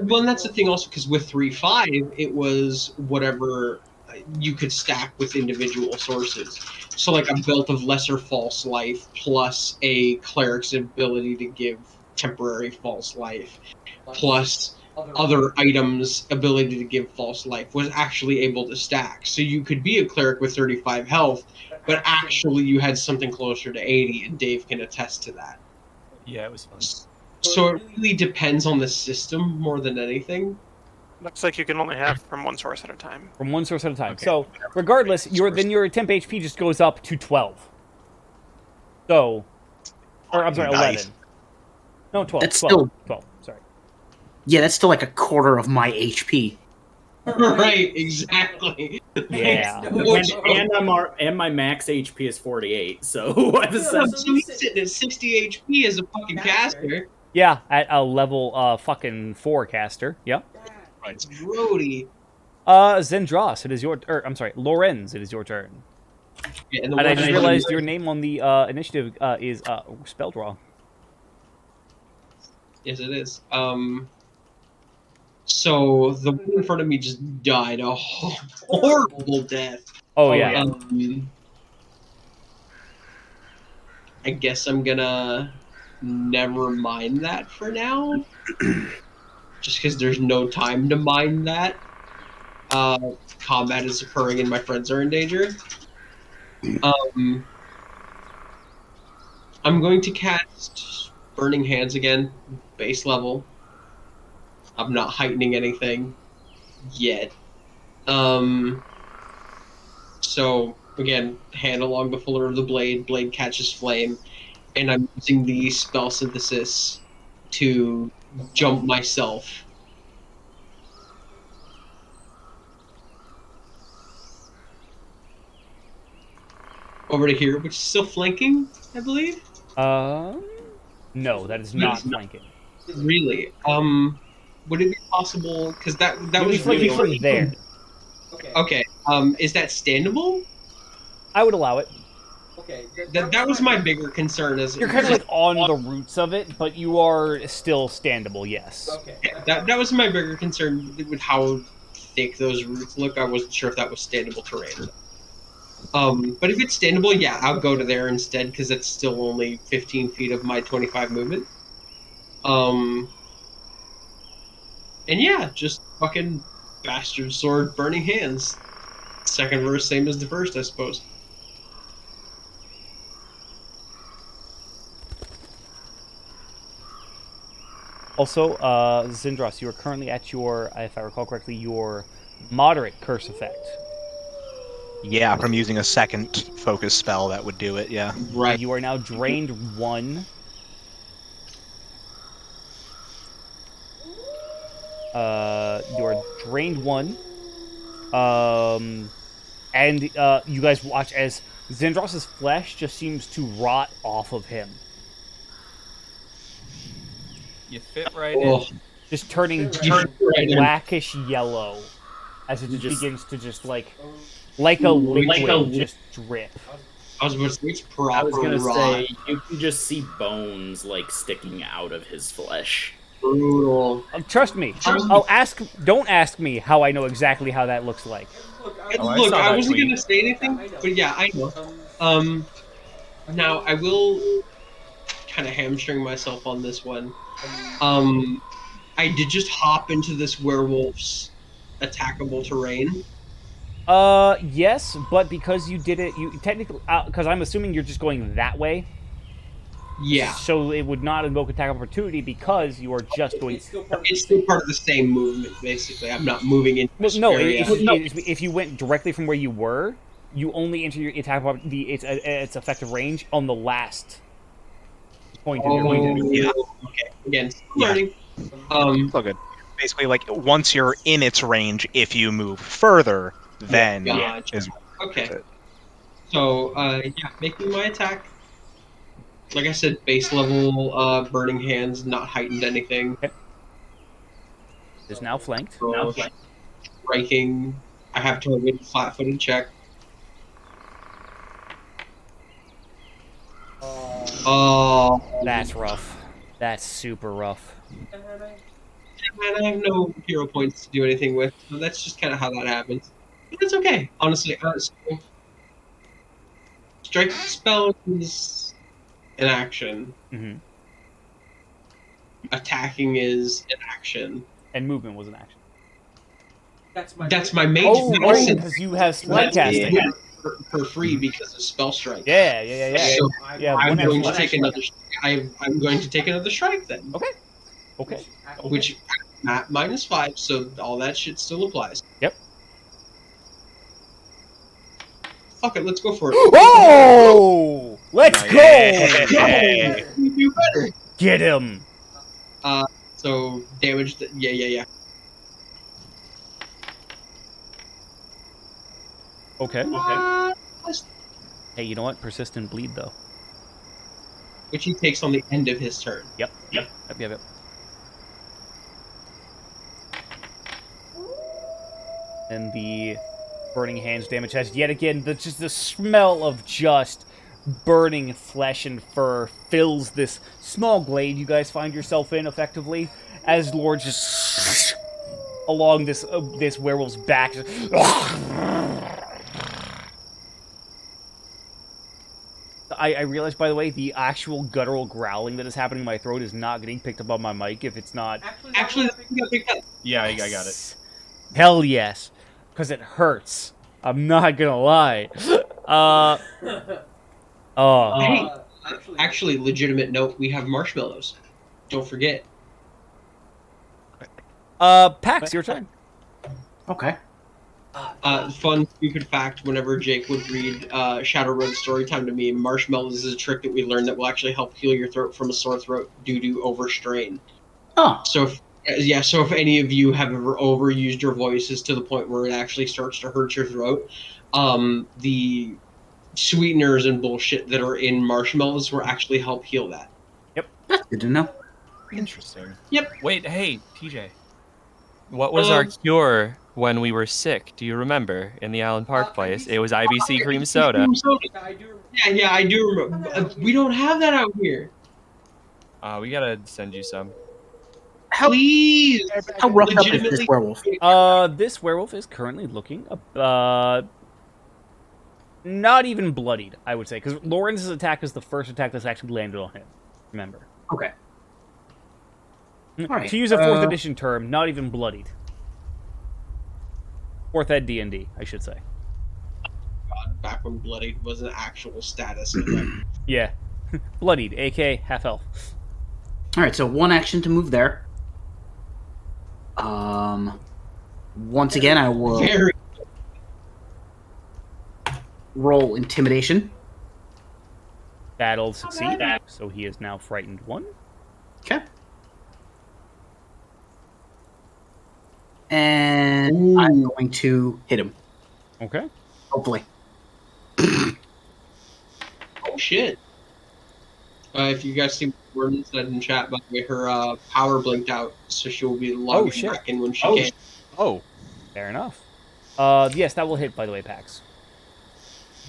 Well, and that's the thing also because with 3.5 it was whatever you could stack with individual sources. So like a belt of lesser false life plus a cleric's ability to give temporary false life plus other items ability to give false life was actually able to stack. So you could be a cleric with 35 health, but actually you had something closer to 80, and Dave can attest to that. Yeah, it was fun. So it really depends on the system more than anything. Looks like you can only have from one source at a time. From one source at a time. Okay. So, regardless, your temp HP just goes up to 12. So, or I'm sorry, Nice. 11. No, 12. That's 12. still- 12. Sorry. Yeah, that's still like a quarter of my HP. Right, exactly. Yeah. And my max HP is 48, so I was So he's sitting at 60 HP as a fucking caster. Yeah, at a level fucking 4 caster. Yep. Right. Brody. Zendros, it is your I'm sorry, Lorenz, it is your turn. Yeah, And I just realized your name on the initiative is spelled wrong. Yes, it is. So the one in front of me just died a horrible death. Oh yeah. I guess I'm gonna never mind that for now. Just because there's no time to mind that. Combat is occurring and my friends are in danger. I'm going to cast Burning Hands again, base level. I'm not heightening anything yet. So again, hand along the fuller of the blade, blade catches flame, and I'm using the spell synthesis to jump myself. Over to here, which is still flanking, I believe. No, that is not flanking. Really? Would it be possible? Because that You'll was be flanking really from there. Okay. Is that standable? I would allow it. That was my bigger concern. As You're kind of like on the roots of it, but you are still standable. Yes. Yeah, that was my bigger concern with how thick those roots look. I wasn't sure if that was standable terrain. But if it's standable, yeah, I'll go to there instead because it's still only 15 feet of my 25 movement. And yeah, just fucking bastard sword, burning hands. Second verse, same as the first, I suppose. Also, Zindros, you are currently at your, if I recall correctly, your moderate curse effect. Yeah, from using a second focus spell, that would do it, yeah. Right. You are now drained 1. You are drained 1. And you guys watch as Zindros' flesh just seems to rot off of him. You fit right Oh, in. Just turning right in. blackish yellow as it just begins to just like a liquid just drip. I was about to say it's proper I was gonna rot. say you can just see bones like sticking out of his flesh. Brutal. Trust me. Don't ask me how I know exactly how that looks like. Oh, I Look, saw I that wasn't tweet. gonna say anything, but yeah, I know. Now I will kind of hamstring myself on this one. I did just hop into this werewolf's attackable terrain. Yes, but because you did it, you technically, because I'm assuming you're just going that way. Yeah, So it would not invoke attack of opportunity because you are just going. it's still part of the same movement, basically. I'm not moving into Well, this no, area. if you went directly from where you were, you only enter your attack of its effective range on the last point in your movement. Yeah. Okay. Again, still Yeah. learning. It's all good. Basically, like, once you're in its range, if you move further, then Gotcha. is Okay. it. So, yeah, making my attack. Like I said, base level, burning hands, not heightened anything. Is now flanked. So, striking. I have target, flat-footed check. Oh, That's rough. That's super rough. and I have no hero points to do anything with, so that's just kind of how that happens. But it's okay, honestly. So strike spell is an action. Mm-hmm. Attacking is an action. And movement was an action. That's my mage Oh, medicine. because you have slide casting. Yeah, for free because of spell strike. Yeah. So Yeah, I'm one going action. to take another. I'm going to take another strike then. Okay. Which at -5, so all that shit still applies. Yep. Fuck it, let's go for it. Oh! Let's go! Hey. You do better. Get him! So damage. Yeah. Okay. Uh, Hey, you know what? Persistent bleed, though. which he takes on the end of his turn. Yep. And the burning hands damage has yet again just the smell of just burning flesh and fur fills this small glade you guys find yourself in effectively as Lord just along this werewolf's back. I realize, by the way, the actual guttural growling that is happening in my throat is not getting picked up on my mic if it's not. Actually, got picked up. Yeah, I got it. Hell yes. Because it hurts. I'm not gonna lie. Hey, actually, legitimate note: we have marshmallows. Don't forget. Pax, your turn. Okay. Fun, stupid fact: whenever Jake would read Shadowrun Storytime to me, marshmallows is a trick that we learned that will actually help heal your throat from a sore throat due to overstrain. Oh. So if any of you have ever overused your voices to the point where it actually starts to hurt your throat, the sweeteners and bullshit that are in marshmallows will actually help heal that. That's good to know. Interesting. Yep. Wait, hey, TJ. What was our cure when we were sick? Do you remember? In the Allen Park place. It was IBC cream soda. Yeah, I do remember. We don't have that out here. We gotta send you some. Please. How rough up is this werewolf? This werewolf is currently looking not even bloodied, I would say, because Lawrence's attack is the first attack that's actually landed on him. Remember. Okay. right, To use a 4th edition term, not even bloodied. 4th ed D&D, I should say. God, back when bloodied was an actual status in that. Yeah. Bloodied, aka half health. All right, so 1 action to move there. Once again, I will Very roll intimidation. That'll succeed. So he is now frightened 1. Okay. And I'm going to hit him. Okay. Hopefully. oh shit. If you guys see Gordon said in chat, by the way, her power blinked out, so she will be logging back in when she can. Oh. Fair enough. Yes, that will hit, by the way, Pax.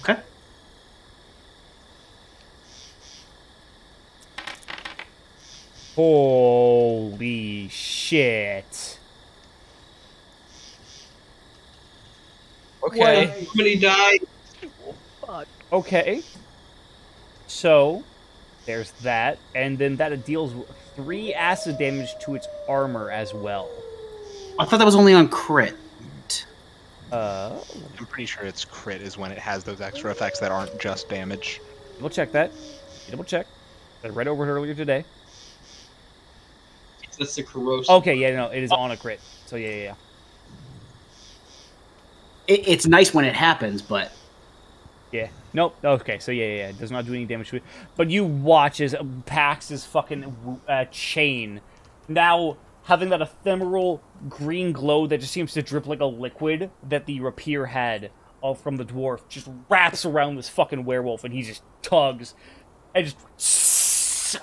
Okay. Holy shit. Okay. How many died? Okay. So, there's that. And then that deals 3 acid damage to its armor as well. I thought that was only on crit. I'm pretty sure it's crit is when it has those extra effects that aren't just damage. Double check that. Double check. I read over it earlier today. That's the corrosive. Okay, yeah, no, it is on a crit. So, yeah. It's nice when it happens, but... Yeah. Nope. Okay, so yeah. It does not do any damage to it. But you watch as Pax's fucking chain, now having that ephemeral green glow that just seems to drip like a liquid that the rapier had from the dwarf, just wraps around this fucking werewolf, and he just tugs and just...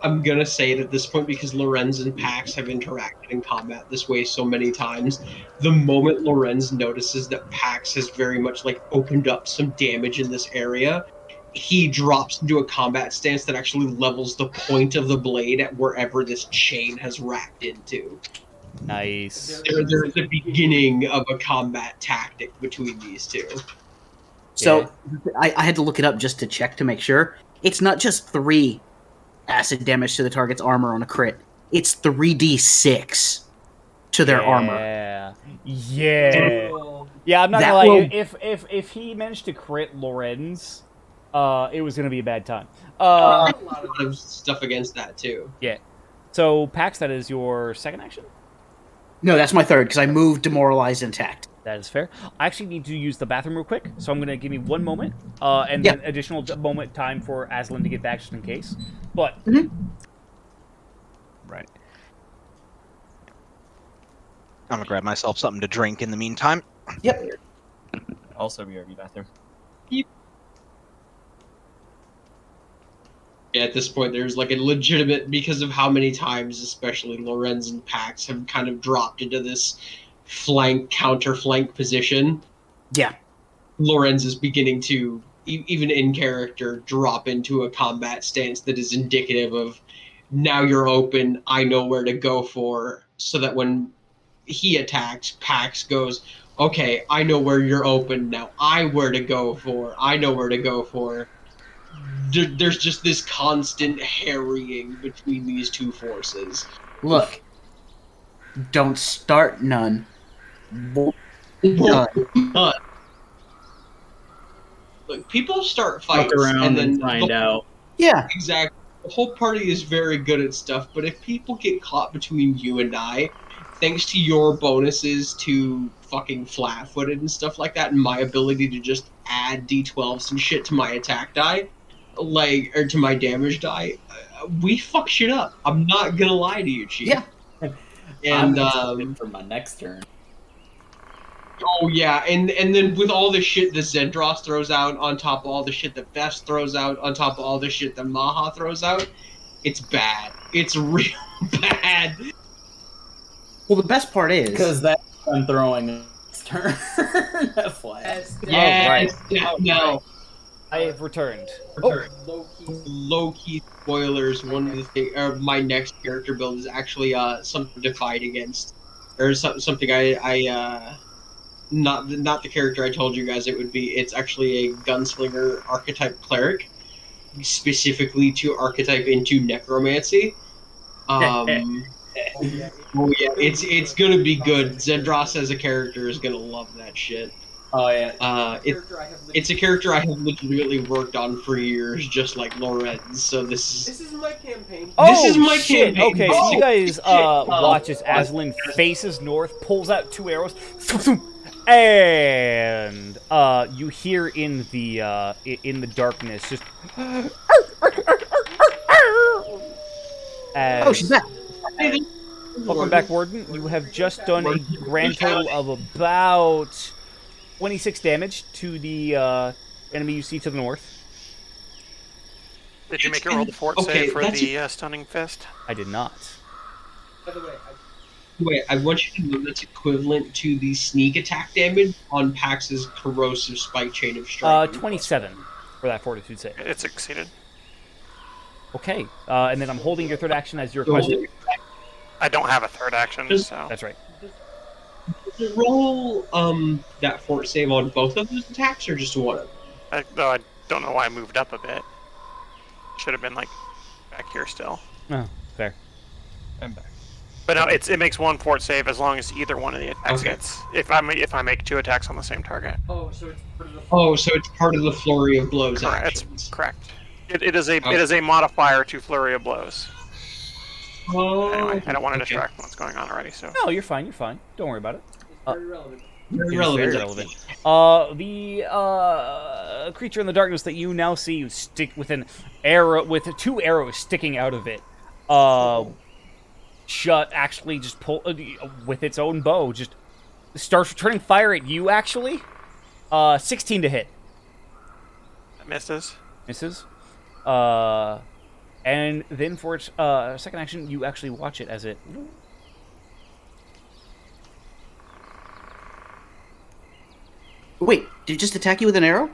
I'm gonna say it at this point because Lorenz and Pax have interacted in combat this way so many times. The moment Lorenz notices that Pax has very much like opened up some damage in this area, he drops into a combat stance that actually levels the point of the blade at wherever this chain has racked into. Nice. There's the beginning of a combat tactic between these two. So, I had to look it up just to check to make sure. It's not just 3 acid damage to the target's armor on a crit. It's 3d6 to their armor. Yeah. Yeah, I'm not gonna lie. If he managed to crit Lorenz, it was gonna be a bad time. A lot of stuff against that too. Yeah. So Pax, that is your second action? No, that's my third, because I moved Demoralized Intact. That is fair. I actually need to use the bathroom real quick, so I'm going to give me 1 moment, and then additional moment time for Aslan to get back just in case. But... Right. I'm going to grab myself something to drink in the meantime. Yep. Also BRB bathroom. Yeah, at this point, there's like a legitimate, because of how many times, especially Lorenz and Pax, have kind of dropped into this counter-flank position. Yeah. Lorenz is beginning to, even in character, drop into a combat stance that is indicative of, now you're open, I know where to go for, so that when he attacks, Pax goes, okay, I know where you're open, now I know where to go for. There's just this constant harrying between these two forces. Look, don't start none. Look, people start fights and then find out. Yeah, exactly. The whole party is very good at stuff, but if people get caught between you and I, thanks to your bonuses to fucking flat-footed and stuff like that, and my ability to just add d12s and shit to my attack die, or to my damage die, we fuck shit up. I'm not gonna lie to you, Chief. Yeah. And for my next turn. Oh yeah, and then with all the shit that Zendros throws out on top of all the shit that Vest throws out on top of all the shit that Maha throws out, it's bad. It's real bad. Well, the best part is because that I'm throwing next turn. FYI. Yes, no. I have returned. Low-key spoilers. One of the things, my next character build is actually something to fight against, or something I not the character I told you guys it would be. It's actually a gunslinger archetype cleric, specifically to archetype into necromancy. Oh yeah, it's gonna be good. Zendros as a character is gonna love that shit. Oh yeah. It's a character I have legitimately worked on for years, just like Lorenz. So this This is my campaign. This is my shit. campaign, Okay, so you basically. guys watch as Aslan faces north, pulls out 2 arrows, and you hear in the darkness just Oh, she's back. welcome back, Warden. You have just done a grand total of about 26 damage to the enemy you see to the north. Did you make a roll the fort save for the stunning fist? I did not. By the way, Wait, I want you to know that's equivalent to the sneak attack damage on Pax's corrosive spike chain of strike. 27 for that fortitude save. It succeeded. Okay, and then I'm holding your third action as you requested. I don't have a third action, so That's right. Roll that fort save on both of those attacks, or just one of them? though I don't know why I moved up a bit. Should have been like back here still. Oh, fair. I'm back. But no, it makes one fort save as long as either one of the attacks Okay. hits. If I make 2 attacks on the same target. oh, so it's part of the. So it's part of the flurry of blows Correct. actions. It's correct. It is a modifier to flurry of blows. Oh, Anyway, I don't want to okay. distract from what's going on already. So No, you're fine. You're fine. Don't worry about it. It's very relevant. Very It is relevant. very relevant. The creature in the darkness that you now see you stick with an arrow, with 2 arrows sticking out of it. Shut actually just pull with its own bow, just starts returning fire at you. Actually, 16 to hit. that misses. Misses. And then for its second action, you actually watch it as it. Wait, did it just attack you with an arrow?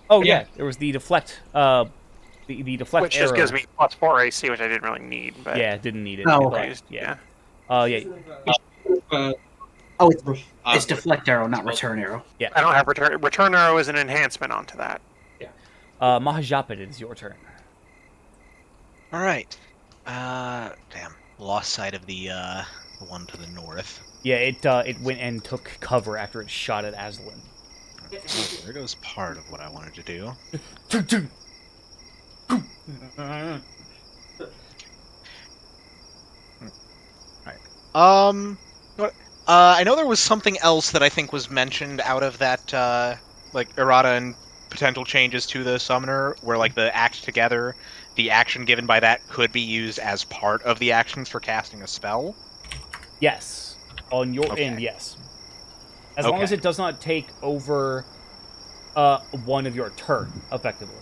Oh yeah, there was the deflect. The deflect Which arrow. just gives me +4 AC, which I didn't really need. But Yeah, didn't need it. Oh, But, okay. yeah. yeah. Yeah. Oh, it's deflect arrow, not return arrow. I don't have return. Return arrow is an enhancement onto that. Mahajapit, it is your turn. All right. Damn. Lost sight of the one to the north. Yeah, it went and took cover after it shot at Aslan. There goes part of what I wanted to do. What? I know there was something else that I think was mentioned out of that, like errata and potential changes to the summoner, where like the act together, the action given by that could be used as part of the actions for casting a spell. Yes. On your Okay. end, yes. As long as Okay. it does not take over one of your turn, effectively.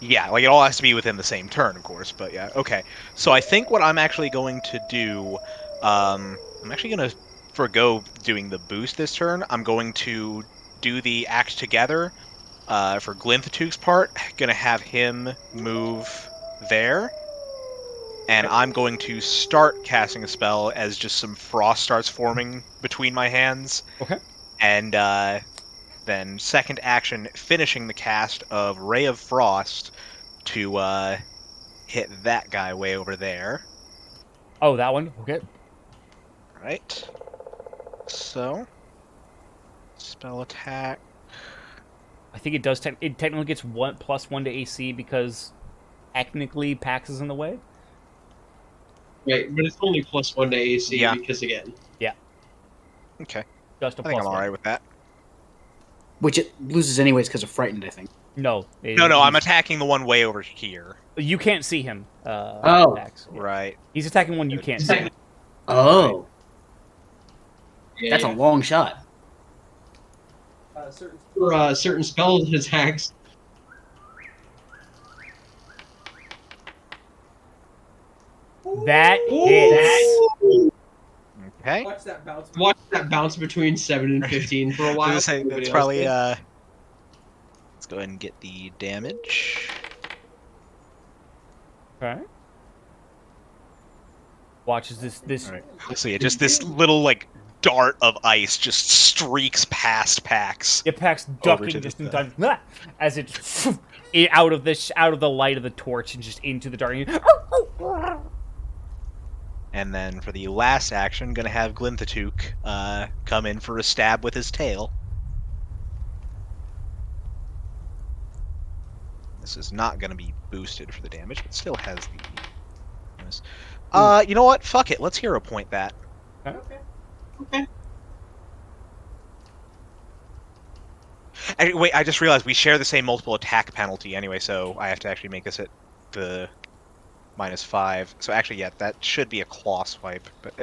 Yeah, like it all has to be within the same turn, of course, but yeah, okay. So I think what I'm actually going to do, I'm actually going to forgo doing the boost this turn. I'm going to do the act together for Glinthatuke's part. Going to have him move there. And I'm going to start casting a spell as just some frost starts forming between my hands. Okay. And then second action, finishing the cast of Ray of Frost to hit that guy way over there. Oh, that one? Okay. Right. So, spell attack. I think it does. It technically gets +1 to AC because technically Pax is in the way. Right, but it's only +1 to AC Yeah. because again. Okay. Just a I think I'm +1. alright with that. Which it loses anyways because of frightened, I think. No. No, I'm attacking the one way over here. You can't see him. Oh. Pax. Right. He's attacking one you can't see. Oh, Yeah, that's a long shot. Certain for certain spell attacks. That hits. Okay. Watch that bounce. Watch that bounce between 7 and 15 for a I was while. gonna say, Everybody that's else probably did. let's go ahead and get the damage. Okay. Watches this. Alright. Let's see, just this little like dart of ice just streaks past Pax. Yeah, Pax ducking just in time as it out of the light of the torch and just into the dark. And then for the last action, gonna have Glinthatook come in for a stab with his tail. This is not gonna be boosted for the damage, but still has the. You know what? Fuck it. Let's hero point that. Okay. Wait, I just realized we share the same multiple attack penalty anyway, so I have to actually make this at the -5. So actually, yeah, that should be a claw swipe. But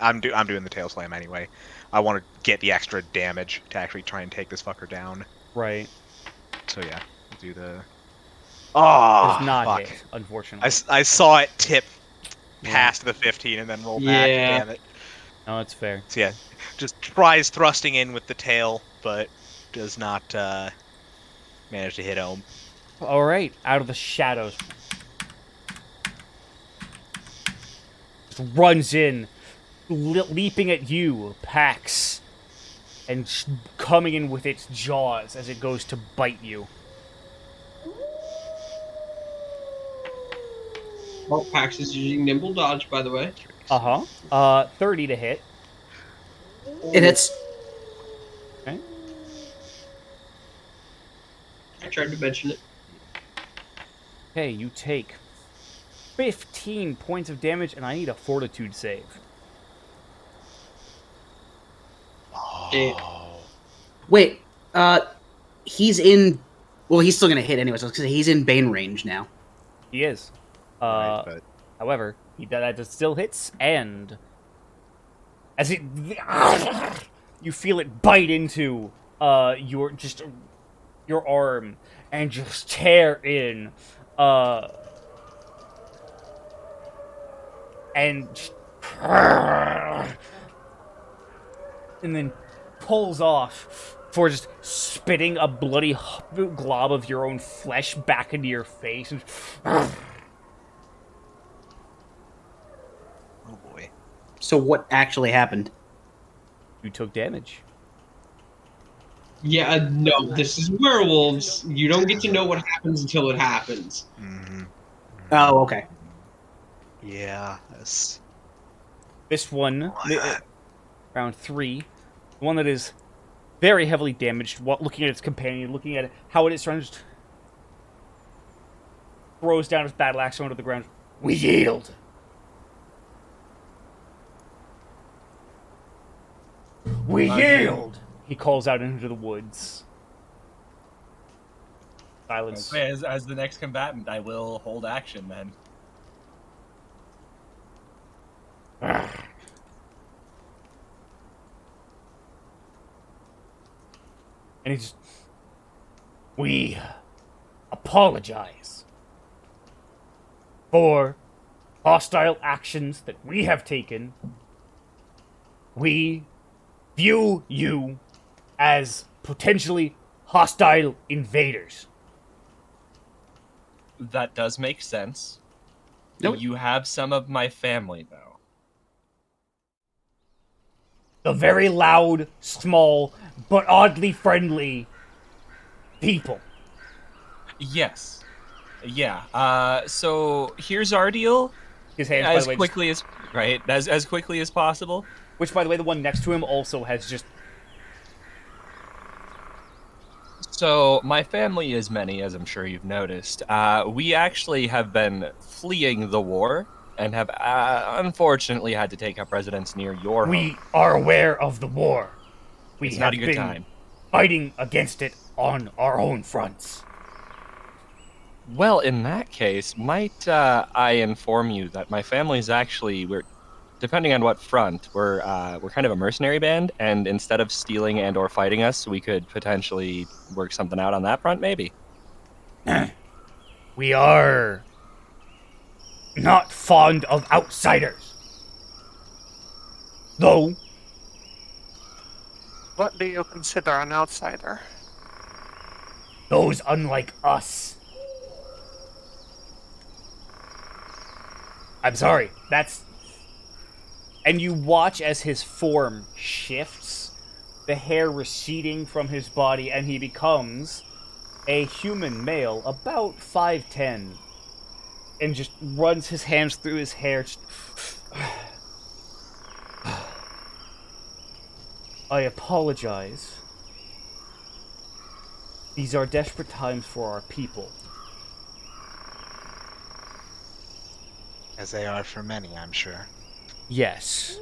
I'm doing the tail slam anyway. I want to get the extra damage to actually try and take this fucker down. Right. So yeah, do the. Oh, Does not fuck. hit, unfortunately. I saw it tip past the 15 and then roll back. Damn it. No, that's fair. So yeah, just tries thrusting in with the tail, but does not manage to hit home. All right, out of the shadows. Just runs in, leaping at you, Pax, and coming in with its jaws as it goes to bite you. Well, Pax is using nimble dodge, by the way. 30 to hit. It hits. Okay. I tried to mention it. Okay, you take 15 points of damage, and I need a fortitude save. Wait, he's in. Well, he's still gonna hit anyway, so he's in Bane range now. He is. However, that still hits, and as it, you feel it bite into your arm and just tear in, and then pulls off for just spitting a bloody glob of your own flesh back into your face. And Oh boy. So what actually happened? you took damage. Yeah, no, this is werewolves. You don't get to know what happens until it happens. Mm-hmm. Oh, okay. Yeah. That's... This one, round 3, the one that is very heavily damaged, looking at its companion, looking at how it is trying to throws down his battle axe onto the ground. We yield. We yield. He calls out into the woods. Silence. Okay, as the next combatant, I will hold action then. And he's. We apologize for hostile actions that we have taken. We view you as potentially hostile invaders. That does make sense. Nope. You have some of my family, though. The very loud, small, but oddly friendly people. Yes. Yeah. So here's our deal. His hands, by As the way, quickly as right, as quickly as possible. which, by the way, the one next to him also has just. So my family is many, as I'm sure you've noticed. We actually have been fleeing the war and have unfortunately had to take up residence near your home. We are aware of the war. We It's have not a good been time. fighting against it on our own fronts. Well, in that case, might I inform you that my family's actually depending on what front, we're kind of a mercenary band, and instead of stealing and or fighting us, we could potentially work something out on that front, maybe. We are not fond of outsiders. Though, What do you consider an outsider? those unlike us. I'm sorry, that's And you watch as his form shifts, the hair receding from his body, and he becomes a human male, about 5'10", and just runs his hands through his hair. I apologize. These are desperate times for our people. As they are for many, I'm sure. Yes.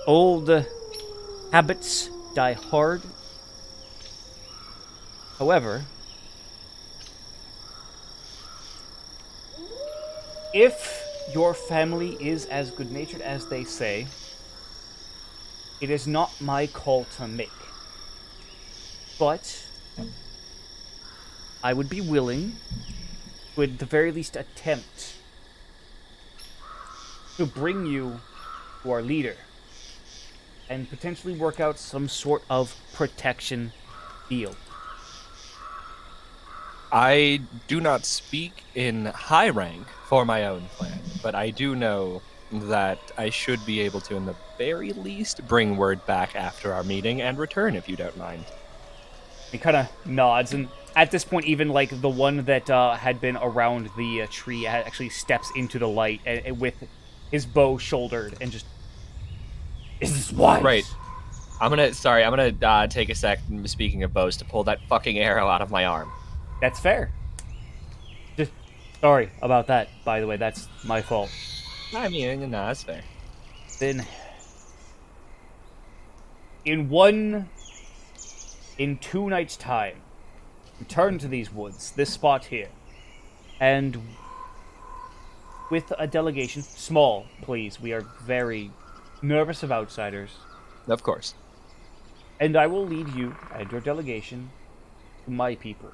Old habits die hard. However, if your family is as good-natured as they say, it is not my call to make. But I would be willing to, at the very least, attempt to bring you to our leader and potentially work out some sort of protection deal. I do not speak in high rank for my own clan, but I do know that I should be able to, in the very least, bring word back after our meeting and return if you don't mind. He kind of nods, and at this point, even like the one that had been around the tree actually steps into the light with his bow shouldered and just, is this wise? Right. I'm gonna take a sec, speaking of bows, to pull that fucking arrow out of my arm. That's fair. Just sorry about that, by the way. That's my fault. I mean, no, that's fair. Then, in 2 nights' time, return to these woods, this spot here, and with a delegation, small, please. We are very nervous of outsiders. Of course. And I will lead you and your delegation to my people.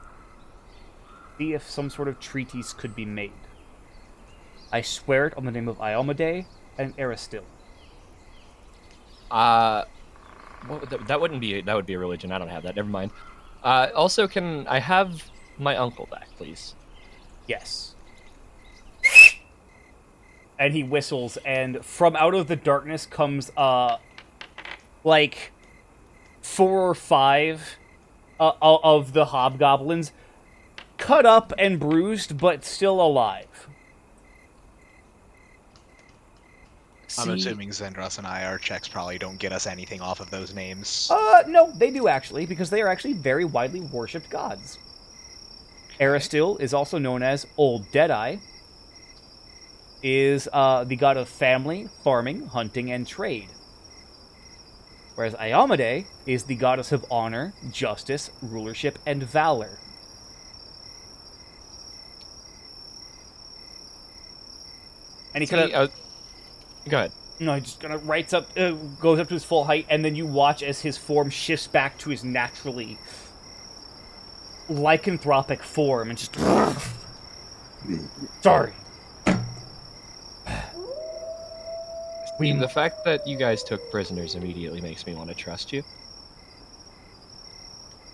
See if some sort of treaties could be made. I swear it on the name of Iomade and Aristil. That would be a religion. I don't have that. Never mind. Also, can I have my uncle back, please? Yes. And he whistles, and from out of the darkness comes, like 4 or 5 of the hobgoblins, cut up and bruised, but still alive. I'm assuming Zendros and our checks probably don't get us anything off of those names. No, they do actually, because they are actually very widely worshipped gods. Aristil is also known as Old Deadeye, is the god of family, farming, hunting, and trade. Whereas Iomade is the goddess of honor, justice, rulership, and valor. And he kind of... Go ahead. No, he just kind of goes up to his full height, and then you watch as his form shifts back to his naturally lycanthropic form, and just... Sorry. The fact that you guys took prisoners immediately makes me want to trust you.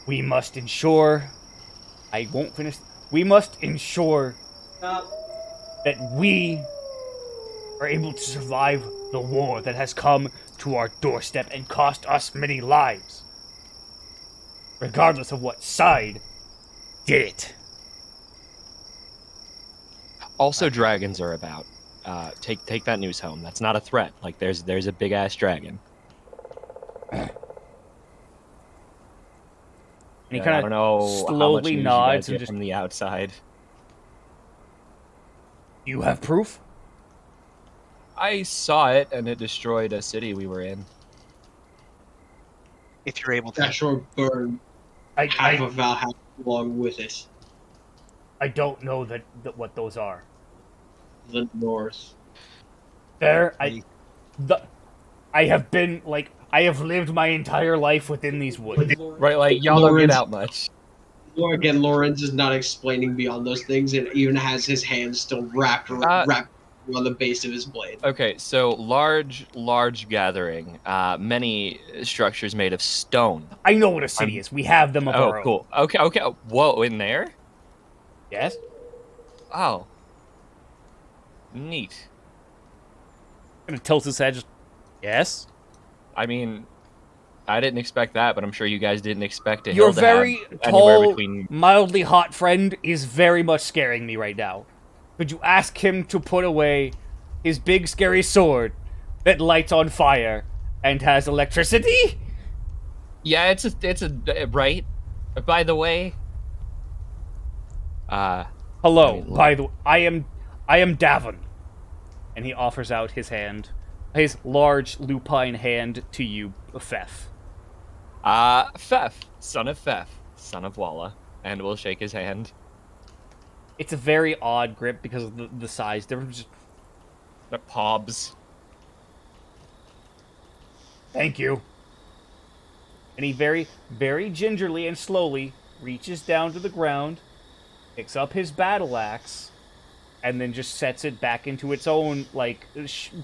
We must ensure... I won't finish... We must ensure that we are able to survive the war that has come to our doorstep and cost us many lives. Regardless of what side did it. Also, dragons are about. Take that news home. That's not a threat. Like, there's a big-ass dragon. And he kind of I don't know slowly how much news nods you guys and get just... from the outside. You have proof? I saw it, and it destroyed a city we were in. If you're able to... That sure burned half of Valhalla along with it. I don't know that what those are. The North. There, I have been, like, I have lived my entire life within these woods. Right, like, y'all don't get out much. Again, Lawrence is not explaining beyond those things, and even has his hands still wrapped on the base of his blade. Okay, so large gathering, many structures made of stone. I know what a city is. We have them of our own. Oh, cool. Okay. Whoa, in there? Yes? Oh. Neat. Gonna tilt his head, just Yes? I mean, I didn't expect that, but I'm sure you guys didn't expect a Your hill to have very anywhere tall, between. mildly hot friend is very much scaring me right now. Could you ask him to put away his big scary sword that lights on fire and has electricity? Yeah, it's a right. By the way, Hello, look. by the way, I am Davon. And he offers out his hand, his large lupine hand to you, Fef. Fef, son of Walla, and we'll shake his hand. It's a very odd grip because of the size difference. The pobs. Thank you. And he very, very gingerly and slowly reaches down to the ground, picks up his battle axe, and then just sets it back into its own, like,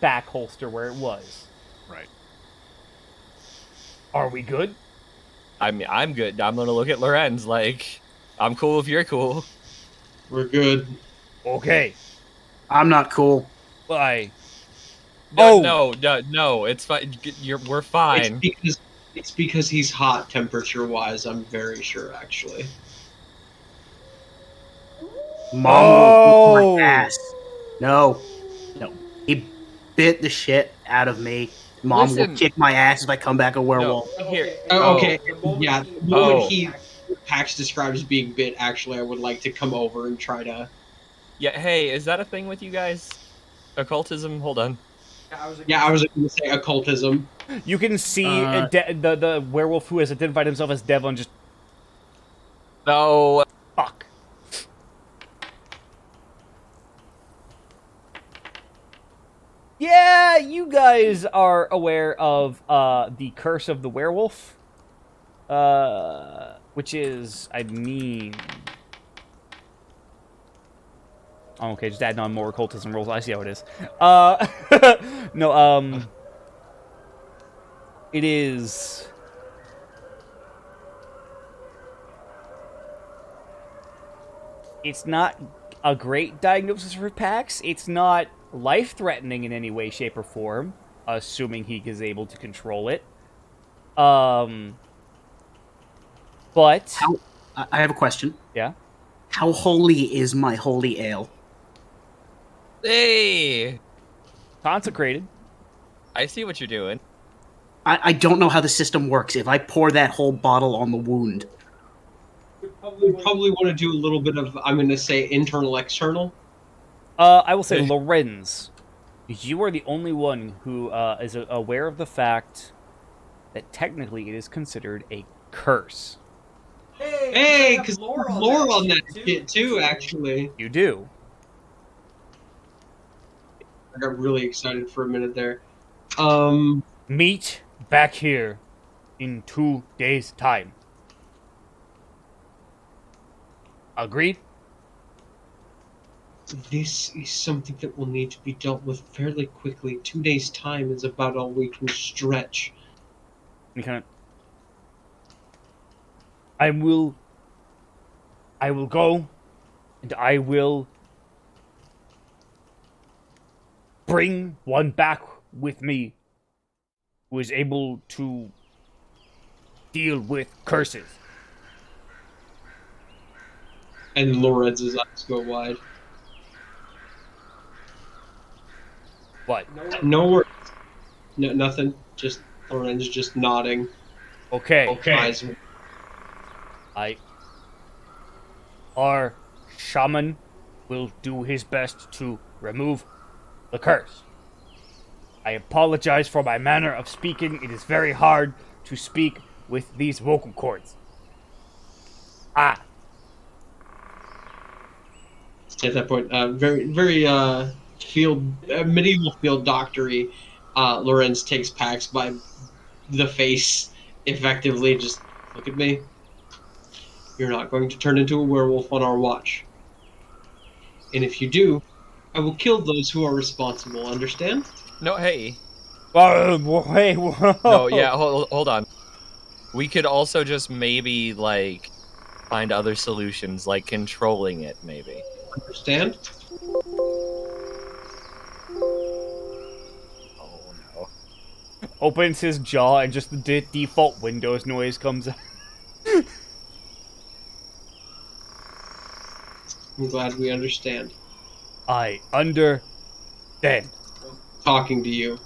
back holster where it was. Right. Are we good? I mean, I'm good. I'm gonna look at Lorenz like, I'm cool if you're cool. We're good. Okay. I'm not cool. Bye. No, it's fine. We're fine. It's because he's hot temperature-wise, I'm very sure, actually. Mom will kick my ass. No. He bit the shit out of me. Mom will kick my ass if I come back a werewolf. No, here. Okay. Yeah. The moment Oh. Pax describes being bit, actually, I would like to come over and try to. Yeah. Hey, is that a thing with you guys? Occultism. Hold on. Yeah, I was going to say occultism. You can see the werewolf who has identified himself as Devon just... No. Fuck. Yeah, you guys are aware of the curse of the werewolf. Which is, I mean... Oh, okay, just adding on more occultism rolls. I see how it is. No, it is... It's not a great diagnosis for Pax. It's not life-threatening in any way, shape, or form, assuming he is able to control it. But... I have a question. Yeah? How holy is my holy ale? Hey! Consecrated. I see what you're doing. I don't know how the system works. If I pour that whole bottle on the wound... We probably want to do a little bit of, I'm going to say, internal-external. I will say, Lorenz, you are the only one who is aware of the fact that technically it is considered a curse. Hey, because lore on that shit too, actually. You do. I got really excited for a minute there. Meet back here in 2 days' time. Agreed? This is something that will need to be dealt with fairly quickly. 2 days' time is about all we can stretch. Okay. I will go, and I will bring one back with me who is able to deal with curses. And Lorenz's eyes go wide. What? No words. No, nothing. Just Lorenz just nodding. Okay. Eyes. Our shaman will do his best to remove the curse. I apologize for my manner of speaking. It is very hard to speak with these vocal cords. At that point, very medieval field doctory. Lorenz takes Pax by the face, effectively. Just look at me. You're not going to turn into a werewolf on our watch. And if you do, I will kill those who are responsible. Understand? No, hey. Hey, whoa. No, yeah, hold on. We could also just maybe, like, find other solutions, like controlling it, maybe. Understand? Oh, no. opens his jaw, and just the default Windows noise comes out. I'm glad we understand. I understand. Talking to you.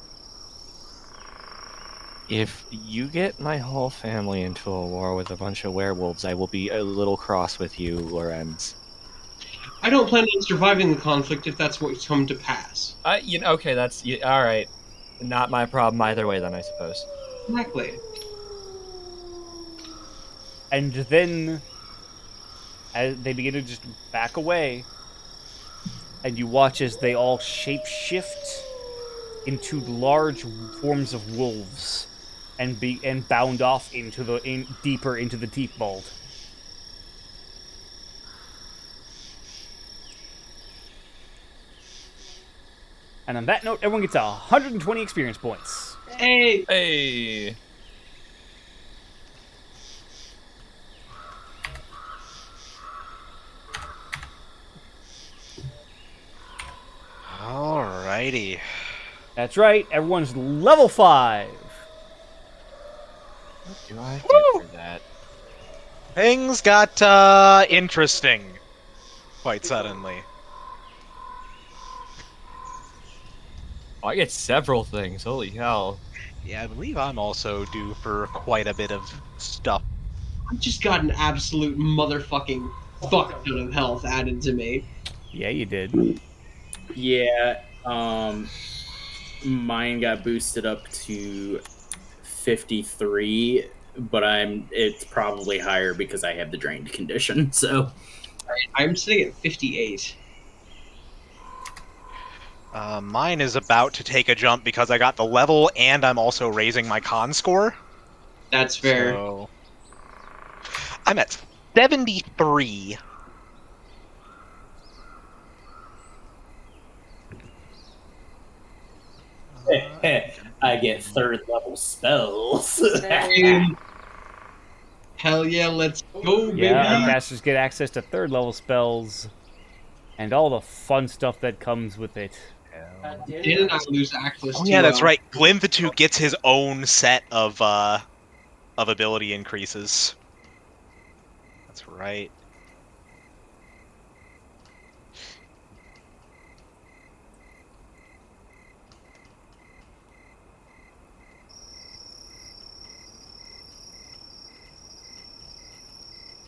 If you get my whole family into a war with a bunch of werewolves, I will be a little cross with you, Lorenz. I don't plan on surviving the conflict if that's what's come to pass. Okay, that's all right. Not my problem either way, then I suppose. Exactly. And then, as they begin to just back away, and you watch as they all shapeshift into large forms of wolves, and bound off into deeper into the deep vault. And on that note, everyone gets 120 experience points. Hey! Hey! Alrighty. That's right, everyone's level 5. What do I get for that? Things got interesting quite suddenly. Oh, I get several things. Holy hell! Yeah, I believe I'm also due for quite a bit of stuff. I just got an absolute motherfucking fuck ton of health added to me. Yeah, you did. Yeah, mine got boosted up to 53, but it's probably higher because I have the drained condition. So I'm sitting at 58. Mine is about to take a jump because I got the level and I'm also raising my con score. That's fair. So I'm at 73. I get third level spells. Hell yeah, let's go, baby! Yeah, our casters get access to 3rd level spells and all the fun stuff that comes with it. Dan and I lose access Oh to... yeah, that's right. Glinthatu gets his own set of ability increases. That's right.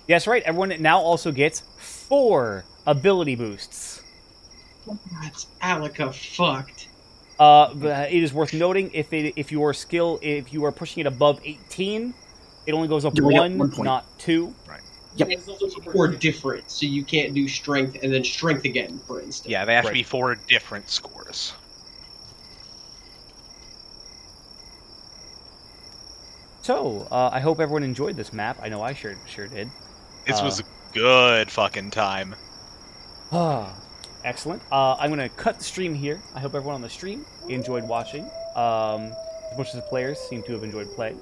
Yes, right. Everyone now also gets 4 ability boosts. That's Alaka fucked. But it is worth noting if you are pushing it above 18, it only goes up You only get 1, 1 point. not 2. Yep. It's also 4 different, so you can't do strength and then strength again, for instance. Yeah, they have to Right. be 4 different scores. So, I hope everyone enjoyed this map. I know I sure did. This was a good fucking time. Excellent. I'm going to cut the stream here. I hope everyone on the stream enjoyed watching. As much as the players seem to have enjoyed playing.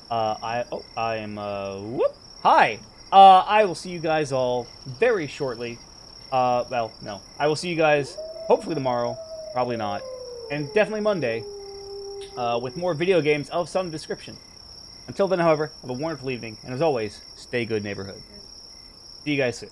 Hi. I will see you guys all very shortly. Well, no. I will see you guys hopefully tomorrow. Probably not. And definitely Monday. With more video games of some description. Until then, however, have a wonderful evening. And as always, stay good, neighborhood. See you guys soon.